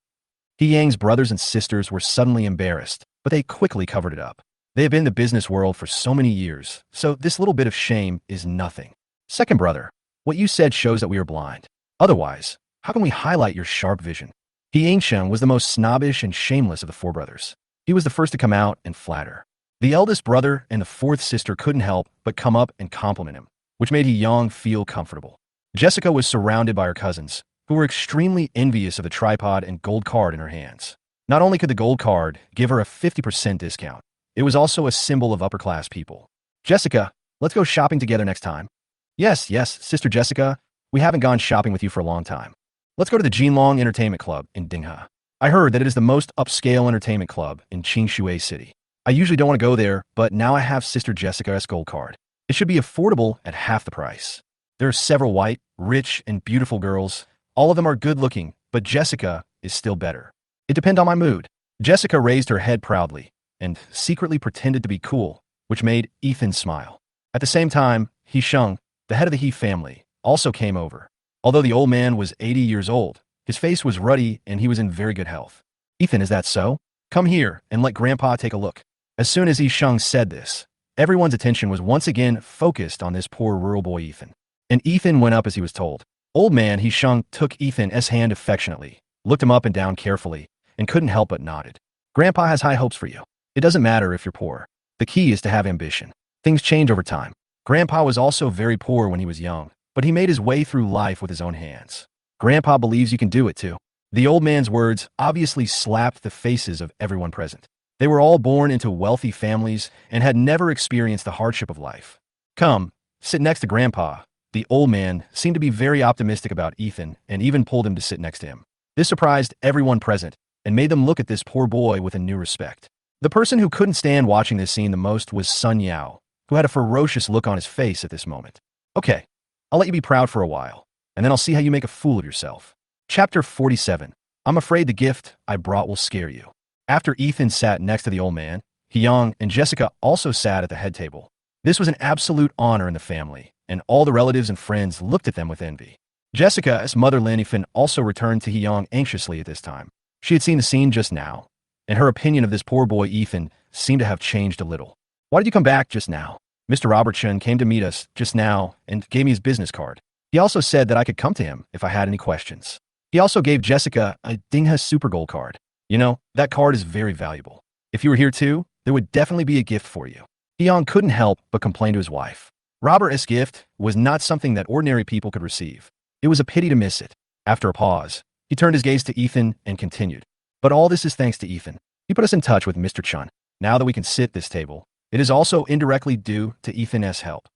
Hyung's brothers and sisters were suddenly embarrassed, but they quickly covered it up. They have been in the business world for so many years, so this little bit of shame is nothing. Second brother, what you said shows that we are blind. Otherwise, how can we highlight your sharp vision? Hyung was the most snobbish and shameless of the four brothers. He was the first to come out and flatter. The eldest brother and the fourth sister couldn't help but come up and compliment him, which made Hyung feel comfortable. Jessica was surrounded by her cousins, who were extremely envious of the tripod and gold card in her hands. Not only could the gold card give her a 50% discount, it was also a symbol of upper-class people. Jessica, let's go shopping together next time. Yes, Sister Jessica, we haven't gone shopping with you for a long time. Let's go to the Jinlong Entertainment Club in Dingha. I heard that it is the most upscale entertainment club in Qingshui City. I usually don't want to go there, but now I have Sister Jessica's gold card. It should be affordable at half the price. There are several white, rich, and beautiful girls. All of them are good-looking, but Jessica is still better. It depends on my mood. Jessica raised her head proudly and secretly pretended to be cool, which made Ethan smile. At the same time, He Sheng, the head of the He family, also came over. Although the old man was 80 years old, his face was ruddy and he was in very good health. Ethan, is that so? Come here and let Grandpa take a look. As soon as He Sheng said this, everyone's attention was once again focused on this poor rural boy Ethan. And Ethan went up as he was told. Old man He Sheng took Ethan's hand affectionately, looked him up and down carefully, and couldn't help but nodded. Grandpa has high hopes for you. It doesn't matter if you're poor. The key is to have ambition. Things change over time. Grandpa was also very poor when he was young, but he made his way through life with his own hands. Grandpa believes you can do it too. The old man's words obviously slapped the faces of everyone present. They were all born into wealthy families and had never experienced the hardship of life. Come, sit next to Grandpa. The old man seemed to be very optimistic about Ethan and even pulled him to sit next to him. This surprised everyone present and made them look at this poor boy with a new respect. The person who couldn't stand watching this scene the most was Sun Yao, who had a ferocious look on his face at this moment. Okay, I'll let you be proud for a while, and then I'll see how you make a fool of yourself. Chapter 47. I'm afraid the gift I brought will scare you. After Ethan sat next to the old man, Hyung and Jessica also sat at the head table. This was an absolute honor in the family, and all the relatives and friends looked at them with envy. Jessica's mother Lin Yifan also returned to Hyung anxiously at this time. She had seen the scene just now, and her opinion of this poor boy Ethan seemed to have changed a little. Why did you come back just now? Mr. Robertson came to meet us just now and gave me his business card. He also said that I could come to him if I had any questions. He also gave Jessica a Dingha Super Gold card. You know, that card is very valuable. If you were here too, there would definitely be a gift for you. Hyung couldn't help but complain to his wife. Robert's gift was not something that ordinary people could receive. It was a pity to miss it. After a pause, he turned his gaze to Ethan and continued. But all this is thanks to Ethan. He put us in touch with Mr. Chun. Now that we can sit at this table, it is also indirectly due to Ethan's help.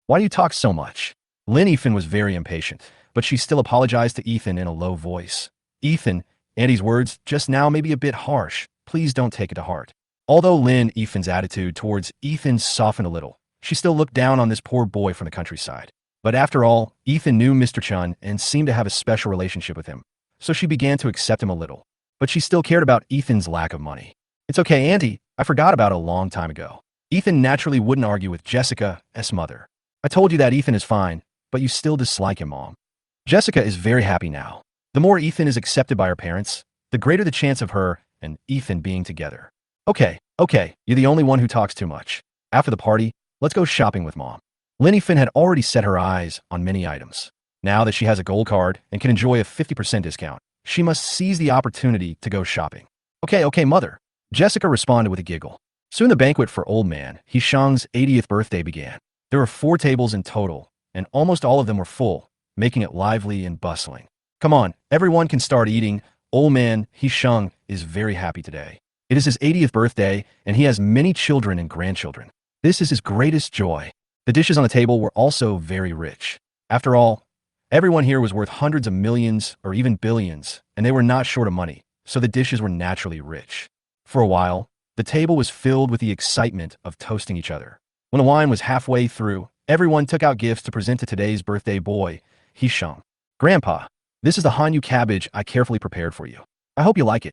Why do you talk so much? Lin Yifan was very impatient, but she still apologized to Ethan in a low voice. Ethan, Andy's words just now may be a bit harsh. Please don't take it to heart. Although Lin Yifan's attitude towards Ethan softened a little, she still looked down on this poor boy from the countryside. But after all, Ethan knew Mr. Chun and seemed to have a special relationship with him, so she began to accept him a little. But she still cared about Ethan's lack of money. It's okay, Auntie. I forgot about it a long time ago. Ethan naturally wouldn't argue with Jessica's mother. I told you that Ethan is fine, but you still dislike him, Mom. Jessica is very happy now. The more Ethan is accepted by her parents, the greater the chance of her and Ethan being together. Okay, you're the only one who talks too much. After the party, let's go shopping with Mom. Lin Yifan had already set her eyes on many items. Now that she has a gold card and can enjoy a 50% discount, she must seize the opportunity to go shopping. Okay, Mother. Jessica responded with a giggle. Soon the banquet for Old Man He Sheng's 80th birthday began. There were 4 tables in total, and almost all of them were full, making it lively and bustling. Come on, everyone can start eating. Old Man He Sheng is very happy today. It is his 80th birthday, and he has many children and grandchildren. This is his greatest joy. The dishes on the table were also very rich. After all, everyone here was worth hundreds of millions or even billions, and they were not short of money, so the dishes were naturally rich. For a while, the table was filled with the excitement of toasting each other. When the wine was halfway through, everyone took out gifts to present to today's birthday boy, He Sheng. Grandpa, this is the Hanyu cabbage I carefully prepared for you. I hope you like it.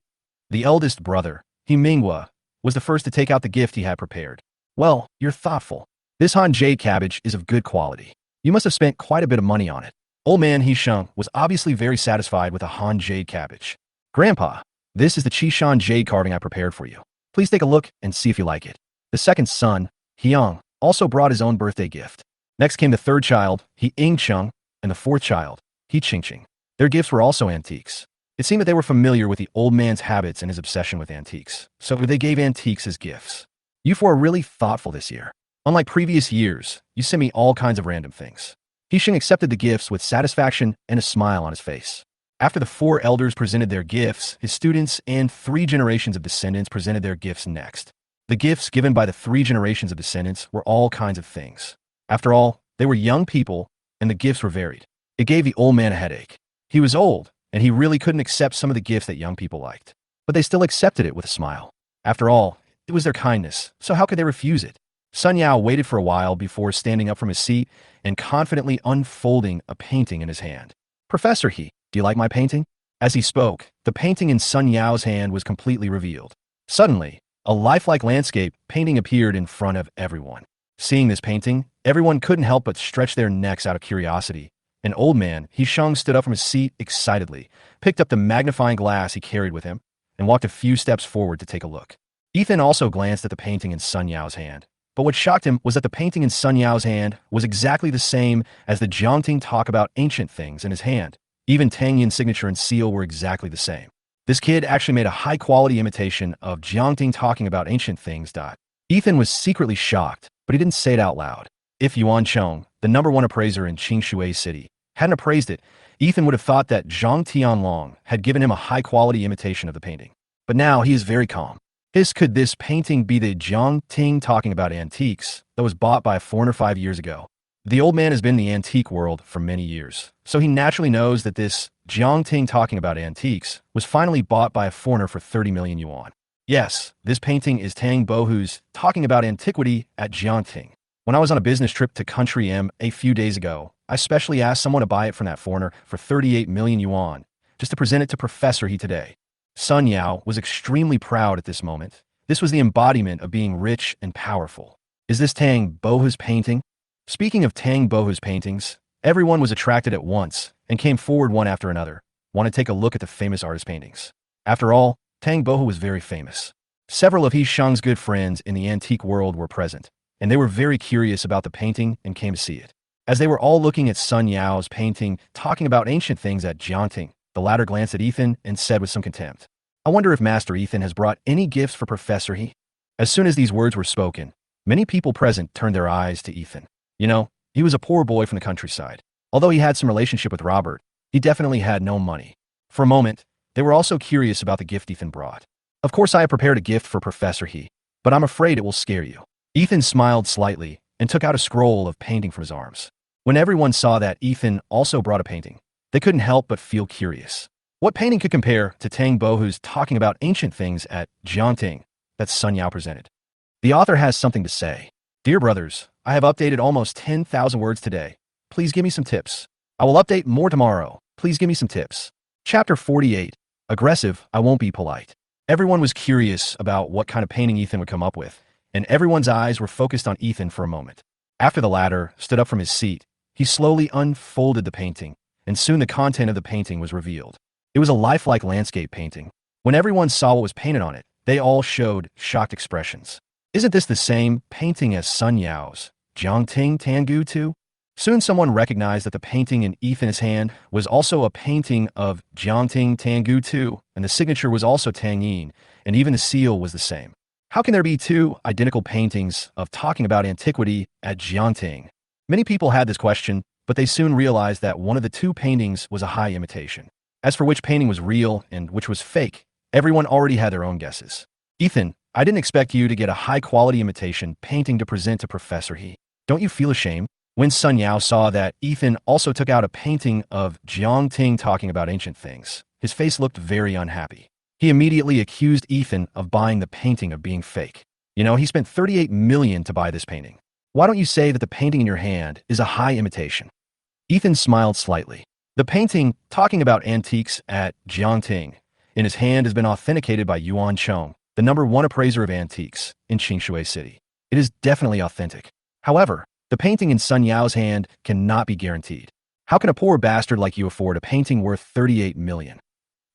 The eldest brother, He Minghua, was the first to take out the gift he had prepared. Well, you're thoughtful. This Han jade cabbage is of good quality. You must have spent quite a bit of money on it. Old Man He Sheng was obviously very satisfied with the Han jade cabbage. Grandpa, this is the Qishan jade carving I prepared for you. Please take a look and see if you like it. The second son, Hyung, also brought his own birthday gift. Next came the third child, He Ingcheng, and the fourth child, He Qingqing. Their gifts were also antiques. It seemed that they were familiar with the old man's habits and his obsession with antiques, so they gave antiques as gifts. You four are really thoughtful this year. Unlike previous years, you sent me all kinds of random things. He Xing accepted the gifts with satisfaction and a smile on his face. After the 4 elders presented their gifts, his students and 3 generations of descendants presented their gifts next. The gifts given by the 3 generations of descendants were all kinds of things. After all, they were young people, and the gifts were varied. It gave the old man a headache. He was old, and he really couldn't accept some of the gifts that young people liked. But they still accepted it with a smile. After all, it was their kindness, so how could they refuse it? Sun Yao waited for a while before standing up from his seat and confidently unfolding a painting in his hand. Professor He, do you like my painting? As he spoke, the painting in Sun Yao's hand was completely revealed. Suddenly, a lifelike landscape painting appeared in front of everyone. Seeing this painting, everyone couldn't help but stretch their necks out of curiosity. An old man, Hisheng, stood up from his seat excitedly, picked up the magnifying glass he carried with him, and walked a few steps forward to take a look. Ethan also glanced at the painting in Sun Yao's hand. But what shocked him was that the painting in Sun Yao's hand was exactly the same as the Jiangting talk about ancient things in his hand. Even Tang Yin's signature and seal were exactly the same. This kid actually made a high-quality imitation of Jiangting talking about ancient things. Ethan was secretly shocked, but he didn't say it out loud. If Yuan Cheng, the #1 appraiser in Qingshui City, hadn't appraised it, Ethan would have thought that Zhang Tianlong had given him a high-quality imitation of the painting. But now he is very calm. Could this painting be the Jiang Ting talking about antiques that was bought by a foreigner 5 years ago? The old man has been in the antique world for many years, so he naturally knows that this Jiang Ting talking about antiques was finally bought by a foreigner for 30 million yuan. Yes, this painting is Tang Bohu's talking about antiquity at Jiangting. When I was on a business trip to Country M a few days ago, I specially asked someone to buy it from that foreigner for 38 million yuan, just to present it to Professor He today. Sun Yao was extremely proud at this moment. This was the embodiment of being rich and powerful. Is this Tang Bohu's painting? Speaking of Tang Bohu's paintings, everyone was attracted at once and came forward one after another, want to take a look at the famous artist paintings. After all, Tang Bohu was very famous. Several of Hisheng's good friends in the antique world were present, and they were very curious about the painting and came to see it. As they were all looking at Sun Yao's painting, talking about ancient things at Jiangting, the latter glanced at Ethan and said with some contempt, "I wonder if Master Ethan has brought any gifts for Professor He?" As soon as these words were spoken, many people present turned their eyes to Ethan. You know, he was a poor boy from the countryside. Although he had some relationship with Robert, he definitely had no money. For a moment, they were also curious about the gift Ethan brought. "Of course I have prepared a gift for Professor He, but I'm afraid it will scare you." Ethan smiled slightly and took out a scroll of painting from his arms. When everyone saw that Ethan also brought a painting, they couldn't help but feel curious. What painting could compare to Tang Bohu's talking about ancient things at Jiangting that Sun Yao presented? The author has something to say. "Dear brothers, I have updated almost 10,000 words today. Please give me some tips. I will update more tomorrow. Please give me some tips." Chapter 48. Aggressive, I won't be polite. Everyone was curious about what kind of painting Ethan would come up with, and everyone's eyes were focused on Ethan for a moment. After the latter stood up from his seat, he slowly unfolded the painting, and soon the content of the painting was revealed. It was a lifelike landscape painting. When everyone saw what was painted on it, they all showed shocked expressions. Isn't this the same painting as Sun Yao's Jiangting Tangu too? Soon someone recognized that the painting in Ethan's hand was also a painting of Jiangting Tangu too, and the signature was also Tang Yin, and even the seal was the same. How can there be two identical paintings of talking about antiquity at Jiangting? Many people had this question, but they soon realized that one of the two paintings was a high imitation. As for which painting was real and which was fake, everyone already had their own guesses. "Ethan, I didn't expect you to get a high-quality imitation painting to present to Professor He. Don't you feel ashamed?" When Sun Yao saw that Ethan also took out a painting of Jiangting talking about ancient things, his face looked very unhappy. He immediately accused Ethan of buying the painting of being fake. "You know, he spent 38 million to buy this painting. Why don't you say that the painting in your hand is a high imitation?" Ethan smiled slightly. The painting, talking about antiques at Jiangting, in his hand has been authenticated by Yuan Cheng, the #1 appraiser of antiques in Qingshui City. It is definitely authentic. However, the painting in Sun Yao's hand cannot be guaranteed. How can a poor bastard like you afford a painting worth 38 million?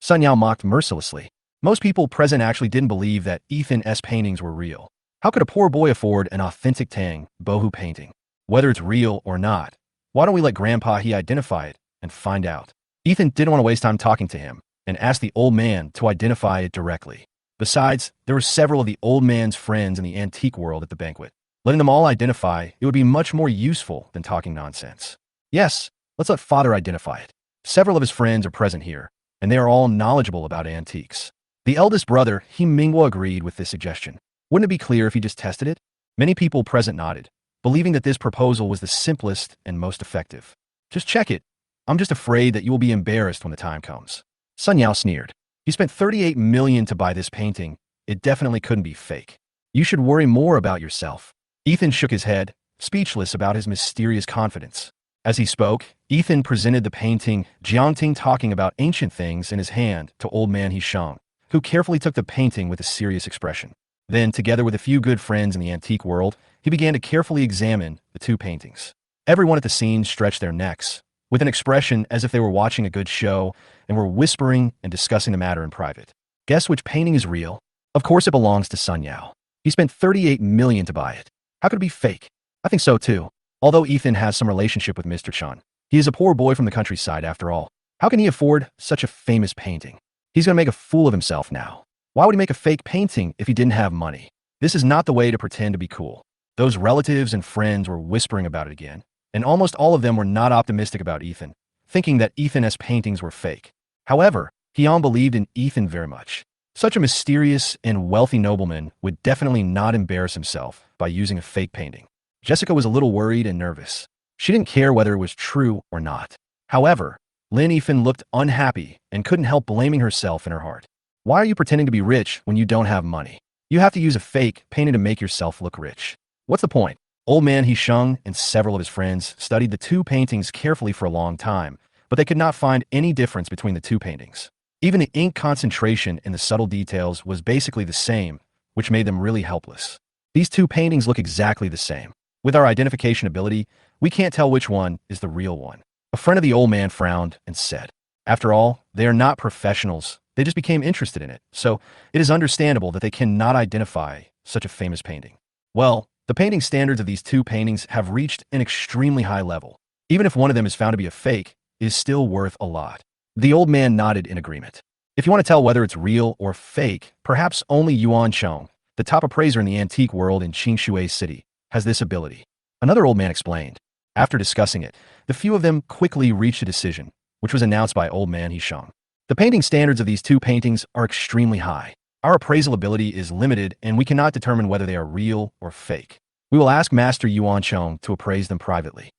Sun Yao mocked mercilessly. Most people present actually didn't believe that Ethan's paintings were real. How could a poor boy afford an authentic Tang Bohu painting? Whether it's real or not, why don't we let Grandpa He identify it and find out? Ethan didn't want to waste time talking to him and asked the old man to identify it directly. Besides, there were several of the old man's friends in the antique world at the banquet. Letting them all identify it would be much more useful than talking nonsense. "Yes, let's let Father identify it. Several of his friends are present here, and they are all knowledgeable about antiques." The eldest brother, He Mingwa, agreed with this suggestion. Wouldn't it be clear if he just tested it? Many people present nodded, believing that this proposal was the simplest and most effective. "Just check it. I'm just afraid that you will be embarrassed when the time comes." Sun Yao sneered. "You spent 38 million to buy this painting. It definitely couldn't be fake. You should worry more about yourself." Ethan shook his head, speechless about his mysterious confidence. As he spoke, Ethan presented the painting Jiangting talking about ancient things in his hand to old man Hisheng, who carefully took the painting with a serious expression. Then, together with a few good friends in the antique world, he began to carefully examine the two paintings. Everyone at the scene stretched their necks, with an expression as if they were watching a good show and were whispering and discussing the matter in private. Guess which painting is real? Of course it belongs to Sun Yao. He spent $38 million to buy it. How could it be fake? I think so too. Although Ethan has some relationship with Mr. Chan, he is a poor boy from the countryside after all. How can he afford such a famous painting? He's going to make a fool of himself now. Why would he make a fake painting if he didn't have money? This is not the way to pretend to be cool. Those relatives and friends were whispering about it again, and almost all of them were not optimistic about Ethan, thinking that Ethan's paintings were fake. However, Hyun believed in Ethan very much. Such a mysterious and wealthy nobleman would definitely not embarrass himself by using a fake painting. Jessica was a little worried and nervous. She didn't care whether it was true or not. However, Lin Yifan looked unhappy and couldn't help blaming herself in her heart. Why are you pretending to be rich when you don't have money? You have to use a fake painting to make yourself look rich. What's the point? Old man Hisheng and several of his friends studied the two paintings carefully for a long time, but they could not find any difference between the two paintings. Even the ink concentration and the subtle details was basically the same, which made them really helpless. These two paintings look exactly the same. With our identification ability, we can't tell which one is the real one. A friend of the old man frowned and said, "After all, they are not professionals. They just became interested in it, so it is understandable that they cannot identify such a famous painting." Well, the painting standards of these two paintings have reached an extremely high level. Even if one of them is found to be a fake, it is still worth a lot. The old man nodded in agreement. If you want to tell whether it's real or fake, perhaps only Yuan Chong, the top appraiser in the antique world in Qingshui City, has this ability. Another old man explained. After discussing it, the few of them quickly reached a decision, which was announced by old man Hisheng. The painting standards of these two paintings are extremely high. Our appraisal ability is limited and we cannot determine whether they are real or fake. We will ask Master Yuan Chong to appraise them privately.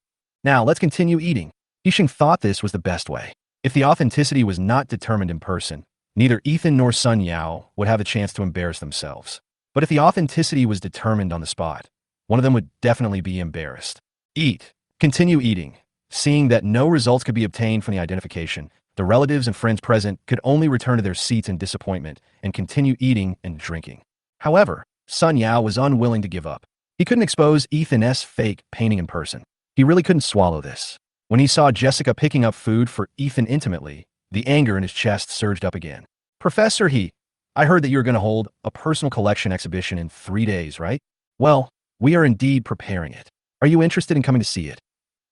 Now, let's continue eating. Hisheng thought this was the best way. If the authenticity was not determined in person, neither Ethan nor Sun Yao would have a chance to embarrass themselves. But if the authenticity was determined on the spot, one of them would definitely be embarrassed. Eat. Continue eating. Seeing that no results could be obtained from the identification, the relatives and friends present could only return to their seats in disappointment and continue eating and drinking. However, Sun Yao was unwilling to give up. He couldn't expose Ethan's fake painting in person. He really couldn't swallow this. When he saw Jessica picking up food for Ethan intimately, the anger in his chest surged up again. "Professor He, I heard that you're going to hold a personal collection exhibition in 3 days, right? Well, we are indeed preparing it. Are you interested in coming to see it?"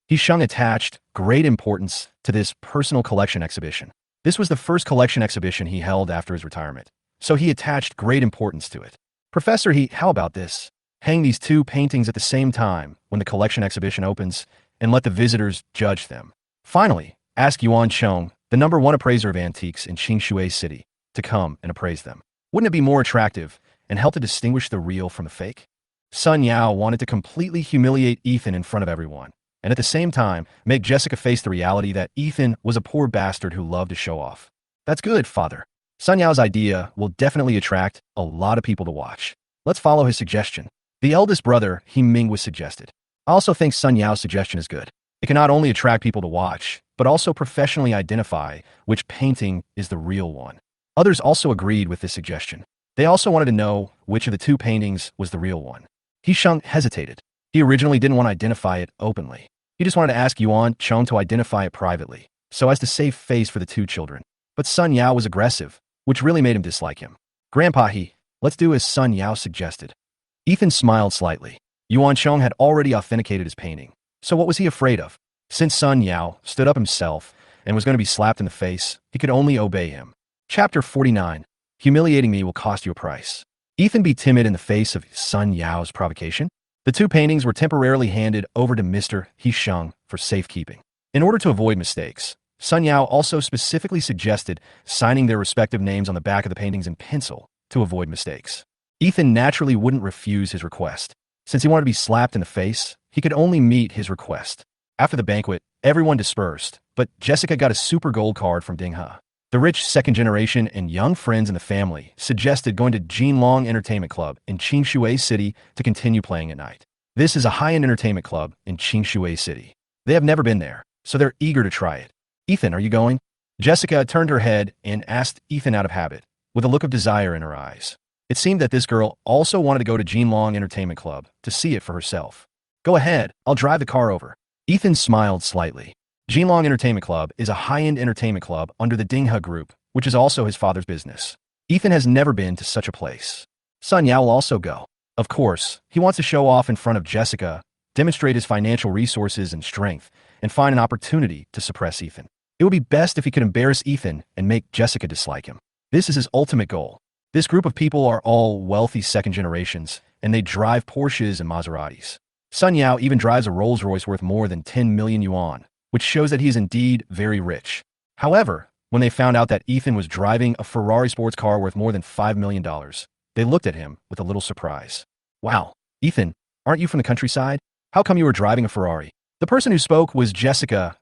Hisheng attached great importance to this personal collection exhibition. This was the first collection exhibition he held after his retirement, so he attached great importance to it. "Professor He, how about this? Hang these two paintings at the same time when the collection exhibition opens, and let the visitors judge them. Finally, ask Yuan Chong, the #1 appraiser of antiques in Qingshui City, to come and appraise them. Wouldn't it be more attractive and help to distinguish the real from the fake?" Sun Yao wanted to completely humiliate Ethan in front of everyone, and at the same time, make Jessica face the reality that Ethan was a poor bastard who loved to show off. "That's good, father. Sun Yao's idea will definitely attract a lot of people to watch. Let's follow his suggestion." The eldest brother, He Ming, was suggested. I also think Sun Yao's suggestion is good. It can not only attract people to watch, but also professionally identify which painting is the real one. Others also agreed with this suggestion. They also wanted to know which of the two paintings was the real one. Hisheng hesitated. He originally didn't want to identify it openly. He just wanted to ask Yuan Chong to identify it privately, so as to save face for the two children. But Sun Yao was aggressive, which really made him dislike him. "Grandpa He, let's do as Sun Yao suggested." Ethan smiled slightly. Yuan Chong had already authenticated his painting, so what was he afraid of? Since Sun Yao stood up himself and was going to be slapped in the face, he could only obey him. Chapter 49. Humiliating me will cost you a price. Ethan be timid in the face of Sun Yao's provocation? The two paintings were temporarily handed over to Mr. Hisheng for safekeeping. In order to avoid mistakes, Sun Yao also specifically suggested signing their respective names on the back of the paintings in pencil to avoid mistakes. Ethan naturally wouldn't refuse his request. Since he wanted to be slapped in the face, he could only meet his request. After the banquet, everyone dispersed, but Jessica got a super gold card from Ding He. The rich second generation and young friends in the family suggested going to Jinlong Entertainment Club in Qingshui City to continue playing at night. This is a high-end entertainment club in Qingshui City. They have never been there, so they're eager to try it. "Ethan, are you going?" Jessica turned her head and asked Ethan out of habit, with a look of desire in her eyes. It seemed that this girl also wanted to go to Jinlong Entertainment Club to see it for herself. Go ahead, I'll drive the car over. Ethan smiled slightly. Jinlong Entertainment Club is a high-end entertainment club under the Dinghe Group, which is also his father's business. Ethan has never been to such a place. Sun Yao will also go. Of course, he wants to show off in front of Jessica, demonstrate his financial resources and strength, and find an opportunity to suppress Ethan. It would be best if he could embarrass Ethan and make Jessica dislike him. This is his ultimate goal. This group of people are all wealthy second generations, and they drive Porsches and Maseratis. Sun Yao even drives a Rolls-Royce worth more than 10 million yuan, which shows that he is indeed very rich. However, when they found out that Ethan was driving a Ferrari sports car worth more than $5 million, they looked at him with a little surprise. Wow, Ethan, aren't you from the countryside? How come you were driving a Ferrari? The person who spoke was Jessica's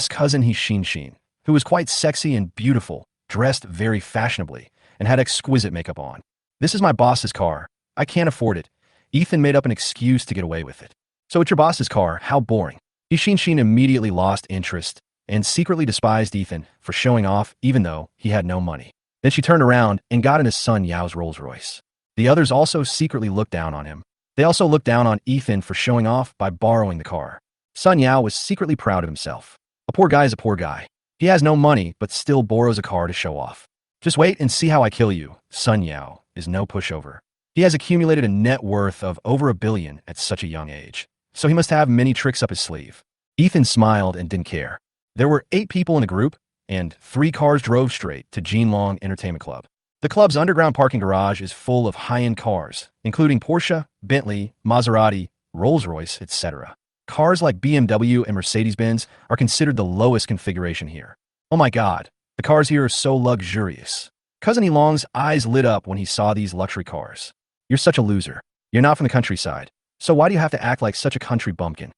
cousin Xin, who was quite sexy and beautiful, dressed very fashionably, and had exquisite makeup on. This is my boss's car. I can't afford it. Ethan made up an excuse to get away with it. So it's your boss's car, how boring. Xin immediately lost interest and secretly despised Ethan for showing off even though he had no money. Then she turned around and got in his son Yao's Rolls-Royce. The others also secretly looked down on him. They also looked down on Ethan for showing off by borrowing the car. Sun Yao was secretly proud of himself. A poor guy is a poor guy. He has no money but still borrows a car to show off. Just wait and see how I kill you. Sun Yao is no pushover. He has accumulated a net worth of over $1 billion at such a young age, so he must have many tricks up his sleeve. Ethan smiled and didn't care. There were 8 people in a group, and 3 cars drove straight to Jinlong Entertainment Club. The club's underground parking garage is full of high-end cars, including Porsche, Bentley, Maserati, Rolls-Royce, etc. Cars like BMW and Mercedes-Benz are considered the lowest configuration here. Oh my god, the cars here are so luxurious. Cousin Elong's eyes lit up when he saw these luxury cars. You're such a loser. You're not from the countryside. So why do you have to act like such a country bumpkin?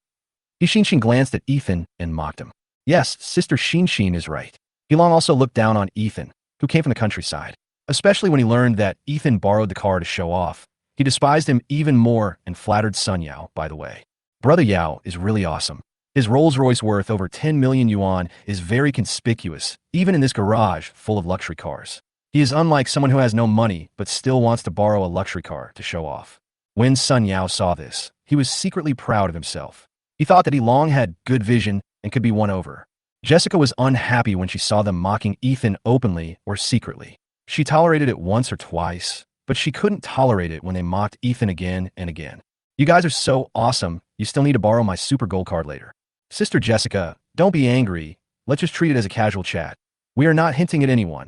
Xin glanced at Ethan and mocked him. Yes, Sister Xin is right. Elong also looked down on Ethan, who came from the countryside. Especially when he learned that Ethan borrowed the car to show off. He despised him even more and flattered Sun Yao, by the way. Brother Yao is really awesome. His Rolls-Royce worth over 10 million yuan is very conspicuous, even in this garage full of luxury cars. He is unlike someone who has no money but still wants to borrow a luxury car to show off. When Sun Yao saw this, he was secretly proud of himself. He thought that Elong had good vision and could be won over. Jessica was unhappy when she saw them mocking Ethan openly or secretly. She tolerated it once or twice, but she couldn't tolerate it when they mocked Ethan again and again. You guys are so awesome, you still need to borrow my super gold card later. Sister Jessica, don't be angry. Let's just treat it as a casual chat. We are not hinting at anyone.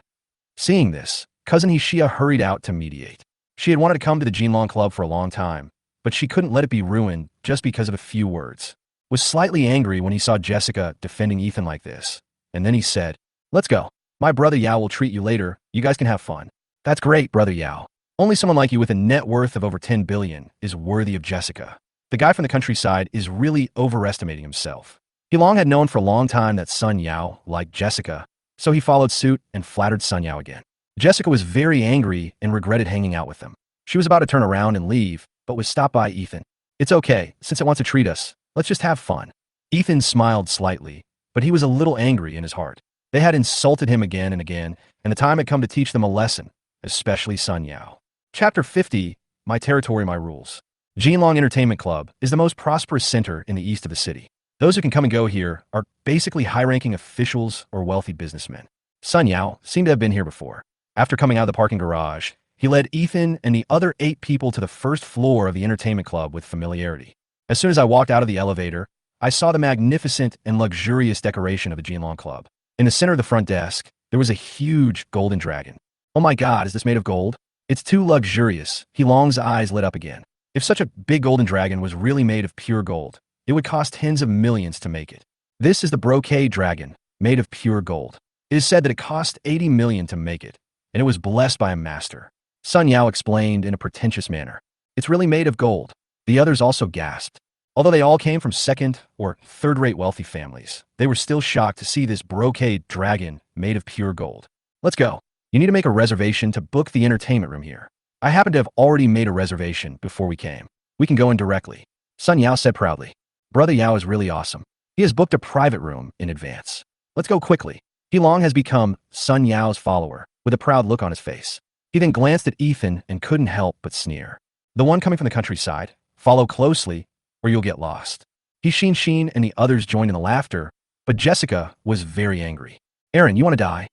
Seeing this, Cousin Hishia hurried out to mediate. She had wanted to come to the Jinlong Club for a long time, but she couldn't let it be ruined just because of a few words. Was slightly angry when he saw Jessica defending Ethan like this, and then he said, "Let's go. My brother Yao will treat you later. You guys can have fun." That's great, brother Yao. Only someone like you with a net worth of over 10 billion is worthy of Jessica. The guy from the countryside is really overestimating himself. He long had known for a long time that Sun Yao liked Jessica, so he followed suit and flattered Sun Yao again. Jessica was very angry and regretted hanging out with them. She was about to turn around and leave, but was stopped by Ethan. It's okay, since it wants to treat us. Let's just have fun. Ethan smiled slightly, but he was a little angry in his heart. They had insulted him again and again, and the time had come to teach them a lesson, especially Sun Yao. Chapter 50, My Territory, My Rules. Jinlong Entertainment Club is the most prosperous center in the east of the city. Those who can come and go here are basically high-ranking officials or wealthy businessmen. Sun Yao seemed to have been here before. After coming out of the parking garage, he led Ethan and the other 8 people to the first floor of the entertainment club with familiarity. As soon as I walked out of the elevator, I saw the magnificent and luxurious decoration of the Jinlong Club. In the center of the front desk, there was a huge golden dragon. Oh my god, is this made of gold? It's too luxurious. Long's eyes lit up again. If such a big golden dragon was really made of pure gold, it would cost tens of millions to make it. This is the brocade dragon, made of pure gold. It is said that it cost 80 million to make it, and it was blessed by a master. Sun Yao explained in a pretentious manner. It's really made of gold. The others also gasped. Although they all came from second or third-rate wealthy families, they were still shocked to see this brocade dragon made of pure gold. Let's go. You need to make a reservation to book the entertainment room here. I happen to have already made a reservation before we came. We can go in directly. Sun Yao said proudly. Brother Yao is really awesome. He has booked a private room in advance. Let's go quickly. Long has become Sun Yao's follower, with a proud look on his face. He then glanced at Ethan and couldn't help but sneer. The one coming from the countryside, follow closely or you'll get lost. Sheen and the others joined in the laughter, but Jessica was very angry. Aaron, you want to die?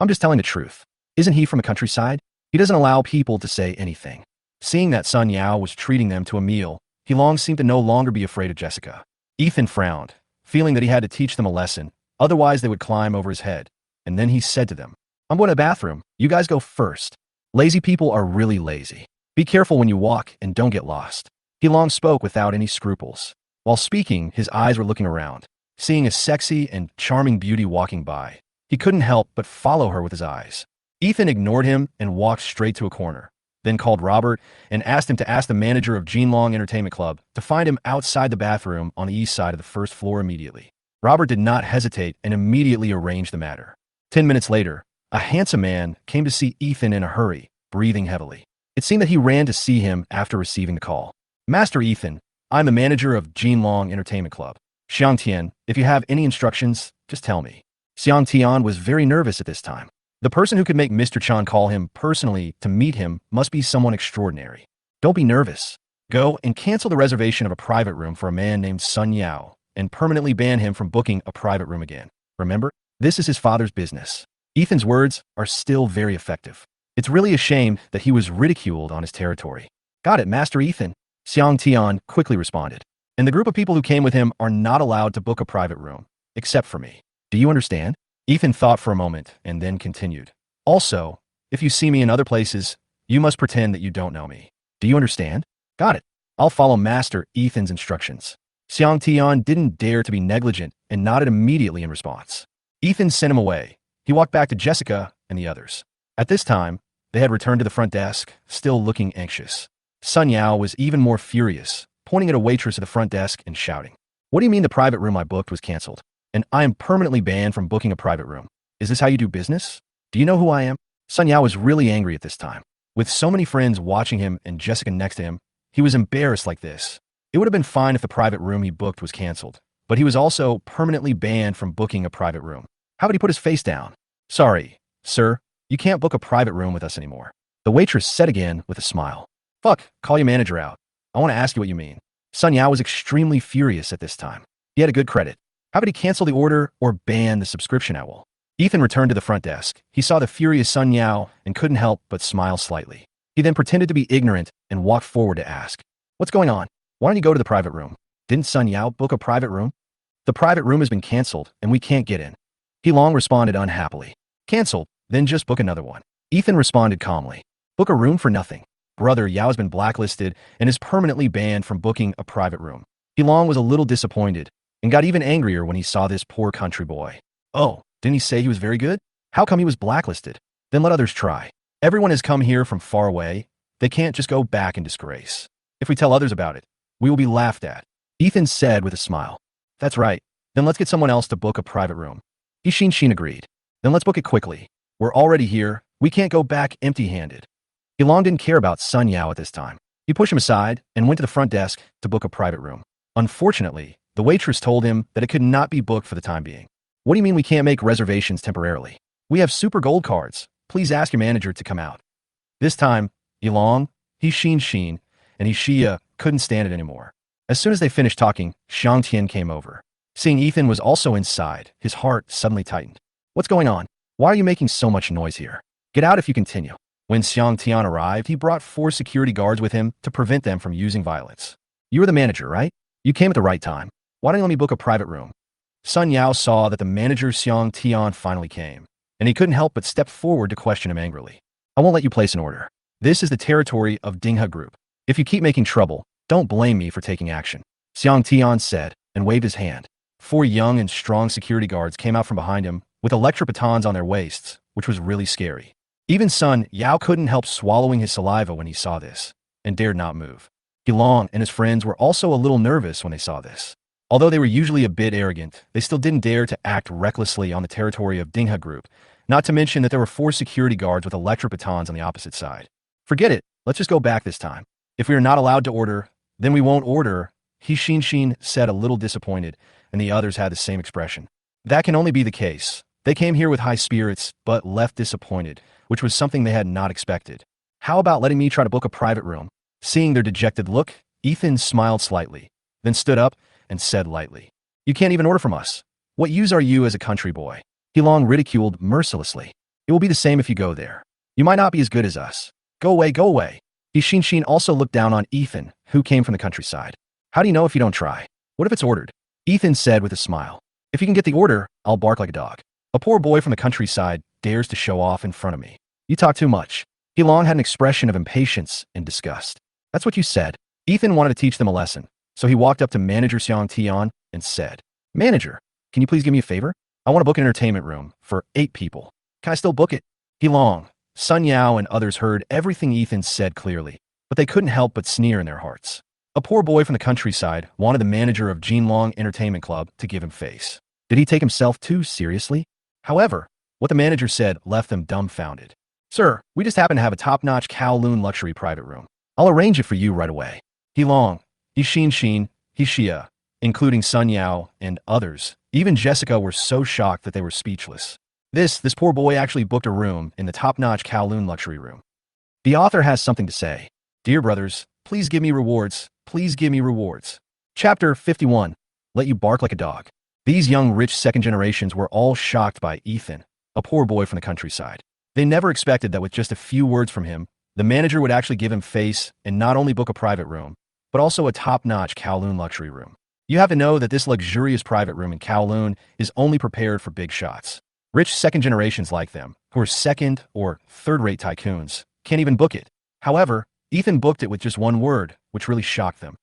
I'm just telling the truth. Isn't he from the countryside? He doesn't allow people to say anything. Seeing that Sun Yao was treating them to a meal, he long seemed to no longer be afraid of Jessica. Ethan frowned, feeling that he had to teach them a lesson, otherwise they would climb over his head. And then he said to them, I'm going to the bathroom. You guys go first. Lazy people are really lazy. Be careful when you walk and don't get lost. He long spoke without any scruples. While speaking, his eyes were looking around, seeing a sexy and charming beauty walking by. He couldn't help but follow her with his eyes. Ethan ignored him and walked straight to a corner, then called Robert and asked him to ask the manager of Jinlong Entertainment Club to find him outside the bathroom on the east side of the first floor immediately. Robert did not hesitate and immediately arranged the matter. 10 minutes later, a handsome man came to see Ethan in a hurry, breathing heavily. It seemed that he ran to see him after receiving the call. Master Ethan, I'm the manager of Jinlong Entertainment Club. Xiang Tian, if you have any instructions, just tell me. Xiang Tian was very nervous at this time. The person who could make Mr. Chan call him personally to meet him must be someone extraordinary. Don't be nervous. Go and cancel the reservation of a private room for a man named Sun Yao and permanently ban him from booking a private room again. Remember, this is his father's business. Ethan's words are still very effective. It's really a shame that he was ridiculed on his territory. Got it, Master Ethan. Xiang Tian quickly responded. And the group of people who came with him are not allowed to book a private room, except for me. Do you understand? Ethan thought for a moment and then continued. Also, if you see me in other places, you must pretend that you don't know me. Do you understand? Got it. I'll follow Master Ethan's instructions. Xiang Tian didn't dare to be negligent and nodded immediately in response. Ethan sent him away. He walked back to Jessica and the others. At this time, they had returned to the front desk, still looking anxious. Sun Yao was even more furious, pointing at a waitress at the front desk and shouting, What do you mean the private room I booked was canceled? And I am permanently banned from booking a private room. Is this how you do business? Do you know who I am? Sun Yao was really angry at this time. With so many friends watching him and Jessica next to him, he was embarrassed like this. It would have been fine if the private room he booked was canceled, but he was also permanently banned from booking a private room. How would he put his face down? Sorry, sir, you can't book a private room with us anymore. The waitress said again with a smile. Fuck, call your manager out. I want to ask you what you mean. Sun Yao was extremely furious at this time. He had a good credit. How about he cancel the order or ban the subscription at will? Ethan returned to the front desk. He saw the furious Sun Yao and couldn't help but smile slightly. He then pretended to be ignorant and walked forward to ask, What's going on? Why don't you go to the private room? Didn't Sun Yao book a private room? The private room has been canceled and we can't get in. He long responded unhappily. Canceled? Then just book another one. Ethan responded calmly. Book a room for nothing. Brother Yao has been blacklisted and is permanently banned from booking a private room. He long was a little disappointed and got even angrier when he saw this poor country boy. Oh, didn't he say he was very good? How come he was blacklisted? Then let others try. Everyone has come here from far away. They can't just go back in disgrace. If we tell others about it, we will be laughed at. Ethan said with a smile. That's right. Then let's get someone else to book a private room. Sheen agreed. Then let's book it quickly. We're already here. We can't go back empty-handed. He long didn't care about Sun Yao at this time. He pushed him aside and went to the front desk to book a private room. Unfortunately, the waitress told him that it could not be booked for the time being. What do you mean we can't make reservations temporarily? We have super gold cards. Please ask your manager to come out. This time, Yilong, Sheen, and Xia couldn't stand it anymore. As soon as they finished talking, Xiang Tian came over. Seeing Ethan was also inside, his heart suddenly tightened. What's going on? Why are you making so much noise here? Get out if you continue. When Xiang Tian arrived, he brought 4 security guards with him to prevent them from using violence. You were the manager, right? You came at the right time. Why don't you let me book a private room? Sun Yao saw that the manager Xiang Tian finally came, and he couldn't help but step forward to question him angrily. I won't let you place an order. This is the territory of Dinghe Group. If you keep making trouble, don't blame me for taking action. Xiang Tian said and waved his hand. 4 young and strong security guards came out from behind him with electric batons on their waists, which was really scary. Even Sun Yao couldn't help swallowing his saliva when he saw this, and dared not move. Yilong and his friends were also a little nervous when they saw this. Although they were usually a bit arrogant, they still didn't dare to act recklessly on the territory of Dinghe Group, not to mention that there were 4 security guards with electric batons on the opposite side. Forget it, let's just go back this time. If we are not allowed to order, then we won't order, Sheen said, a little disappointed, and the others had the same expression. That can only be the case. They came here with high spirits, but left disappointed, which which was something they had not expected. How about letting me try to book a private room? Seeing their dejected look, Ethan smiled slightly, then stood up and said lightly, "You can't even order from us. What use are you as a country boy?" Heilong ridiculed mercilessly. "It will be the same if you go there. You might not be as good as us. Go away, go away." Shin also looked down on Ethan, who came from the countryside. "How do you know if you don't try? What if it's ordered?" Ethan said with a smile. "If you can get the order, I'll bark like a dog. A poor boy from the countryside dares to show off in front of me. You talk too much." Heilong had an expression of impatience and disgust. "That's what you said." Ethan wanted to teach them a lesson, so he walked up to Manager Xiang Tian and said, "Manager, can you please give me a favor? I want to book an entertainment room for 8 people. Can I still book it?" Heilong, Sun Yao, and others heard everything Ethan said clearly, but they couldn't help but sneer in their hearts. A poor boy from the countryside wanted the manager of Jinlong Entertainment Club to give him face. Did he take himself too seriously? However, what the manager said left them dumbfounded. "Sir, we just happen to have a top-notch Kowloon luxury private room. I'll arrange it for you right away." Heilong, Shin, Xia, including Sun Yao and others, even Jessica, were so shocked that they were speechless. This poor boy actually booked a room in the top-notch Kowloon luxury room. The author has something to say. "Dear brothers, please give me rewards. Please give me rewards." Chapter 51. Let you bark like a dog. These young rich second generations were all shocked by Ethan, a poor boy from the countryside. They never expected that with just a few words from him, the manager would actually give him face and not only book a private room, but also a top-notch Kowloon luxury room. You have to know that this luxurious private room in Kowloon is only prepared for big shots. Rich second generations like them, who are second or third-rate tycoons, can't even book it. However, Ethan booked it with just one word, which really shocked them.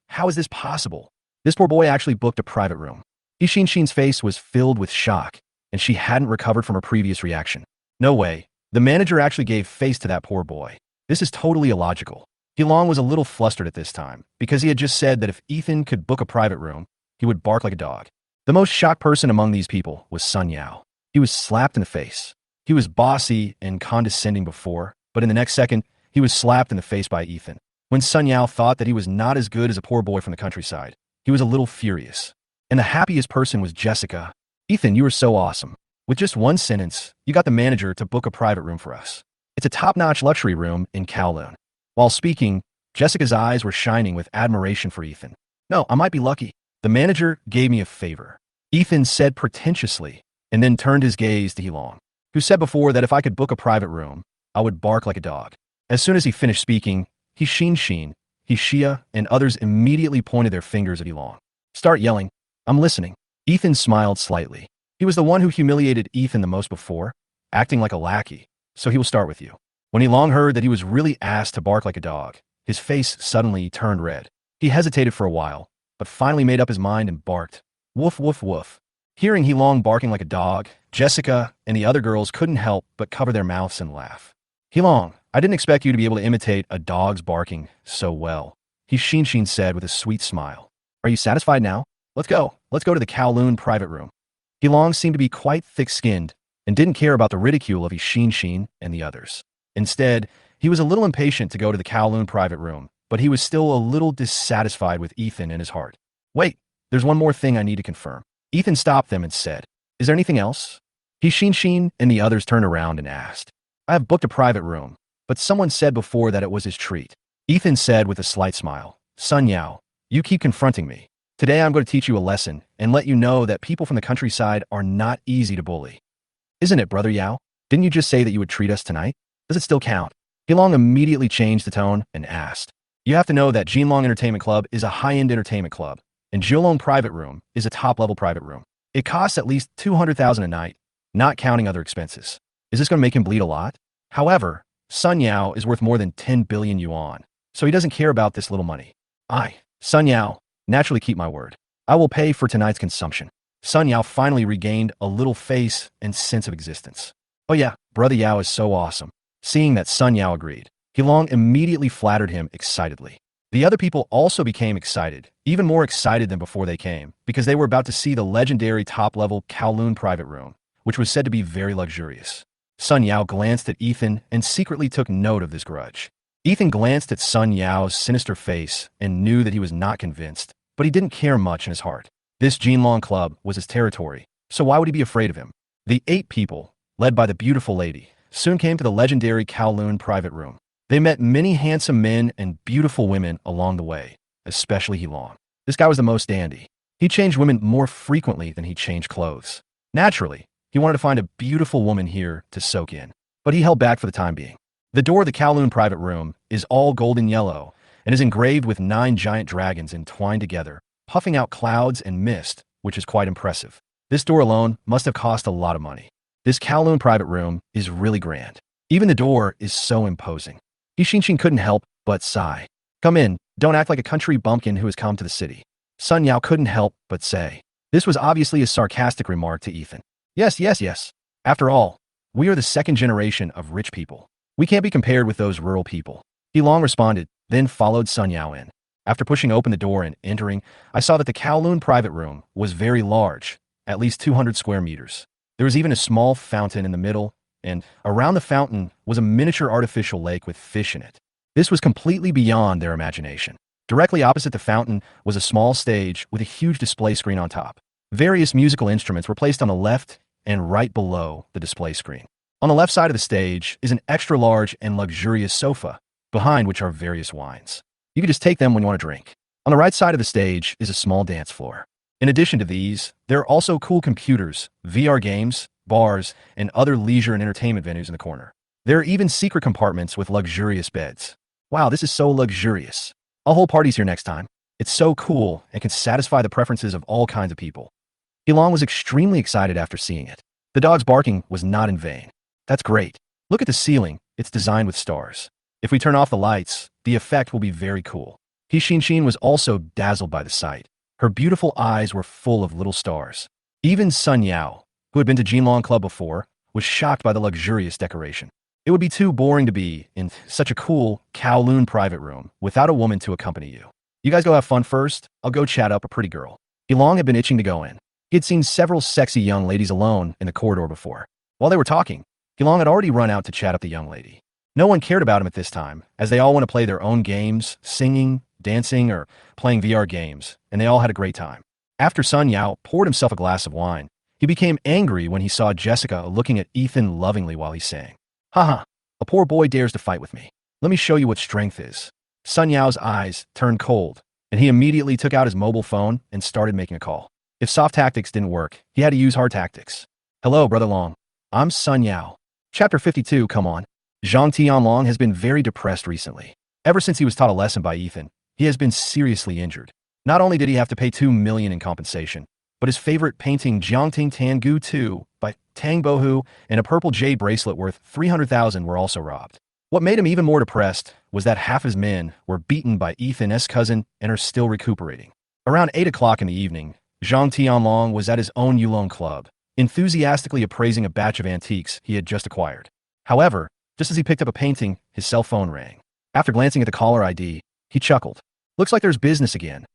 How is this possible? This poor boy actually booked a private room. Shin's face was filled with shock, and she hadn't recovered from her previous reaction. No way. The manager actually gave face to that poor boy. This is totally illogical. Heilong was a little flustered at this time, because he had just said that if Ethan could book a private room, he would bark like a dog. The most shocked person among these people was Sun Yao. He was slapped in the face. He was bossy and condescending before, but in the next second, he was slapped in the face by Ethan. When Sun Yao thought that he was not as good as a poor boy from the countryside, he was a little furious. And the happiest person was Jessica. "Ethan, you were so awesome. With just one sentence, you got the manager to book a private room for us. It's a top-notch luxury room in Kowloon." While speaking, Jessica's eyes were shining with admiration for Ethan. "No, I might be lucky. The manager gave me a favor," Ethan said pretentiously, and then turned his gaze to Heilong, who said before that if I could book a private room, I would bark like a dog. As soon as he finished speaking, Shin, Xia, and others immediately pointed their fingers at Heilong. "Start yelling. I'm listening." Ethan smiled slightly. He was the one who humiliated Ethan the most before, acting like a lackey, so he will start with you. When Heilong heard that he was really asked to bark like a dog, his face suddenly turned red. He hesitated for a while, but finally made up his mind and barked, "Woof, woof, woof." Hearing Heilong barking like a dog, Jessica and the other girls couldn't help but cover their mouths and laugh. "Heilong, I didn't expect you to be able to imitate a dog's barking so well," Shin said with a sweet smile. "Are you satisfied now? Let's go. Let's go to the Kowloon private room." Heilong seemed to be quite thick-skinned and didn't care about the ridicule of Shin and the others. Instead, he was a little impatient to go to the Kowloon private room, but he was still a little dissatisfied with Ethan in his heart. "Wait, there's one more thing I need to confirm." Ethan stopped them and said, "Is there anything else?" Shin and the others turned around and asked, "I have booked a private room, but someone said before that it was his treat." Ethan said with a slight smile, "Sun Yao, you keep confronting me. Today I'm going to teach you a lesson and let you know that people from the countryside are not easy to bully." "Isn't it, Brother Yao? Didn't you just say that you would treat us tonight? Does it still count?" Heilong immediately changed the tone and asked, "You have to know that Jinlong Entertainment Club is a high-end entertainment club, and Jiulong Private Room is a top-level private room. It costs at least 200,000 a night, not counting other expenses. Is this going to make him bleed a lot?" However, Sun Yao is worth more than 10 billion yuan, so he doesn't care about this little money. Sun Yao, naturally keep my word. I will pay for tonight's consumption." Sun Yao finally regained a little face and sense of existence. "Oh yeah, Brother Yao is so awesome." Seeing that Sun Yao agreed, Heilong immediately flattered him excitedly. The other people also became excited, even more excited than before they came, because they were about to see the legendary top-level Kowloon private room, which was said to be very luxurious. Sun Yao glanced at Ethan and secretly took note of this grudge. Ethan glanced at Sun Yao's sinister face and knew that he was not convinced, but he didn't care much in his heart. This Jinlong club was his territory, so why would he be afraid of him? The 8 people, led by the beautiful lady, soon came to the legendary Kowloon private room. They met many handsome men and beautiful women along the way, especially Heilong. This guy was the most dandy. He changed women more frequently than he changed clothes. Naturally, he wanted to find a beautiful woman here to soak in, but he held back for the time being. The door of the Kowloon private room is all golden yellow and is engraved with 9 giant dragons entwined together, puffing out clouds and mist, which is quite impressive. This door alone must have cost a lot of money. This Kowloon private room is really grand. Even the door is so imposing. Xinxin couldn't help but sigh. Come in, don't act like a country bumpkin who has come to the city. Sun Yao couldn't help but say. This was obviously a sarcastic remark to Ethan. Yes. After all, we are the second generation of rich people. We can't be compared with those rural people. Heilong responded, then followed Sun Yao in. After pushing open the door and entering, I saw that the Kowloon private room was very large, at least 200 square meters. There was even a small fountain in the middle, and around the fountain was a miniature artificial lake with fish in it. This was completely beyond their imagination. Directly opposite the fountain was a small stage with a huge display screen on top. Various musical instruments were placed on the left and right below the display screen. On the left side of the stage is an extra large and luxurious sofa, behind which are various wines. You can just take them when you want to drink. On the right side of the stage is a small dance floor. In addition to these, there are also cool computers, VR games, bars, and other leisure and entertainment venues in the corner. There are even secret compartments with luxurious beds. Wow, this is so luxurious. I'll hold parties here next time. It's so cool and can satisfy the preferences of all kinds of people. Heilong was extremely excited after seeing it. The dog's barking was not in vain. That's great. Look at the ceiling. It's designed with stars. If we turn off the lights, the effect will be very cool. Xinxin was also dazzled by the sight. Her beautiful eyes were full of little stars. Even Sun Yao, who had been to Jinlong Club before, was shocked by the luxurious decoration. It would be too boring to be in such a cool Kowloon private room without a woman to accompany you. You guys go have fun first. I'll go chat up a pretty girl. Heilong had been itching to go in. He had seen several sexy young ladies alone in the corridor before. While they were talking, Heilong had already run out to chat up the young lady. No one cared about him at this time, as they all want to play their own games, singing, dancing, or playing VR games, and they all had a great time. After Sun Yao poured himself a glass of wine, he became angry when he saw Jessica looking at Ethan lovingly while he sang. Haha, a poor boy dares to fight with me. Let me show you what strength is. Sun Yao's eyes turned cold, and he immediately took out his mobile phone and started making a call. If soft tactics didn't work, he had to use hard tactics. Hello, Brother Long. I'm Sun Yao. Chapter 52, come on. Zhang Tianlong has been very depressed recently. Ever since he was taught a lesson by Ethan, he has been seriously injured. Not only did he have to pay 2 million in compensation, but his favorite painting Jiangting Tangu 2 by Tang Bohu and a purple jade bracelet worth 300,000 were also robbed. What made him even more depressed was that half his men were beaten by Ethan's cousin and are still recuperating. Around 8 o'clock in the evening, Zhang Tianlong was at his own Yulong club, enthusiastically appraising a batch of antiques he had just acquired. However, just as he picked up a painting, his cell phone rang. After glancing at the caller ID, he chuckled. Looks like there's business again.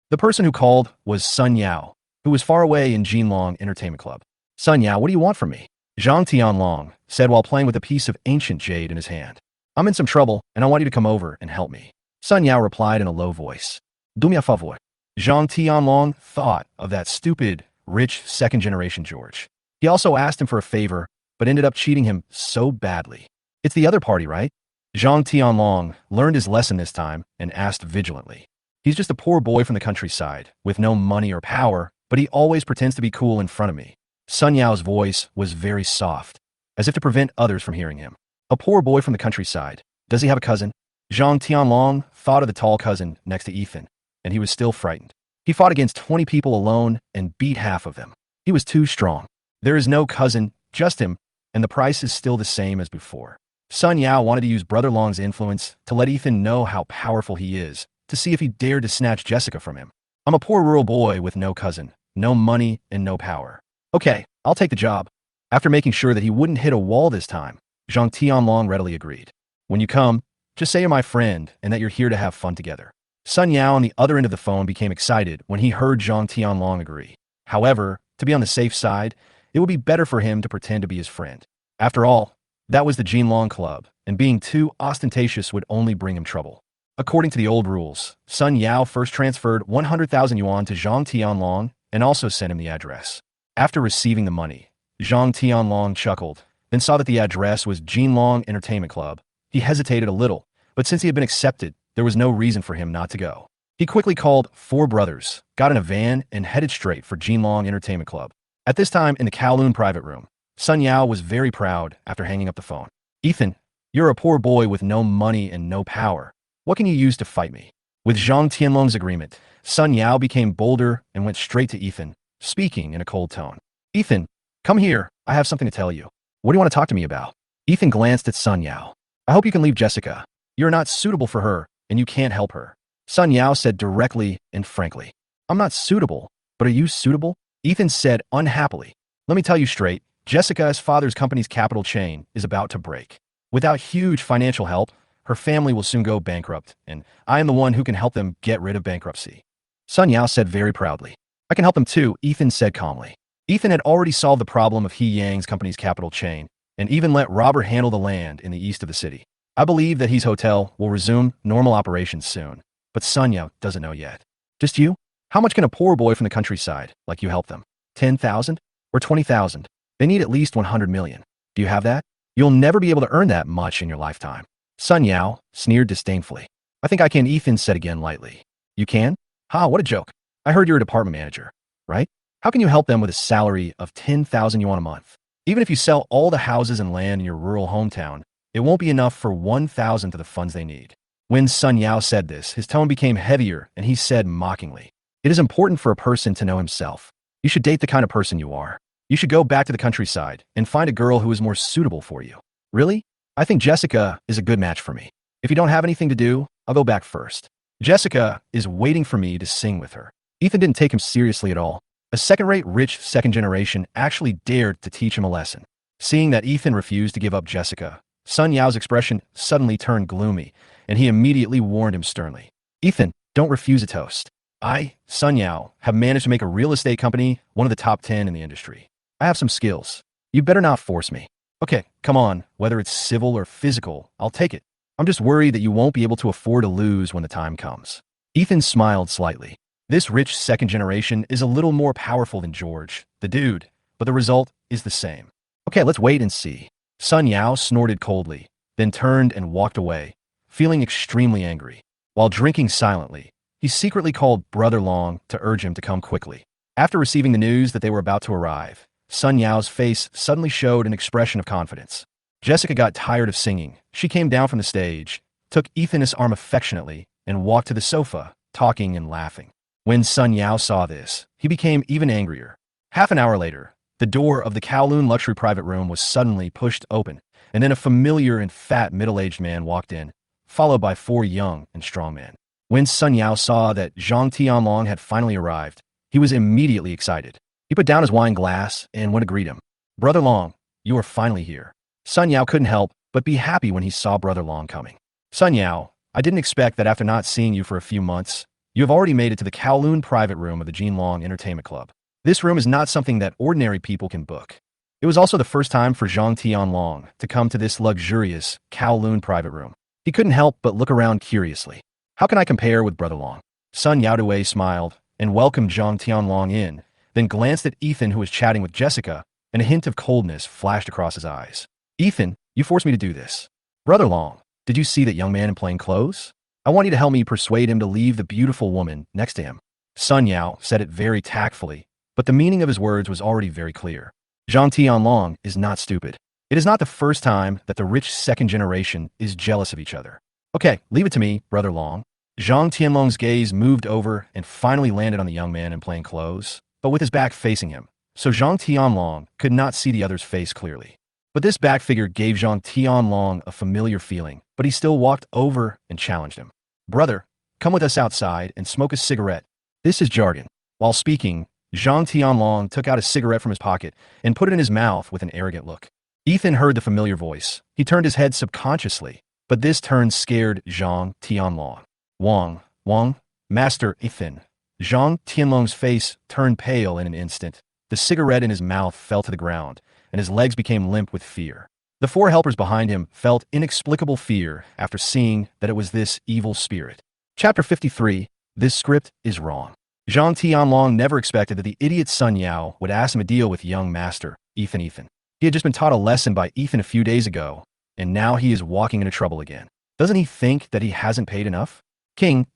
The person who called was Sun Yao, who was far away in Jinlong Entertainment Club. Sun Yao, what do you want from me? Zhang Tianlong said while playing with a piece of ancient jade in his hand. I'm in some trouble, and I want you to come over and help me. Sun Yao replied in a low voice. Do me a favor. Zhang Tianlong thought of that stupid, rich second-generation George. He also asked him for a favor, but ended up cheating him so badly. It's the other party, right? Zhang Tianlong learned his lesson this time and asked vigilantly. He's just a poor boy from the countryside, with no money or power, but he always pretends to be cool in front of me. Sun Yao's voice was very soft, as if to prevent others from hearing him. A poor boy from the countryside. Does he have a cousin? Zhang Tianlong thought of the tall cousin next to Ethan, and he was still frightened. He fought against 20 people alone and beat half of them. He was too strong. There is no cousin, just him, and the price is still the same as before. Sun Yao wanted to use Brother Long's influence to let Ethan know how powerful he is, to see if he dared to snatch Jessica from him. I'm a poor rural boy with no cousin, no money, and no power. Okay, I'll take the job. After making sure that he wouldn't hit a wall this time, Zhang Tianlong readily agreed. When you come, just say you're my friend and that you're here to have fun together. Sun Yao on the other end of the phone became excited when he heard Zhang Tianlong agree. However, to be on the safe side, it would be better for him to pretend to be his friend. After all, that was the Jinlong Club, and being too ostentatious would only bring him trouble. According to the old rules, Sun Yao first transferred 100,000 yuan to Zhang Tianlong and also sent him the address. After receiving the money, Zhang Tianlong chuckled then saw that the address was Jinlong Entertainment Club. He hesitated a little, but since he had been accepted, there was no reason for him not to go. He quickly called 4 brothers, got in a van, and headed straight for Jinlong Entertainment Club. At this time, in the Kowloon private room, Sun Yao was very proud after hanging up the phone. "Ethan, you're a poor boy with no money and no power. What can you use to fight me?" With Zhang Tianlong's agreement, Sun Yao became bolder and went straight to Ethan, speaking in a cold tone. "Ethan, come here. I have something to tell you." "What do you want to talk to me about?" Ethan glanced at Sun Yao. "I hope you can leave Jessica. You're not suitable for her, and you can't help her." Sun Yao said directly and frankly. "I'm not suitable, but are you suitable?" Ethan said unhappily. "Let me tell you straight, Jessica's father's company's capital chain is about to break. Without huge financial help, her family will soon go bankrupt, and I am the one who can help them get rid of bankruptcy." Sun Yao said very proudly. "I can help them too," Ethan said calmly. Ethan had already solved the problem of He Yang's company's capital chain, and even let Robert handle the land in the east of the city. "I believe that his hotel will resume normal operations soon, but Sun Yao doesn't know yet." "Just you? How much can a poor boy from the countryside like you help them? 10,000? Or 20,000? They need at least 100 million. Do you have that? You'll never be able to earn that much in your lifetime." Sun Yao sneered disdainfully. "I think I can," Ethan said again lightly. "You can? Ha, what a joke. I heard you're a department manager, right? How can you help them with a salary of 10,000 yuan a month? Even if you sell all the houses and land in your rural hometown, it won't be enough for 1,000 of the funds they need." When Sun Yao said this, his tone became heavier and he said mockingly, "It is important for a person to know himself. You should date the kind of person you are. You should go back to the countryside and find a girl who is more suitable for you." "Really? I think Jessica is a good match for me. If you don't have anything to do, I'll go back first. Jessica is waiting for me to sing with her." Ethan didn't take him seriously at all. A second-rate rich second generation actually dared to teach him a lesson. Seeing that Ethan refused to give up Jessica, Sun Yao's expression suddenly turned gloomy, and he immediately warned him sternly. "Ethan, don't refuse a toast. I, Sun Yao, have managed to make a real estate company one of the top 10 in the industry. I have some skills. You better not force me." "Okay, come on, whether it's civil or physical, I'll take it. I'm just worried that you won't be able to afford to lose when the time comes." Ethan smiled slightly. This rich second generation is a little more powerful than George, the dude, but the result is the same. "Okay, let's wait and see." Sun Yao snorted coldly, then turned and walked away, feeling extremely angry. While drinking silently, he secretly called Brother Long to urge him to come quickly. After receiving the news that they were about to arrive, Sun Yao's face suddenly showed an expression of confidence. Jessica got tired of singing. She came down from the stage, took Ethan's arm affectionately, and walked to the sofa, talking and laughing. When Sun Yao saw this, he became even angrier. Half an hour later, the door of the Kowloon luxury private room was suddenly pushed open, and then a familiar and fat middle-aged man walked in, followed by 4 young and strong men. When Sun Yao saw that Zhang Tianlong had finally arrived, he was immediately excited. He put down his wine glass and went to greet him. "Brother Long, you are finally here." Sun Yao couldn't help but be happy when he saw Brother Long coming. "Sun Yao, I didn't expect that after not seeing you for a few months, you have already made it to the Kowloon private room of the Jinlong Entertainment Club. This room is not something that ordinary people can book." It was also the first time for Zhang Tianlong to come to this luxurious Kowloon private room. He couldn't help but look around curiously. "How can I compare with Brother Long?" Sun Yaodue smiled and welcomed Zhang Tianlong in, then glanced at Ethan, who was chatting with Jessica, and a hint of coldness flashed across his eyes. "Ethan, you forced me to do this." "Brother Long, did you see that young man in plain clothes? I want you to help me persuade him to leave the beautiful woman next to him." Sun Yao said it very tactfully, but the meaning of his words was already very clear. Zhang Tianlong is not stupid. It is not the first time that the rich second generation is jealous of each other. "Okay, leave it to me, Brother Long." Zhang Tianlong's gaze moved over and finally landed on the young man in plain clothes, but with his back facing him, so Zhang Tianlong could not see the other's face clearly. But this back figure gave Zhang Tianlong a familiar feeling, but he still walked over and challenged him. "Brother, come with us outside and smoke a cigarette." This is jargon. While speaking, Zhang Tianlong took out a cigarette from his pocket and put it in his mouth with an arrogant look. Ethan heard the familiar voice. He turned his head subconsciously, but this turn scared Zhang Tianlong. Wang, Master Ethan." Zhang Tianlong's face turned pale in an instant. The cigarette in his mouth fell to the ground, and his legs became limp with fear. The 4 helpers behind him felt inexplicable fear after seeing that it was this evil spirit. Chapter 53. This script is wrong. Zhang Tianlong never expected that the idiot Sun Yao would ask him to deal with young Master Ethan. He had just been taught a lesson by Ethan a few days ago, and now he is walking into trouble again. Doesn't he think that he hasn't paid enough? King,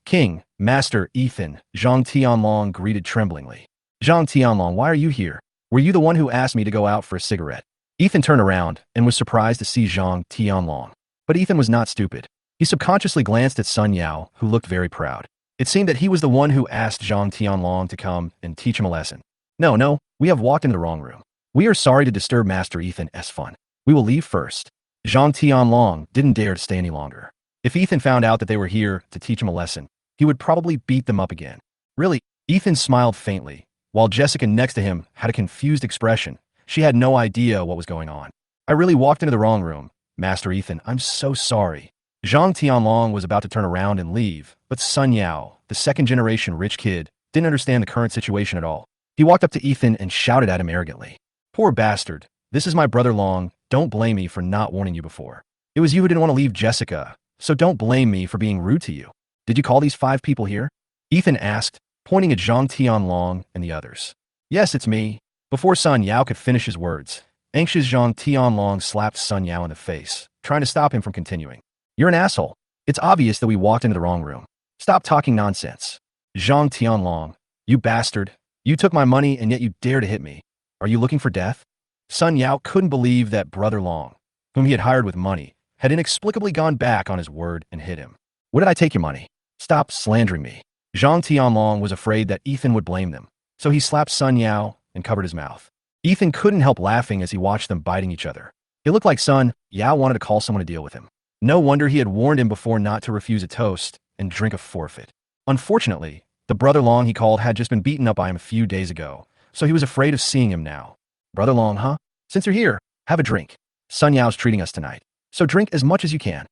Master Ethan, Zhang Tianlong greeted tremblingly. Zhang Tianlong, why are you here? Were you the one who asked me to go out for a cigarette? Ethan turned around and was surprised to see Zhang Tianlong. But Ethan was not stupid. He subconsciously glanced at Sun Yao, who looked very proud. It seemed that he was the one who asked Zhang Tianlong to come and teach him a lesson. No, we have walked into the wrong room. We are sorry to disturb Master Ethan's fun. We will leave first. Zhang Tianlong didn't dare to stay any longer. If Ethan found out that they were here to teach him a lesson, he would probably beat them up again. Really, Ethan smiled faintly, while Jessica next to him had a confused expression. She had no idea what was going on. I really walked into the wrong room. Master Ethan, I'm so sorry. Zhang Tianlong was about to turn around and leave, but Sun Yao, the second-generation rich kid, didn't understand the current situation at all. He walked up to Ethan and shouted at him arrogantly. Poor bastard. This is my brother Long. Don't blame me for not warning you before. It was you who didn't want to leave Jessica, so don't blame me for being rude to you. Did you call these 5 people here? Ethan asked, pointing at Zhang Tianlong and the others. Yes, it's me. Before Sun Yao could finish his words, anxious Zhang Tianlong slapped Sun Yao in the face, trying to stop him from continuing. You're an asshole. It's obvious that we walked into the wrong room. Stop talking nonsense. Zhang Tianlong, you bastard. You took my money and yet you dare to hit me. Are you looking for death? Sun Yao couldn't believe that Brother Long, whom he had hired with money, had inexplicably gone back on his word and hit him. Where did I take your money? Stop slandering me. Zhang Tianlong was afraid that Ethan would blame them, so he slapped Sun Yao and covered his mouth. Ethan couldn't help laughing as he watched them biting each other. It looked like Sun Yao wanted to call someone to deal with him. No wonder he had warned him before not to refuse a toast and drink a forfeit. Unfortunately, the Brother Long he called had just been beaten up by him a few days ago, so he was afraid of seeing him now. Brother Long, huh? Since you're here, have a drink. Sun Yao's treating us tonight, so drink as much as you can.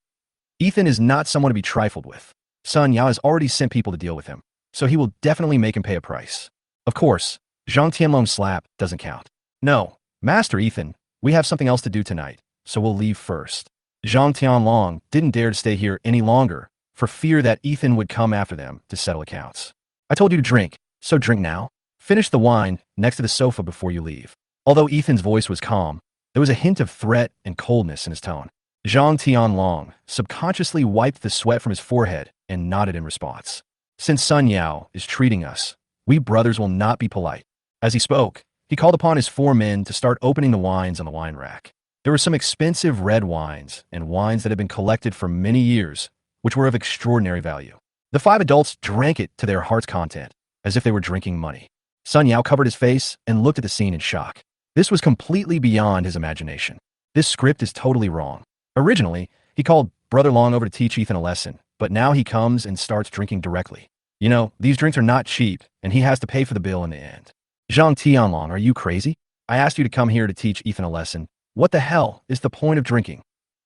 Ethan is not someone to be trifled with. Sun Yao has already sent people to deal with him, so he will definitely make him pay a price. Of course, Zhang Tianlong's slap doesn't count. No, Master Ethan, we have something else to do tonight, so we'll leave first. Zhang Tianlong didn't dare to stay here any longer for fear that Ethan would come after them to settle accounts. I told you to drink, so drink now. Finish the wine next to the sofa before you leave. Although Ethan's voice was calm, there was a hint of threat and coldness in his tone. Zhang Tianlong subconsciously wiped the sweat from his forehead and nodded in response. Since Sun Yao is treating us, we brothers will not be polite. As he spoke, he called upon his 4 men to start opening the wines on the wine rack. There were some expensive red wines and wines that had been collected for many years, which were of extraordinary value. The 5 adults drank it to their heart's content, as if they were drinking money. Sun Yao covered his face and looked at the scene in shock. This was completely beyond his imagination. This script is totally wrong. Originally, he called Brother Long over to teach Ethan a lesson, but now he comes and starts drinking directly. You know, these drinks are not cheap, and he has to pay for the bill in the end. Zhang Tianlong, are you crazy? I asked you to come here to teach Ethan a lesson. What the hell is the point of drinking?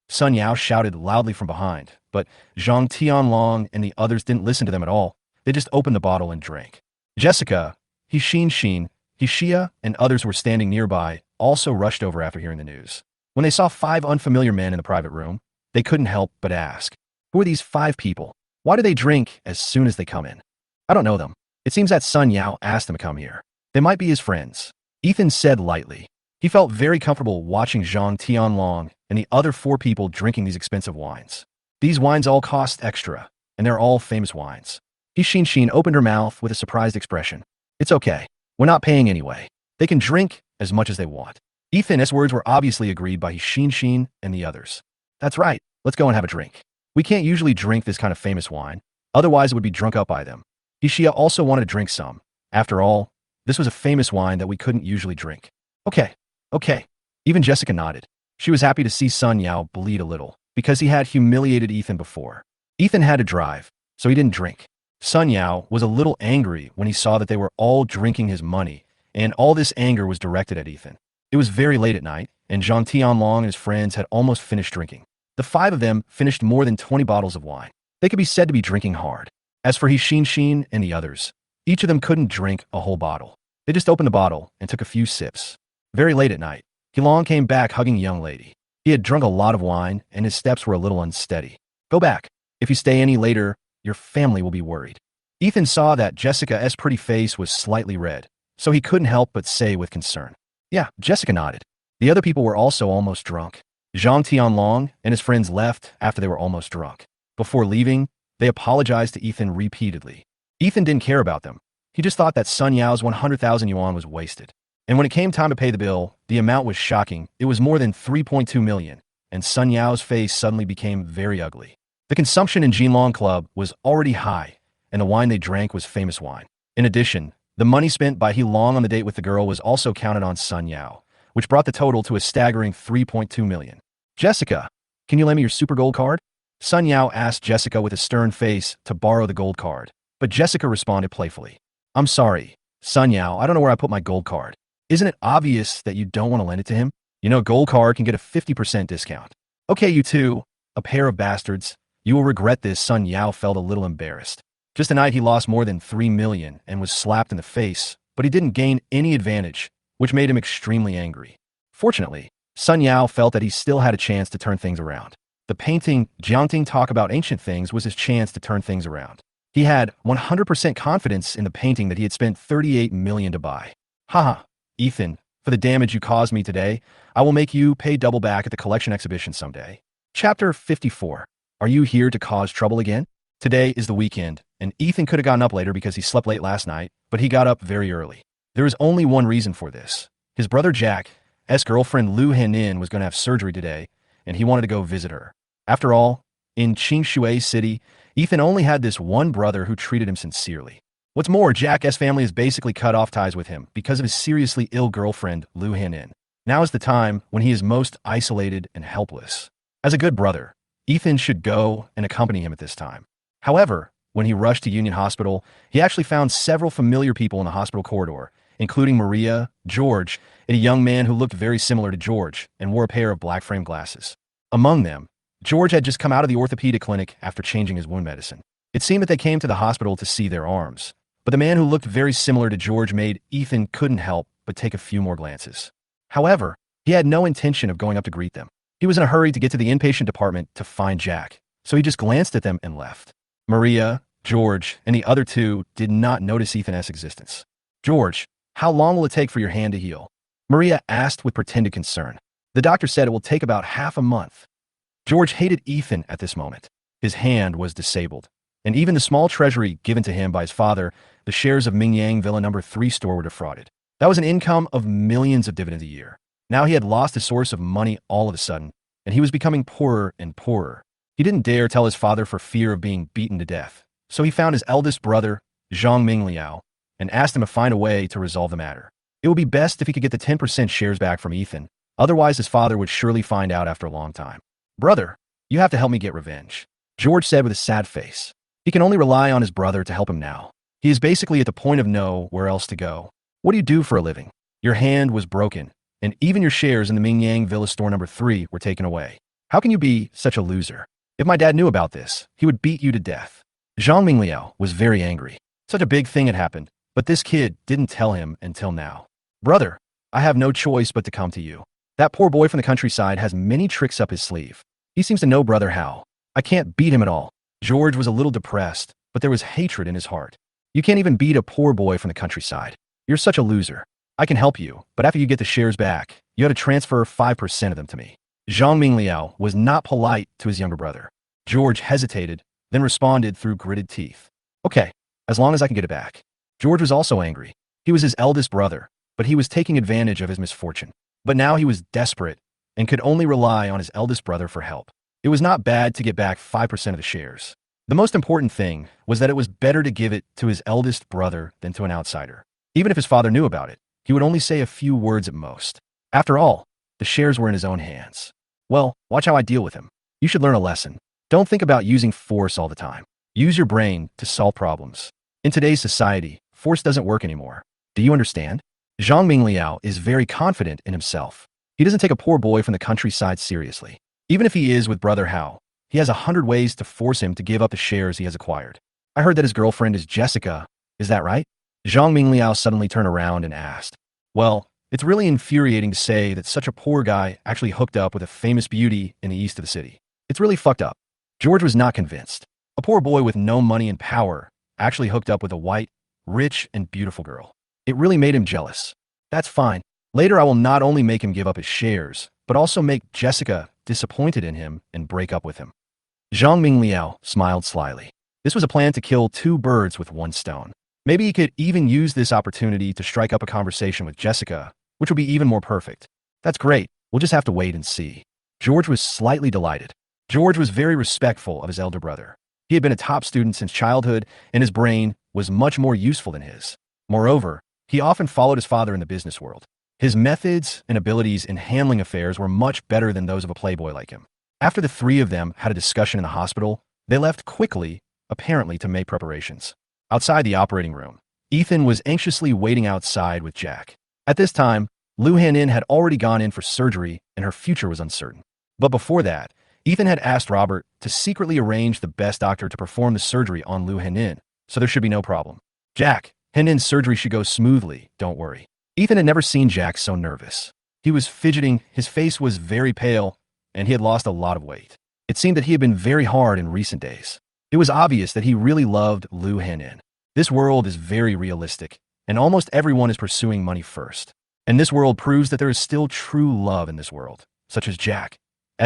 Sun Yao shouted loudly from behind, but Zhang Tianlong and the others didn't listen to them at all. They just opened the bottle and drank. Jessica, Hixia, and others were standing nearby, also rushed over after hearing the news. When they saw 5 unfamiliar men in the private room, they couldn't help but ask, who are these 5 people? Why do they drink as soon as they come in? I don't know them. It seems that Sun Yao asked them to come here. They might be his friends. Ethan said lightly. He felt very comfortable watching Zhang Tianlong and the other 4 people drinking these expensive wines. These wines all cost extra, and they're all famous wines. Hixin opened her mouth with a surprised expression. It's okay. We're not paying anyway. They can drink as much as they want. Ethan's words were obviously agreed by Hixin and the others. That's right. Let's go and have a drink. We can't usually drink this kind of famous wine. Otherwise, it would be drunk up by them. Hixia also wanted to drink some. After all, this was a famous wine that we couldn't usually drink. Okay. Even Jessica nodded. She was happy to see Sun Yao bleed a little, because he had humiliated Ethan before. Ethan had to drive, so he didn't drink. Sun Yao was a little angry when he saw that they were all drinking his money, and all this anger was directed at Ethan. It was very late at night, and Zhang Tianlong and his friends had almost finished drinking. The 5 of them finished more than 20 bottles of wine. They could be said to be drinking hard. As for Hixin and the others, each of them couldn't drink a whole bottle. They just opened the bottle and took a few sips. Very late at night, Long came back hugging a young lady. He had drunk a lot of wine, and his steps were a little unsteady. Go back. If you stay any later, your family will be worried. Ethan saw that Jessica's pretty face was slightly red, so he couldn't help but say with concern. Yeah, Jessica nodded. The other people were also almost drunk. Zhang Tianlong and his friends left after they were almost drunk. Before leaving, they apologized to Ethan repeatedly. Ethan didn't care about them. He just thought that Sun Yao's 100,000 yuan was wasted. And when it came time to pay the bill, the amount was shocking. It was more than 3.2 million, and Sun Yao's face suddenly became very ugly. The consumption in Jinlong Club was already high, and the wine they drank was famous wine. In addition, the money spent by He Long on the date with the girl was also counted on Sun Yao, which brought the total to a staggering 3.2 million. Jessica, can you lend me your super gold card? Sun Yao asked Jessica with a stern face to borrow the gold card, but Jessica responded playfully. I'm sorry, Sun Yao, I don't know where I put my gold card. Isn't it obvious that you don't want to lend it to him? You know, gold card can get a 50% discount. Okay, you two, a pair of bastards. You will regret this. Sun Yao felt a little embarrassed. Just tonight he lost more than 3 million and was slapped in the face, but he didn't gain any advantage, which made him extremely angry. Fortunately, Sun Yao felt that he still had a chance to turn things around. The painting, Jiangting Talk About Ancient Things, was his chance to turn things around. He had 100% confidence in the painting that he had spent 38 million to buy. Haha, Ethan, for the damage you caused me today, I will make you pay double back at the collection exhibition someday. Chapter 54. Are you here to cause trouble again? Today is the weekend, and Ethan could have gotten up later because he slept late last night, but he got up very early. There is only one reason for this. His brother Jack's girlfriend Lu Henin was going to have surgery today, and he wanted to go visit her. After all, in Qingshui City, Ethan only had this one brother who treated him sincerely. What's more, Jack's family has basically cut off ties with him because of his seriously ill girlfriend, Lu Henin. Now is the time when he is most isolated and helpless. As a good brother, Ethan should go and accompany him at this time. However, when he rushed to Union Hospital, he actually found several familiar people in the hospital corridor, including Maria, George, and a young man who looked very similar to George and wore a pair of black frame glasses. Among them, George had just come out of the orthopedic clinic after changing his wound medicine. It seemed that they came to the hospital to see their arms, but the man who looked very similar to George made Ethan couldn't help but take a few more glances. However, he had no intention of going up to greet them. He was in a hurry to get to the inpatient department to find Jack, so he just glanced at them and left. Maria, George, and the other two did not notice Ethan's existence. George, how long will it take for your hand to heal? Maria asked with pretended concern. The doctor said it will take about half a month. George hated Ethan at this moment. His hand was disabled, and even the small treasury given to him by his father, the shares of Mingyang Villa No. 3 store were defrauded. That was an income of millions of dividends a year. Now he had lost his source of money all of a sudden, and he was becoming poorer and poorer. He didn't dare tell his father for fear of being beaten to death, so he found his eldest brother, Zhang Mingliao, and asked him to find a way to resolve the matter. It would be best if he could get the 10% shares back from Ethan, otherwise his father would surely find out after a long time. Brother, you have to help me get revenge, George said with a sad face. He can only rely on his brother to help him now. He is basically at the point of no where else to go. What do you do for a living? Your hand was broken, and even your shares in the Mingyang Villa store No. 3 were taken away. How can you be such a loser? If my dad knew about this, he would beat you to death. Zhang Mingliao was very angry. Such a big thing had happened, but this kid didn't tell him until now. Brother, I have no choice but to come to you. That poor boy from the countryside has many tricks up his sleeve. He seems to know brother how. I can't beat him at all. George was a little depressed, but there was hatred in his heart. You can't even beat a poor boy from the countryside. You're such a loser. I can help you, but after you get the shares back, you have to transfer 5% of them to me. Zhang Mingliao was not polite to his younger brother. George hesitated, then responded through gritted teeth. Okay, as long as I can get it back. George was also angry. He was his eldest brother, but he was taking advantage of his misfortune. But now he was desperate and could only rely on his eldest brother for help. It was not bad to get back 5% of the shares. The most important thing was that it was better to give it to his eldest brother than to an outsider. Even if his father knew about it, he would only say a few words at most. After all, the shares were in his own hands. Well, watch how I deal with him. You should learn a lesson. Don't think about using force all the time. Use your brain to solve problems. In today's society, force doesn't work anymore. Do you understand? Zhang Mingliao is very confident in himself. He doesn't take a poor boy from the countryside seriously. Even if he is with brother Hao, he has 100 ways to force him to give up the shares he has acquired. I heard that his girlfriend is Jessica. Is that right? Zhang Mingliao suddenly turned around and asked. Well, it's really infuriating to say that such a poor guy actually hooked up with a famous beauty in the east of the city. It's really fucked up. George was not convinced. A poor boy with no money and power actually hooked up with a white, rich, and beautiful girl. It really made him jealous. That's fine. Later, I will not only make him give up his shares, but also make Jessica disappointed in him and break up with him. Zhang Ming Liao smiled slyly. This was a plan to kill two birds with one stone. Maybe he could even use this opportunity to strike up a conversation with Jessica, which would be even more perfect. That's great. We'll just have to wait and see. George was slightly delighted. George was very respectful of his elder brother. He had been a top student since childhood, and his brain was much more useful than his. Moreover, he often followed his father in the business world. His methods and abilities in handling affairs were much better than those of a playboy like him. After the three of them had a discussion in the hospital, they left quickly, apparently to make preparations. Outside the operating room, Ethan was anxiously waiting outside with Jack. At this time, Lu Hanin had already gone in for surgery and her future was uncertain. But before that, Ethan had asked Robert to secretly arrange the best doctor to perform the surgery on Lu Hanin, so there should be no problem. Jack, Hanin's surgery should go smoothly, don't worry. Ethan had never seen Jack so nervous. He was fidgeting, his face was very pale, and he had lost a lot of weight. It seemed that he had been very hard in recent days. It was obvious that he really loved Lu Hanin. This world is very realistic, and almost everyone is pursuing money first. And this world proves that there is still true love in this world, such as Jack's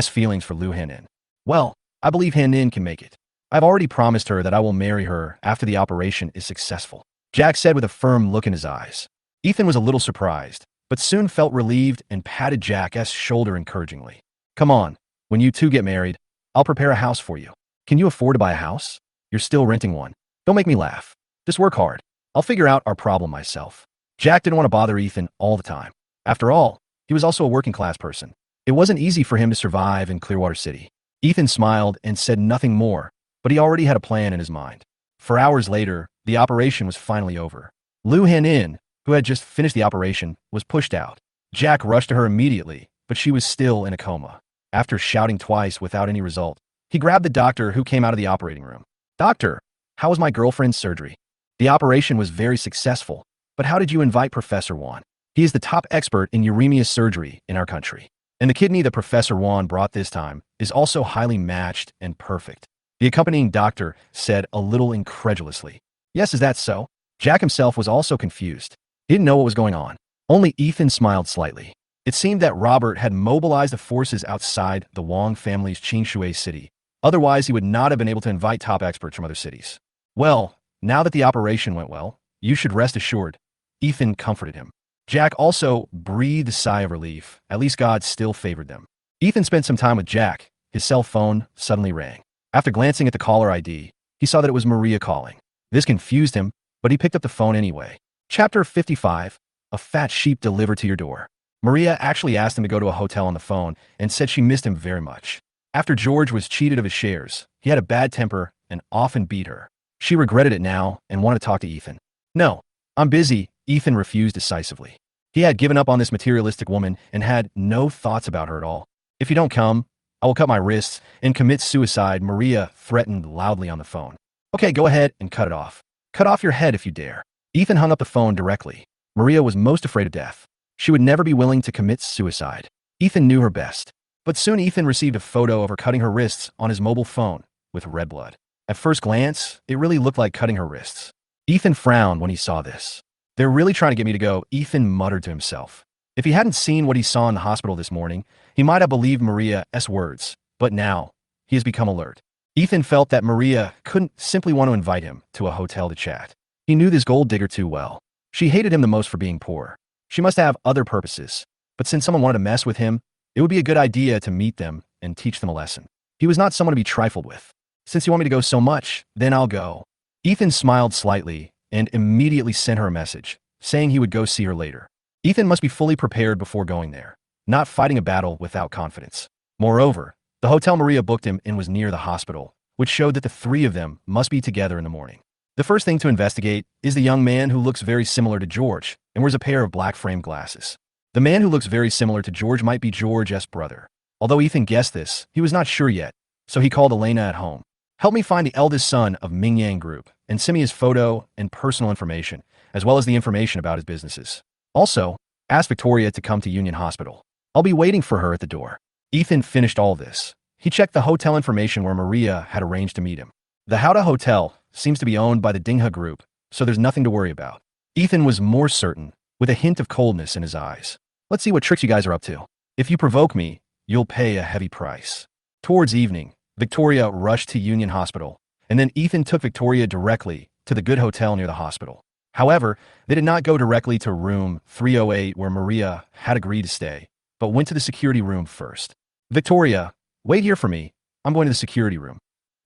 feelings for Lu Hanin. Well, I believe Hanin can make it. I've already promised her that I will marry her after the operation is successful, Jack said with a firm look in his eyes. Ethan was a little surprised, but soon felt relieved and patted Jack's shoulder encouragingly. Come on, when you two get married, I'll prepare a house for you. Can you afford to buy a house? You're still renting one. Don't make me laugh. Just work hard. I'll figure out our problem myself. Jack didn't want to bother Ethan all the time. After all, he was also a working class person. It wasn't easy for him to survive in Clearwater City. Ethan smiled and said nothing more, but he already had a plan in his mind. 4 hours later, the operation was finally over. Lu Hanin, who had just finished the operation, was pushed out. Jack rushed to her immediately, but she was still in a coma. After shouting twice without any result, he grabbed the doctor who came out of the operating room. Doctor, how was my girlfriend's surgery? The operation was very successful, but how did you invite Professor Wan? He is the top expert in uremia surgery in our country. And the kidney that Professor Wan brought this time is also highly matched and perfect. The accompanying doctor said a little incredulously. Yes, is that so? Jack himself was also confused. He didn't know what was going on. Only Ethan smiled slightly. It seemed that Robert had mobilized the forces outside the Wang family's Qingshui city. Otherwise, he would not have been able to invite top experts from other cities. Well, now that the operation went well, you should rest assured. Ethan comforted him. Jack also breathed a sigh of relief. At least God still favored them. Ethan spent some time with Jack. His cell phone suddenly rang. After glancing at the caller ID, he saw that it was Maria calling. This confused him, but he picked up the phone anyway. Chapter 55, A Fat Sheep Delivered to Your Door. Maria actually asked him to go to a hotel on the phone and said she missed him very much. After George was cheated of his shares, he had a bad temper and often beat her. She regretted it now and wanted to talk to Ethan. No, I'm busy, Ethan refused decisively. He had given up on this materialistic woman and had no thoughts about her at all. If you don't come, I will cut my wrists and commit suicide, Maria threatened loudly on the phone. Okay, go ahead and cut it off. Cut off your head if you dare. Ethan hung up the phone directly. Maria was most afraid of death. She would never be willing to commit suicide. Ethan knew her best. But soon Ethan received a photo of her cutting her wrists on his mobile phone with red blood. At first glance, it really looked like cutting her wrists. Ethan frowned when he saw this. They're really trying to get me to go, Ethan muttered to himself. If he hadn't seen what he saw in the hospital this morning, he might have believed Maria's words. But now, he has become alert. Ethan felt that Maria couldn't simply want to invite him to a hotel to chat. He knew this gold digger too well. She hated him the most for being poor. She must have other purposes. But since someone wanted to mess with him, it would be a good idea to meet them and teach them a lesson. He was not someone to be trifled with. Since you want me to go so much, then I'll go. Ethan smiled slightly and immediately sent her a message, saying he would go see her later. Ethan must be fully prepared before going there, not fighting a battle without confidence. Moreover, the hotel Maria booked him in was near the hospital, which showed that the three of them must be together in the morning. The first thing to investigate is the young man who looks very similar to George and wears a pair of black frame glasses. The man who looks very similar to George might be George's brother. Although Ethan guessed this, he was not sure yet, so he called Elena at home. Help me find the eldest son of Ming Yang Group and send me his photo and personal information, as well as the information about his businesses. Also, ask Victoria to come to Union Hospital. I'll be waiting for her at the door. Ethan finished all this. He checked the hotel information where Maria had arranged to meet him. The Howda Hotel seems to be owned by the Dingha Group, so there's nothing to worry about. Ethan was more certain, with a hint of coldness in his eyes. Let's see what tricks you guys are up to. If you provoke me, you'll pay a heavy price. Towards evening, Victoria rushed to Union Hospital, and then Ethan took Victoria directly to the good hotel near the hospital. However, they did not go directly to room 308 where Maria had agreed to stay, but went to the security room first. Victoria, wait here for me. I'm going to the security room.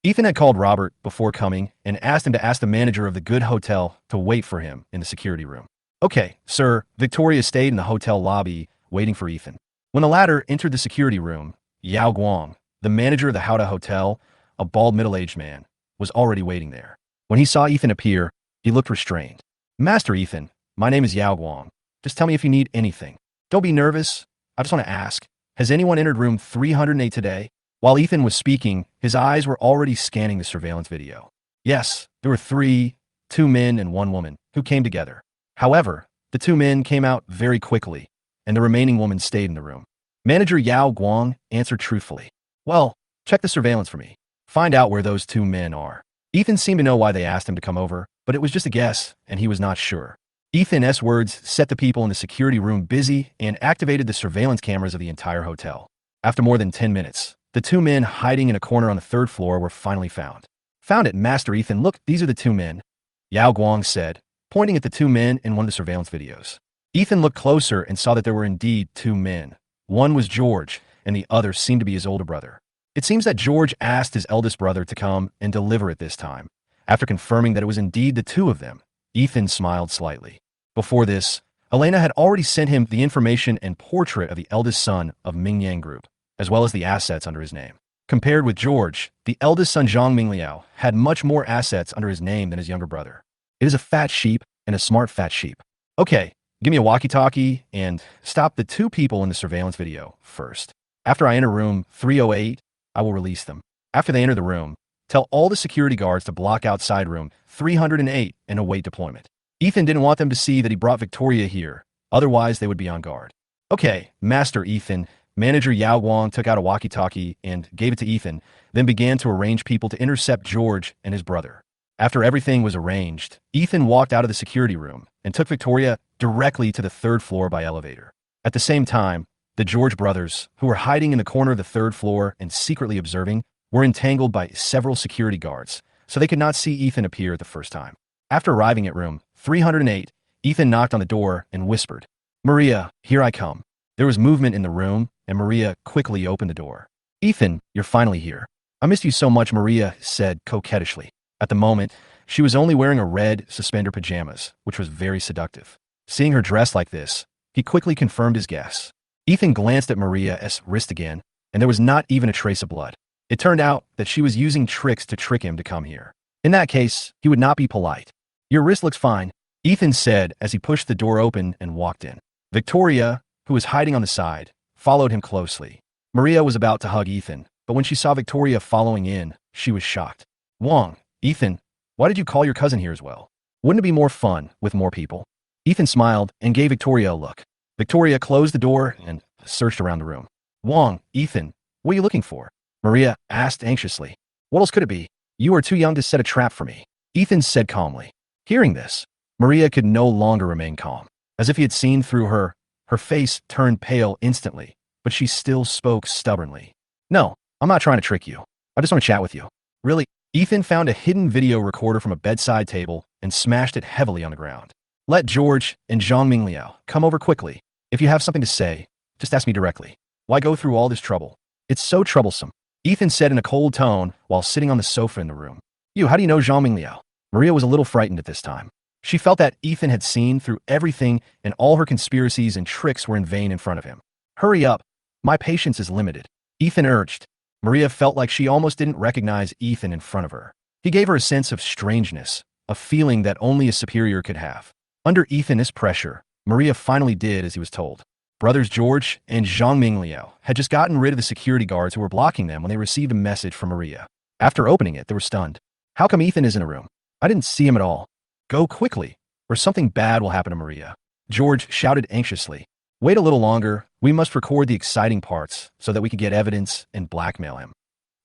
Ethan had called Robert before coming and asked him to ask the manager of the good hotel to wait for him in the security room. Okay, sir. Victoria stayed in the hotel lobby waiting for Ethan. When the latter entered the security room, Yao Guang, the manager of the Howda Hotel, a bald middle-aged man, was already waiting there. When he saw Ethan appear, he looked restrained. Master Ethan, my name is Yao Guang. Just tell me if you need anything. Don't be nervous. I just want to ask, has anyone entered room 308 today? While Ethan was speaking, his eyes were already scanning the surveillance video. Yes, there were two men and one woman, who came together. However, the two men came out very quickly, and the remaining woman stayed in the room. Manager Yao Guang answered truthfully. Well, check the surveillance for me. Find out where those two men are. Ethan seemed to know why they asked him to come over, but it was just a guess, and he was not sure. Ethan's words set the people in the security room busy and activated the surveillance cameras of the entire hotel. After more than 10 minutes, the two men hiding in a corner on the third floor were finally found. Found it, Master Ethan. Look, these are the two men, Yao Guang said, pointing at the two men in one of the surveillance videos. Ethan looked closer and saw that there were indeed two men. One was George, and the other seemed to be his older brother. It seems that George asked his eldest brother to come and deliver it this time. After confirming that it was indeed the two of them, Ethan smiled slightly. Before this, Elena had already sent him the information and portrait of the eldest son of Mingyang Group, as well as the assets under his name. Compared with George, the eldest son Zhang Mingliao had much more assets under his name than his younger brother. It is a fat sheep and a smart fat sheep. Okay, give me a walkie-talkie and stop the two people in the surveillance video first. After I enter room 308, I will release them. After they enter the room, tell all the security guards to block outside room 308 and await deployment. Ethan didn't want them to see that he brought Victoria here, otherwise they would be on guard. Okay, Master Ethan. Manager Yao Guang took out a walkie-talkie and gave it to Ethan, then began to arrange people to intercept George and his brother. After everything was arranged, Ethan walked out of the security room and took Victoria directly to the third floor by elevator. At the same time, the George brothers, who were hiding in the corner of the third floor and secretly observing, were entangled by several security guards, so they could not see Ethan appear the first time. After arriving at room 308, Ethan knocked on the door and whispered, "Maria, here I come." There was movement in the room, and Maria quickly opened the door. "Ethan, you're finally here. I missed you so much," Maria said coquettishly. At the moment, she was only wearing a red suspender pajamas, which was very seductive. Seeing her dressed like this, he quickly confirmed his guess. Ethan glanced at Maria's wrist again, and there was not even a trace of blood. It turned out that she was using tricks to trick him to come here. In that case, he would not be polite. "Your wrist looks fine," Ethan said as he pushed the door open and walked in. Victoria, who was hiding on the side, followed him closely. Maria was about to hug Ethan, but when she saw Victoria following in, she was shocked. "Wang, Ethan, why did you call your cousin here as well? Wouldn't it be more fun with more people?" Ethan smiled and gave Victoria a look. Victoria closed the door and searched around the room. "Wang, Ethan, what are you looking for?" Maria asked anxiously. "What else could it be? You are too young to set a trap for me," Ethan said calmly. Hearing this, Maria could no longer remain calm. As if he had seen through her, her face turned pale instantly, but she still spoke stubbornly. "No, I'm not trying to trick you. I just want to chat with you." "Really?" Ethan found a hidden video recorder from a bedside table and smashed it heavily on the ground. "Let George and Zhang Mingliao come over quickly. If you have something to say, just ask me directly. Why go through all this trouble? It's so troublesome," Ethan said in a cold tone while sitting on the sofa in the room. "You, how do you know Zhang Mingliao?" Maria was a little frightened at this time. She felt that Ethan had seen through everything and all her conspiracies and tricks were in vain in front of him. "Hurry up. My patience is limited," Ethan urged. Maria felt like she almost didn't recognize Ethan in front of her. He gave her a sense of strangeness, a feeling that only a superior could have. Under Ethan's pressure, Maria finally did as he was told. Brothers George and Zhang Mingliao had just gotten rid of the security guards who were blocking them when they received a message from Maria. After opening it, they were stunned. "How come Ethan is in a room? I didn't see him at all. Go quickly, or something bad will happen to Maria," George shouted anxiously. "Wait a little longer. We must record the exciting parts so that we can get evidence and blackmail him."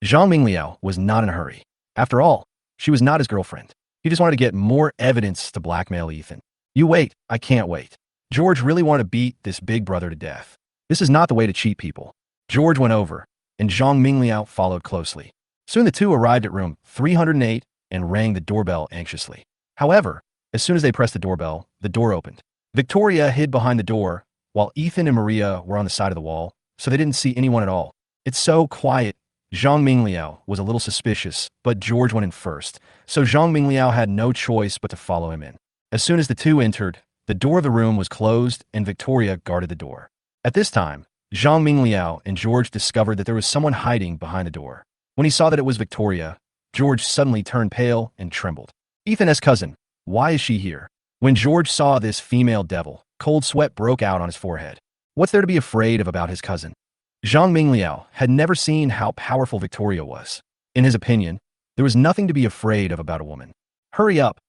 Zhang Mingliao was not in a hurry. After all, she was not his girlfriend. He just wanted to get more evidence to blackmail Ethan. "You wait. I can't wait." George really wanted to beat this big brother to death. This is not the way to cheat people. George went over, and Zhang Mingliao followed closely. Soon the two arrived at room 308 and rang the doorbell anxiously. However, as soon as they pressed the doorbell, the door opened. Victoria hid behind the door, while Ethan and Maria were on the side of the wall, so they didn't see anyone at all. It's so quiet. Zhang Mingliao was a little suspicious, but George went in first, so Zhang Mingliao had no choice but to follow him in. As soon as the two entered, the door of the room was closed and Victoria guarded the door. At this time, Zhang Mingliao and George discovered that there was someone hiding behind the door. When he saw that it was Victoria, George suddenly turned pale and trembled. Ethan's cousin, why is she here? When George saw this female devil, cold sweat broke out on his forehead. What's there to be afraid of about his cousin? Zhang Mingliao had never seen how powerful Victoria was. In his opinion, there was nothing to be afraid of about a woman. Hurry up,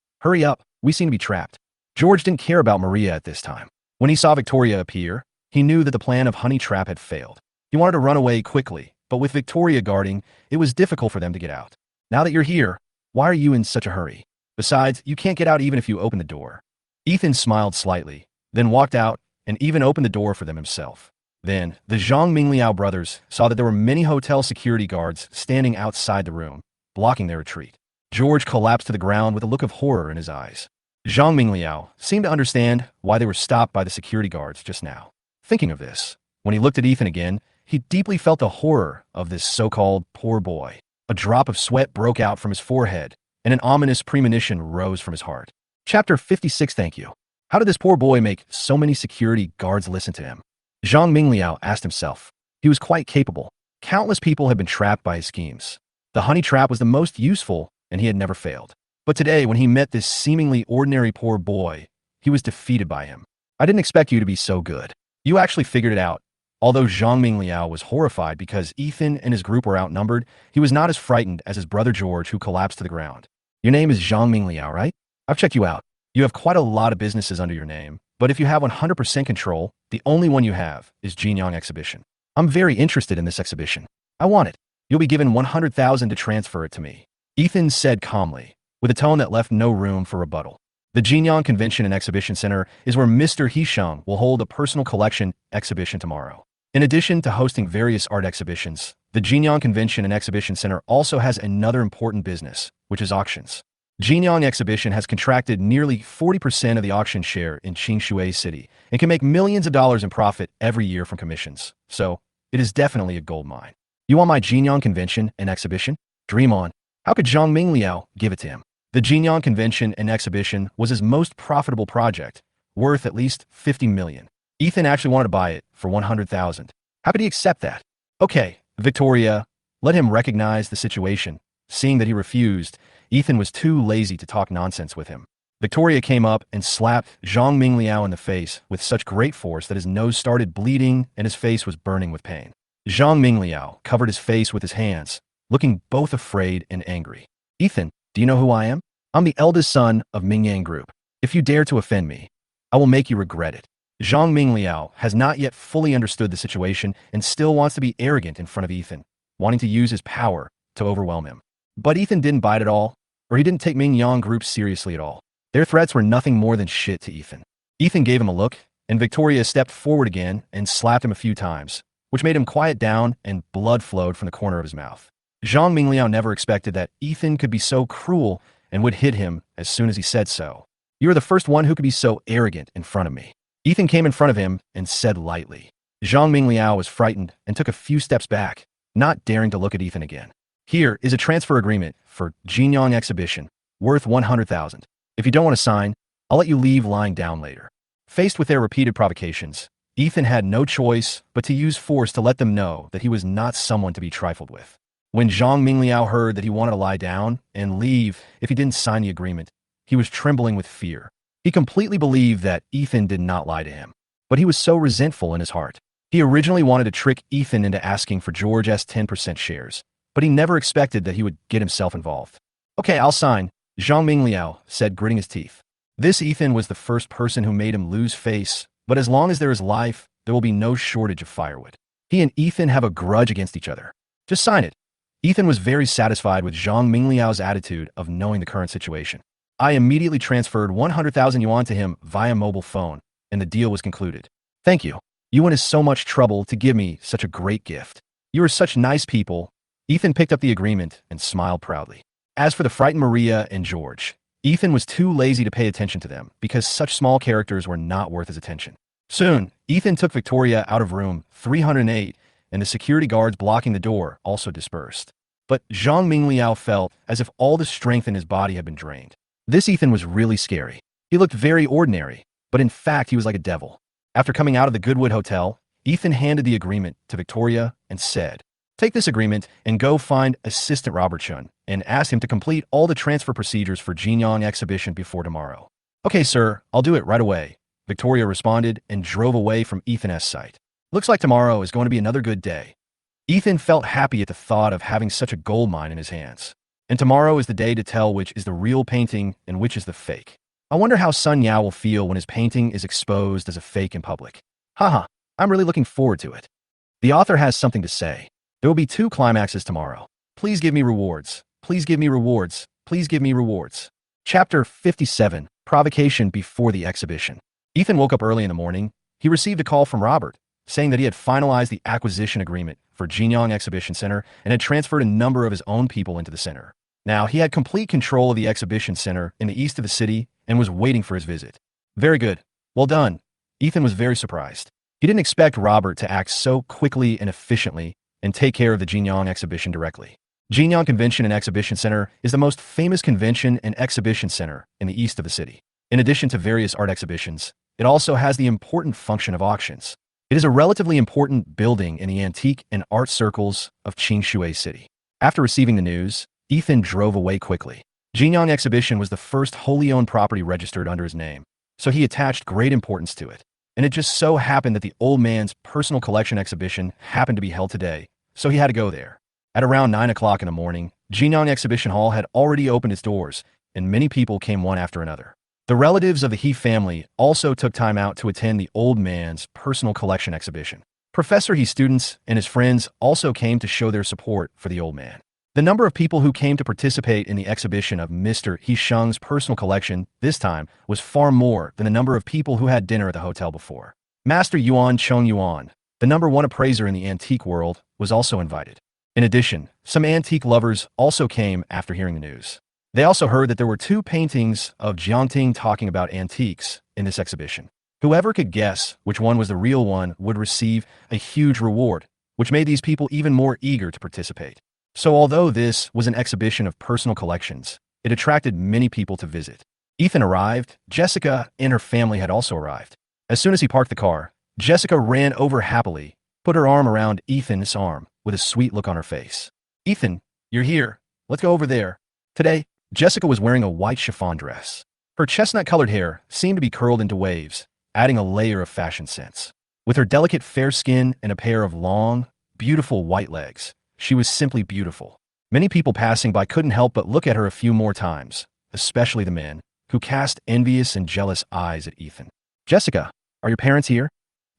we seem to be trapped. George didn't care about Maria at this time. When he saw Victoria appear, he knew that the plan of Honey Trap had failed. He wanted to run away quickly, but with Victoria guarding, it was difficult for them to get out. Now that you're here, why are you in such a hurry? Besides, you can't get out even if you open the door. Ethan smiled slightly, then walked out and even opened the door for them himself. Then, the Zhang Mingliao brothers saw that there were many hotel security guards standing outside the room, blocking their retreat. George collapsed to the ground with a look of horror in his eyes. Zhang Mingliao seemed to understand why they were stopped by the security guards just now. Thinking of this, when he looked at Ethan again, he deeply felt the horror of this so-called poor boy. A drop of sweat broke out from his forehead, and an ominous premonition rose from his heart. Chapter 56. Thank you. How did this poor boy make so many security guards listen to him? Zhang Mingliao asked himself. He was quite capable. Countless people had been trapped by his schemes. The honey trap was the most useful, and he had never failed. But today, when he met this seemingly ordinary poor boy, he was defeated by him. I didn't expect you to be so good. You actually figured it out. Although Zhang Mingliao was horrified because Ethan and his group were outnumbered, he was not as frightened as his brother George, who collapsed to the ground. Your name is Zhang Mingliao, right? I've checked you out. You have quite a lot of businesses under your name, but if you have 100% control, the only one you have is Jinyang Exhibition. I'm very interested in this exhibition. I want it. You'll be given 100,000 to transfer it to me. Ethan said calmly, with a tone that left no room for rebuttal. The Jinyang Convention and Exhibition Center is where Mr. Hishang will hold a personal collection exhibition tomorrow. In addition to hosting various art exhibitions, the Jinyang Convention and Exhibition Center also has another important business, which is auctions. Jinyang Exhibition has contracted nearly 40% of the auction share in Qingshui City and can make millions of dollars in profit every year from commissions. So, it is definitely a gold mine. You want my Jinyang Convention and Exhibition? Dream on. How could Zhang Mingliao give it to him? The Jinyang Convention and Exhibition was his most profitable project, worth at least 50 million. Ethan actually wanted to buy it for 100,000. How could he accept that? Okay, Victoria, let him recognize the situation. Seeing that he refused, Ethan was too lazy to talk nonsense with him. Victoria came up and slapped Zhang Mingliao in the face with such great force that his nose started bleeding and his face was burning with pain. Zhang Mingliao covered his face with his hands, looking both afraid and angry. Ethan, do you know who I am? I'm the eldest son of Mingyang Group. If you dare to offend me, I will make you regret it. Zhang Mingliao has not yet fully understood the situation and still wants to be arrogant in front of Ethan, wanting to use his power to overwhelm him. But Ethan didn't bite at all, or he didn't take Mingyang Group seriously at all. Their threats were nothing more than shit to Ethan. Ethan gave him a look, and Victoria stepped forward again and slapped him a few times, which made him quiet down and blood flowed from the corner of his mouth. Zhang Mingliao never expected that Ethan could be so cruel and would hit him as soon as he said so. You are the first one who could be so arrogant in front of me. Ethan came in front of him and said lightly. Zhang Mingliao was frightened and took a few steps back, not daring to look at Ethan again. Here is a transfer agreement for Jinyang Exhibition, worth 100,000. If you don't want to sign, I'll let you leave lying down later. Faced with their repeated provocations, Ethan had no choice but to use force to let them know that he was not someone to be trifled with. When Zhang Mingliao heard that he wanted to lie down and leave if he didn't sign the agreement, he was trembling with fear. He completely believed that Ethan did not lie to him, but he was so resentful in his heart. He originally wanted to trick Ethan into asking for George's 10% shares, but he never expected that he would get himself involved. Okay, I'll sign, Zhang Mingliao said, gritting his teeth. This Ethan was the first person who made him lose face, but as long as there is life, there will be no shortage of firewood. He and Ethan have a grudge against each other. Just sign it. Ethan was very satisfied with Zhang Mingliao's attitude of knowing the current situation. I immediately transferred 100,000 yuan to him via mobile phone, and the deal was concluded. Thank you. You went to so much trouble to give me such a great gift. You are such nice people. Ethan picked up the agreement and smiled proudly. As for the frightened Maria and George, Ethan was too lazy to pay attention to them because such small characters were not worth his attention. Soon, Ethan took Victoria out of room 308, and the security guards blocking the door also dispersed. But Zhang Mingliao felt as if all the strength in his body had been drained. This Ethan was really scary. He looked very ordinary, but in fact he was like a devil. After coming out of the Goodwood Hotel, Ethan handed the agreement to Victoria and said, "Take this agreement and go find Assistant Robert Chun and ask him to complete all the transfer procedures for Jinyang exhibition before tomorrow." "Okay, sir, I'll do it right away," Victoria responded and drove away from Ethan's sight. Looks like tomorrow is going to be another good day. Ethan felt happy at the thought of having such a gold mine in his hands. And tomorrow is the day to tell which is the real painting and which is the fake. I wonder how Sun Yao will feel when his painting is exposed as a fake in public. Haha, I'm really looking forward to it. The author has something to say. There will be 2 climaxes tomorrow. Please give me rewards. Please give me rewards. Please give me rewards. Chapter 57, Provocation Before the Exhibition. Ethan woke up early in the morning. He received a call from Robert, saying that he had finalized the acquisition agreement for Jinyang Exhibition Center and had transferred a number of his own people into the center. Now, he had complete control of the exhibition center in the east of the city and was waiting for his visit. Very good. Well done. Ethan was very surprised. He didn't expect Robert to act so quickly and efficiently and take care of the Jinyang exhibition directly. Jinyang Convention and Exhibition Center is the most famous convention and exhibition center in the east of the city. In addition to various art exhibitions, it also has the important function of auctions. It is a relatively important building in the antique and art circles of Qingshui City. After receiving the news, Ethan drove away quickly. Jinyang Exhibition was the first wholly owned property registered under his name, so he attached great importance to it. And it just so happened that the old man's personal collection exhibition happened to be held today, so he had to go there. At around 9 o'clock in the morning, Jinyang Exhibition Hall had already opened its doors, and many people came one after another. The relatives of the He family also took time out to attend the old man's personal collection exhibition. Professor He's students and his friends also came to show their support for the old man. The number of people who came to participate in the exhibition of Mr. He Sheng's personal collection this time was far more than the number of people who had dinner at the hotel before. Master Yuan Cheng Yuan, the #1 appraiser in the antique world, was also invited. In addition, some antique lovers also came after hearing the news. They also heard that there were 2 paintings of Jiangting talking about antiques in this exhibition. Whoever could guess which one was the real one would receive a huge reward, which made these people even more eager to participate. So although this was an exhibition of personal collections, it attracted many people to visit. Ethan arrived. Jessica and her family had also arrived. As soon as he parked the car, Jessica ran over happily, put her arm around Ethan's arm with a sweet look on her face. "Ethan, you're here. Let's go over there." Today, Jessica was wearing a white chiffon dress. Her chestnut-colored hair seemed to be curled into waves, adding a layer of fashion sense. With her delicate fair skin and a pair of long, beautiful white legs, she was simply beautiful. Many people passing by couldn't help but look at her a few more times, especially the men, who cast envious and jealous eyes at Ethan. "Jessica, are your parents here?"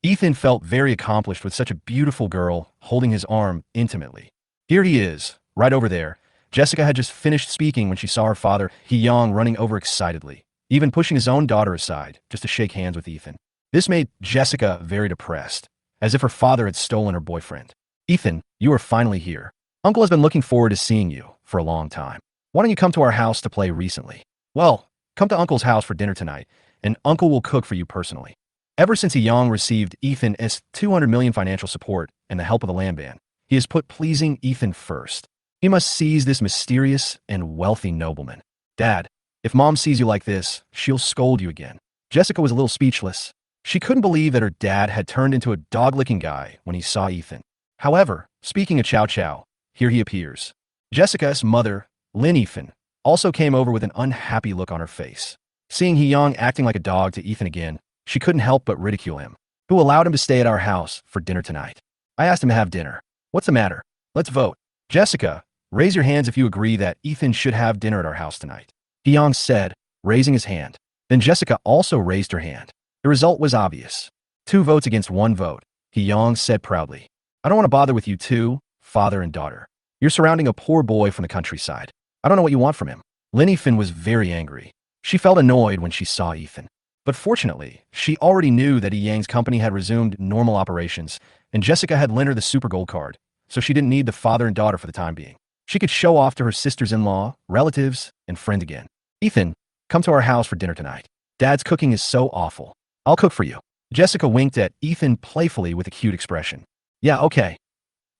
Ethan felt very accomplished with such a beautiful girl holding his arm intimately. "Here he is, right over there." Jessica had just finished speaking when she saw her father, He Yang, running over excitedly, even pushing his own daughter aside just to shake hands with Ethan. This made Jessica very depressed, as if her father had stolen her boyfriend. "Ethan, you are finally here. Uncle has been looking forward to seeing you for a long time. Why don't you come to our house to play recently?" "Well, come to Uncle's house for dinner tonight, and Uncle will cook for you personally." Ever since He Yang received Ethan's 200 million financial support and the help of the land ban, he has put pleasing Ethan first. He must seize this mysterious and wealthy nobleman. "Dad, if Mom sees you like this, she'll scold you again." Jessica was a little speechless. She couldn't believe that her dad had turned into a dog-licking guy when he saw Ethan. However, speaking of Chow Chow, here he appears. Jessica's mother, Lin Ethan, also came over with an unhappy look on her face. Seeing He Yang acting like a dog to Ethan again, she couldn't help but ridicule him. "Who allowed him to stay at our house for dinner tonight? I asked him to have dinner. What's the matter? Let's vote. Jessica, raise your hands if you agree that Ethan should have dinner at our house tonight." He Yang said, raising his hand. Then Jessica also raised her hand. The result was obvious. 2 votes against 1 vote. He Yang said proudly, "I don't want to bother with you two, father and daughter. You're surrounding a poor boy from the countryside. I don't know what you want from him." Lin Ethan was very angry. She felt annoyed when she saw Ethan. But fortunately, she already knew that Yang's company had resumed normal operations, and Jessica had lent her the Super Gold card, so she didn't need the father and daughter for the time being. She could show off to her sisters-in-law, relatives, and friend again. Ethan, come to our house for dinner tonight. Dad's cooking is so awful. I'll cook for you. Jessica winked at Ethan playfully with a cute expression. Yeah, okay.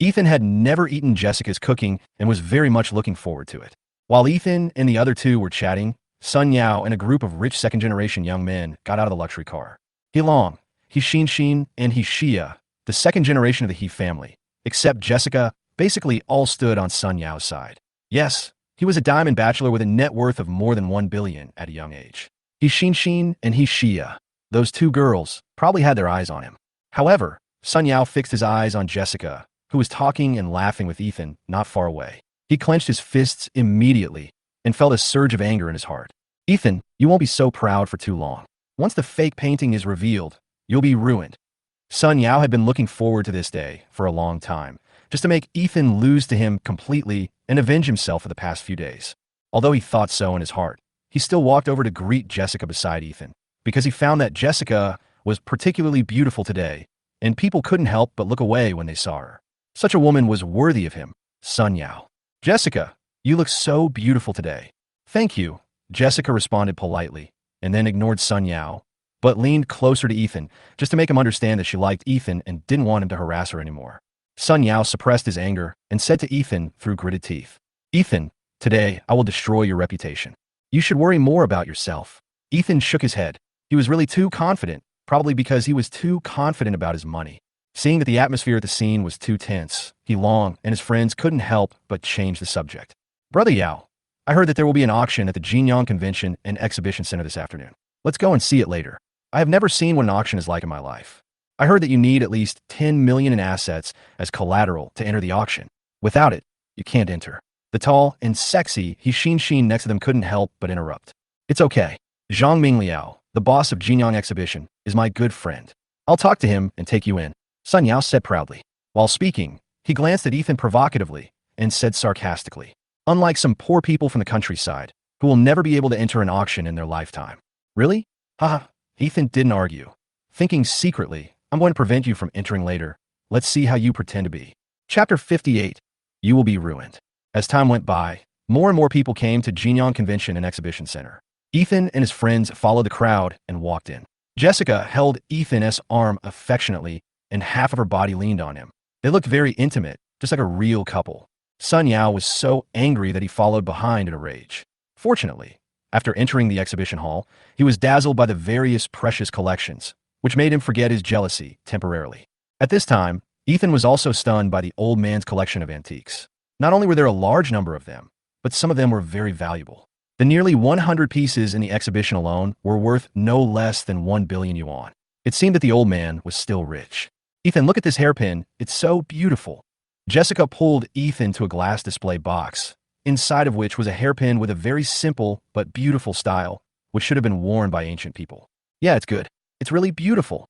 Ethan had never eaten Jessica's cooking and was very much looking forward to it. While Ethan and the other two were chatting, Sun Yao and a group of rich second-generation young men got out of the luxury car. He Long, He Xin, and He Xia, the second generation of the He family, except Jessica, basically all stood on Sun Yao's side. Yes, he was a diamond bachelor with a net worth of more than 1 billion at a young age. He Xin and He Xia, those two girls, probably had their eyes on him. However, Sun Yao fixed his eyes on Jessica, who was talking and laughing with Ethan not far away. He clenched his fists immediately and felt a surge of anger in his heart. Ethan, you won't be so proud for too long. Once the fake painting is revealed, you'll be ruined. Sun Yao had been looking forward to this day for a long time, just to make Ethan lose to him completely and avenge himself for the past few days. Although he thought so in his heart, he still walked over to greet Jessica beside Ethan, because he found that Jessica was particularly beautiful today, and people couldn't help but look away when they saw her. Such a woman was worthy of him, Sun Yao. Jessica, you look so beautiful today. Thank you, Jessica responded politely, and then ignored Sun Yao, but leaned closer to Ethan, just to make him understand that she liked Ethan and didn't want him to harass her anymore. Sun Yao suppressed his anger and said to Ethan through gritted teeth, Ethan, today I will destroy your reputation. You should worry more about yourself. Ethan shook his head. He was really too confident, probably because he was too confident about his money. Seeing that the atmosphere at the scene was too tense, He Long and his friends couldn't help but change the subject. Brother Yao, I heard that there will be an auction at the Jinyang Convention and Exhibition Center this afternoon. Let's go and see it later. I have never seen what an auction is like in my life. I heard that you need at least 10 million in assets as collateral to enter the auction. Without it, you can't enter. The tall and sexy He Xin next to them couldn't help but interrupt. It's okay. Zhang Mingliao, the boss of Jinyang Exhibition, is my good friend. I'll talk to him and take you in, Sun Yao said proudly. While speaking, he glanced at Ethan provocatively and said sarcastically, unlike some poor people from the countryside, who will never be able to enter an auction in their lifetime. Really? Haha, Ethan didn't argue. Thinking secretly, I'm going to prevent you from entering later. Let's see how you pretend to be. Chapter 58. You will be ruined. As time went by, more and more people came to Jinyang Convention and Exhibition Center. Ethan and his friends followed the crowd and walked in. Jessica held Ethan's arm affectionately, and half of her body leaned on him. They looked very intimate, just like a real couple. Sun Yao was so angry that he followed behind in a rage. Fortunately, after entering the exhibition hall, he was dazzled by the various precious collections, which made him forget his jealousy temporarily. At this time, Ethan was also stunned by the old man's collection of antiques. Not only were there a large number of them, but some of them were very valuable. The nearly 100 pieces in the exhibition alone were worth no less than 1 billion yuan. It seemed that the old man was still rich. Ethan, look at this hairpin. It's so beautiful. Jessica pulled Ethan to a glass display box, inside of which was a hairpin with a very simple but beautiful style, which should have been worn by ancient people. Yeah, it's good. It's really beautiful.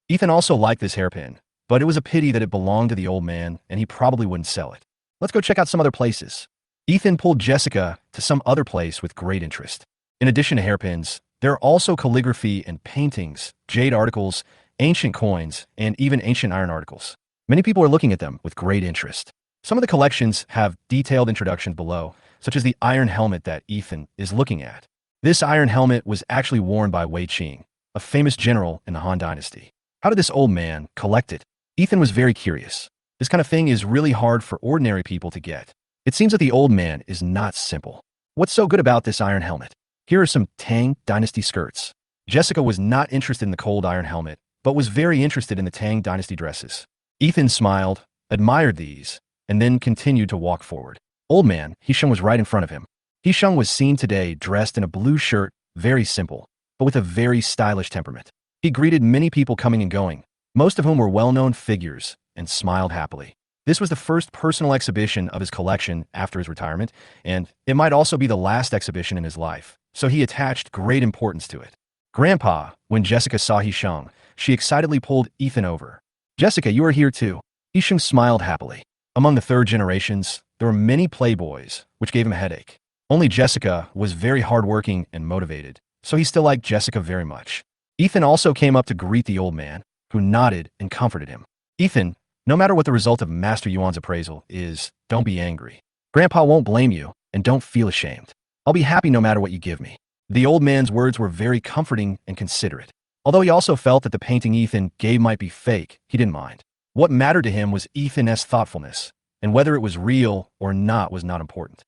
Ethan also liked this hairpin, but it was a pity that it belonged to the old man and he probably wouldn't sell it. Let's go check out some other places. Ethan pulled Jessica to some other place with great interest. In addition to hairpins, there are also calligraphy and paintings, jade articles, ancient coins, and even ancient iron articles. Many people are looking at them with great interest. Some of the collections have detailed introductions below, such as the iron helmet that Ethan is looking at. This iron helmet was actually worn by Wei Qing, a famous general in the Han Dynasty. How did this old man collect it? Ethan was very curious. This kind of thing is really hard for ordinary people to get. It seems that the old man is not simple. What's so good about this iron helmet? Here are some Tang Dynasty skirts. Jessica was not interested in the cold iron helmet, but was very interested in the Tang Dynasty dresses. Ethan smiled, admired these, and then continued to walk forward. Old man, Hisheng was right in front of him. Hisheng was seen today dressed in a blue shirt, very simple, but with a very stylish temperament. He greeted many people coming and going, most of whom were well-known figures, and smiled happily. This was the first personal exhibition of his collection after his retirement, and it might also be the last exhibition in his life, so he attached great importance to it. Grandpa, when Jessica saw Hisheng, she excitedly pulled Ethan over. Jessica, you are here too. Hisheng smiled happily. Among the third generations, there were many playboys, which gave him a headache. Only Jessica was very hardworking and motivated, so he still liked Jessica very much. Ethan also came up to greet the old man, who nodded and comforted him. Ethan, no matter what the result of Master Yuan's appraisal is, don't be angry. Grandpa won't blame you, and don't feel ashamed. I'll be happy no matter what you give me. The old man's words were very comforting and considerate. Although he also felt that the painting Ethan gave might be fake, he didn't mind. What mattered to him was Ethan's thoughtfulness, and whether it was real or not was not important.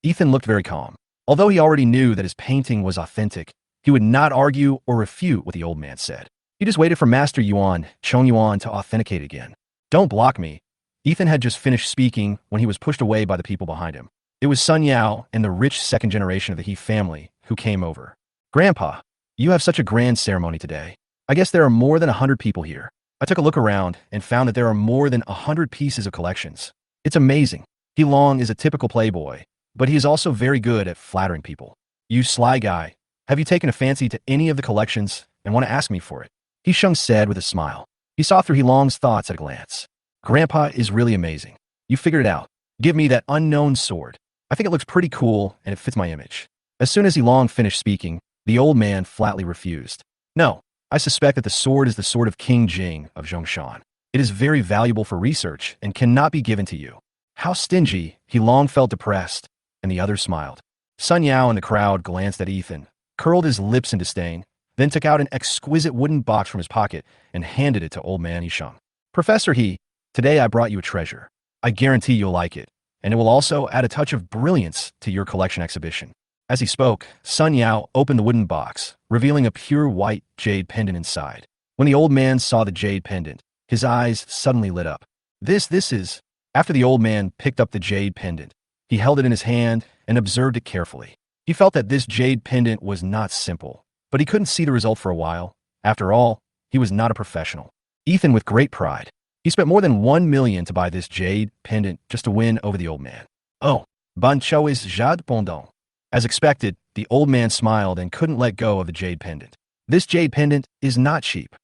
Ethan looked very calm. Although he already knew that his painting was authentic, he would not argue or refute what the old man said. He just waited for Master Yuan, Chong Yuan, to authenticate again. Don't block me. Ethan had just finished speaking when he was pushed away by the people behind him. It was Sun Yao and the rich second generation of the He family who came over. Grandpa, you have such a grand ceremony today. I guess there are more than 100 people here. I took a look around and found that there are more than 100 pieces of collections. It's amazing. He Long is a typical playboy, but he is also very good at flattering people. You sly guy, have you taken a fancy to any of the collections and want to ask me for it? He Sheng said with a smile. He saw through He Long's thoughts at a glance. Grandpa is really amazing. You figured it out. Give me that unknown sword. I think it looks pretty cool and it fits my image. As soon as He Long finished speaking, the old man flatly refused. No, I suspect that the sword is the sword of King Jing of Zhongshan. It is very valuable for research and cannot be given to you. How stingy. He Long felt depressed, and the others smiled. Sun Yao and the crowd glanced at Ethan, curled his lips in disdain, then took out an exquisite wooden box from his pocket and handed it to old man Yisheng. Professor He, today I brought you a treasure. I guarantee you'll like it, and it will also add a touch of brilliance to your collection exhibition. As he spoke, Sun Yao opened the wooden box, revealing a pure white jade pendant inside. When the old man saw the jade pendant, his eyes suddenly lit up. This is... After the old man picked up the jade pendant, he held it in his hand and observed it carefully. He felt that this jade pendant was not simple, but he couldn't see the result for a while. After all, he was not a professional. Ethan, with great pride, he spent more than 1 million to buy this jade pendant just to win over the old man. Oh, Ban Chou is Jade Pendant. As expected, the old man smiled and couldn't let go of the jade pendant. This jade pendant is not cheap.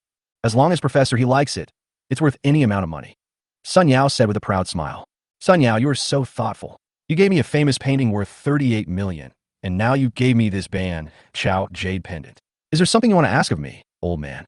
As long as Professor He likes it, it's worth any amount of money. Sun Yao said with a proud smile. Sun Yao, you are so thoughtful. You gave me a famous painting worth 38 million, and now you gave me this Ban Chou jade pendant. Is there something you want to ask of me, old man?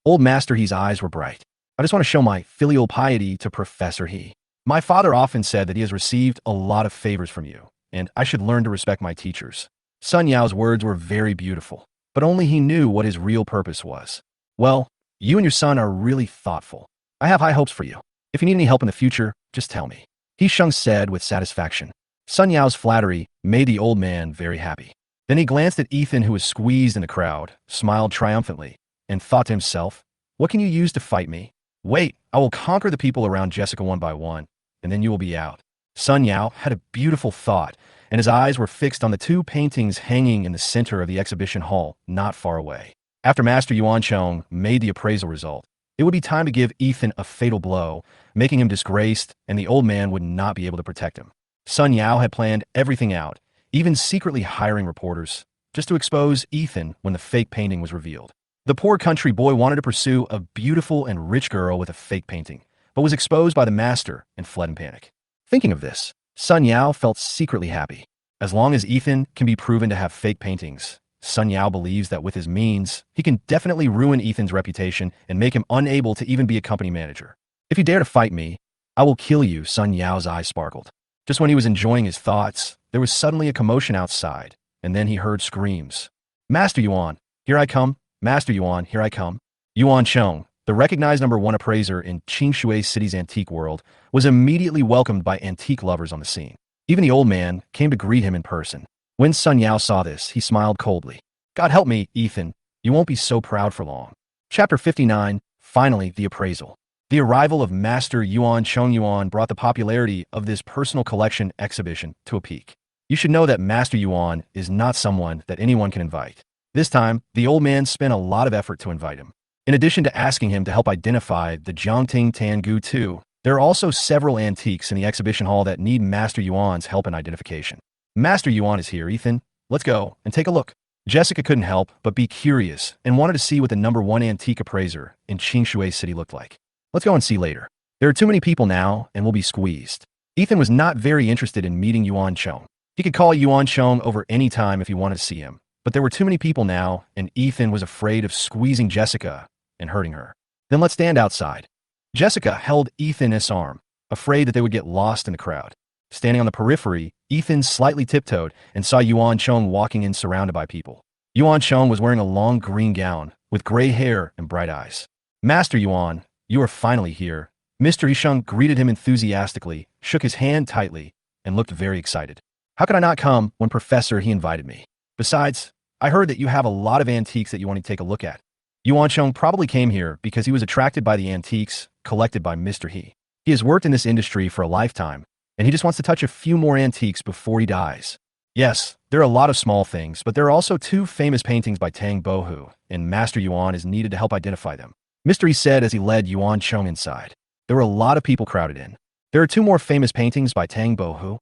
Old Master He's eyes were bright. I just want to show my filial piety to Professor He. My father often said that he has received a lot of favors from you, and I should learn to respect my teachers. Sun Yao's words were very beautiful, but only he knew what his real purpose was. Well, you and your son are really thoughtful. I have high hopes for you. If you need any help in the future, just tell me. He Sheng said with satisfaction. Sun Yao's flattery made the old man very happy. Then he glanced at Ethan, who was squeezed in the crowd, smiled triumphantly, and thought to himself, what can you use to fight me? Wait, I will conquer the people around Jessica one by one, and then you will be out. Sun Yao had a beautiful thought, and his eyes were fixed on the 2 paintings hanging in the center of the exhibition hall, not far away. After Master Yuan Chong made the appraisal result, it would be time to give Ethan a fatal blow, making him disgraced, and the old man would not be able to protect him. Sun Yao had planned everything out, even secretly hiring reporters, just to expose Ethan when the fake painting was revealed. The poor country boy wanted to pursue a beautiful and rich girl with a fake painting, but was exposed by the master and fled in panic. Thinking of this, Sun Yao felt secretly happy. As long as Ethan can be proven to have fake paintings, Sun Yao believes that with his means, he can definitely ruin Ethan's reputation and make him unable to even be a company manager. If you dare to fight me, I will kill you, Sun Yao's eyes sparkled. Just when he was enjoying his thoughts, there was suddenly a commotion outside, and then he heard screams. Master Yuan, here I come. Master Yuan, here I come. Yuan Chong, the recognized #1 appraiser in Qingshui City's antique world, was immediately welcomed by antique lovers on the scene. Even the old man came to greet him in person. When Sun Yao saw this, he smiled coldly. God help me, Ethan. You won't be so proud for long. Chapter 59, finally, the appraisal. The arrival of Master Yuan Chongyuan brought the popularity of this personal collection exhibition to a peak. You should know that Master Yuan is not someone that anyone can invite. This time, the old man spent a lot of effort to invite him. In addition to asking him to help identify the Jiangting Tangu II, there are also several antiques in the exhibition hall that need Master Yuan's help in identification. Master Yuan is here, Ethan. Let's go and take a look. Jessica couldn't help but be curious and wanted to see what the #1 antique appraiser in Qingshui City looked like. Let's go and see later. There are too many people now and we'll be squeezed. Ethan was not very interested in meeting Yuan Chong. He could call Yuan Chong over any time if he wanted to see him, But there were too many people now, and Ethan was afraid of squeezing Jessica and hurting her. Then let's stand outside. Jessica held Ethan in his arm, afraid that they would get lost in the crowd. Standing on the periphery, Ethan slightly tiptoed and saw Yuan Chong walking in surrounded by people. Yuan Chong was wearing a long green gown with gray hair and bright eyes. Master Yuan, you are finally here. Mr. Yisheng greeted him enthusiastically, shook his hand tightly, and looked very excited. How could I not come when Professor he invited me? Besides, I heard that you have a lot of antiques that you want to take a look at. Yuan Chong probably came here because he was attracted by the antiques collected by Mr. He. He has worked in this industry for a lifetime, and he just wants to touch a few more antiques before he dies. Yes, there are a lot of small things, but there are also 2 famous paintings by Tang Bohu, and Master Yuan is needed to help identify them. Mr. He said as he led Yuan Chong inside. There were a lot of people crowded in. There are 2 more famous paintings by Tang Bohu.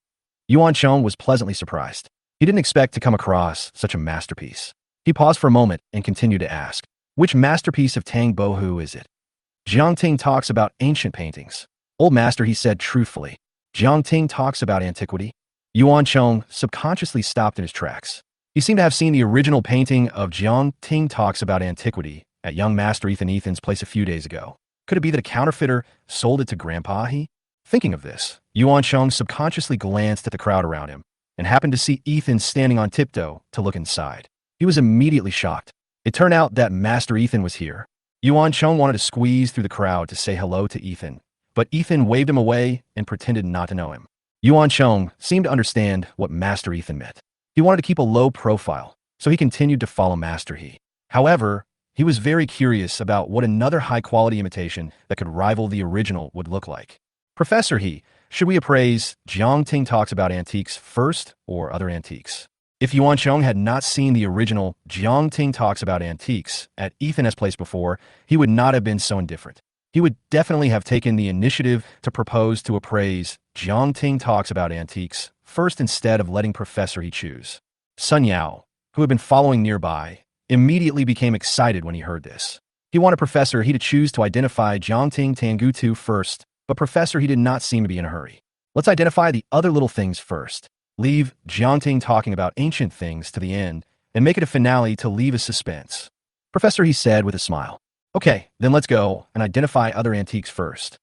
Yuan Chong was pleasantly surprised. He didn't expect to come across such a masterpiece. He paused for a moment and continued to ask, which masterpiece of Tang Bohu is it? Jiang Ting talks about ancient paintings. Old master, he said truthfully. Jiang Ting talks about antiquity. Yuan Chong subconsciously stopped in his tracks. He seemed to have seen the original painting of Jiang Ting talks about antiquity at young master Ethan's place a few days ago. Could it be that a counterfeiter sold it to Grandpa He? Thinking of this, Yuan Chong subconsciously glanced at the crowd around him and happened to see Ethan standing on tiptoe to look inside. He was immediately shocked. It turned out that Master Ethan was here. Yuan Chong wanted to squeeze through the crowd to say hello to Ethan, but Ethan waved him away and pretended not to know him. Yuan Chong seemed to understand what Master Ethan meant. He wanted to keep a low profile, so he continued to follow Master He. However, he was very curious about what another high-quality imitation that could rival the original would look like. Professor He, should we appraise Jiang Ting talks about antiques first or other antiques? If Yuan Chong had not seen the original Jiang Ting talks about antiques at Ethan's place before, he would not have been so indifferent. He would definitely have taken the initiative to propose to appraise Jiang Ting talks about antiques first instead of letting Professor He choose. Sun Yao, who had been following nearby, immediately became excited when he heard this. He wanted Professor He to choose to identify Jiang Ting Tangutu first, but Professor He did not seem to be in a hurry. Let's identify the other little things first. Leave Jiang Ting talking about ancient things to the end, and make it a finale to leave a suspense. Professor He said with a smile. Okay, then let's go and identify other antiques first.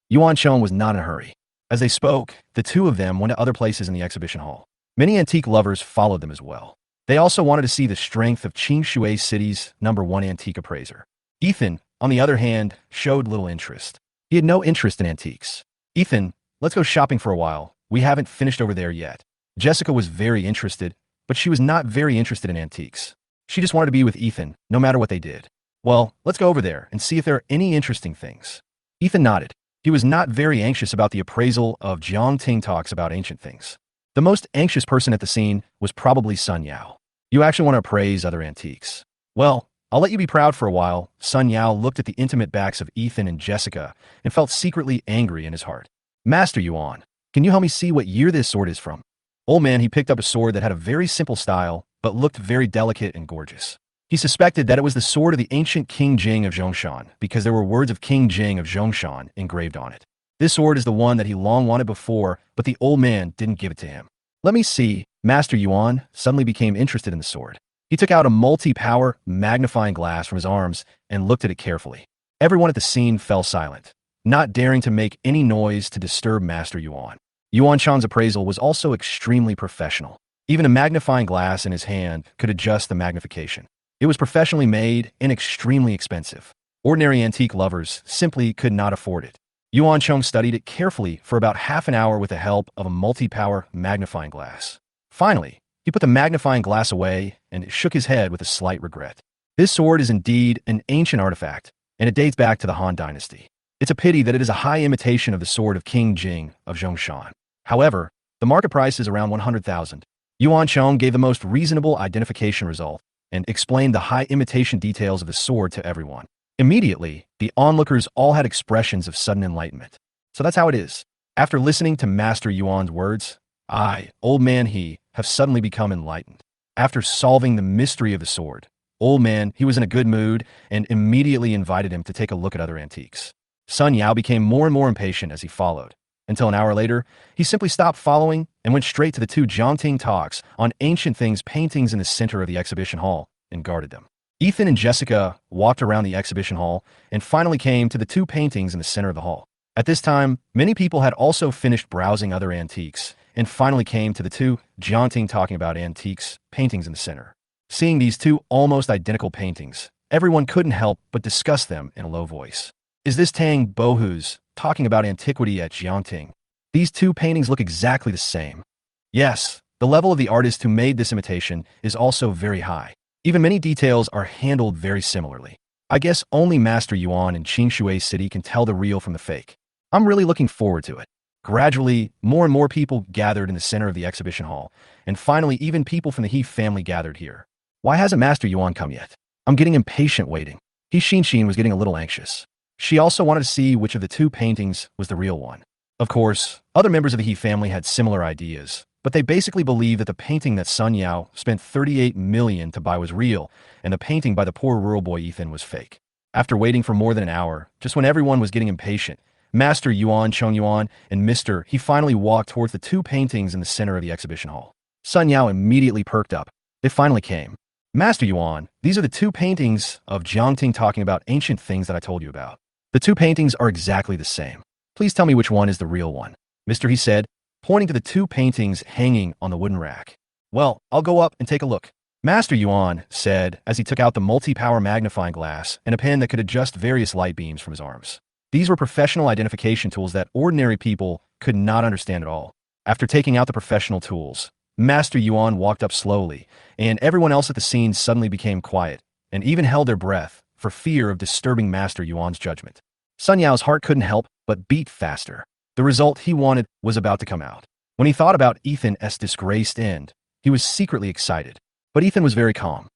Yuan Chong was not in a hurry. As they spoke, the 2 of them went to other places in the exhibition hall. Many antique lovers followed them as well. They also wanted to see the strength of Qing Shui City's #1 antique appraiser. Ethan, on the other hand, showed little interest. He had no interest in antiques. Ethan, let's go shopping for a while. We haven't finished over there yet. Jessica was very interested, but she was not very interested in antiques. She just wanted to be with Ethan, no matter what they did. Well, let's go over there and see if there are any interesting things. Ethan nodded. He was not very anxious about the appraisal of Jiang Ting talks about ancient things. The most anxious person at the scene was probably Sun Yao. You actually want to appraise other antiques. Well, I'll let you be proud for a while. Sun Yao looked at the intimate backs of Ethan and Jessica and felt secretly angry in his heart. Master Yuan, can you help me see what year this sword is from? Old man, he picked up a sword that had a very simple style, but looked very delicate and gorgeous. He suspected that it was the sword of the ancient King Jing of Zhongshan because there were words of King Jing of Zhongshan engraved on it. This sword is the one that he long wanted before, but the old man didn't give it to him. Let me see. Master Yuan suddenly became interested in the sword. He took out a multi-power magnifying glass from his arms and looked at it carefully. Everyone at the scene fell silent, not daring to make any noise to disturb Master Yuan. Yuan Chang's appraisal was also extremely professional. Even a magnifying glass in his hand could adjust the magnification. It was professionally made and extremely expensive. Ordinary antique lovers simply could not afford it. Yuan Chong studied it carefully for about half an hour with the help of a multi-power magnifying glass. Finally, he put the magnifying glass away and shook his head with a slight regret. This sword is indeed an ancient artifact, and it dates back to the Han Dynasty. It's a pity that it is a high imitation of the sword of King Jing of Zhongshan. However, the market price is around 100,000. Yuan Chong gave the most reasonable identification result and explained the high imitation details of the sword to everyone. Immediately, the onlookers all had expressions of sudden enlightenment. So that's how it is. After listening to Master Yuan's words, I, old man He, have suddenly become enlightened. After solving the mystery of the sword, old man, he was in a good mood and immediately invited him to take a look at other antiques. Sun Yao became more and more impatient as he followed, until an hour later, he simply stopped following and went straight to the two Jiangting talks on ancient things paintings in the center of the exhibition hall and guarded them. Ethan and Jessica walked around the exhibition hall and finally came to the two paintings in the center of the hall. At this time, many people had also finished browsing other antiques and finally came to the two Jiangting talking about antiques paintings in the center. Seeing these two almost identical paintings, everyone couldn't help but discuss them in a low voice. Is this Tang Bohu's talking about antiquity at Jiangting? These two paintings look exactly the same. Yes, the level of the artist who made this imitation is also very high. Even many details are handled very similarly. I guess only Master Yuan in Qingshui City can tell the real from the fake. I'm really looking forward to it. Gradually, more and more people gathered in the center of the exhibition hall, and finally even people from the He family gathered here. Why hasn't Master Yuan come yet? I'm getting impatient waiting. He Xin was getting a little anxious. She also wanted to see which of the two paintings was the real one. Of course, other members of the He family had similar ideas, but they basically believed that the painting that Sun Yao spent 38 million to buy was real, and the painting by the poor rural boy Ethan was fake. After waiting for more than an hour, just when everyone was getting impatient, Master Yuan, Cheng Yuan, and Mr. He finally walked towards the two paintings in the center of the exhibition hall. Sun Yao immediately perked up. It finally came. Master Yuan, these are the two paintings of Jiangting talking about ancient things that I told you about. The two paintings are exactly the same. Please tell me which one is the real one. Mr. He said, pointing to the two paintings hanging on the wooden rack. Well, I'll go up and take a look. Master Yuan said as he took out the multi-power magnifying glass and a pen that could adjust various light beams from his arms. These were professional identification tools that ordinary people could not understand at all. After taking out the professional tools, Master Yuan walked up slowly, and everyone else at the scene suddenly became quiet and even held their breath for fear of disturbing Master Yuan's judgment. Sun Yao's heart couldn't help but beat faster. The result he wanted was about to come out. When he thought about Ethan's disgraced end, he was secretly excited. But Ethan was very calm.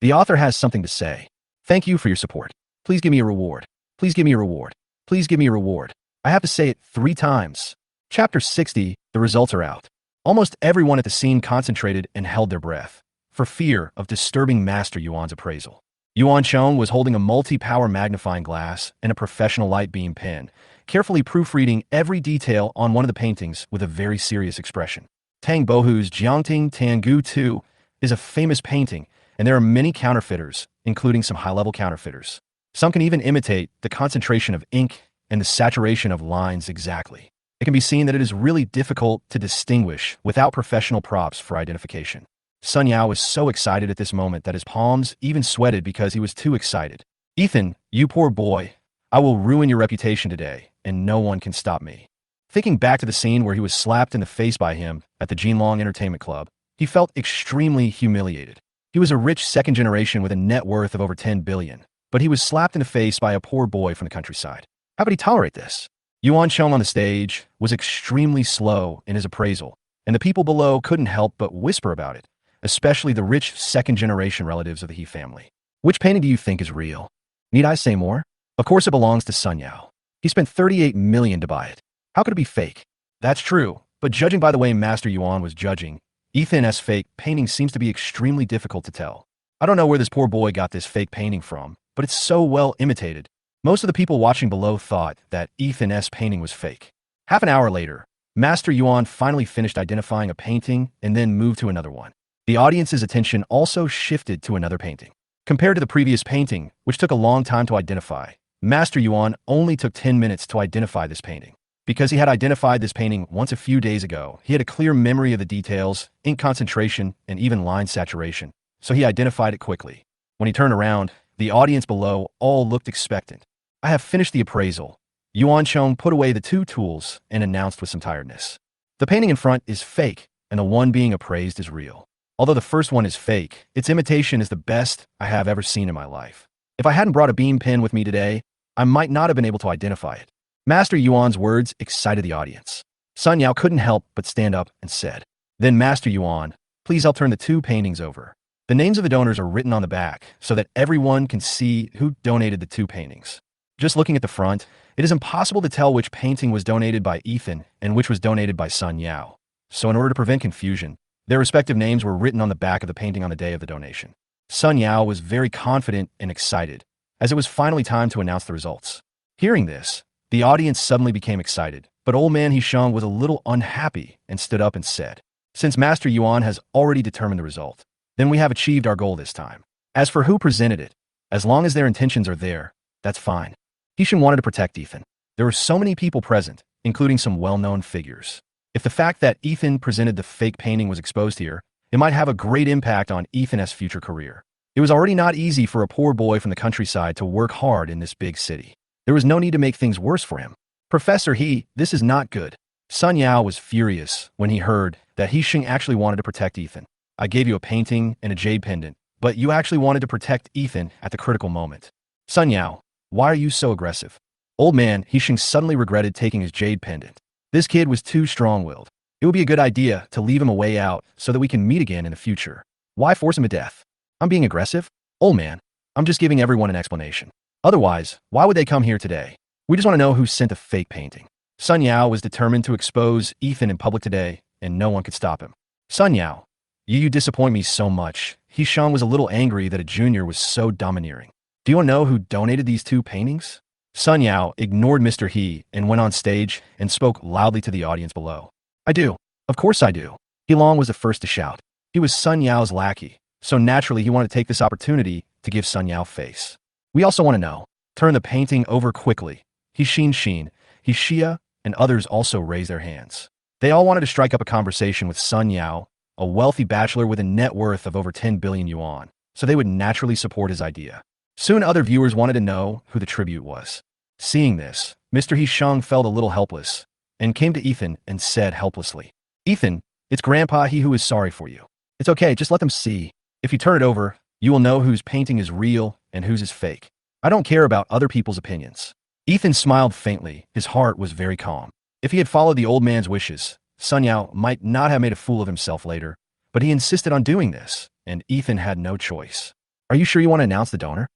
The author has something to say. Thank you for your support. Please give me a reward. Please give me a reward. Please give me a reward. I have to say it 3 times. Chapter 60, the results are out. Almost everyone at the scene concentrated and held their breath, for fear of disturbing Master Yuan's appraisal. Yuan Cheng was holding a multi-power magnifying glass and a professional light beam pen, carefully proofreading every detail on one of the paintings with a very serious expression. Tang Bohu's Jiangting Tangu 2 is a famous painting, and there are many counterfeiters, including some high-level counterfeiters. Some can even imitate the concentration of ink and the saturation of lines exactly. It can be seen that it is really difficult to distinguish without professional props for identification. Sun Yao was so excited at this moment that his palms even sweated because he was too excited. Ethan, you poor boy, I will ruin your reputation today, and no one can stop me. Thinking back to the scene where he was slapped in the face by him at the Jinlong Entertainment Club, he felt extremely humiliated. He was a rich second generation with a net worth of over 10 billion, but he was slapped in the face by a poor boy from the countryside. How could he tolerate this? Yuan Cheng on the stage was extremely slow in his appraisal, and the people below couldn't help but whisper about it, especially the rich second-generation relatives of the He family. Which painting do you think is real? Need I say more? Of course it belongs to Sun Yao. He spent 38 million to buy it. How could it be fake? That's true, but judging by the way Master Yuan was judging, Ethan's fake painting seems to be extremely difficult to tell. I don't know where this poor boy got this fake painting from, but it's so well imitated. Most of the people watching below thought that Ethan's painting was fake. Half an hour later, Master Yuan finally finished identifying a painting and then moved to another one. The audience's attention also shifted to another painting. Compared to the previous painting, which took a long time to identify, Master Yuan only took 10 minutes to identify this painting. Because he had identified this painting once a few days ago, he had a clear memory of the details, ink concentration, and even line saturation, so he identified it quickly. When he turned around, the audience below all looked expectant. I have finished the appraisal. Yuan Cheng put away the 2 tools and announced with some tiredness. The painting in front is fake, and the one being appraised is real. Although the first one is fake, its imitation is the best I have ever seen in my life. If I hadn't brought a beam pen with me today, I might not have been able to identify it. Master Yuan's words excited the audience. Sun Yao couldn't help but stand up and said, "Then Master Yuan, please I'll turn the 2 paintings over." The names of the donors are written on the back so that everyone can see who donated the 2 paintings. Just looking at the front, it is impossible to tell which painting was donated by Ethan and which was donated by Sun Yao. So in order to prevent confusion, their respective names were written on the back of the painting on the day of the donation. Sun Yao was very confident and excited, as it was finally time to announce the results. Hearing this, the audience suddenly became excited, But old man Hishang was a little unhappy and stood up and said, "Since Master Yuan has already determined the result, then we have achieved our goal this time. As for who presented it, as long as their intentions are there, that's fine." Hishang wanted to protect Ethan. There were so many people present, including some well-known figures. If the fact that Ethan presented the fake painting was exposed here, it might have a great impact on Ethan's future career. It was already not easy for a poor boy from the countryside to work hard in this big city. There was no need to make things worse for him. "Professor He, this is not good." Sun Yao was furious when he heard that Hishang actually wanted to protect Ethan. "I gave you a painting and a jade pendant, but you actually wanted to protect Ethan at the critical moment. Sun Yao, why are you so aggressive?" Old man Hishang suddenly regretted taking his jade pendant. This kid was too strong-willed. It would be a good idea to leave him a way out so that we can meet again in the future. Why force him to death? "I'm being aggressive?" "Old man, I'm just giving everyone an explanation. Otherwise, why would they come here today? We just want to know who sent the fake painting." Sun Yao was determined to expose Ethan in public today, and no one could stop him. "Sun Yao, you disappoint me so much." Hishang was a little angry that a junior was so domineering. "Do you want to know who donated these two paintings?" Sun Yao ignored Mr. He and went on stage and spoke loudly to the audience below. "I do. Of course I do." Long was the first to shout. He was Sun Yao's lackey, so naturally he wanted to take this opportunity to give Sun Yao face. "We also want to know." Turn the painting over quickly. Hishia, and others also raised their hands. They all wanted to strike up a conversation with Sun Yao, a wealthy bachelor with a net worth of over 10 billion yuan, so they would naturally support his idea. Soon other viewers wanted to know who the tribute was. Seeing this, Mr. Hishang felt a little helpless and came to Ethan and said helplessly, "Ethan, it's Grandpa He who is sorry for you. It's okay, just let them see. If you turn it over, you will know whose painting is real and whose is fake. I don't care about other people's opinions." Ethan smiled faintly. His heart was very calm. If he had followed the old man's wishes, Sun Yao might not have made a fool of himself later, but he insisted on doing this, and Ethan had no choice. "Are you sure you want to announce the donor?"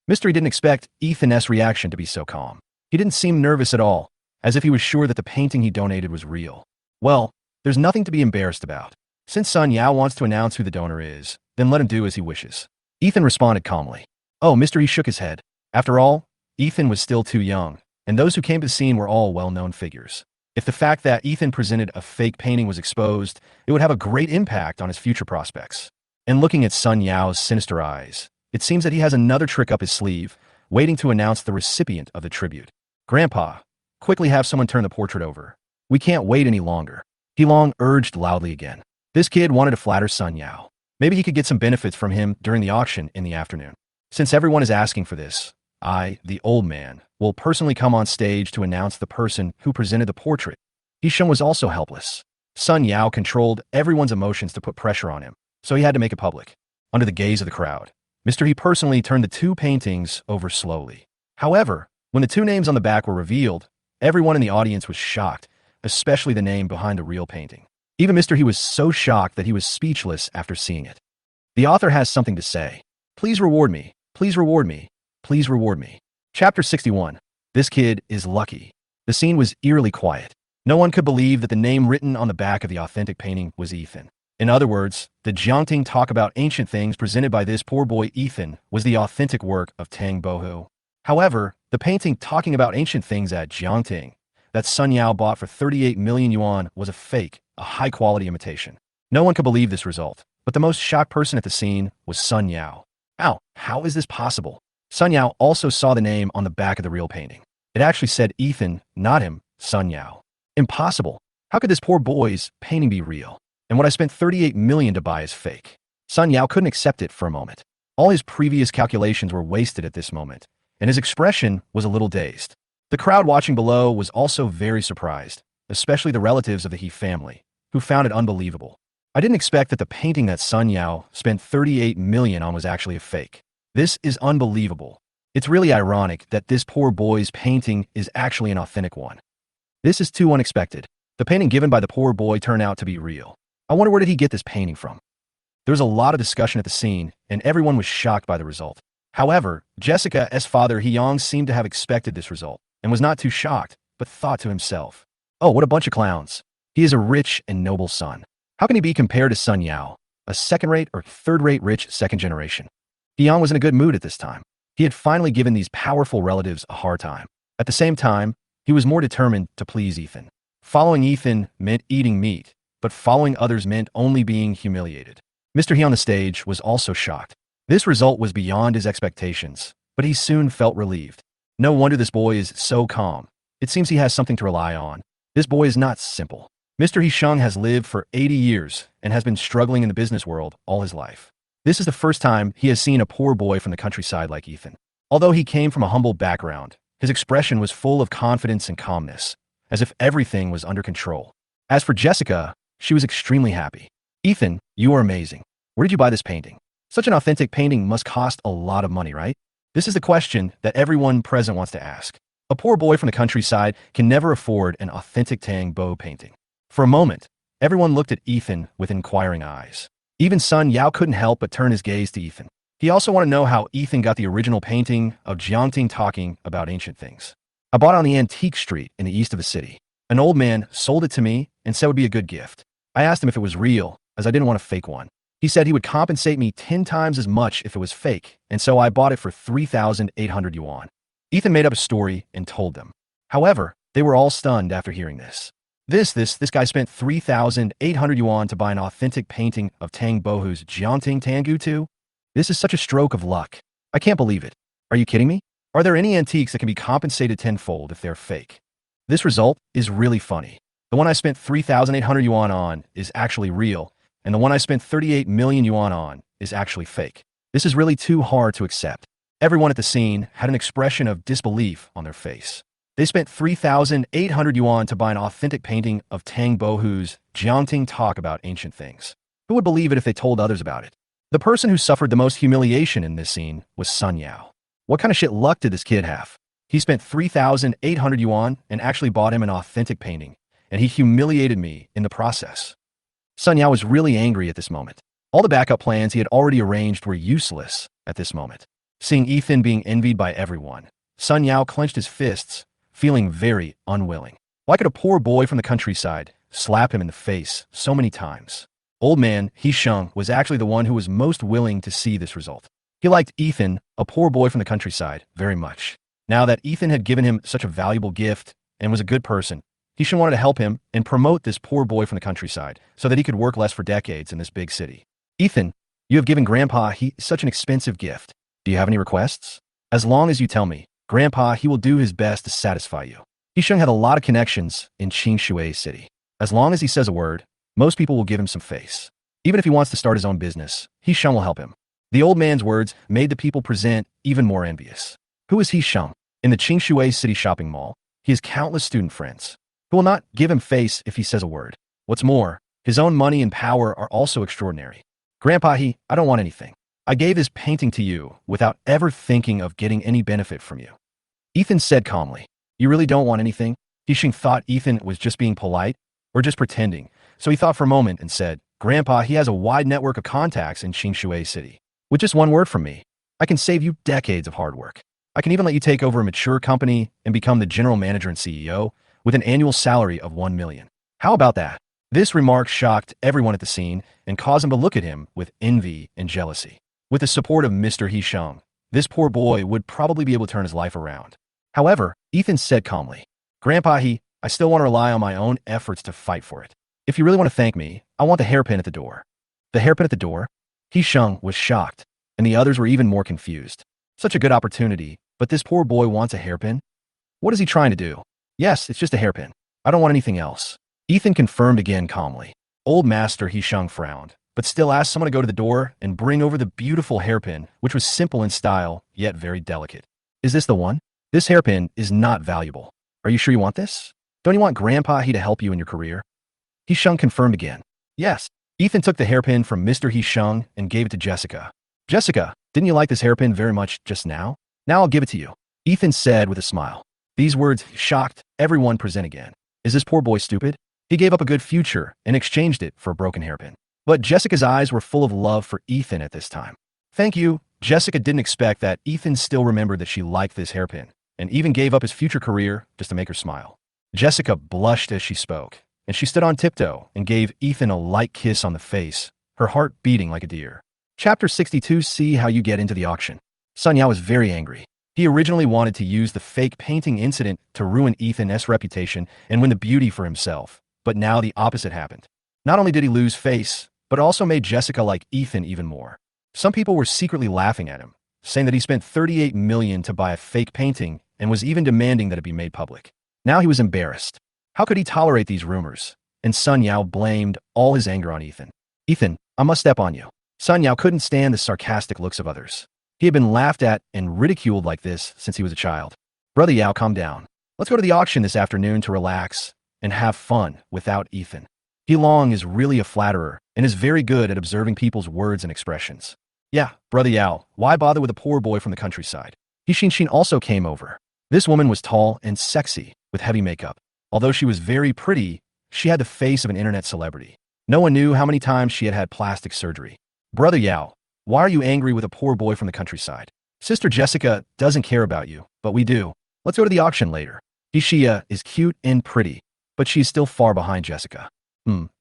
Mystery didn't expect Ethan's reaction to be so calm. He didn't seem nervous at all, as if he was sure that the painting he donated was real. "Well, there's nothing to be embarrassed about. Since Sun Yao wants to announce who the donor is, then let him do as he wishes." Ethan responded calmly. "Oh," Mr. He shook his head. After all, Ethan was still too young, and those who came to the scene were all well-known figures. If the fact that Ethan presented a fake painting was exposed, it would have a great impact on his future prospects. And looking at Sun Yao's sinister eyes, it seems that he has another trick up his sleeve, waiting to announce the recipient of the tribute. "Grandpa, quickly have someone turn the portrait over. We can't wait any longer." Long urged loudly again. This kid wanted to flatter Sun Yao. Maybe he could get some benefits from him during the auction in the afternoon. "Since everyone is asking for this, I, the old man, will personally come on stage to announce the person who presented the portrait." Hisham was also helpless. Sun Yao controlled everyone's emotions to put pressure on him, so he had to make it public. Under the gaze of the crowd, Mr. He personally turned the two paintings over slowly. However, when the two names on the back were revealed, everyone in the audience was shocked, especially the name behind the real painting. Even Mr. He was so shocked that he was speechless after seeing it. "The author has something to say. Please reward me. Please reward me. Please reward me." Chapter 61. This kid is lucky. The scene was eerily quiet. No one could believe that the name written on the back of the authentic painting was Ethan. In other words, the Jiangting talk about ancient things presented by this poor boy Ethan was the authentic work of Tang Bohu. However, the painting talking about ancient things at Jiangting that Sun Yao bought for 38 million yuan was a fake, a high-quality imitation. No one could believe this result, but the most shocked person at the scene was Sun Yao. How is this possible? Sun Yao also saw the name on the back of the real painting. It actually said Ethan, not him, Sun Yao. Impossible. How could this poor boy's painting be real? And what I spent 38 million to buy is fake. Sun Yao couldn't accept it for a moment. All his previous calculations were wasted at this moment, and his expression was a little dazed. The crowd watching below was also very surprised, especially the relatives of the He family, who found it unbelievable. I didn't expect that the painting that Sun Yao spent 38 million on was actually a fake. This is unbelievable. It's really ironic that this poor boy's painting is actually an authentic one. This is too unexpected. The painting given by the poor boy turned out to be real. I wonder where did he get this painting from? There was a lot of discussion at the scene, and everyone was shocked by the result. However, Jessica's father Hyang seemed to have expected this result, and was not too shocked, but thought to himself, "Oh, what a bunch of clowns. He is a rich and noble son. How can he be compared to Sun Yao, a second-rate or third-rate rich second generation?" Hyang was in a good mood at this time. He had finally given these powerful relatives a hard time. At the same time, he was more determined to please Ethan. Following Ethan meant eating meat, but following others meant only being humiliated. Mr. He on the stage was also shocked. This result was beyond his expectations, but he soon felt relieved. No wonder this boy is so calm. It seems he has something to rely on. This boy is not simple. Mr. Hisheng has lived for 80 years and has been struggling in the business world all his life. This is the first time he has seen a poor boy from the countryside like Ethan. Although he came from a humble background, his expression was full of confidence and calmness, as if everything was under control. As for Jessica, she was extremely happy. Ethan, you are amazing. Where did you buy this painting? Such an authentic painting must cost a lot of money, right? This is the question that everyone present wants to ask. A poor boy from the countryside can never afford an authentic Tang Bo painting. For a moment, everyone looked at Ethan with inquiring eyes. Even Sun Yao couldn't help but turn his gaze to Ethan. He also wanted to know how Ethan got the original painting of Jiangting talking about ancient things. I bought it on the antique street in the east of the city. An old man sold it to me and said it would be a good gift. I asked him if it was real, as I didn't want a fake one. He said he would compensate me 10 times as much if it was fake, and so I bought it for 3,800 yuan. Ethan made up a story and told them. However, they were all stunned after hearing this. This guy spent 3,800 yuan to buy an authentic painting of Tang Bohu's Jiangting Tangu too? This is such a stroke of luck. I can't believe it. Are you kidding me? Are there any antiques that can be compensated tenfold if they're fake? This result is really funny. The one I spent 3,800 yuan on is actually real, and the one I spent 38 million yuan on is actually fake. This is really too hard to accept. Everyone at the scene had an expression of disbelief on their face. They spent 3,800 yuan to buy an authentic painting of Tang Bohu's Jiangting talk about ancient things. Who would believe it if they told others about it? The person who suffered the most humiliation in this scene was Sun Yao. What kind of shit luck did this kid have? He spent 3,800 yuan and actually bought him an authentic painting, and he humiliated me in the process. Sun Yao was really angry at this moment. All the backup plans he had already arranged were useless at this moment. Seeing Ethan being envied by everyone, Sun Yao clenched his fists, feeling very unwilling. Why could a poor boy from the countryside slap him in the face so many times? Old man Hisheng was actually the one who was most willing to see this result. He liked Ethan, a poor boy from the countryside, very much. Now that Ethan had given him such a valuable gift and was a good person, Hisheng wanted to help him and promote this poor boy from the countryside so that he could work less for decades in this big city. Ethan, you have given Grandpa such an expensive gift. Do you have any requests? As long as you tell me, Grandpa, he will do his best to satisfy you. Hisheng had a lot of connections in Qingshui City. As long as he says a word, most people will give him some face. Even if he wants to start his own business, Hisheng will help him. The old man's words made the people present even more envious. Who is Hisheng? In the Qingshui City shopping mall, he has countless student friends who will not give him face if he says a word. What's more, his own money and power are also extraordinary. Grandpa, I don't want anything. I gave this painting to you without ever thinking of getting any benefit from you. Ethan said calmly, you really don't want anything? Hisheng thought Ethan was just being polite or just pretending, so he thought for a moment and said, Grandpa, he has a wide network of contacts in Qingshui City. With just one word from me, I can save you decades of hard work. I can even let you take over a mature company and become the general manager and CEO with an annual salary of 1 million. How about that? This remark shocked everyone at the scene and caused them to look at him with envy and jealousy. With the support of Mr. Hisheng, this poor boy would probably be able to turn his life around. However, Ethan said calmly, Grandpa, I still want to rely on my own efforts to fight for it. If you really want to thank me, I want the hairpin at the door. The hairpin at the door? Hisheng was shocked, and the others were even more confused. Such a good opportunity, but this poor boy wants a hairpin? What is he trying to do? Yes, it's just a hairpin. I don't want anything else. Ethan confirmed again calmly. Old Master Hisheng frowned, but still asked someone to go to the door and bring over the beautiful hairpin, which was simple in style, yet very delicate. Is this the one? This hairpin is not valuable. Are you sure you want this? Don't you want Grandpa to help you in your career? Hisheng confirmed again. Yes. Ethan took the hairpin from Mr. Hisheng and gave it to Jessica. Jessica, didn't you like this hairpin very much just now? Now I'll give it to you. Ethan said with a smile. These words shocked everyone present again. Is this poor boy stupid? He gave up a good future and exchanged it for a broken hairpin. But Jessica's eyes were full of love for Ethan at this time. Thank you. Jessica didn't expect that Ethan still remembered that she liked this hairpin and even gave up his future career just to make her smile. Jessica blushed as she spoke, and she stood on tiptoe and gave Ethan a light kiss on the face, her heart beating like a deer. Chapter 62. See how you get into the auction. Sun Yao was very angry. He originally wanted to use the fake painting incident to ruin Ethan's reputation and win the beauty for himself, but now the opposite happened. Not only did he lose face, but also made Jessica like Ethan even more. Some people were secretly laughing at him, saying that he spent $38 million to buy a fake painting and was even demanding that it be made public. Now he was embarrassed. How could he tolerate these rumors? And Sun Yao blamed all his anger on Ethan. Ethan, I must step on you. Sun Yao couldn't stand the sarcastic looks of others. He had been laughed at and ridiculed like this since he was a child. Brother Yao, calm down. Let's go to the auction this afternoon to relax and have fun without Ethan. He Long is really a flatterer and is very good at observing people's words and expressions. Yeah, Brother Yao, why bother with a poor boy from the countryside? He Xin also came over. This woman was tall and sexy with heavy makeup. Although she was very pretty, she had the face of an internet celebrity. No one knew how many times she had had plastic surgery. Brother Yao, why are you angry with a poor boy from the countryside? Sister Jessica doesn't care about you, but we do. Let's go to the auction later. Xia is cute and pretty, but she's still far behind Jessica.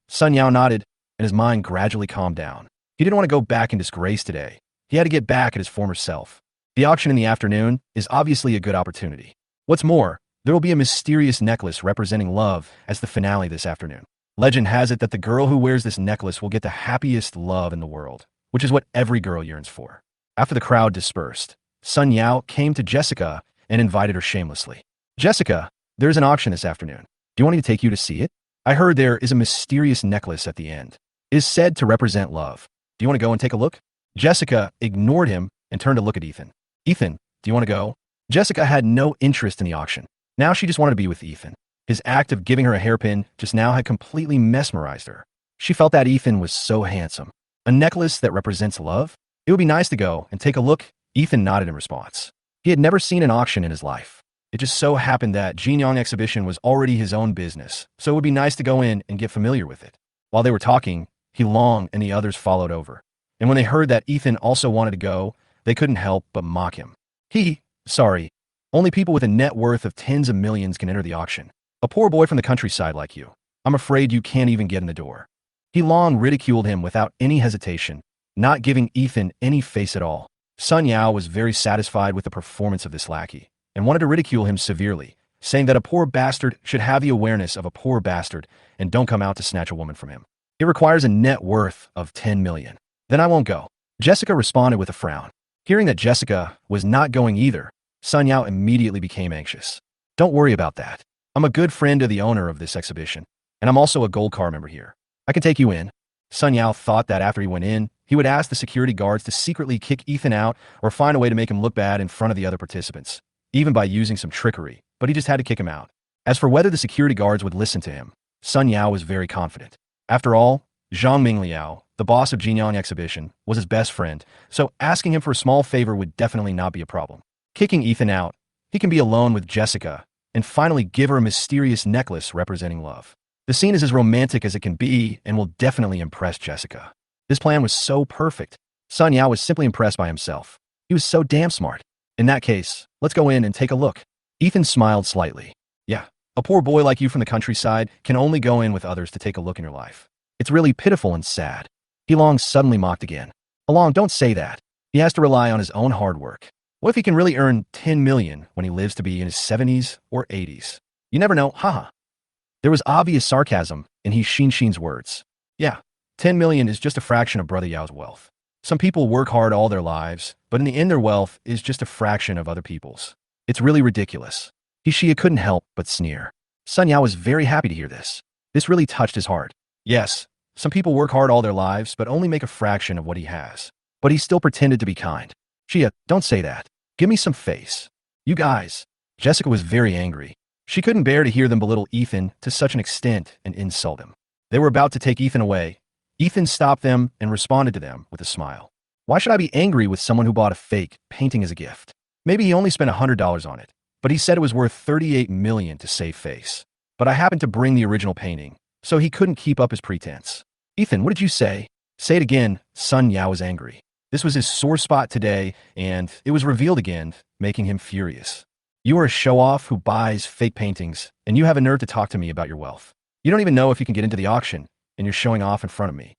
Sun Yao nodded, and his mind gradually calmed down. He didn't want to go back in disgrace today. He had to get back at his former self. The auction in the afternoon is obviously a good opportunity. What's more, there will be a mysterious necklace representing love as the finale this afternoon. Legend has it that the girl who wears this necklace will get the happiest love in the world, which is what every girl yearns for. After the crowd dispersed, Sun Yao came to Jessica and invited her shamelessly. Jessica, there's an auction this afternoon. Do you want me to take you to see it? I heard there is a mysterious necklace at the end. It is said to represent love. Do you want to go and take a look? Jessica ignored him and turned to look at Ethan. Ethan, do you want to go? Jessica had no interest in the auction. Now she just wanted to be with Ethan. His act of giving her a hairpin just now had completely mesmerized her. She felt that Ethan was so handsome. A necklace that represents love? It would be nice to go and take a look. Ethan nodded in response. He had never seen an auction in his life. It just so happened that Jinyang exhibition was already his own business, so it would be nice to go in and get familiar with it. While they were talking, He Long and the others followed over. And when they heard that Ethan also wanted to go, they couldn't help but mock him. Sorry, only people with a net worth of tens of millions can enter the auction. A poor boy from the countryside like you. I'm afraid you can't even get in the door. He Long ridiculed him without any hesitation, not giving Ethan any face at all. Sun Yao was very satisfied with the performance of this lackey, and wanted to ridicule him severely, saying that a poor bastard should have the awareness of a poor bastard and don't come out to snatch a woman from him. It requires a net worth of 10 million. Then I won't go. Jessica responded with a frown. Hearing that Jessica was not going either, Sun Yao immediately became anxious. Don't worry about that. I'm a good friend of the owner of this exhibition, and I'm also a gold car member here. I can take you in. Sun Yao thought that after he went in, he would ask the security guards to secretly kick Ethan out or find a way to make him look bad in front of the other participants, even by using some trickery, but he just had to kick him out. As for whether the security guards would listen to him, Sun Yao was very confident. After all, Zhang Mingliao, the boss of Jinyang exhibition, was his best friend, so asking him for a small favor would definitely not be a problem. Kicking Ethan out, he can be alone with Jessica and finally give her a mysterious necklace representing love. The scene is as romantic as it can be and will definitely impress Jessica. This plan was so perfect. Sun Yao was simply impressed by himself. He was so damn smart. In that case, let's go in and take a look. Ethan smiled slightly. Yeah, a poor boy like you from the countryside can only go in with others to take a look in your life. It's really pitiful and sad. He Long suddenly mocked again. Along, don't say that. He has to rely on his own hard work. What if he can really earn 10 million when he lives to be in his 70s or 80s? You never know, haha. There was obvious sarcasm in He Xin's words. Yeah, 10 million is just a fraction of Brother Yao's wealth. Some people work hard all their lives, but in the end their wealth is just a fraction of other people's. It's really ridiculous. Xia couldn't help but sneer. Sun Yao was very happy to hear this. This really touched his heart. Yes, some people work hard all their lives, but only make a fraction of what he has. But he still pretended to be kind. Xia, don't say that. Give me some face. You guys. Jessica was very angry. She couldn't bear to hear them belittle Ethan to such an extent and insult him. They were about to take Ethan away. Ethan stopped them and responded to them with a smile. Why should I be angry with someone who bought a fake painting as a gift? Maybe he only spent $100 on it, but he said it was worth 38 million to save face. But I happened to bring the original painting, so he couldn't keep up his pretense. Ethan, what did you say? Say it again. Sun Yao was angry. This was his sore spot today, and it was revealed again, making him furious. You are a show-off who buys fake paintings, and you have a nerve to talk to me about your wealth. You don't even know if you can get into the auction, and you're showing off in front of me.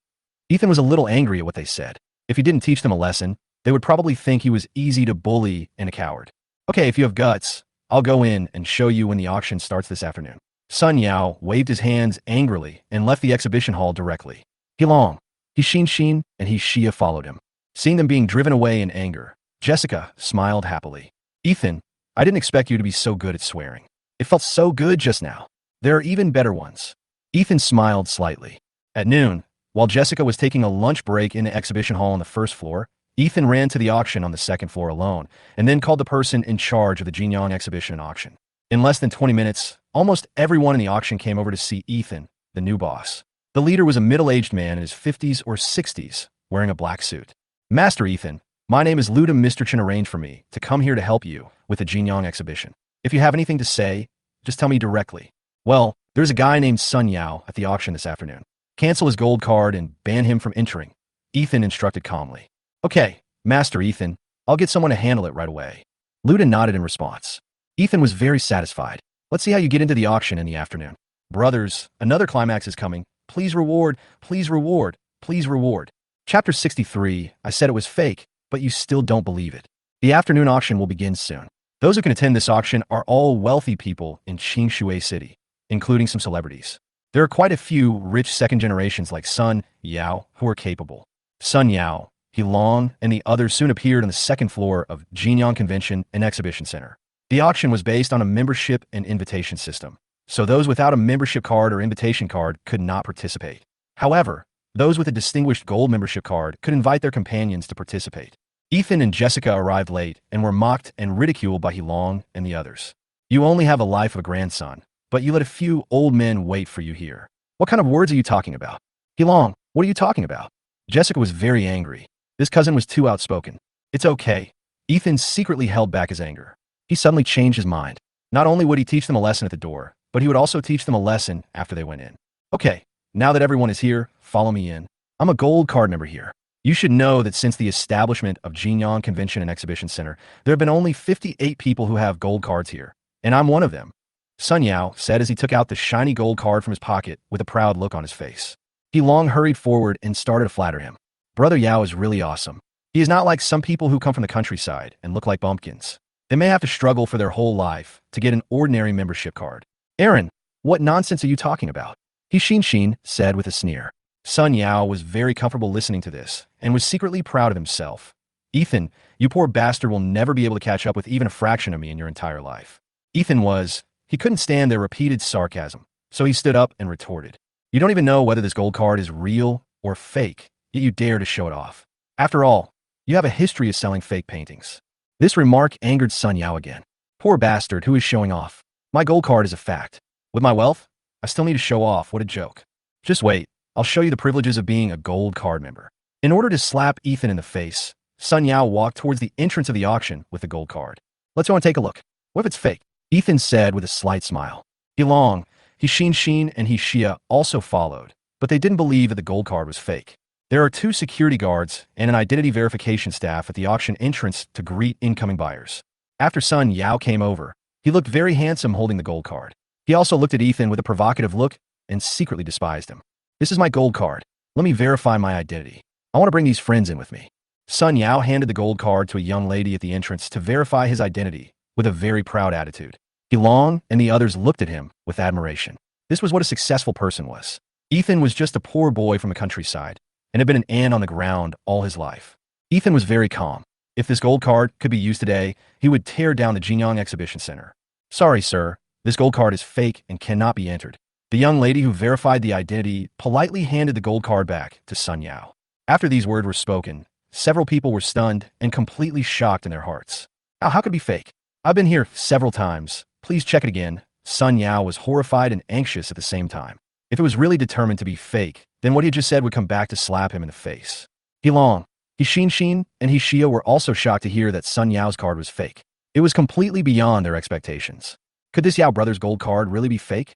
Ethan was a little angry at what they said. If he didn't teach them a lesson, they would probably think he was easy to bully and a coward. Okay, if you have guts, I'll go in and show you when the auction starts this afternoon. Sun Yao waved his hands angrily and left the exhibition hall directly. Long, he Xin, and he Xia followed him. Seeing them being driven away in anger, Jessica smiled happily. Ethan, I didn't expect you to be so good at swearing. It felt so good just now. There are even better ones. Ethan smiled slightly. At noon, while Jessica was taking a lunch break in the exhibition hall on the first floor, Ethan ran to the auction on the second floor alone, and then called the person in charge of the Jinyang exhibition and auction. In less than 20 minutes, almost everyone in the auction came over to see Ethan, the new boss. The leader was a middle-aged man in his 50s or 60s, wearing a black suit. Master Ethan, my name is Luda. Mr. Chen arranged for me to come here to help you with the Jinyang exhibition. If you have anything to say, just tell me directly. Well, there's a guy named Sun Yao at the auction this afternoon. Cancel his gold card and ban him from entering, Ethan instructed calmly. Okay, Master Ethan, I'll get someone to handle it right away. Luda nodded in response. Ethan was very satisfied. Let's see how you get into the auction in the afternoon. Brothers, another climax is coming. Please reward, please reward, please reward. Chapter 63, I said it was fake, but you still don't believe it. The afternoon auction will begin soon. Those who can attend this auction are all wealthy people in Qingshui City, including some celebrities. There are quite a few rich second generations like Sun Yao who are capable. Sun Yao, Long, and the others soon appeared on the second floor of Jinyang Convention and Exhibition Center. The auction was based on a membership and invitation system, so those without a membership card or invitation card could not participate. However, those with a distinguished gold membership card could invite their companions to participate. Ethan and Jessica arrived late and were mocked and ridiculed by Long and the others. You only have a life of a grandson, but you let a few old men wait for you here. What kind of words are you talking about? Long, what are you talking about? Jessica was very angry. This cousin was too outspoken. It's okay. Ethan secretly held back his anger. He suddenly changed his mind. Not only would he teach them a lesson at the door, but he would also teach them a lesson after they went in. Okay, now that everyone is here, follow me in. I'm a gold card member here. You should know that since the establishment of Jinyang Convention and Exhibition Center, there have been only 58 people who have gold cards here, and I'm one of them. Sun Yao said as he took out the shiny gold card from his pocket with a proud look on his face. Long hurried forward and started to flatter him. Brother Yao is really awesome. He is not like some people who come from the countryside and look like bumpkins. They may have to struggle for their whole life to get an ordinary membership card. Aaron, what nonsense are you talking about? He Xin said with a sneer. Sun Yao was very comfortable listening to this and was secretly proud of himself. Ethan, you poor bastard will never be able to catch up with even a fraction of me in your entire life. He couldn't stand their repeated sarcasm, so he stood up and retorted. You don't even know whether this gold card is real or fake, yet you dare to show it off. After all, you have a history of selling fake paintings. This remark angered Sun Yao again. Poor bastard who is showing off. My gold card is a fact. With my wealth, I still need to show off. What a joke. Just wait, I'll show you the privileges of being a gold card member. In order to slap Ethan in the face, Sun Yao walked towards the entrance of the auction with the gold card. Let's go and take a look. What if it's fake? Ethan said with a slight smile. Long, he Xin, and he Xia also followed, but they didn't believe that the gold card was fake. There are 2 security guards and an identity verification staff at the auction entrance to greet incoming buyers. After Sun Yao came over, he looked very handsome holding the gold card. He also looked at Ethan with a provocative look and secretly despised him. This is my gold card. Let me verify my identity. I want to bring these friends in with me. Sun Yao handed the gold card to a young lady at the entrance to verify his identity with a very proud attitude. Long and the others looked at him with admiration. This was what a successful person was. Ethan was just a poor boy from the countryside and had been an ant on the ground all his life. Ethan was very calm. If this gold card could be used today, he would tear down the Jinyang Exhibition Center. Sorry, sir. This gold card is fake and cannot be entered. The young lady who verified the identity politely handed the gold card back to Sun Yao. After these words were spoken, several people were stunned and completely shocked in their hearts. How could it be fake? I've been here several times. Please check it again. Sun Yao was horrified and anxious at the same time. If it was really determined to be fake, then what he just said would come back to slap him in the face. Long, he Xin, and he Xia were also shocked to hear that Sun Yao's card was fake. It was completely beyond their expectations. Could this Yao brothers' gold card really be fake?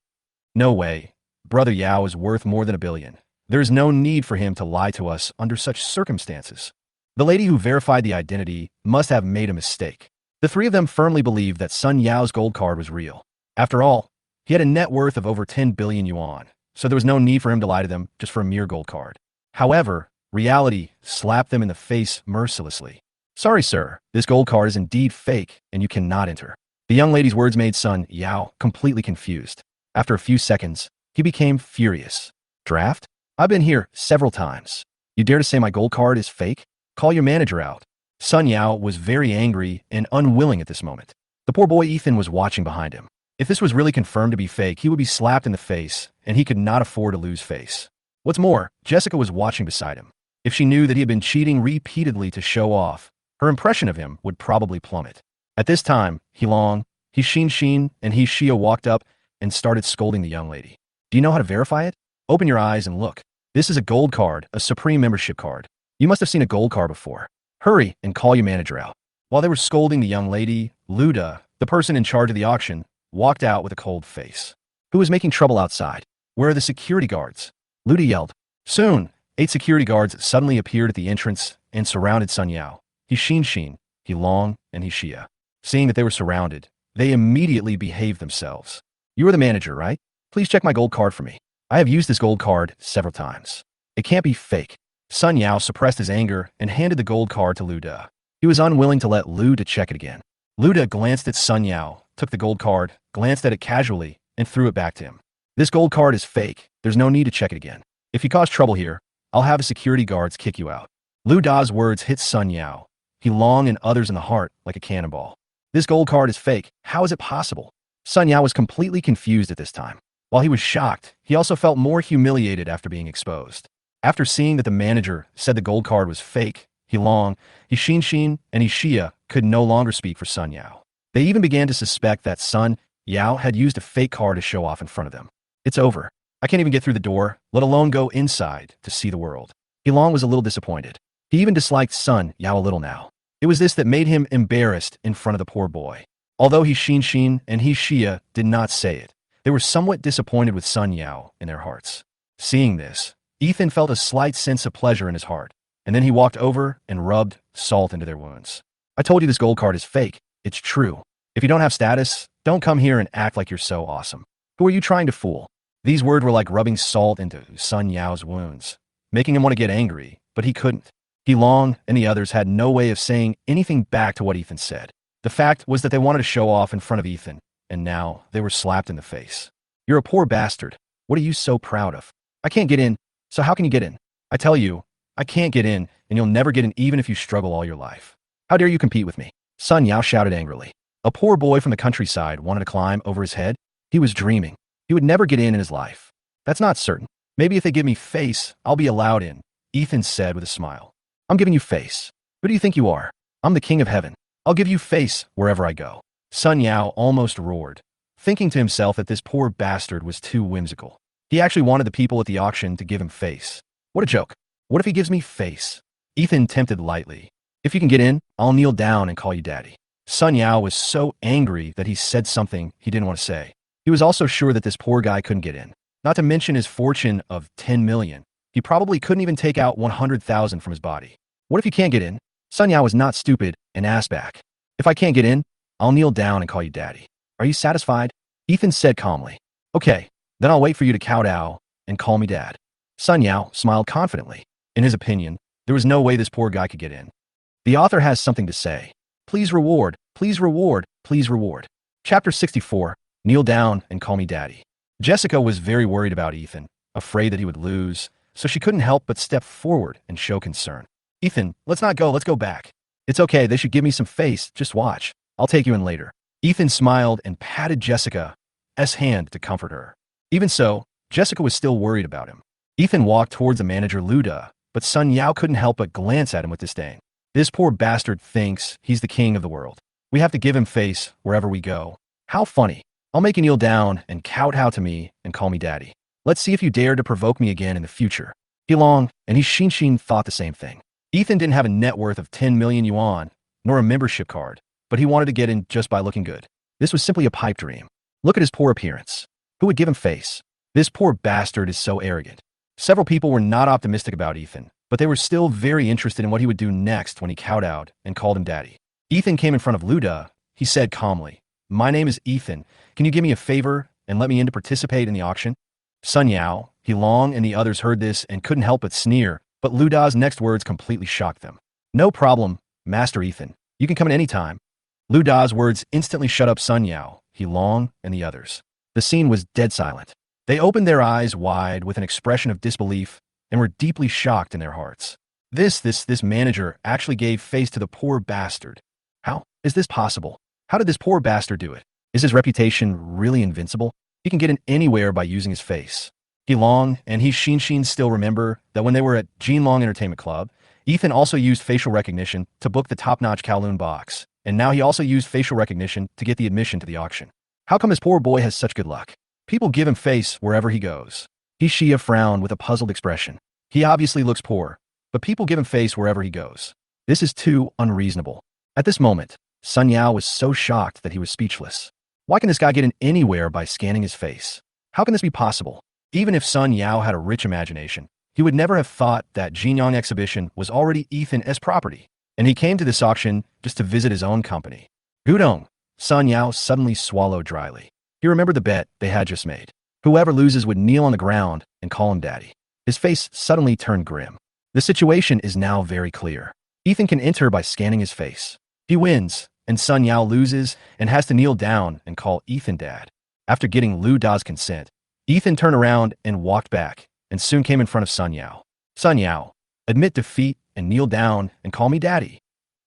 No way. Brother Yao is worth more than $1 billion. There is no need for him to lie to us under such circumstances. The lady who verified the identity must have made a mistake. The 3 of them firmly believed that Sun Yao's gold card was real. After all, he had a net worth of over 10 billion yuan, so there was no need for him to lie to them just for a mere gold card. However, reality slapped them in the face mercilessly. Sorry, sir. This gold card is indeed fake, and you cannot enter. The young lady's words made Sun Yao completely confused. After a few seconds, he became furious. Draft? I've been here several times. You dare to say my gold card is fake? Call your manager out. Sun Yao was very angry and unwilling at this moment. The poor boy Ethan was watching behind him. If this was really confirmed to be fake, he would be slapped in the face, and he could not afford to lose face. What's more, Jessica was watching beside him. If she knew that he had been cheating repeatedly to show off, her impression of him would probably plummet. At this time, He Long, He Xin, and He Xia walked up and started scolding the young lady. Do you know how to verify it? Open your eyes and look. This is a gold card, a Supreme membership card. You must have seen a gold card before. Hurry and call your manager out. While they were scolding the young lady, Luda, the person in charge of the auction, walked out with a cold face. Who is making trouble outside? Where are the security guards? Luda yelled. Soon, 8 security guards suddenly appeared at the entrance and surrounded Sun Yao, He Xin, He Long, and He Xia. Seeing that they were surrounded, they immediately behaved themselves. You are the manager, right? Please check my gold card for me. I have used this gold card several times. It can't be fake. Sun Yao suppressed his anger and handed the gold card to Luda. He was unwilling to let Luda check it again. Luda glanced at Sun Yao, took the gold card, glanced at it casually, and threw it back to him. This gold card is fake. There's no need to check it again. If you cause trouble here, I'll have the security guards kick you out. Luda's words hit Sun Yao, He Long, and others in the heart like a cannonball. This gold card is fake. How is it possible? Sun Yao was completely confused at this time. While he was shocked, he also felt more humiliated after being exposed. After seeing that the manager said the gold card was fake, He Long, He Xin, and He Xia could no longer speak for Sun Yao. They even began to suspect that Sun Yao had used a fake card to show off in front of them. It's over. I can't even get through the door, let alone go inside to see the world. He Long was a little disappointed. He even disliked Sun Yao a little now. It was this that made him embarrassed in front of the poor boy. Although He Xin and He Xia did not say it, they were somewhat disappointed with Sun Yao in their hearts. Seeing this, Ethan felt a slight sense of pleasure in his heart, and then he walked over and rubbed salt into their wounds. I told you this gold card is fake. It's true. If you don't have status, don't come here and act like you're so awesome. Who are you trying to fool? These words were like rubbing salt into Sun Yao's wounds, making him want to get angry, but he couldn't. He Long and the others had no way of saying anything back to what Ethan said. The fact was that they wanted to show off in front of Ethan, and now they were slapped in the face. You're a poor bastard. What are you so proud of? I can't get in, so how can you get in? I tell you, I can't get in, and you'll never get in even if you struggle all your life. How dare you compete with me? Sun Yao shouted angrily. A poor boy from the countryside wanted to climb over his head. He was dreaming. He would never get in his life. That's not certain. Maybe if they give me face, I'll be allowed in, Ethan said with a smile. I'm giving you face. Who do you think you are? I'm the king of heaven. I'll give you face wherever I go. Sun Yao almost roared, thinking to himself that this poor bastard was too whimsical. He actually wanted the people at the auction to give him face. What a joke. What if he gives me face? Ethan tempted lightly. If you can get in, I'll kneel down and call you daddy. Sun Yao was so angry that he said something he didn't want to say. He was also sure that this poor guy couldn't get in. Not to mention his fortune of 10 million. He probably couldn't even take out 100,000 from his body. What if you can't get in? Sun Yao was not stupid and asked back. If I can't get in, I'll kneel down and call you daddy. Are you satisfied? Ethan said calmly. Okay, then I'll wait for you to kowtow and call me dad. Sun Yao smiled confidently. In his opinion, there was no way this poor guy could get in. The author has something to say. Please reward, please reward, please reward. Chapter 64, Kneel Down and Call Me Daddy. Jessica was very worried about Ethan, afraid that he would lose, so she couldn't help but step forward and show concern. Ethan, let's not go, let's go back. It's okay, they should give me some face, just watch. I'll take you in later. Ethan smiled and patted Jessica's hand to comfort her. Even so, Jessica was still worried about him. Ethan walked towards the manager Luda, but Sun Yao couldn't help but glance at him with disdain. This poor bastard thinks he's the king of the world. We have to give him face wherever we go. How funny. I'll make you kneel down and kowtow to me and call me daddy. Let's see if you dare to provoke me again in the future. He Long and He Xin thought the same thing. Ethan didn't have a net worth of 10 million yuan, nor a membership card, but he wanted to get in just by looking good. This was simply a pipe dream. Look at his poor appearance. Who would give him face? This poor bastard is so arrogant. Several people were not optimistic about Ethan, but they were still very interested in what he would do next when he kowtowed and called him daddy. Ethan came in front of Luda. He said calmly, My name is Ethan. Can you give me a favor and let me in to participate in the auction? Sun Yao, He Long, and the others heard this and couldn't help but sneer, but Luda's next words completely shocked them. No problem, Master Ethan, you can come in any time. Lu Da's words instantly shut up Sun Yao, He Long, and the others. The scene was dead silent. They opened their eyes wide with an expression of disbelief and were deeply shocked in their hearts. This manager actually gave face to the poor bastard. How is this possible? How did this poor bastard do it? Is his reputation really invincible? He can get in anywhere by using his face. He Long and He Xin still remember that when they were at Jin Long Entertainment Club, Ethan also used facial recognition to book the top-notch Kowloon box, and now he also used facial recognition to get the admission to the auction. How come this poor boy has such good luck? People give him face wherever he goes. He Xia frowned with a puzzled expression. He obviously looks poor, but people give him face wherever he goes. This is too unreasonable. At this moment, Sun Yao was so shocked that he was speechless. Why can this guy get in anywhere by scanning his face? How can this be possible? Even if Sun Yao had a rich imagination, he would never have thought that Jinyang exhibition was already Ethan's property, and he came to this auction just to visit his own company. Gudong, Sun Yao suddenly swallowed dryly. He remembered the bet they had just made. Whoever loses would kneel on the ground and call him daddy. His face suddenly turned grim. The situation is now very clear. Ethan can enter by scanning his face. He wins, and Sun Yao loses and has to kneel down and call Ethan dad. After getting Lu Da's consent, Ethan turned around and walked back, and soon came in front of Sun Yao. Sun Yao, admit defeat and kneel down and call me daddy.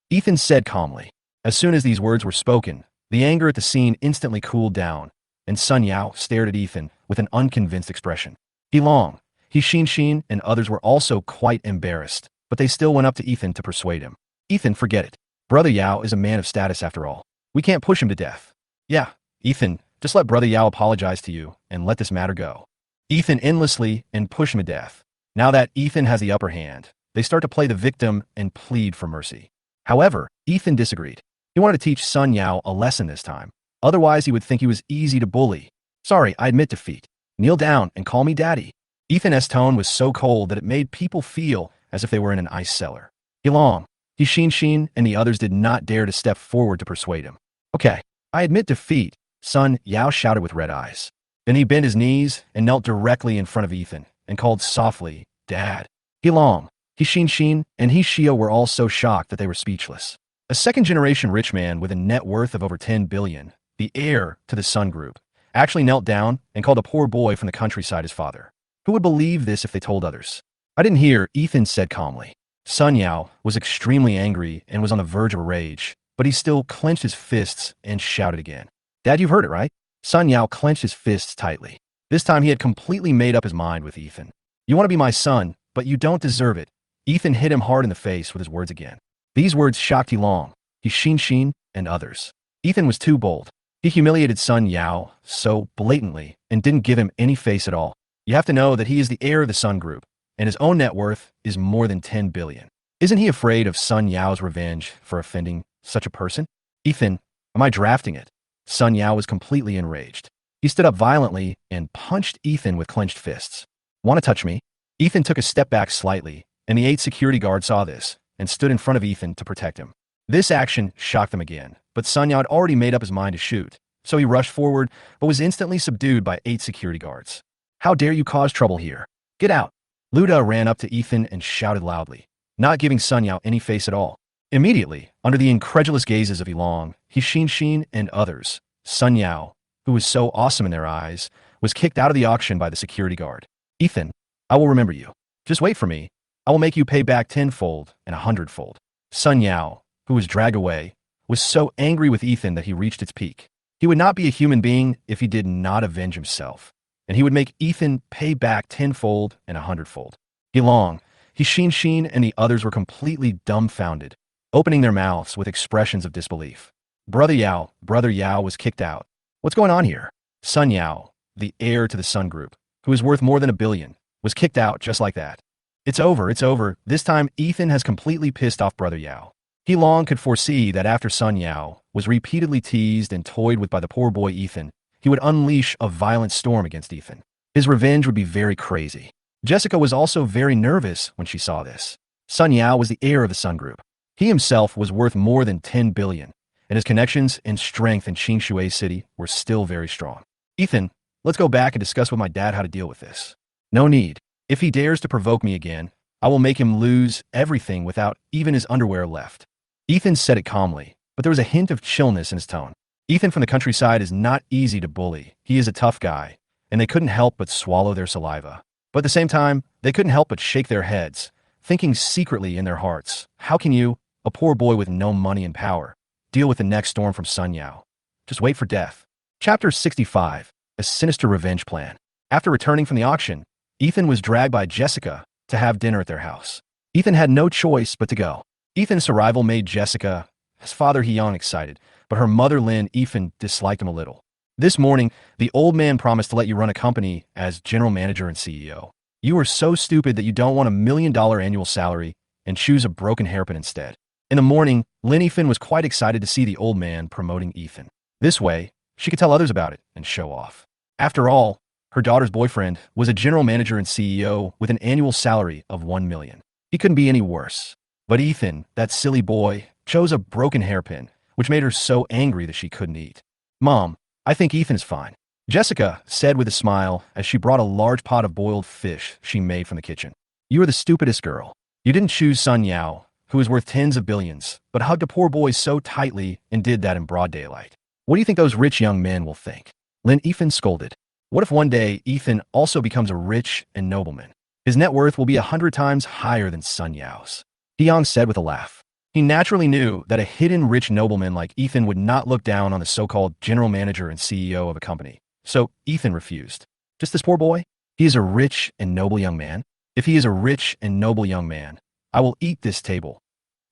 Ethan said calmly. As soon as these words were spoken, the anger at the scene instantly cooled down, and Sun Yao stared at Ethan with an unconvinced expression. He Long, He Xin, and others were also quite embarrassed, but they still went up to Ethan to persuade him. Ethan, forget it. Brother Yao is a man of status after all. We can't push him to death. Yeah, Ethan, just let Brother Yao apologize to you and let this matter go. Ethan endlessly and push him to death. Now that Ethan has the upper hand, they start to play the victim and plead for mercy. However, Ethan disagreed. He wanted to teach Sun Yao a lesson this time. Otherwise, he would think he was easy to bully. Sorry, I admit defeat. Kneel down and call me daddy. Ethan's tone was so cold that it made people feel as if they were in an ice cellar. He Long, He Xin, and the others did not dare to step forward to persuade him. Okay, I admit defeat, Sun Yao shouted with red eyes. Then he bent his knees and knelt directly in front of Ethan and called softly, Dad. He Long, He Xin, and He Xia were all so shocked that they were speechless. A second-generation rich man with a net worth of over 10 billion, the heir to the Sun Group, actually knelt down and called a poor boy from the countryside his father. Who would believe this if they told others? I didn't hear, Ethan said calmly. Sun Yao was extremely angry and was on the verge of rage, but he still clenched his fists and shouted again. Dad, you've heard it, right? Sun Yao clenched his fists tightly. This time he had completely made up his mind with Ethan. You want to be my son, but you don't deserve it. Ethan hit him hard in the face with his words again. These words shocked He Long, He Xin, and others. Ethan was too bold. He humiliated Sun Yao so blatantly and didn't give him any face at all. You have to know that he is the heir of the Sun Group, and his own net worth is more than 10 billion. Isn't he afraid of Sun Yao's revenge for offending such a person? Ethan, am I drafting it? Sun Yao was completely enraged. He stood up violently and punched Ethan with clenched fists. Want to touch me? Ethan took a step back slightly, and the 8 security guards saw this and stood in front of Ethan to protect him. This action shocked them again, but Sun Yao had already made up his mind to shoot, so he rushed forward but was instantly subdued by 8 security guards. How dare you cause trouble here? Get out! Lu Da ran up to Ethan and shouted loudly, not giving Sun Yao any face at all. Immediately, under the incredulous gazes of He Long, He Xin, and others, Sun Yao, who was so awesome in their eyes, was kicked out of the auction by the security guard. Ethan, I will remember you. Just wait for me. I will make you pay back 10-fold and 100-fold. Sun Yao, who was dragged away, was so angry with Ethan that he reached its peak. He would not be a human being if he did not avenge himself, and he would make Ethan pay back 10-fold and 100-fold. He Long, He Xin, and the others were completely dumbfounded, opening their mouths with expressions of disbelief. Brother Yao was kicked out. What's going on here? Sun Yao, the heir to the Sun Group, who is worth more than 1 billion, was kicked out just like that. It's over. This time, Ethan has completely pissed off Brother Yao. He Long could foresee that after Sun Yao was repeatedly teased and toyed with by the poor boy Ethan, he would unleash a violent storm against Ethan. His revenge would be very crazy. Jessica was also very nervous when she saw this. Sun Yao was the heir of the Sun Group. He himself was worth more than 10 billion, and his connections and strength in Qingshui City were still very strong. Ethan, let's go back and discuss with my dad how to deal with this. No need. If he dares to provoke me again, I will make him lose everything without even his underwear left. Ethan said it calmly, but there was a hint of chillness in his tone. Ethan from the countryside is not easy to bully. He is a tough guy, and they couldn't help but swallow their saliva. But at the same time, they couldn't help but shake their heads, thinking secretly in their hearts, how can you, a poor boy with no money and power, deal with the next storm from Sun Yao? Just wait for death. Chapter 65. A sinister revenge plan. After returning from the auction, Ethan was dragged by Jessica to have dinner at their house. Ethan had no choice but to go. Ethan's arrival made Jessica, his father Hyun, excited, but her mother Lin Ethan disliked him a little. This morning, the old man promised to let you run a company as general manager and CEO. You are so stupid that you don't want $1 million annual salary and choose a broken hairpin instead. In the morning, Lin Ethan was quite excited to see the old man promoting Ethan. This way, she could tell others about it and show off. After all, her daughter's boyfriend was a general manager and CEO with an annual salary of $1 million. He couldn't be any worse. But Ethan, that silly boy, chose a broken hairpin, which made her so angry that she couldn't eat. Mom, I think Ethan is fine, Jessica said with a smile as she brought a large pot of boiled fish she made from the kitchen. You are the stupidest girl. You didn't choose Sun Yao, who is worth tens of billions, but hugged a poor boy so tightly and did that in broad daylight. What do you think those rich young men will think? Lin Ethan scolded. What if one day Ethan also becomes a rich and nobleman? His net worth will be 100 times higher than Sun Yao's. Hyung said with a laugh. He naturally knew that a hidden rich nobleman like Ethan would not look down on the so-called general manager and CEO of a company. So Ethan refused. Just this poor boy? He is a rich and noble young man. If he is a rich and noble young man, I will eat this table.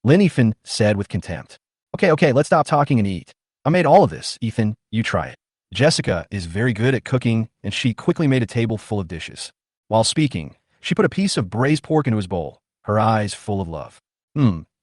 Lin Ethan said with contempt. Okay, let's stop talking and eat. I made all of this, Ethan. You try it. Jessica is very good at cooking, and she quickly made a table full of dishes. While speaking, she put a piece of braised pork into his bowl, her eyes full of love.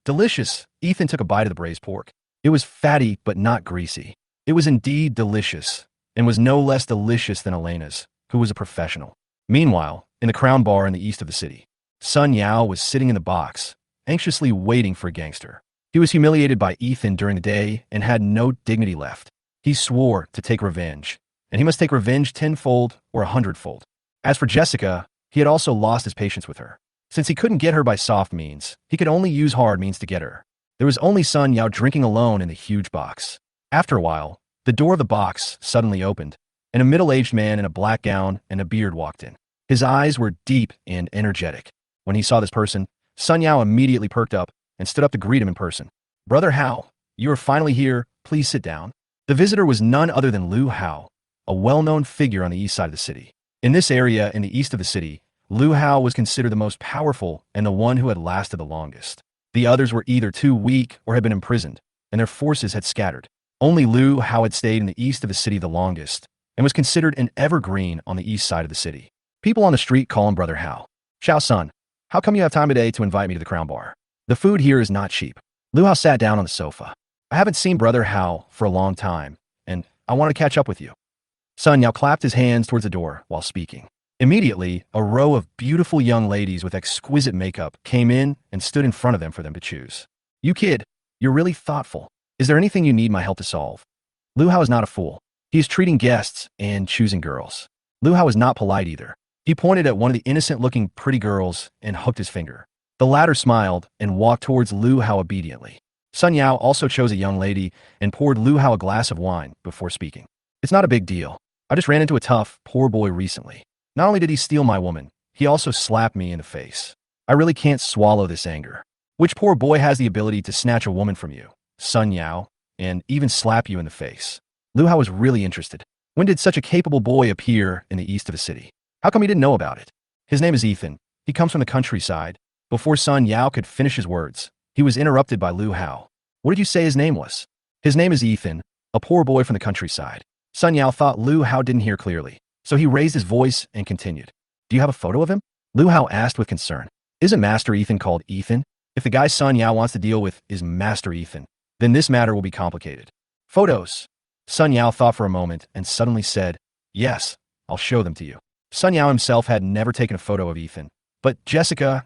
Delicious. Ethan took a bite of the braised pork. It was fatty but not greasy. It was indeed delicious, and was no less delicious than Elena's, who was a professional. Meanwhile, in the Crown Bar in the east of the city, Sun Yao was sitting in the box, anxiously waiting for a gangster. He was humiliated by Ethan during the day and had no dignity left. He swore to take revenge, and he must take revenge tenfold or 100-fold. As for Jessica, he had also lost his patience with her. Since he couldn't get her by soft means, he could only use hard means to get her. There was only Sun Yao drinking alone in the huge box. After a while, the door of the box suddenly opened, and a middle-aged man in a black gown and a beard walked in. His eyes were deep and energetic. When he saw this person, Sun Yao immediately perked up and stood up to greet him in person. Brother Hao, you are finally here. Please sit down. The visitor was none other than Liu Hao, a well-known figure on the east side of the city. In this area in the east of the city, Liu Hao was considered the most powerful and the one who had lasted the longest. The others were either too weak or had been imprisoned, and their forces had scattered. Only Liu Hao had stayed in the east of the city the longest, and was considered an evergreen on the east side of the city. People on the street call him Brother Hao. Xiao Sun, how come you have time today to invite me to the Crown Bar? The food here is not cheap. Liu Hao sat down on the sofa. I haven't seen Brother Hao for a long time, and I want to catch up with you. Sun Yao clapped his hands towards the door while speaking. Immediately, a row of beautiful young ladies with exquisite makeup came in and stood in front of them for them to choose. You kid, you're really thoughtful. Is there anything you need my help to solve? Liu Hao is not a fool. He is treating guests and choosing girls. Liu Hao is not polite either. He pointed at one of the innocent-looking pretty girls and hooked his finger. The latter smiled and walked towards Liu Hao obediently. Sun Yao also chose a young lady and poured Liu Hao a glass of wine before speaking. It's not a big deal. I just ran into a tough, poor boy recently. Not only did he steal my woman, he also slapped me in the face. I really can't swallow this anger. Which poor boy has the ability to snatch a woman from you, Sun Yao, and even slap you in the face? Liu Hao was really interested. When did such a capable boy appear in the east of the city? How come he didn't know about it? His name is Ethan. He comes from the countryside. Before Sun Yao could finish his words, he was interrupted by Liu Hao. What did you say his name was? His name is Ethan, a poor boy from the countryside. Sun Yao thought Liu Hao didn't hear clearly, so he raised his voice and continued. Do you have a photo of him? Liu Hao asked with concern. Isn't Master Ethan called Ethan? If the guy Sun Yao wants to deal with is Master Ethan, then this matter will be complicated. Photos. Sun Yao thought for a moment and suddenly said, yes, I'll show them to you. Sun Yao himself had never taken a photo of Ethan, but Jessica's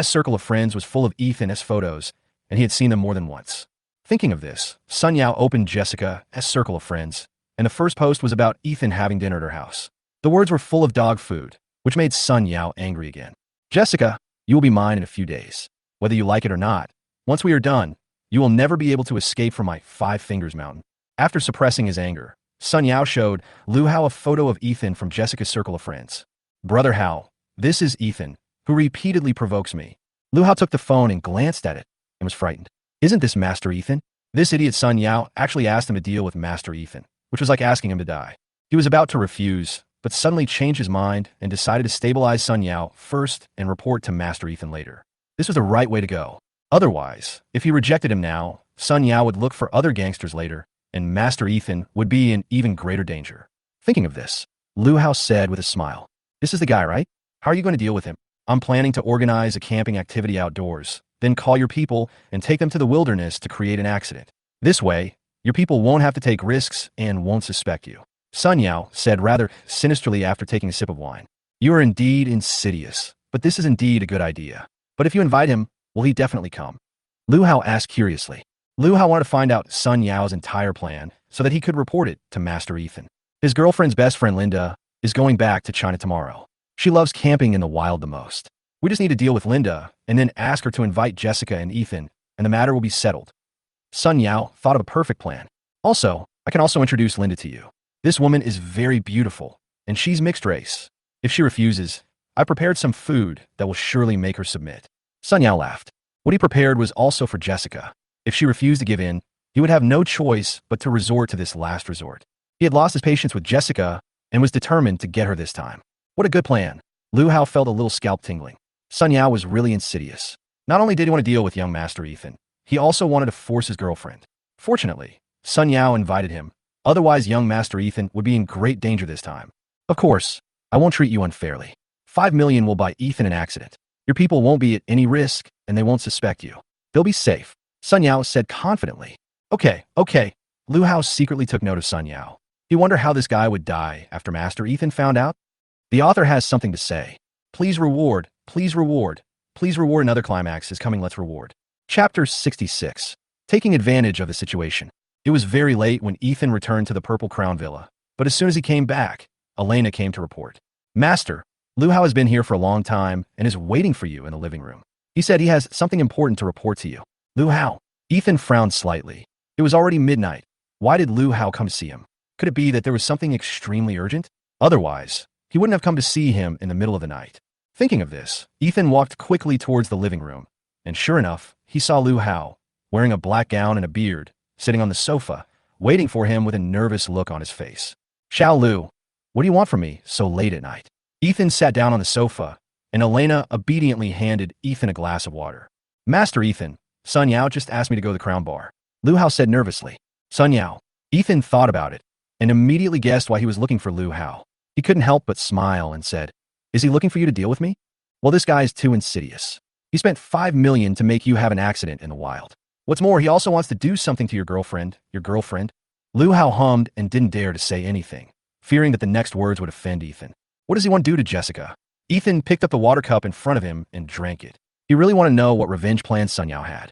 circle of friends was full of Ethan's photos, and he had seen them more than once. Thinking of this, Sun Yao opened Jessica's circle of friends, and the first post was about Ethan having dinner at her house. The words were full of dog food, which made Sun Yao angry again. Jessica, you will be mine in a few days. Whether you like it or not, once we are done, You will never be able to escape from my 5 fingers mountain. After suppressing his anger, Sun Yao showed Lu Hao a photo of Ethan from Jessica's circle of friends. Brother Hao, this is Ethan, who repeatedly provokes me. Lu Hao took the phone and glanced at it and was frightened. Isn't this Master Ethan? This idiot Sun Yao actually asked him to deal with Master Ethan, which was like asking him to die. He was about to refuse, but suddenly changed his mind and decided to stabilize Sun Yao first and report to Master Ethan later. This was the right way to go. Otherwise, if he rejected him now, Sun Yao would look for other gangsters later, and Master Ethan would be in even greater danger. Thinking of this, Lu Hao said with a smile, "This is the guy, right? How are you going to deal with him? I'm planning to organize a camping activity outdoors, then call your people and take them to the wilderness to create an accident. This way, your people won't have to take risks and won't suspect you." Sun Yao said rather sinisterly after taking a sip of wine. "You are indeed insidious, but this is indeed a good idea. But if you invite him, will he definitely come?" Lu Hao asked curiously. Lu Hao wanted to find out Sun Yao's entire plan so that he could report it to Master Ethan. His girlfriend's best friend Linda is going back to China tomorrow. She loves camping in the wild the most. We just need to deal with Linda and then ask her to invite Jessica and Ethan, and the matter will be settled. Sun Yao thought of a perfect plan. Also, I can also introduce Linda to you. This woman is very beautiful, and she's mixed race. If she refuses, I prepared some food that will surely make her submit. Sun Yao laughed. What he prepared was also for Jessica. If she refused to give in, he would have no choice but to resort to this last resort. He had lost his patience with Jessica and was determined to get her this time. What a good plan. Lu Hao felt a little scalp tingling. Sun Yao was really insidious. Not only did he want to deal with young Master Ethan, he also wanted to force his girlfriend. Fortunately, Sun Yao invited him. Otherwise, young Master Ethan would be in great danger this time. Of course, I won't treat you unfairly. 5 million will buy Ethan an accident. Your people won't be at any risk, and they won't suspect you. They'll be safe, Sun Yao said confidently. Okay. Lu Hao secretly took note of Sun Yao. He wondered how this guy would die after Master Ethan found out. The author has something to say. Please reward, please reward, please reward. Another climax is coming. Let's reward. Chapter 66. Taking advantage of the situation. It was very late when Ethan returned to the Purple Crown Villa, but as soon as he came back, Elena came to report. Master, Lu Hao has been here for a long time and is waiting for you in the living room. He said he has something important to report to you. Lu Hao. Ethan frowned slightly. It was already midnight. Why did Lu Hao come to see him? Could it be that there was something extremely urgent? Otherwise, he wouldn't have come to see him in the middle of the night. Thinking of this, Ethan walked quickly towards the living room, and sure enough, he saw Lu Hao, wearing a black gown and a beard, sitting on the sofa, waiting for him with a nervous look on his face. Xiao Lu, what do you want from me so late at night? Ethan sat down on the sofa, and Elena obediently handed Ethan a glass of water. Master Ethan, Sun Yao just asked me to go to the Crown Bar. Lu Hao said nervously. Sun Yao. Ethan thought about it, and immediately guessed why he was looking for Lu Hao. He couldn't help but smile and said, Is he looking for you to deal with me? Well, this guy is too insidious. He spent 5 million to make you have an accident in the wild. What's more, he also wants to do something to your girlfriend. Lu Hao hummed and didn't dare to say anything, fearing that the next words would offend Ethan. What does he want to do to Jessica? Ethan picked up the water cup in front of him and drank it. He really wanted to know what revenge plans Sun Yao had.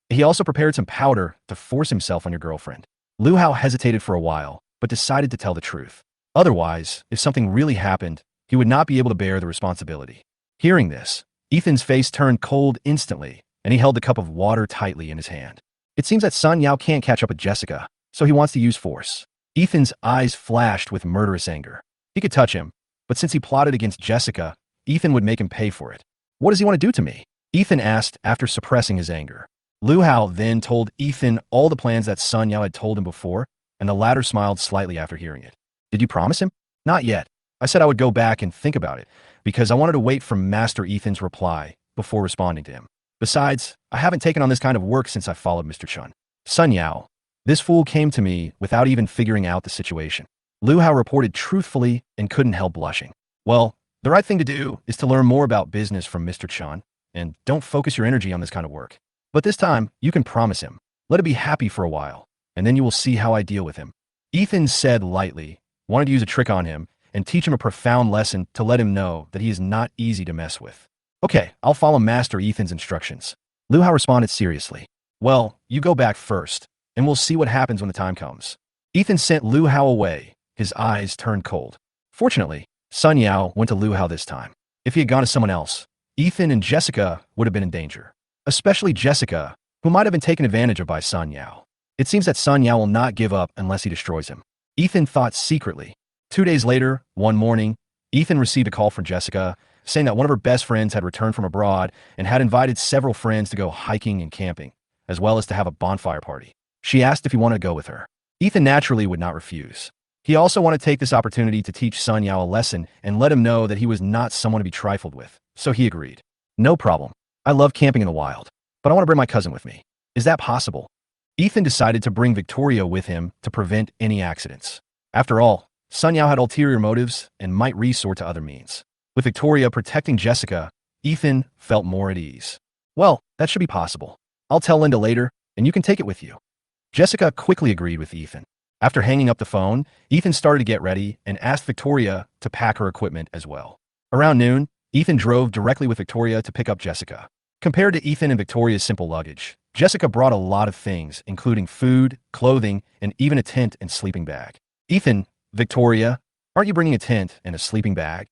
He also prepared some powder to force himself on your girlfriend. Lu Hao hesitated for a while, but decided to tell the truth. Otherwise, if something really happened, he would not be able to bear the responsibility. Hearing this, Ethan's face turned cold instantly, and he held the cup of water tightly in his hand. It seems that Sun Yao can't catch up with Jessica, so he wants to use force. Ethan's eyes flashed with murderous anger. He could touch him, but since he plotted against Jessica, Ethan would make him pay for it. What does he want to do to me? Ethan asked after suppressing his anger. Lu Hao then told Ethan all the plans that Sun Yao had told him before, and the latter smiled slightly after hearing it. Did you promise him? Not yet. I said I would go back and think about it, because I wanted to wait for Master Ethan's reply before responding to him. Besides, I haven't taken on this kind of work since I followed Mr. Chun. Sun Yao. This fool came to me without even figuring out the situation. Lu Hao reported truthfully and couldn't help blushing. Well, the right thing to do is to learn more about business from Mr. Chun, and don't focus your energy on this kind of work. But this time, you can promise him. Let it be happy for a while, and then you will see how I deal with him. Ethan said lightly, wanted to use a trick on him and teach him a profound lesson to let him know that he is not easy to mess with. Okay, I'll follow Master Ethan's instructions. Lu Hao responded seriously. Well, you go back first, and we'll see what happens when the time comes. Ethan sent Lu Hao away. His eyes turned cold. Fortunately, Sun Yao went to Lu Hao this time. If he had gone to someone else, Ethan and Jessica would have been in danger. Especially Jessica, who might have been taken advantage of by Sun Yao. It seems that Sun Yao will not give up unless he destroys him. Ethan thought secretly. 2 days later, one morning, Ethan received a call from Jessica saying that one of her best friends had returned from abroad and had invited several friends to go hiking and camping, as well as to have a bonfire party. She asked if he wanted to go with her. Ethan naturally would not refuse. He also wanted to take this opportunity to teach Sun Yao a lesson and let him know that he was not someone to be trifled with, so he agreed. No problem. I love camping in the wild, but I want to bring my cousin with me. Is that possible? Ethan decided to bring Victoria with him to prevent any accidents. After all, Sun Yao had ulterior motives and might resort to other means. With Victoria protecting Jessica, Ethan felt more at ease. Well, that should be possible. I'll tell Linda later, and you can take it with you. Jessica quickly agreed with Ethan. After hanging up the phone, Ethan started to get ready and asked Victoria to pack her equipment as well. Around noon, Ethan drove directly with Victoria to pick up Jessica. Compared to Ethan and Victoria's simple luggage, Jessica brought a lot of things, including food, clothing, and even a tent and sleeping bag. Ethan, Victoria, aren't you bringing a tent and a sleeping bag?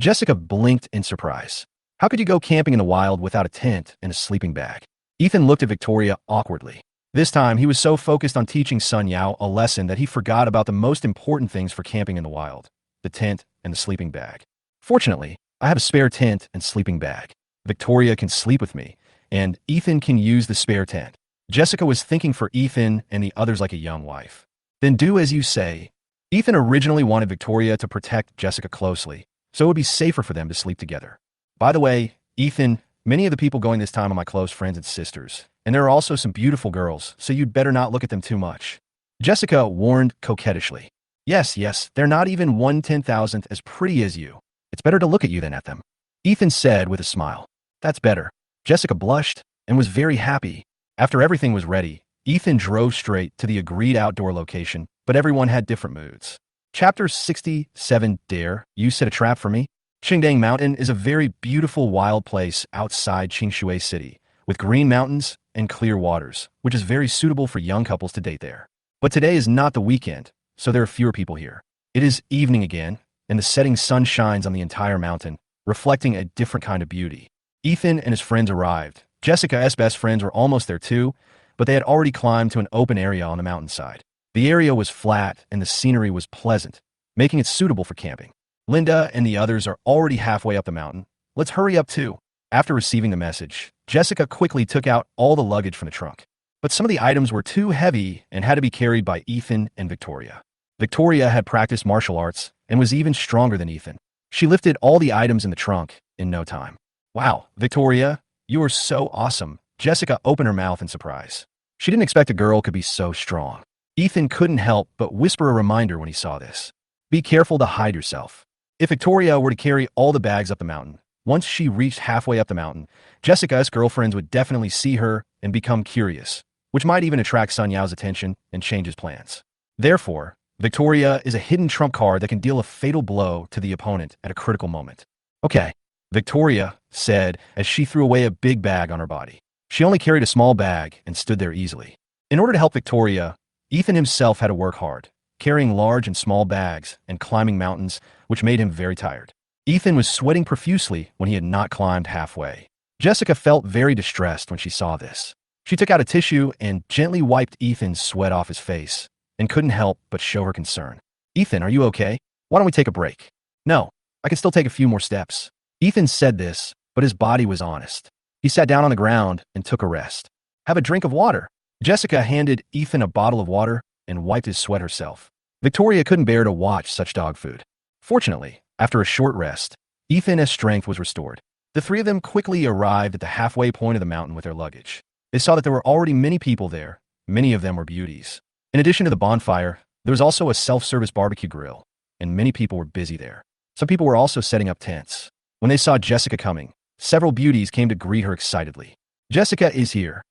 Jessica blinked in surprise. How could you go camping in the wild without a tent and a sleeping bag? Ethan looked at Victoria awkwardly. This time, he was so focused on teaching Sun Yao a lesson that he forgot about the most important things for camping in the wild, the tent and the sleeping bag. Fortunately, I have a spare tent and sleeping bag. Victoria can sleep with me, and Ethan can use the spare tent. Jessica was thinking for Ethan and the others like a young wife. Then do as you say. Ethan originally wanted Victoria to protect Jessica closely, so it would be safer for them to sleep together. By the way, Ethan, many of the people going this time are my close friends and sisters, and there are also some beautiful girls, so you'd better not look at them too much. Jessica warned coquettishly. Yes, they're not even 1/10,000th as pretty as you. It's better to look at you than at them. Ethan said with a smile. That's better. Jessica blushed and was very happy. After everything was ready, Ethan drove straight to the agreed outdoor location, but everyone had different moods. Chapter 67. Dare you set a trap for me? Qingdang Mountain is a very beautiful wild place outside Qingshui City, with green mountains and clear waters, which is very suitable for young couples to date there. But today is not the weekend, so there are fewer people here. It is evening again, and the setting sun shines on the entire mountain, reflecting a different kind of beauty. Ethan and his friends arrived. Jessica's best friends were almost there too, but they had already climbed to an open area on the mountainside. The area was flat and the scenery was pleasant, making it suitable for camping. Linda and the others are already halfway up the mountain. Let's hurry up too. After receiving the message, Jessica quickly took out all the luggage from the trunk. But some of the items were too heavy and had to be carried by Ethan and Victoria. Victoria had practiced martial arts and was even stronger than Ethan. She lifted all the items in the trunk in no time. Wow, Victoria, you are so awesome. Jessica opened her mouth in surprise. She didn't expect a girl could be so strong. Ethan couldn't help but whisper a reminder when he saw this. Be careful to hide yourself. If Victoria were to carry all the bags up the mountain, once she reached halfway up the mountain, Jessica's girlfriends would definitely see her and become curious, which might even attract Sun Yao's attention and change his plans. Therefore, Victoria is a hidden trump card that can deal a fatal blow to the opponent at a critical moment. Okay, Victoria said as she threw away a big bag on her body. She only carried a small bag and stood there easily. In order to help Victoria, Ethan himself had to work hard, carrying large and small bags and climbing mountains, which made him very tired. Ethan was sweating profusely when he had not climbed halfway. Jessica felt very distressed when she saw this. She took out a tissue and gently wiped Ethan's sweat off his face and couldn't help but show her concern. Ethan, are you okay? Why don't we take a break? No, I can still take a few more steps. Ethan said this, but his body was honest. He sat down on the ground and took a rest. Have a drink of water. Jessica handed Ethan a bottle of water and wiped his sweat herself. Victoria couldn't bear to watch such dog food. Fortunately, after a short rest, Ethan's strength was restored. The three of them quickly arrived at the halfway point of the mountain with their luggage. They saw that there were already many people there. Many of them were beauties. In addition to the bonfire, there was also a self-service barbecue grill, and many people were busy there. Some people were also setting up tents. When they saw Jessica coming, several beauties came to greet her excitedly. Jessica is here.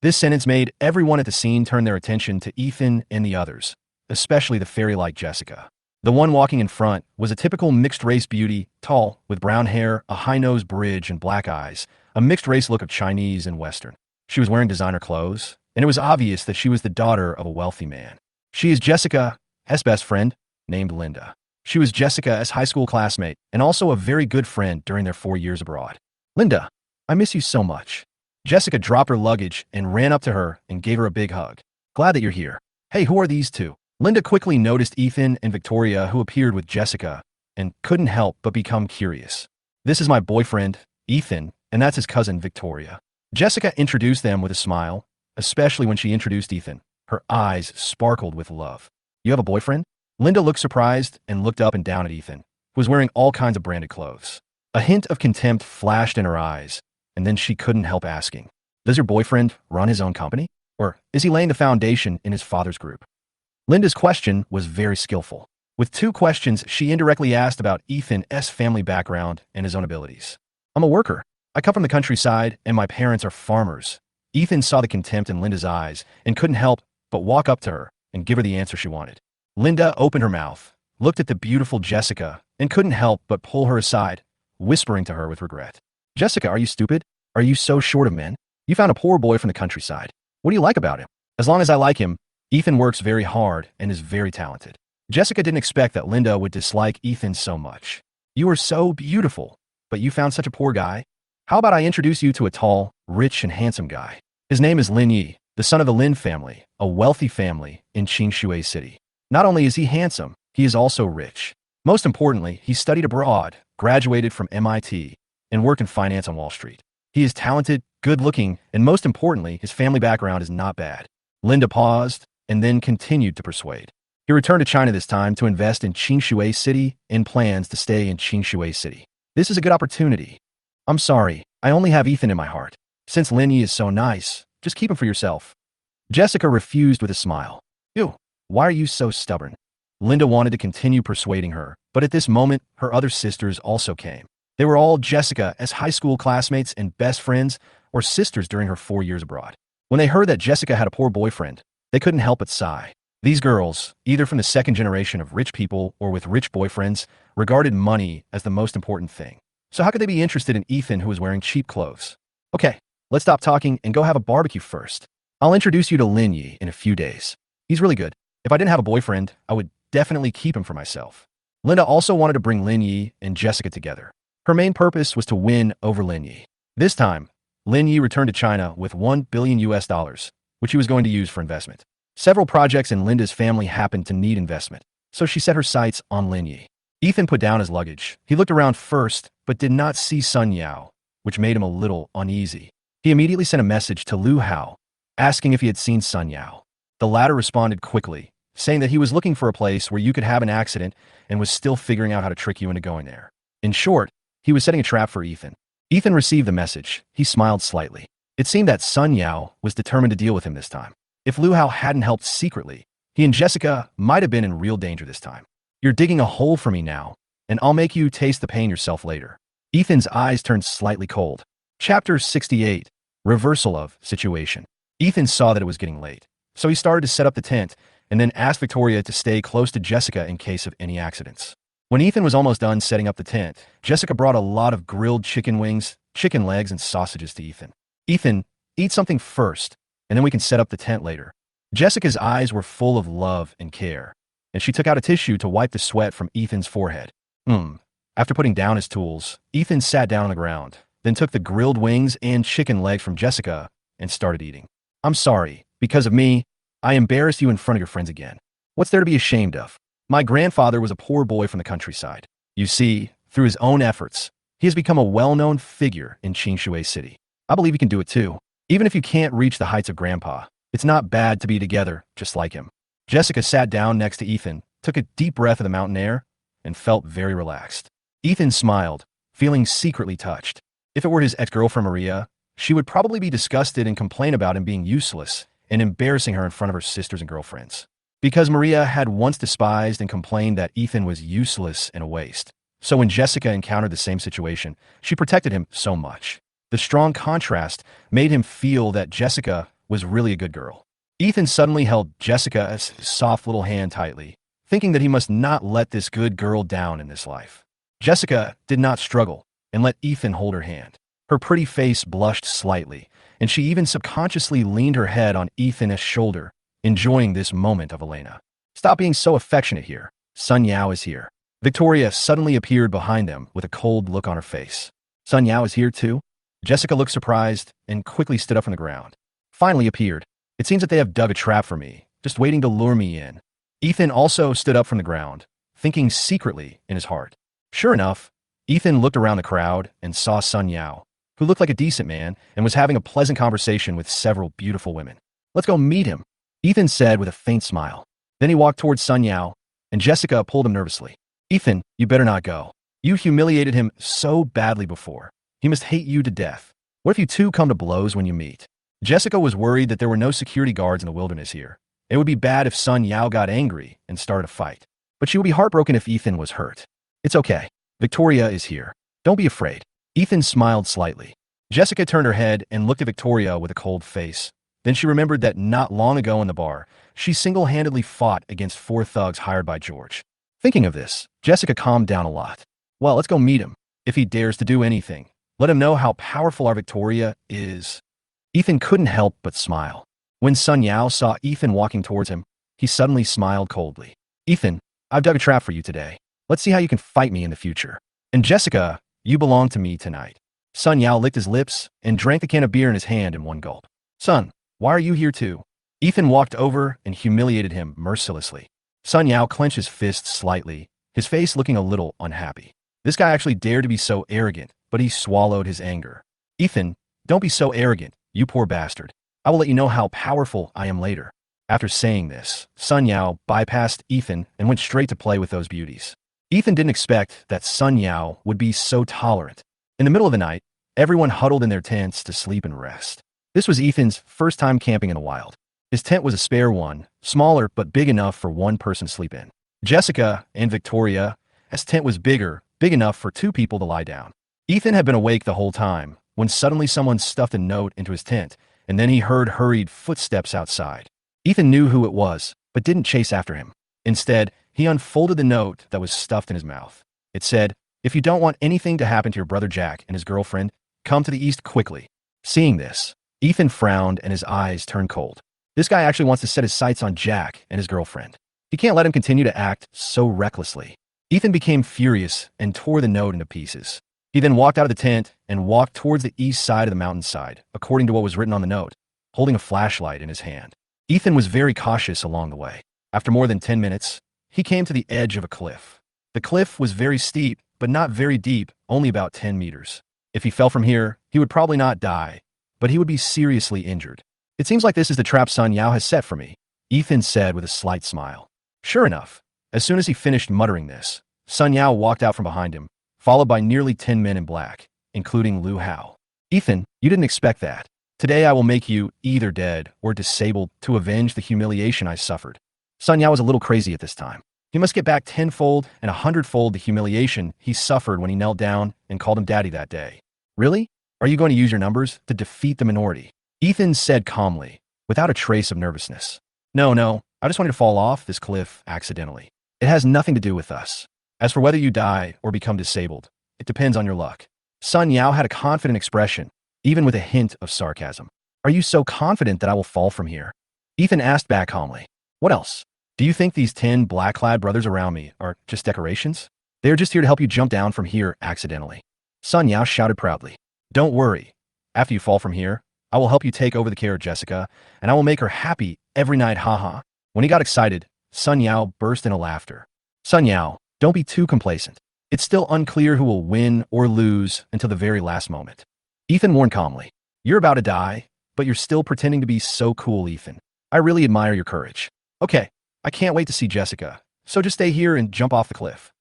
This sentence made everyone at the scene turn their attention to Ethan and the others, especially the fairy-like Jessica. The one walking in front was a typical mixed-race beauty, tall, with brown hair, a high-nosed bridge, and black eyes, a mixed-race look of Chinese and Western. She was wearing designer clothes, and it was obvious that she was the daughter of a wealthy man. She is Jessica's best friend, named Linda. She was Jessica's high school classmate and also a very good friend during their 4 years abroad. Linda, I miss you so much. Jessica dropped her luggage and ran up to her and gave her a big hug. Glad that you're here. Hey, who are these two? Linda quickly noticed Ethan and Victoria, who appeared with Jessica, and couldn't help but become curious. This is my boyfriend, Ethan, and that's his cousin, Victoria. Jessica introduced them with a smile, especially when she introduced Ethan. Her eyes sparkled with love. You have a boyfriend? Linda looked surprised and looked up and down at Ethan, who was wearing all kinds of branded clothes. A hint of contempt flashed in her eyes, and then she couldn't help asking, does your boyfriend run his own company? Or is he laying the foundation in his father's group? Linda's question was very skillful. With two questions, she indirectly asked about Ethan's family background and his own abilities. I'm a worker. I come from the countryside, and my parents are farmers. Ethan saw the contempt in Linda's eyes and couldn't help but walk up to her and give her the answer she wanted. Linda opened her mouth, looked at the beautiful Jessica, and couldn't help but pull her aside, whispering to her with regret. Jessica, are you stupid? Are you so short of men? You found a poor boy from the countryside. What do you like about him? As long as I like him, Ethan works very hard and is very talented. Jessica didn't expect that Linda would dislike Ethan so much. You are so beautiful, but you found such a poor guy? How about I introduce you to a tall, rich, and handsome guy? His name is Lin Yi, the son of the Lin family, a wealthy family in Qingshui City. Not only is he handsome, he is also rich. Most importantly, he studied abroad, graduated from MIT, and worked in finance on Wall Street. He is talented, good-looking, and most importantly, his family background is not bad. Linda paused and then continued to persuade. He returned to China this time to invest in Qingshui City and plans to stay in Qingshui City. This is a good opportunity. I'm sorry, I only have Ethan in my heart. Since Lin Yi is so nice, just keep him for yourself. Jessica refused with a smile. Ew, why are you so stubborn? Linda wanted to continue persuading her, but at this moment, her other sisters also came. They were all Jessica's high school classmates and best friends or sisters during her 4 years abroad. When they heard that Jessica had a poor boyfriend, they couldn't help but sigh. These girls, either from the second generation of rich people or with rich boyfriends, regarded money as the most important thing. So how could they be interested in Ethan, who was wearing cheap clothes? Okay, let's stop talking and go have a barbecue first. I'll introduce you to Lin Yi in a few days. He's really good. If I didn't have a boyfriend, I would definitely keep him for myself. Linda also wanted to bring Lin Yi and Jessica together. Her main purpose was to win over Lin Yi. This time, Lin Yi returned to China with $1 billion, which he was going to use for investment. Several projects in Linda's family happened to need investment, so she set her sights on Lin Yi. Ethan put down his luggage. He looked around first, but did not see Sun Yao, which made him a little uneasy. He immediately sent a message to Lu Hao, asking if he had seen Sun Yao. The latter responded quickly, saying that he was looking for a place where you could have an accident and was still figuring out how to trick you into going there. In short, he was setting a trap for Ethan. Ethan received the message. He smiled slightly. It seemed that Sun Yao was determined to deal with him this time. If Lu Hao hadn't helped secretly, he and Jessica might have been in real danger this time. You're digging a hole for me now, and I'll make you taste the pain yourself later. Ethan's eyes turned slightly cold. Chapter 68, Reversal of Situation. Ethan saw that it was getting late, so he started to set up the tent and then asked Victoria to stay close to Jessica in case of any accidents. When Ethan was almost done setting up the tent, Jessica brought a lot of grilled chicken wings, chicken legs, and sausages to Ethan. Ethan, eat something first, and then we can set up the tent later. Jessica's eyes were full of love and care, and she took out a tissue to wipe the sweat from Ethan's forehead. After putting down his tools, Ethan sat down on the ground, then took the grilled wings and chicken legs from Jessica and started eating. I'm sorry, because of me, I embarrassed you in front of your friends again. What's there to be ashamed of? My grandfather was a poor boy from the countryside. You see, through his own efforts, he has become a well-known figure in Qingshui City. I believe you can do it too. Even if you can't reach the heights of Grandpa, it's not bad to be together just like him. Jessica sat down next to Ethan, took a deep breath of the mountain air, and felt very relaxed. Ethan smiled, feeling secretly touched. If it were his ex-girlfriend Maria, she would probably be disgusted and complain about him being useless and embarrassing her in front of her sisters and girlfriends. Because Maria had once despised and complained that Ethan was useless and a waste. So when Jessica encountered the same situation, she protected him so much. The strong contrast made him feel that Jessica was really a good girl. Ethan suddenly held Jessica's soft little hand tightly, thinking that he must not let this good girl down in this life. Jessica did not struggle and let Ethan hold her hand. Her pretty face blushed slightly, and she even subconsciously leaned her head on Ethan's shoulder, enjoying this moment of Elena. Stop being so affectionate here. Sun Yao is here. Victoria suddenly appeared behind them with a cold look on her face. Sun Yao is here too? Jessica looked surprised and quickly stood up from the ground. Finally appeared. It seems that they have dug a trap for me, just waiting to lure me in. Ethan also stood up from the ground, thinking secretly in his heart. Sure enough, Ethan looked around the crowd and saw Sun Yao, who looked like a decent man and was having a pleasant conversation with several beautiful women. Let's go meet him, Ethan said with a faint smile. Then he walked towards Sun Yao, and Jessica pulled him nervously. Ethan, you better not go. You humiliated him so badly before. He must hate you to death. What if you two come to blows when you meet? Jessica was worried that there were no security guards in the wilderness here. It would be bad if Sun Yao got angry and started a fight. But she would be heartbroken if Ethan was hurt. It's okay. Victoria is here. Don't be afraid. Ethan smiled slightly. Jessica turned her head and looked at Victoria with a cold face. Then she remembered that not long ago in the bar, she single-handedly fought against 4 thugs hired by George. Thinking of this, Jessica calmed down a lot. Well, let's go meet him. If he dares to do anything, let him know how powerful our Victoria is. Ethan couldn't help but smile. When Sun Yao saw Ethan walking towards him, he suddenly smiled coldly. Ethan, I've dug a trap for you today. Let's see how you can fight me in the future. And Jessica, you belong to me tonight. Sun Yao licked his lips and drank the can of beer in his hand in one gulp. Son, why are you here too? Ethan walked over and humiliated him mercilessly. Sun Yao clenched his fists slightly, his face looking a little unhappy. This guy actually dared to be so arrogant, but he swallowed his anger. Ethan, don't be so arrogant, you poor bastard. I will let you know how powerful I am later. After saying this, Sun Yao bypassed Ethan and went straight to play with those beauties. Ethan didn't expect that Sun Yao would be so tolerant. In the middle of the night, everyone huddled in their tents to sleep and rest. This was Ethan's first time camping in the wild. His tent was a spare one, smaller but big enough for one person to sleep in. Jessica and Victoria's tent was big enough for 2 people to lie down. Ethan had been awake the whole time, when suddenly someone stuffed a note into his tent, and then he heard hurried footsteps outside. Ethan knew who it was, but didn't chase after him. Instead, he unfolded the note that was stuffed in his mouth. It said, "If you don't want anything to happen to your brother Jack and his girlfriend, come to the east quickly." Seeing this, Ethan frowned and his eyes turned cold. This guy actually wants to set his sights on Jack and his girlfriend. He can't let him continue to act so recklessly. Ethan became furious and tore the note into pieces. He then walked out of the tent and walked towards the east side of the mountainside, according to what was written on the note, holding a flashlight in his hand. Ethan was very cautious along the way. After more than 10 minutes, he came to the edge of a cliff. The cliff was very steep, but not very deep, only about 10 meters. If he fell from here, he would probably not die, but he would be seriously injured. It seems like this is the trap Sun Yao has set for me, Ethan said with a slight smile. Sure enough, as soon as he finished muttering this, Sun Yao walked out from behind him, followed by nearly 10 men in black, including Lu Hao. Ethan, you didn't expect that. Today I will make you either dead or disabled to avenge the humiliation I suffered. Sun Yao was a little crazy at this time. He must get back 10-fold and 100-fold the humiliation he suffered when he knelt down and called him daddy that day. Really? Are you going to use your numbers to defeat the minority? Ethan said calmly, without a trace of nervousness. No, I just wanted to fall off this cliff accidentally. It has nothing to do with us. As for whether you die or become disabled, it depends on your luck. Sun Yao had a confident expression, even with a hint of sarcasm. Are you so confident that I will fall from here? Ethan asked back calmly. What else? Do you think these 10 black-clad brothers around me are just decorations? They are just here to help you jump down from here accidentally. Sun Yao shouted proudly. Don't worry. After you fall from here, I will help you take over the care of Jessica, and I will make her happy every night, haha. When he got excited, Sun Yao burst into laughter. Sun Yao, don't be too complacent. It's still unclear who will win or lose until the very last moment. Ethan warned calmly. You're about to die, but you're still pretending to be so cool, Ethan. I really admire your courage. Okay, I can't wait to see Jessica, so just stay here and jump off the cliff.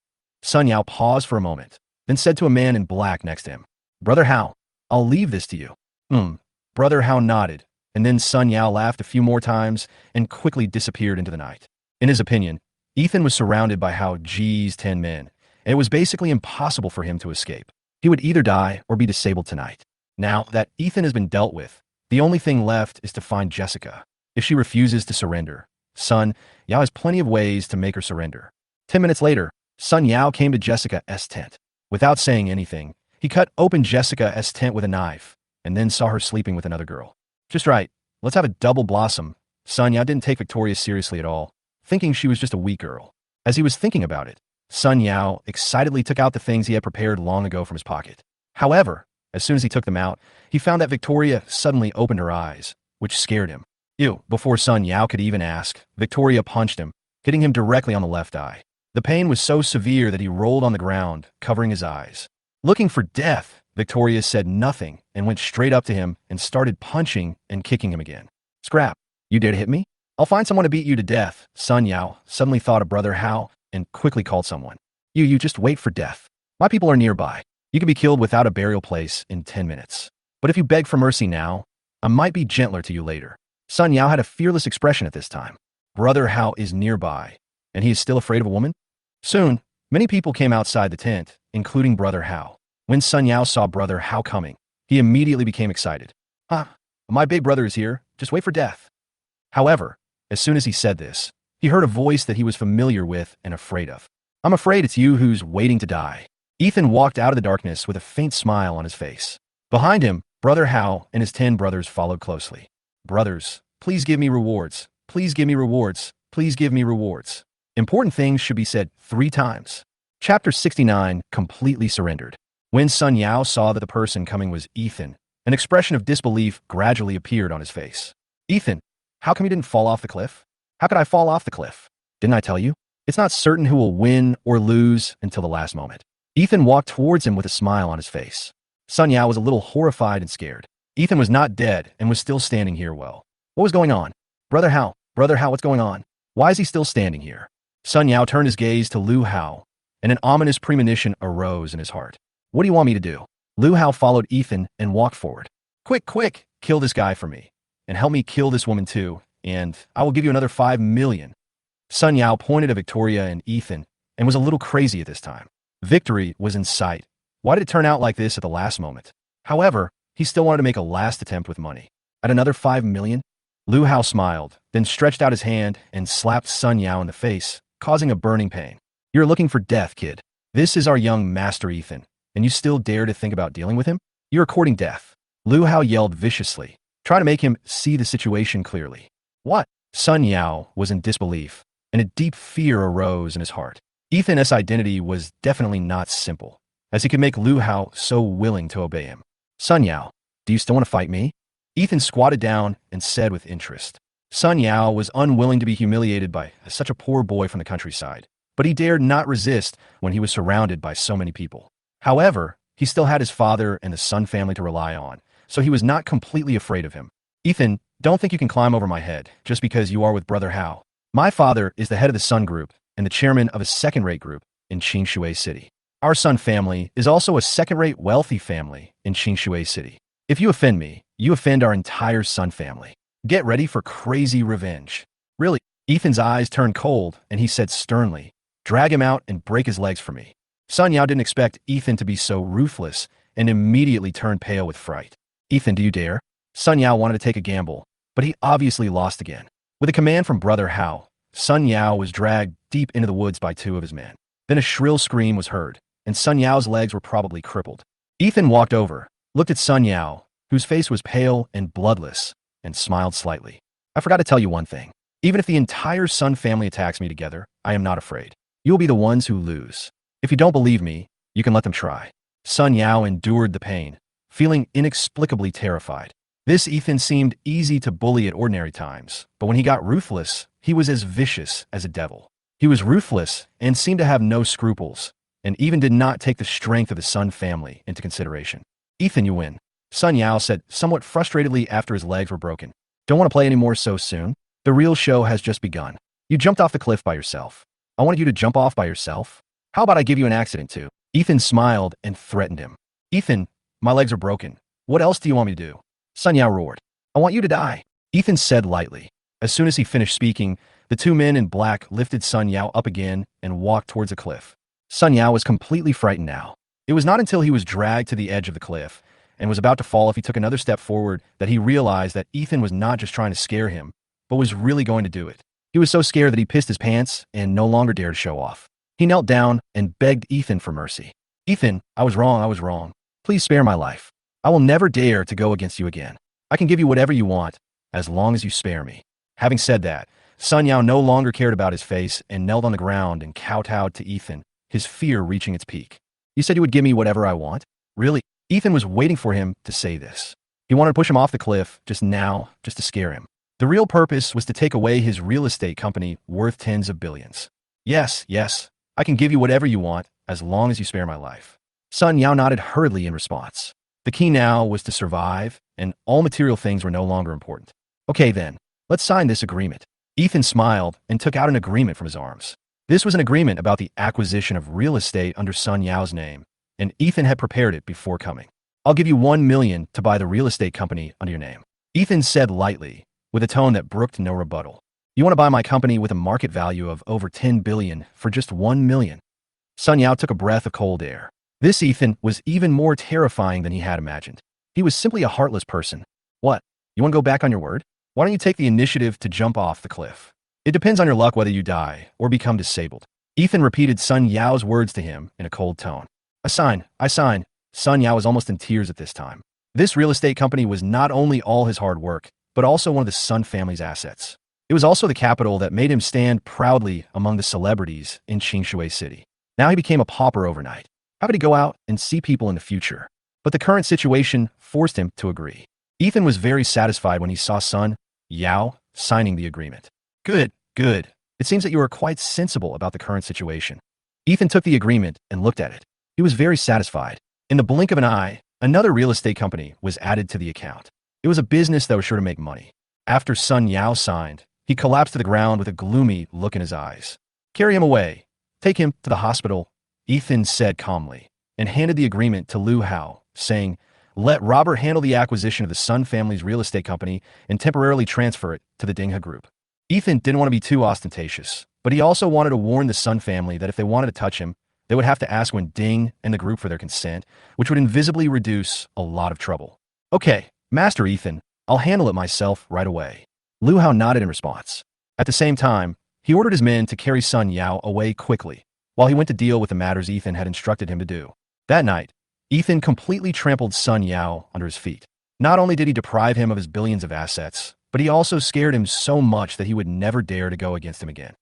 Sun Yao paused for a moment, then said to a man in black next to him, Brother Hao, I'll leave this to you. Brother Hao nodded, and then Sun Yao laughed a few more times and quickly disappeared into the night. In his opinion, Ethan was surrounded by Hao Ji's 10 men, and it was basically impossible for him to escape. He would either die or be disabled tonight. Now that Ethan has been dealt with, the only thing left is to find Jessica. If she refuses to surrender, Sun Yao has plenty of ways to make her surrender. 10 minutes later, Sun Yao came to Jessica's tent. Without saying anything, he cut open Jessica's tent with a knife, and then saw her sleeping with another girl. Just right, let's have a double blossom. Sun Yao didn't take Victoria seriously at all, thinking she was just a weak girl. As he was thinking about it, Sun Yao excitedly took out the things he had prepared long ago from his pocket. However, As soon as he took them out, he found that Victoria suddenly opened her eyes, which scared him. Ew, before Sun Yao could even ask, Victoria punched him, hitting him directly on the left eye. The pain was so severe that he rolled on the ground, covering his eyes. Looking for death, Victoria said nothing and went straight up to him and started punching and kicking him again. Scrap, you dare to hit me? I'll find someone to beat you to death. Sun Yao suddenly thought of Brother Hao and quickly called someone. You just wait for death. My people are nearby. You can be killed without a burial place in 10 minutes. But if you beg for mercy now, I might be gentler to you later. Sun Yao had a fearless expression at this time. Brother Hao is nearby, and he is still afraid of a woman? Soon, many people came outside the tent, including Brother Hao. When Sun Yao saw Brother Hao coming, he immediately became excited. My big brother is here. Just wait for death. However, as soon as he said this, he heard a voice that he was familiar with and afraid of. I'm afraid it's you who's waiting to die. Ethan walked out of the darkness with a faint smile on his face. Behind him, Brother Hao and his 10 brothers followed closely. Brothers, please give me rewards. Please give me rewards. Please give me rewards. Important things should be said 3 times. Chapter 69, Completely Surrendered. When Sun Yao saw that the person coming was Ethan, an expression of disbelief gradually appeared on his face. Ethan, how come you didn't fall off the cliff? How could I fall off the cliff? Didn't I tell you? It's not certain who will win or lose until the last moment. Ethan walked towards him with a smile on his face. Sun Yao was a little horrified and scared. Ethan was not dead and was still standing here well. What was going on? Brother Hao, what's going on? Why is he still standing here? Sun Yao turned his gaze to Lu Hao, and an ominous premonition arose in his heart. What do you want me to do? Lu Hao followed Ethan and walked forward. Quick, kill this guy for me. And help me kill this woman too, and I will give you another 5 million. Sun Yao pointed at Victoria and Ethan and was a little crazy at this time. Victory was in sight. Why did it turn out like this at the last moment? However, he still wanted to make a last attempt with money. At another 5 million? Lu Hao smiled, then stretched out his hand and slapped Sun Yao in the face, causing a burning pain. You're looking for death, kid. This is our young master Ethan, and you still dare to think about dealing with him? You're courting death. Lu Hao yelled viciously, trying to make him see the situation clearly. What? Sun Yao was in disbelief, and a deep fear arose in his heart. Ethan's identity was definitely not simple, as he could make Lu Hao so willing to obey him. Sun Yao, do you still want to fight me? Ethan squatted down and said with interest. Sun Yao was unwilling to be humiliated by such a poor boy from the countryside, but he dared not resist when he was surrounded by so many people. However, he still had his father and the Sun family to rely on, so he was not completely afraid of him. Ethan, don't think you can climb over my head just because you are with Brother Hao. My father is the head of the Sun Group and the chairman of a second-rate group in Qingshui City. Our Sun family is also a second-rate wealthy family in Qingshui City. If you offend me, you offend our entire Sun family. Get ready for crazy revenge. Really? Ethan's eyes turned cold and he said sternly, drag him out and break his legs for me. Sun Yao didn't expect Ethan to be so ruthless and immediately turned pale with fright. Ethan, do you dare? Sun Yao wanted to take a gamble, but he obviously lost again. With a command from Brother Hao, Sun Yao was dragged deep into the woods by 2 of his men. Then a shrill scream was heard, and Sun Yao's legs were probably crippled. Ethan walked over, looked at Sun Yao, whose face was pale and bloodless, and smiled slightly. I forgot to tell you one thing. Even if the entire Sun family attacks me together, I am not afraid. You will be the ones who lose. If you don't believe me, you can let them try. Sun Yao endured the pain, feeling inexplicably terrified. This Ethan seemed easy to bully at ordinary times, but when he got ruthless, he was as vicious as a devil. He was ruthless and seemed to have no scruples, and even did not take the strength of the Sun family into consideration. Ethan, you win. Sun Yao said somewhat frustratedly after his legs were broken. Don't want to play anymore so soon? The real show has just begun. You jumped off the cliff by yourself. I wanted you to jump off by yourself. How about I give you an accident too? Ethan smiled and threatened him. Ethan, my legs are broken. What else do you want me to do? Sun Yao roared. I want you to die. Ethan said lightly. As soon as he finished speaking, the 2 men in black lifted Sun Yao up again and walked towards the cliff. Sun Yao was completely frightened now. It was not until he was dragged to the edge of the cliff and was about to fall if he took another step forward that he realized that Ethan was not just trying to scare him, but was really going to do it. He was so scared that he pissed his pants and no longer dared show off. He knelt down and begged Ethan for mercy. Ethan, I was wrong. Please spare my life. I will never dare to go against you again. I can give you whatever you want, as long as you spare me. Having said that, Sun Yao no longer cared about his face and knelt on the ground and kowtowed to Ethan, his fear reaching its peak. You said you would give me whatever I want? Really? Ethan was waiting for him to say this. He wanted to push him off the cliff just now, just to scare him. The real purpose was to take away his real estate company worth tens of billions. Yes, yes, I can give you whatever you want as long as you spare my life. Sun Yao nodded hurriedly in response. The key now was to survive, and all material things were no longer important. Okay then, let's sign this agreement. Ethan smiled and took out an agreement from his arms. This was an agreement about the acquisition of real estate under Sun Yao's name, and Ethan had prepared it before coming. I'll give you $1 million to buy the real estate company under your name. Ethan said lightly, with a tone that brooked no rebuttal. You want to buy my company with a market value of over $10 billion for just $1 million? Sun Yao took a breath of cold air. This Ethan was even more terrifying than he had imagined. He was simply a heartless person. What? You want to go back on your word? Why don't you take the initiative to jump off the cliff? It depends on your luck whether you die or become disabled. Ethan repeated Sun Yao's words to him in a cold tone. I sign. Sun Yao was almost in tears at this time. This real estate company was not only all his hard work, but also one of the Sun family's assets. It was also the capital that made him stand proudly among the celebrities in Qingshui City. Now he became a pauper overnight. How could he go out and see people in the future? But the current situation forced him to agree. Ethan was very satisfied when he saw Sun Yao signing the agreement. Good. It seems that you are quite sensible about the current situation. Ethan took the agreement and looked at it. He was very satisfied. In the blink of an eye, another real estate company was added to the account. It was a business that was sure to make money. After Sun Yao signed, he collapsed to the ground with a gloomy look in his eyes. Carry him away. Take him to the hospital, Ethan said calmly, and handed the agreement to Lu Hao, saying, let Robert handle the acquisition of the Sun family's real estate company and temporarily transfer it to the Dinghe Group. Ethan didn't want to be too ostentatious, but he also wanted to warn the Sun family that if they wanted to touch him, they would have to ask Wen Ding and the group for their consent, which would invisibly reduce a lot of trouble. Okay, Master Ethan, I'll handle it myself right away. Lu Hao nodded in response. At the same time, he ordered his men to carry Sun Yao away quickly, while he went to deal with the matters Ethan had instructed him to do. That night, Ethan completely trampled Sun Yao under his feet. Not only did he deprive him of his billions of assets, but he also scared him so much that he would never dare to go against him again.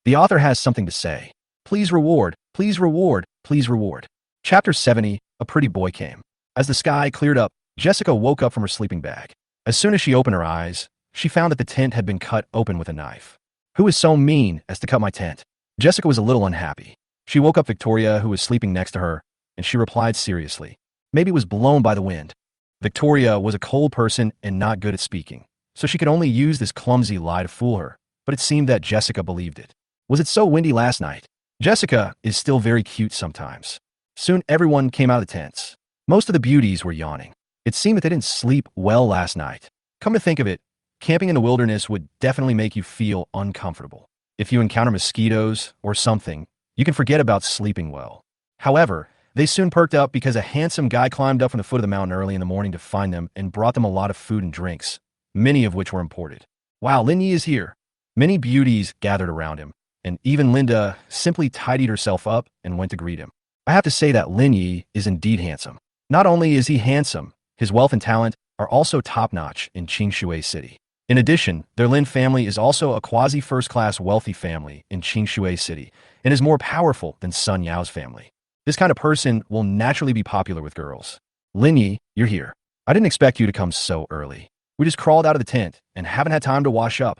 The author has something to say. Please reward, please reward, please reward. Chapter 70, A Pretty Boy Came. As the sky cleared up, Jessica woke up from her sleeping bag. As soon as she opened her eyes, she found that the tent had been cut open with a knife. Who is so mean as to cut my tent? Jessica was a little unhappy. She woke up Victoria, who was sleeping next to her, and she replied seriously. Maybe it was blown by the wind. Victoria was a cold person and not good at speaking, so she could only use this clumsy lie to fool her, but it seemed that Jessica believed it. Was it so windy last night? Jessica is still very cute sometimes. Soon everyone came out of the tents. Most of the beauties were yawning. It seemed that they didn't sleep well last night. Come to think of it, camping in the wilderness would definitely make you feel uncomfortable. If you encounter mosquitoes or something, you can forget about sleeping well. However, they soon perked up because a handsome guy climbed up from the foot of the mountain early in the morning to find them and brought them a lot of food and drinks, many of which were imported. Wow, Lin Yi is here. Many beauties gathered around him, and even Linda simply tidied herself up and went to greet him. I have to say that Lin Yi is indeed handsome. Not only is he handsome, his wealth and talent are also top-notch in Qingshui City. In addition, their Lin family is also a quasi-first-class wealthy family in Qingshui City and is more powerful than Sun Yao's family. This kind of person will naturally be popular with girls. Lin Yi, you're here. I didn't expect you to come so early. We just crawled out of the tent and haven't had time to wash up.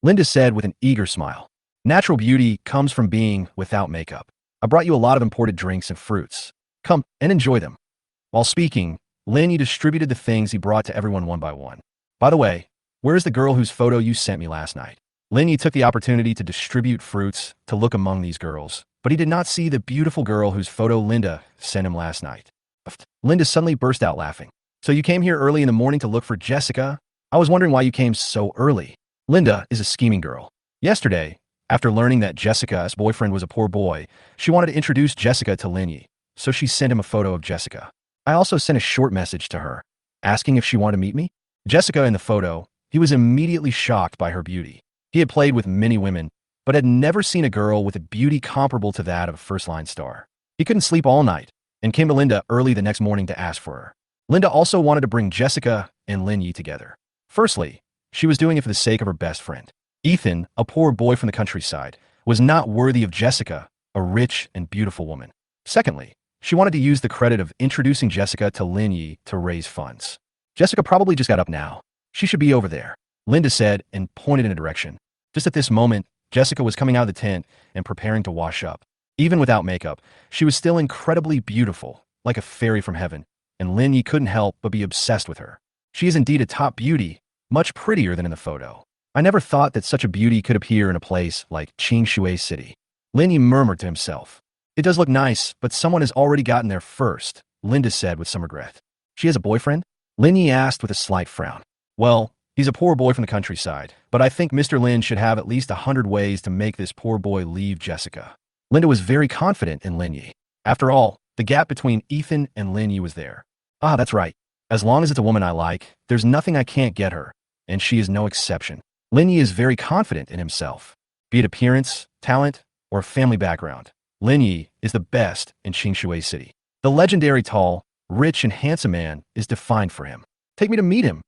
Linda said with an eager smile. Natural beauty comes from being without makeup. I brought you a lot of imported drinks and fruits. Come and enjoy them. While speaking, Lin Yi distributed the things he brought to everyone one by one. By the way, where is the girl whose photo you sent me last night? Lin Yi took the opportunity to distribute fruits to look among these girls, but he did not see the beautiful girl whose photo Linda sent him last night. Linda suddenly burst out laughing. So you came here early in the morning to look for Jessica? I was wondering why you came so early. Linda is a scheming girl. Yesterday, after learning that Jessica's boyfriend was a poor boy, she wanted to introduce Jessica to Lin Yi, so she sent him a photo of Jessica. I also sent a short message to her, asking if she wanted to meet me. Jessica in the photo, he was immediately shocked by her beauty. He had played with many women, but had never seen a girl with a beauty comparable to that of a first-line star. He couldn't sleep all night, and came to Linda early the next morning to ask for her. Linda also wanted to bring Jessica and Lin Yi together. Firstly, she was doing it for the sake of her best friend. Ethan, a poor boy from the countryside, was not worthy of Jessica, a rich and beautiful woman. Secondly, She wanted to use the credit of introducing Jessica to Lin Yi to raise funds. Jessica probably just got up now. She should be over there, Linda said and pointed in a direction. Just at this moment, Jessica was coming out of the tent and preparing to wash up. Even without makeup, she was still incredibly beautiful, like a fairy from heaven, and Lin Yi couldn't help but be obsessed with her. She is indeed a top beauty, much prettier than in the photo. I never thought that such a beauty could appear in a place like Qingshui City. Lin Yi murmured to himself. It does look nice, but someone has already gotten there first, Linda said with some regret. She has a boyfriend? Lin Yi asked with a slight frown. Well, he's a poor boy from the countryside, but I think Mr. Lin should have at least 100 ways to make this poor boy leave Jessica. Linda was very confident in Lin Yi. After all, the gap between Ethan and Lin Yi was there. Ah, that's right. As long as it's a woman I like, there's nothing I can't get her, and she is no exception. Lin Yi is very confident in himself. Be it appearance, talent, or family background, Lin Yi is the best in Qingshui City. The legendary tall, rich, and handsome man is defined for him. Take me to meet him.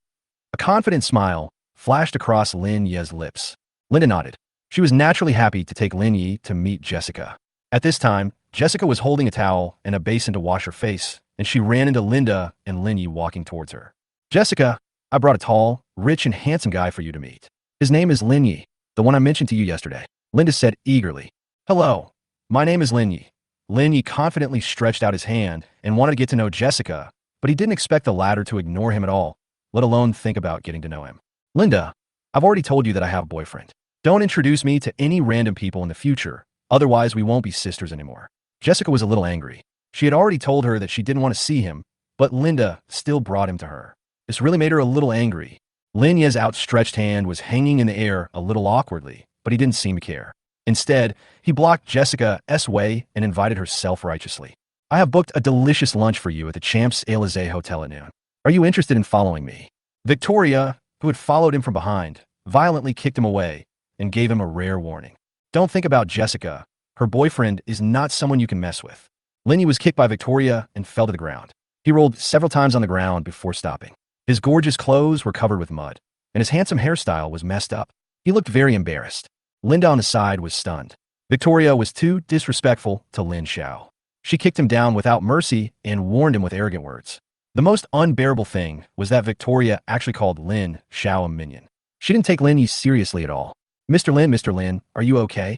A confident smile flashed across Lin Yi's lips. Linda nodded. She was naturally happy to take Lin Yi to meet Jessica. At this time, Jessica was holding a towel and a basin to wash her face, and she ran into Linda and Lin Yi walking towards her. Jessica, I brought a tall, rich, and handsome guy for you to meet. His name is Lin Yi, the one I mentioned to you yesterday, Linda said eagerly. Hello, my name is Lin Yi. Lin Yi confidently stretched out his hand and wanted to get to know Jessica, but he didn't expect the latter to ignore him at all, let alone think about getting to know him. Linda, I've already told you that I have a boyfriend. Don't introduce me to any random people in the future, otherwise we won't be sisters anymore. Jessica was a little angry. She had already told her that she didn't want to see him, but Linda still brought him to her. This really made her a little angry. Lin Yi's outstretched hand was hanging in the air a little awkwardly, but he didn't seem to care. Instead, he blocked Jessica's way and invited her self-righteously. I have booked a delicious lunch for you at the Champs-Élysées Hotel at noon. Are you interested in following me? Victoria, who had followed him from behind, violently kicked him away and gave him a rare warning. Don't think about Jessica. Her boyfriend is not someone you can mess with. Lin Yi was kicked by Victoria and fell to the ground. He rolled several times on the ground before stopping. His gorgeous clothes were covered with mud, and his handsome hairstyle was messed up. He looked very embarrassed. Linda on the side was stunned. Victoria was too disrespectful to Lin Xiao. She kicked him down without mercy and warned him with arrogant words. The most unbearable thing was that Victoria actually called Lin Xiao a minion. She didn't take Lin Yi seriously at all. Mr. Lin, are you okay?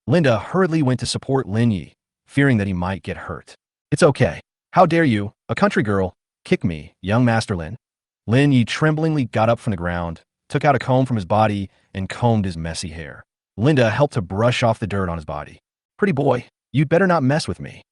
Linda hurriedly went to support Lin Yi, fearing that he might get hurt. It's okay. How dare you, a country girl, kick me, young Master Lin? Lin Yi tremblingly got up from the ground, took out a comb from his body, and combed his messy hair. Linda helped to brush off the dirt on his body. Pretty boy, you'd better not mess with me,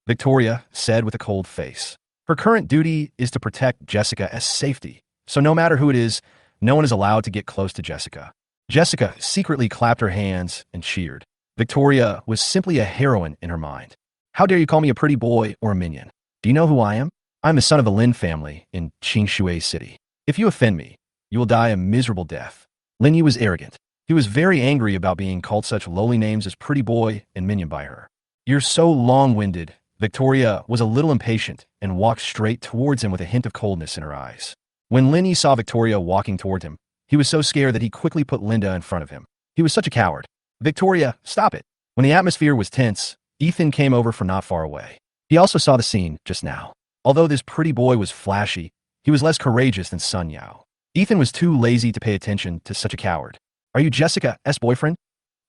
Victoria said with a cold face. Her current duty is to protect Jessica's safety, so no matter who it is, no one is allowed to get close to Jessica. Jessica secretly clapped her hands and cheered. Victoria was simply a heroine in her mind. How dare you call me a pretty boy or a minion? Do you know who I am? I'm the son of the Lin family in Qingshui City. If you offend me, you will die a miserable death. Lin Yi was arrogant. He was very angry about being called such lowly names as pretty boy and minion by her. You're so long-winded. Victoria was a little impatient and walked straight towards him with a hint of coldness in her eyes. When Lin Yi saw Victoria walking toward him, he was so scared that he quickly put Linda in front of him. He was such a coward. Victoria, stop it. When the atmosphere was tense, Ethan came over from not far away. He also saw the scene just now. Although this pretty boy was flashy, he was less courageous than Sun Yao. Ethan was too lazy to pay attention to such a coward. Are you Jessica's boyfriend?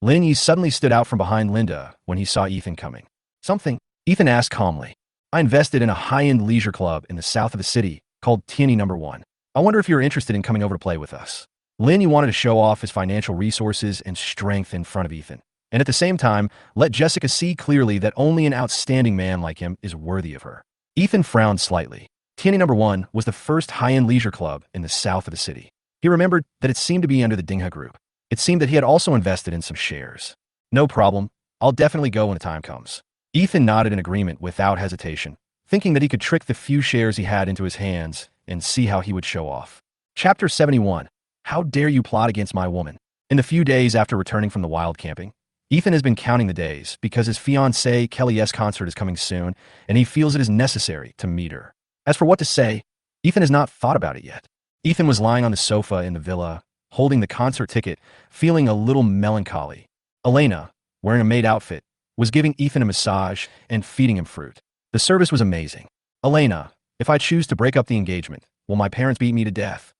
Lin Yi suddenly stood out from behind Linda when he saw Ethan coming. Something? Ethan asked calmly. I invested in a high-end leisure club in the south of the city called Tianyi No. 1. I wonder if you're interested in coming over to play with us. Lin Yi wanted to show off his financial resources and strength in front of Ethan, and at the same time, let Jessica see clearly that only an outstanding man like him is worthy of her. Ethan frowned slightly. Tianyi No. 1 was the first high-end leisure club in the south of the city. He remembered that it seemed to be under the Dinghe Group. It seemed that he had also invested in some shares. No problem. I'll definitely go when the time comes. Ethan nodded in agreement without hesitation, thinking that he could trick the few shares he had into his hands and see how he would show off. Chapter 71. How dare you plot against my woman? In the few days after returning from the wild camping, Ethan has been counting the days because his fiancée Kelly's concert is coming soon, and he feels it is necessary to meet her. As for what to say, Ethan has not thought about it yet. Ethan was lying on the sofa in the villa, holding the concert ticket, feeling a little melancholy. Elena, wearing a maid outfit, was giving Ethan a massage and feeding him fruit. The service was amazing. Elena, if I choose to break up the engagement, will my parents beat me to death?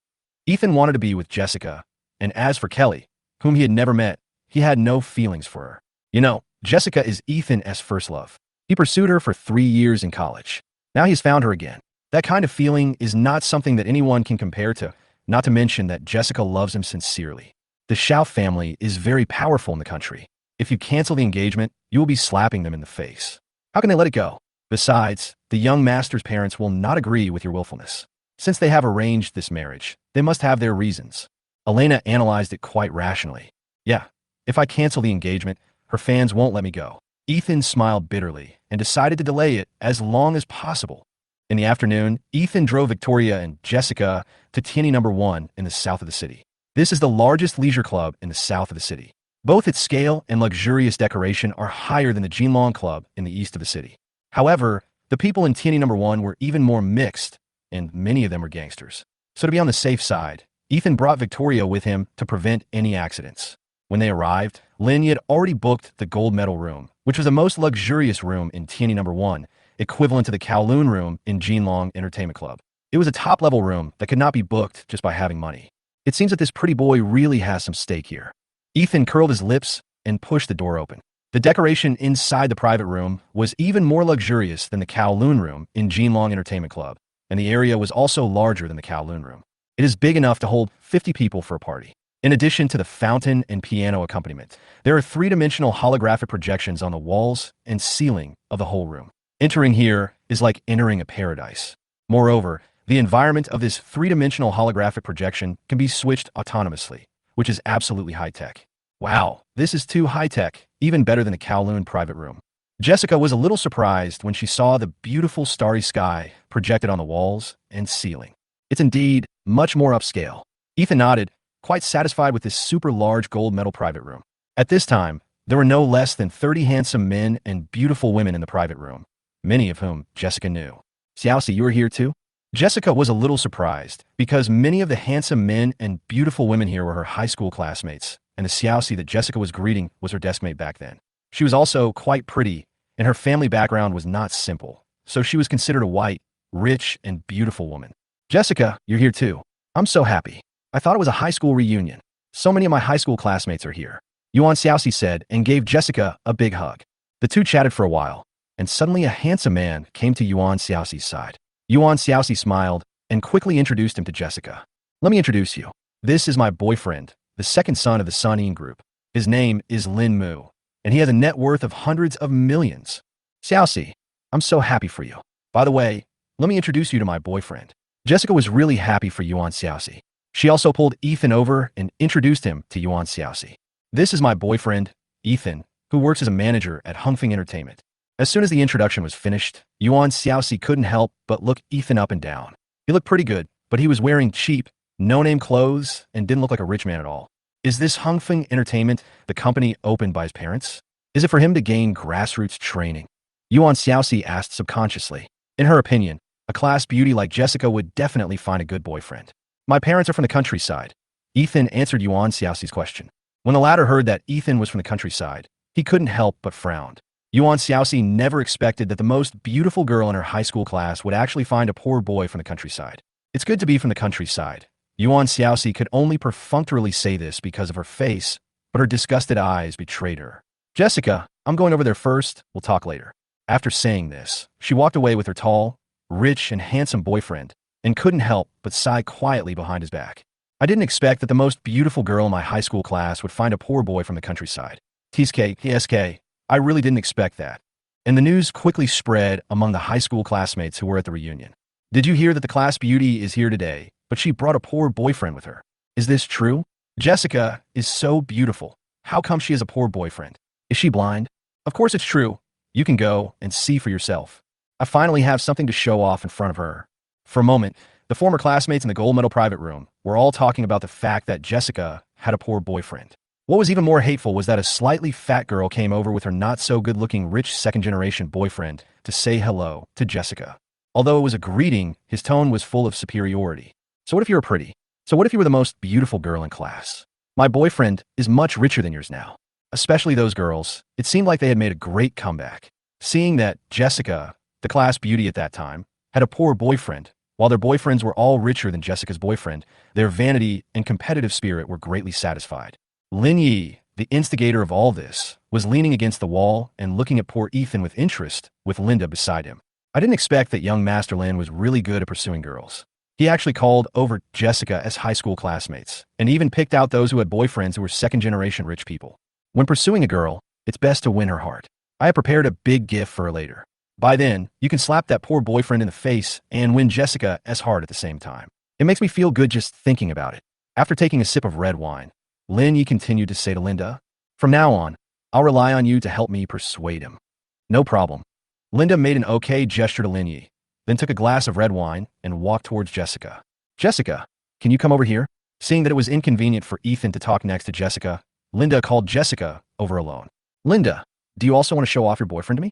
Ethan wanted to be with Jessica, and as for Kelly, whom he had never met, he had no feelings for her. You know, Jessica is Ethan's first love. He pursued her for 3 years in college. Now he's found her again. That kind of feeling is not something that anyone can compare to, not to mention that Jessica loves him sincerely. The Shao family is very powerful in the country. If you cancel the engagement, you will be slapping them in the face. How can they let it go? Besides, the young master's parents will not agree with your willfulness. Since they have arranged this marriage, they must have their reasons. Elena analyzed it quite rationally. Yeah, if I cancel the engagement, her fans won't let me go. Ethan smiled bitterly and decided to delay it as long as possible. In the afternoon, Ethan drove Victoria and Jessica to Tierney No. 1 in the south of the city. This is the largest leisure club in the south of the city. Both its scale and luxurious decoration are higher than the Jinlong Club in the east of the city. However, the people in Tierney No. 1 were even more mixed, and many of them were gangsters. So to be on the safe side, Ethan brought Victoria with him to prevent any accidents. When they arrived, Lin had already booked the gold medal room, which was the most luxurious room in Tierney No. 1, equivalent to the Kowloon room in Jinlong Entertainment Club. It was a top-level room that could not be booked just by having money. It seems that this pretty boy really has some stake here. Ethan curled his lips and pushed the door open. The decoration inside the private room was even more luxurious than the Kowloon room in Jinlong Entertainment Club, and the area was also larger than the Kowloon room. It is big enough to hold 50 people for a party. In addition to the fountain and piano accompaniment, there are three-dimensional holographic projections on the walls and ceiling of the whole room. Entering here is like entering a paradise. Moreover, the environment of this three-dimensional holographic projection can be switched autonomously, which is absolutely high-tech. Wow, this is too high-tech, even better than the Kowloon private room. Jessica was a little surprised when she saw the beautiful starry sky projected on the walls and ceiling. It's indeed much more upscale. Ethan nodded, quite satisfied with this super large gold medal private room. At this time, there were no less than 30 handsome men and beautiful women in the private room, many of whom Jessica knew. Xiaoxi, you are here too? Jessica was a little surprised because many of the handsome men and beautiful women here were her high school classmates, and the Xiaoxi that Jessica was greeting was her deskmate back then. She was also quite pretty, and her family background was not simple, so she was considered a white, rich, and beautiful woman. Jessica, you're here too. I'm so happy. I thought it was a high school reunion. So many of my high school classmates are here. Yuan Xiaoxi said and gave Jessica a big hug. The two chatted for a while, and suddenly a handsome man came to Yuan Xiaoxi's side. Yuan Xiaoxi smiled and quickly introduced him to Jessica. Let me introduce you. This is my boyfriend, the second son of the Sunin Group. His name is Lin Mu, and he has a net worth of hundreds of millions. Xiaoxi, I'm so happy for you. By the way, let me introduce you to my boyfriend. Jessica was really happy for Yuan Xiaoxi. She also pulled Ethan over and introduced him to Yuan Xiaoxi. This is my boyfriend, Ethan, who works as a manager at Hongfeng Entertainment. As soon as the introduction was finished, Yuan Xiaoxi couldn't help but look Ethan up and down. He looked pretty good, but he was wearing cheap, no-name clothes and didn't look like a rich man at all. Is this Hongfeng Entertainment the company opened by his parents? Is it for him to gain grassroots training? Yuan Xiaoxi asked subconsciously. In her opinion, a class beauty like Jessica would definitely find a good boyfriend. My parents are from the countryside. Ethan answered Yuan Xiaoxi's question. When the latter heard that Ethan was from the countryside, he couldn't help but frowned. Yuan Xiaoxi never expected that the most beautiful girl in her high school class would actually find a poor boy from the countryside. It's good to be from the countryside. Yuan Xiaoxi could only perfunctorily say this because of her face, but her disgusted eyes betrayed her. Jessica, I'm going over there first. We'll talk later. After saying this, she walked away with her tall, rich, and handsome boyfriend, and couldn't help but sigh quietly behind his back. I didn't expect that the most beautiful girl in my high school class would find a poor boy from the countryside. TSK, I really didn't expect that. And the news quickly spread among the high school classmates who were at the reunion. Did you hear that the class beauty is here today, but she brought a poor boyfriend with her? Is this true? Jessica is so beautiful. How come she has a poor boyfriend? Is she blind? Of course it's true. You can go and see for yourself. I finally have something to show off in front of her. For a moment, the former classmates in the gold medal private room were all talking about the fact that Jessica had a poor boyfriend. What was even more hateful was that a slightly fat girl came over with her not-so-good-looking rich second-generation boyfriend to say hello to Jessica. Although it was a greeting, his tone was full of superiority. So what if you were pretty? So what if you were the most beautiful girl in class? My boyfriend is much richer than yours now. Especially those girls. It seemed like they had made a great comeback. Seeing that Jessica the class beauty at that time, had a poor boyfriend. While their boyfriends were all richer than Jessica's boyfriend, their vanity and competitive spirit were greatly satisfied. Lin Yi, the instigator of all this, was leaning against the wall and looking at poor Ethan with interest, with Linda beside him. I didn't expect that young Master Lin was really good at pursuing girls. He actually called over Jessica as high school classmates, and even picked out those who had boyfriends who were second-generation rich people. When pursuing a girl, it's best to win her heart. I have prepared a big gift for her later. By then, you can slap that poor boyfriend in the face and win Jessica as hard at the same time. It makes me feel good just thinking about it. After taking a sip of red wine, Lin Yi continued to say to Linda, "From now on, I'll rely on you to help me persuade him." "No problem." Linda made an okay gesture to Lin Yi, then took a glass of red wine and walked towards Jessica. "Jessica, can you come over here?" Seeing that it was inconvenient for Ethan to talk next to Jessica, Linda called Jessica over alone. "Linda, do you also want to show off your boyfriend to me?"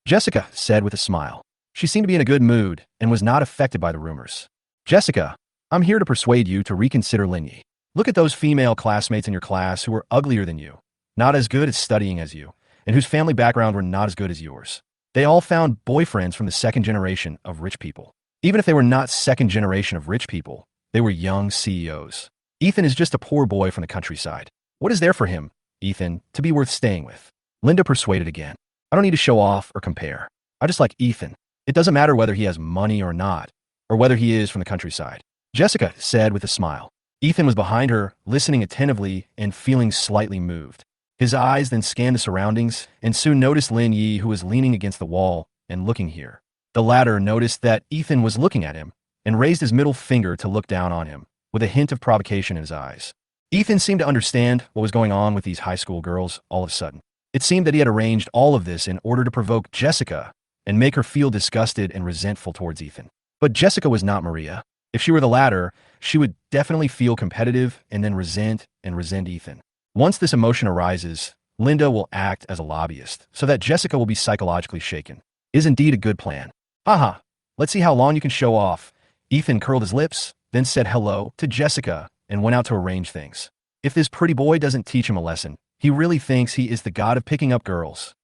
Jessica said with a smile. She seemed to be in a good mood and was not affected by the rumors. "Jessica, I'm here to persuade you to reconsider Lin Yi. Look at those female classmates in your class who were uglier than you, not as good at studying as you, and whose family background were not as good as yours. They all found boyfriends from the second generation of rich people. Even if they were not second generation of rich people, they were young CEOs. Ethan is just a poor boy from the countryside. What is there for him, Ethan, to be worth staying with?" Linda persuaded again. "I don't need to show off or compare. I just like Ethan. It doesn't matter whether he has money or not, or whether he is from the countryside," Jessica said with a smile. Ethan was behind her, listening attentively and feeling slightly moved. His eyes then scanned the surroundings and soon noticed Lin Yi, who was leaning against the wall and looking here. The latter noticed that Ethan was looking at him and raised his middle finger to look down on him, with a hint of provocation in his eyes. Ethan seemed to understand what was going on with these high school girls all of a sudden. It seemed that he had arranged all of this in order to provoke Jessica and make her feel disgusted and resentful towards Ethan. But Jessica was not Maria. If she were the latter, she would definitely feel competitive and then resent Ethan. Once this emotion arises, Linda will act as a lobbyist so that Jessica will be psychologically shaken. Is indeed a good plan. "Haha, let's see how long you can show off." Ethan curled his lips, then said hello to Jessica and went out to arrange things. If this pretty boy doesn't teach him a lesson, he really thinks he is the god of picking up girls.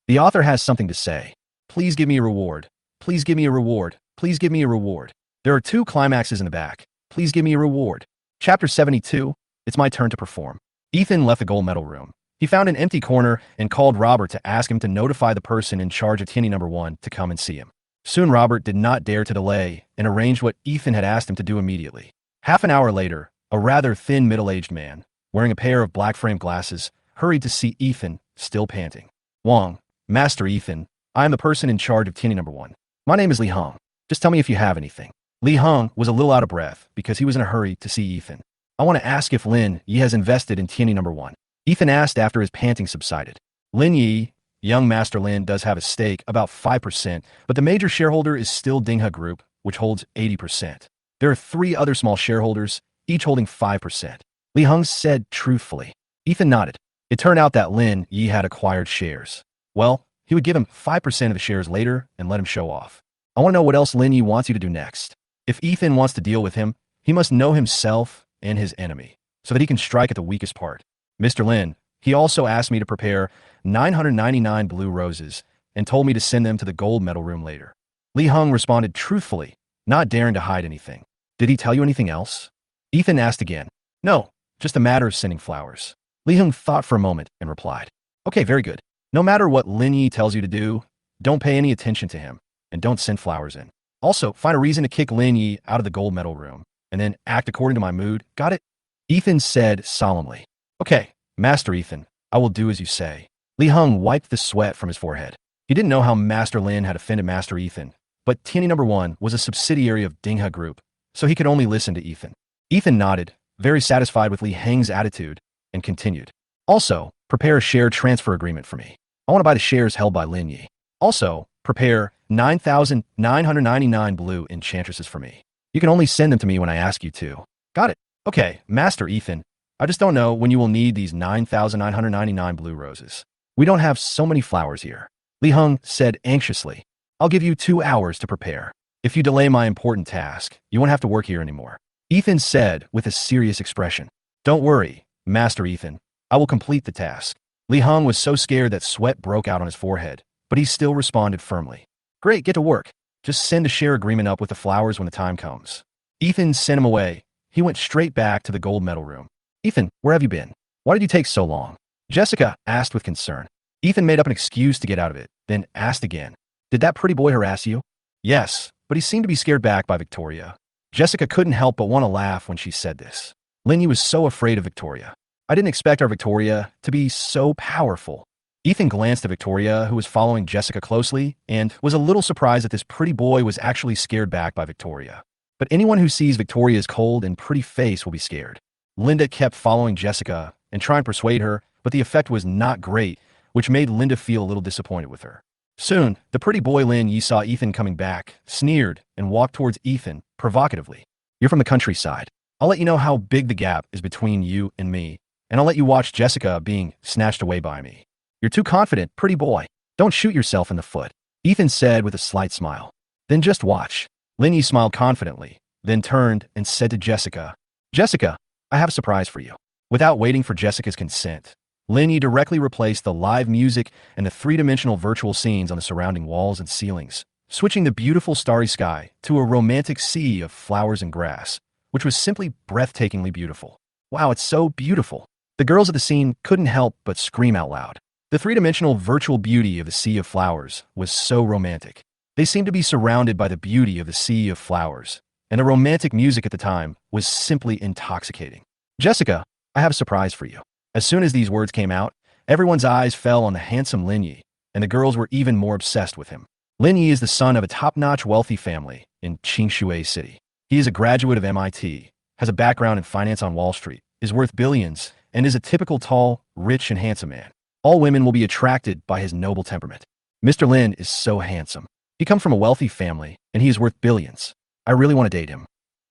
The author has something to say. "Please give me a reward. Please give me a reward. Please give me a reward." There are 2 climaxes in the back. Please give me a reward. Chapter 72, it's my turn to perform. Ethan left the gold medal room. He found an empty corner and called Robert to ask him to notify the person in charge of TNE number 1 to come and see him. Soon Robert did not dare to delay and arranged what Ethan had asked him to do immediately. Half an hour later, a rather thin middle-aged man, wearing a pair of black-framed glasses, hurried to see Ethan, still panting. "Wang, Master Ethan, I am the person in charge of TNE number 1. My name is Li Heng. Just tell me if you have anything." Li Heng was a little out of breath because he was in a hurry to see Ethan. "I want to ask if Lin Yi has invested in TNE number 1. Ethan asked after his panting subsided. Lin Yi, young Master Lin, does have a stake, about 5%, but the major shareholder is still Dinghe Group, which holds 80%. There are 3 other small shareholders, each holding 5%. Li Heng said truthfully. Ethan nodded. It turned out that Lin Yi had acquired shares. Well, he would give him 5% of the shares later and let him show off. I want to know what else Lin Yi wants you to do next. If Ethan wants to deal with him, he must know himself and his enemy, so that he can strike at the weakest part. Mr. Lin, he also asked me to prepare 999 blue roses and told me to send them to the gold medal room later." Li Heng responded truthfully, not daring to hide anything. "Did he tell you anything else?" Ethan asked again. "No, just a matter of sending flowers." Li Heng thought for a moment and replied, "Okay, very good. No matter what Lin Yi tells you to do, don't pay any attention to him, and don't send flowers in. Also, find a reason to kick Lin Yi out of the gold medal room, and then act according to my mood. Got it?" Ethan said solemnly. "Okay, Master Ethan, I will do as you say." Li Heng wiped the sweat from his forehead. He didn't know how Master Lin had offended Master Ethan, but TNE number 1 was a subsidiary of Dinghe Group, so he could only listen to Ethan. Ethan nodded, very satisfied with Li Heng's attitude, and continued. "Also, prepare a share transfer agreement for me. I want to buy the shares held by Lin Yi. Also, prepare 9,999 blue enchantresses for me. You can only send them to me when I ask you to." "Got it. Okay, Master Ethan. I just don't know when you will need these 9,999 blue roses. We don't have so many flowers here." Li Heng said anxiously. "I'll give you 2 hours to prepare. If you delay my important task, you won't have to work here anymore." Ethan said with a serious expression. "Don't worry, Master Ethan. I will complete the task." Li Heng was so scared that sweat broke out on his forehead, but he still responded firmly. Great, get to work. Just send the share agreement up with the flowers when the time comes. Ethan sent him away. He went straight back to the gold medal room. Ethan, where have you been? Why did you take so long? Jessica asked with concern. Ethan made up an excuse to get out of it, then asked again. Did that pretty boy harass you? Yes, but he seemed to be scared back by Victoria. Jessica couldn't help but want to laugh when she said this. Linny was so afraid of Victoria. I didn't expect our Victoria to be so powerful. Ethan glanced at Victoria, who was following Jessica closely, and was a little surprised that this pretty boy was actually scared back by Victoria. But anyone who sees Victoria's cold and pretty face will be scared. Linda kept following Jessica and trying to persuade her, but the effect was not great, which made Linda feel a little disappointed with her. Soon, the pretty boy Lin saw Ethan coming back, sneered, and walked towards Ethan, provocatively. You're from the countryside. I'll let you know how big the gap is between you and me, and I'll let you watch Jessica being snatched away by me. You're too confident, pretty boy. Don't shoot yourself in the foot, Ethan said with a slight smile. Then just watch. Linny smiled confidently, then turned and said to Jessica, Jessica, I have a surprise for you. Without waiting for Jessica's consent, Linny directly replaced the live music and the three-dimensional virtual scenes on the surrounding walls and ceilings, switching the beautiful starry sky to a romantic sea of flowers and grass, which was simply breathtakingly beautiful. Wow, it's so beautiful. The girls at the scene couldn't help but scream out loud. The three-dimensional virtual beauty of the sea of flowers was so romantic. They seemed to be surrounded by the beauty of the sea of flowers, and the romantic music at the time was simply intoxicating. Jessica, I have a surprise for you. As soon as these words came out, everyone's eyes fell on the handsome Lin Yi, and the girls were even more obsessed with him. Lin Yi is the son of a top-notch wealthy family in Qingshui City. He is a graduate of MIT, has a background in finance on Wall Street, is worth billions, and is a typical tall, rich, and handsome man. All women will be attracted by his noble temperament. Mr. Lin is so handsome. He comes from a wealthy family, and he is worth billions. I really want to date him.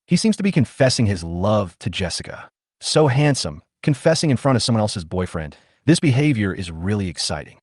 He seems to be confessing his love to Jessica. So handsome, confessing in front of someone else's boyfriend. This behavior is really exciting.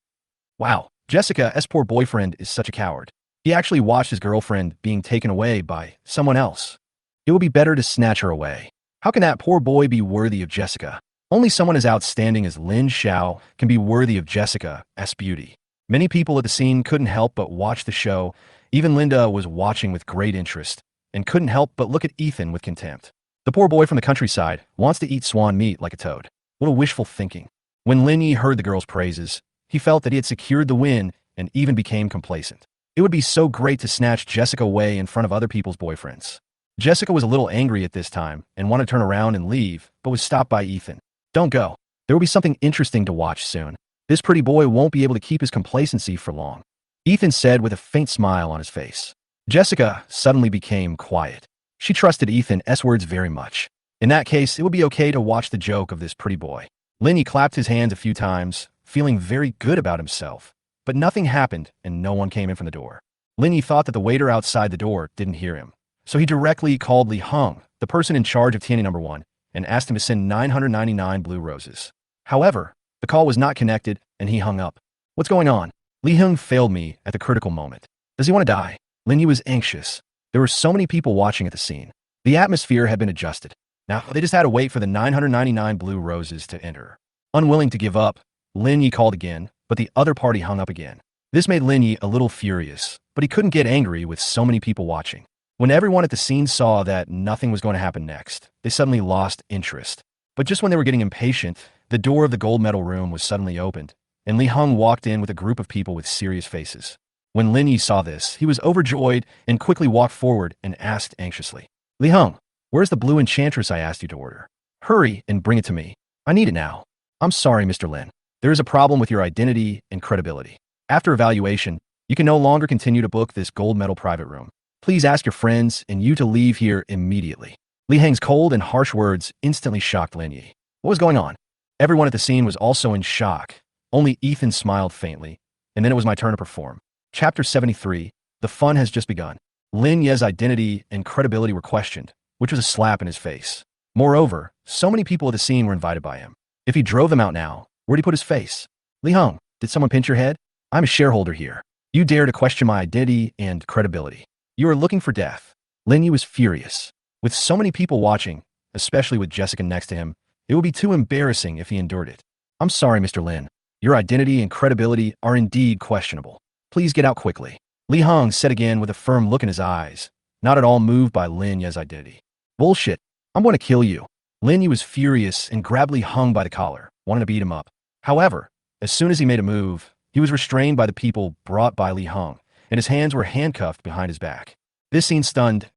Wow, Jessica's poor boyfriend is such a coward. He actually watched his girlfriend being taken away by someone else. It would be better to snatch her away. How can that poor boy be worthy of Jessica? Only someone as outstanding as Lin Xiao can be worthy of Jessica's beauty. Many people at the scene couldn't help but watch the show. Even Linda was watching with great interest and couldn't help but look at Ethan with contempt. The poor boy from the countryside wants to eat swan meat like a toad. What a wishful thinking. When Lin Yi heard the girl's praises, he felt that he had secured the win and even became complacent. It would be so great to snatch Jessica away in front of other people's boyfriends. Jessica was a little angry at this time and wanted to turn around and leave, but was stopped by Ethan. Don't go. There will be something interesting to watch soon. This pretty boy won't be able to keep his complacency for long, Ethan said with a faint smile on his face. Jessica suddenly became quiet. She trusted Ethan's words very much. In that case, it would be okay to watch the joke of this pretty boy. Linny clapped his hands a few times, feeling very good about himself. But nothing happened and no one came in from the door. Linny thought that the waiter outside the door didn't hear him. So he directly called Li Heng, the person in charge of TNA number 1, and asked him to send 999 blue roses. However, the call was not connected, and he hung up. What's going on? Li Heng failed me at the critical moment. Does he want to die? Lin Yi was anxious. There were so many people watching at the scene. The atmosphere had been adjusted. Now, they just had to wait for the 999 blue roses to enter. Unwilling to give up, Lin Yi called again, but the other party hung up again. This made Lin Yi a little furious, but he couldn't get angry with so many people watching. When everyone at the scene saw that nothing was going to happen next, they suddenly lost interest. But just when they were getting impatient, the door of the gold medal room was suddenly opened, and Li Heng walked in with a group of people with serious faces. When Lin Yi saw this, he was overjoyed and quickly walked forward and asked anxiously, Li Heng, where's the blue enchantress I asked you to order? Hurry and bring it to me. I need it now. I'm sorry, Mr. Lin. There is a problem with your identity and credibility. After evaluation, you can no longer continue to book this gold medal private room. Please ask your friends and you to leave here immediately. Li Heng's cold and harsh words instantly shocked Lin Yi. What was going on? Everyone at the scene was also in shock. Only Ethan smiled faintly, and then it was my turn to perform. Chapter 73, The Fun Has Just Begun. Lin Ye's identity and credibility were questioned, which was a slap in his face. Moreover, so many people at the scene were invited by him. If he drove them out now, where'd he put his face? Li Heng, did someone pinch your head? I'm a shareholder here. You dare to question my identity and credibility. You are looking for death. Lin Yi was furious. With so many people watching, especially with Jessica next to him, it would be too embarrassing if he endured it. I'm sorry, Mr. Lin. Your identity and credibility are indeed questionable. Please get out quickly. Li Hong said again with a firm look in his eyes, not at all moved by Lin Ye's identity. Bullshit. I'm going to kill you. Lin Ye was furious and grabbed Li Hong by the collar, wanting to beat him up. However, as soon as he made a move, he was restrained by the people brought by Li Hong, and his hands were handcuffed behind his back. This scene stunned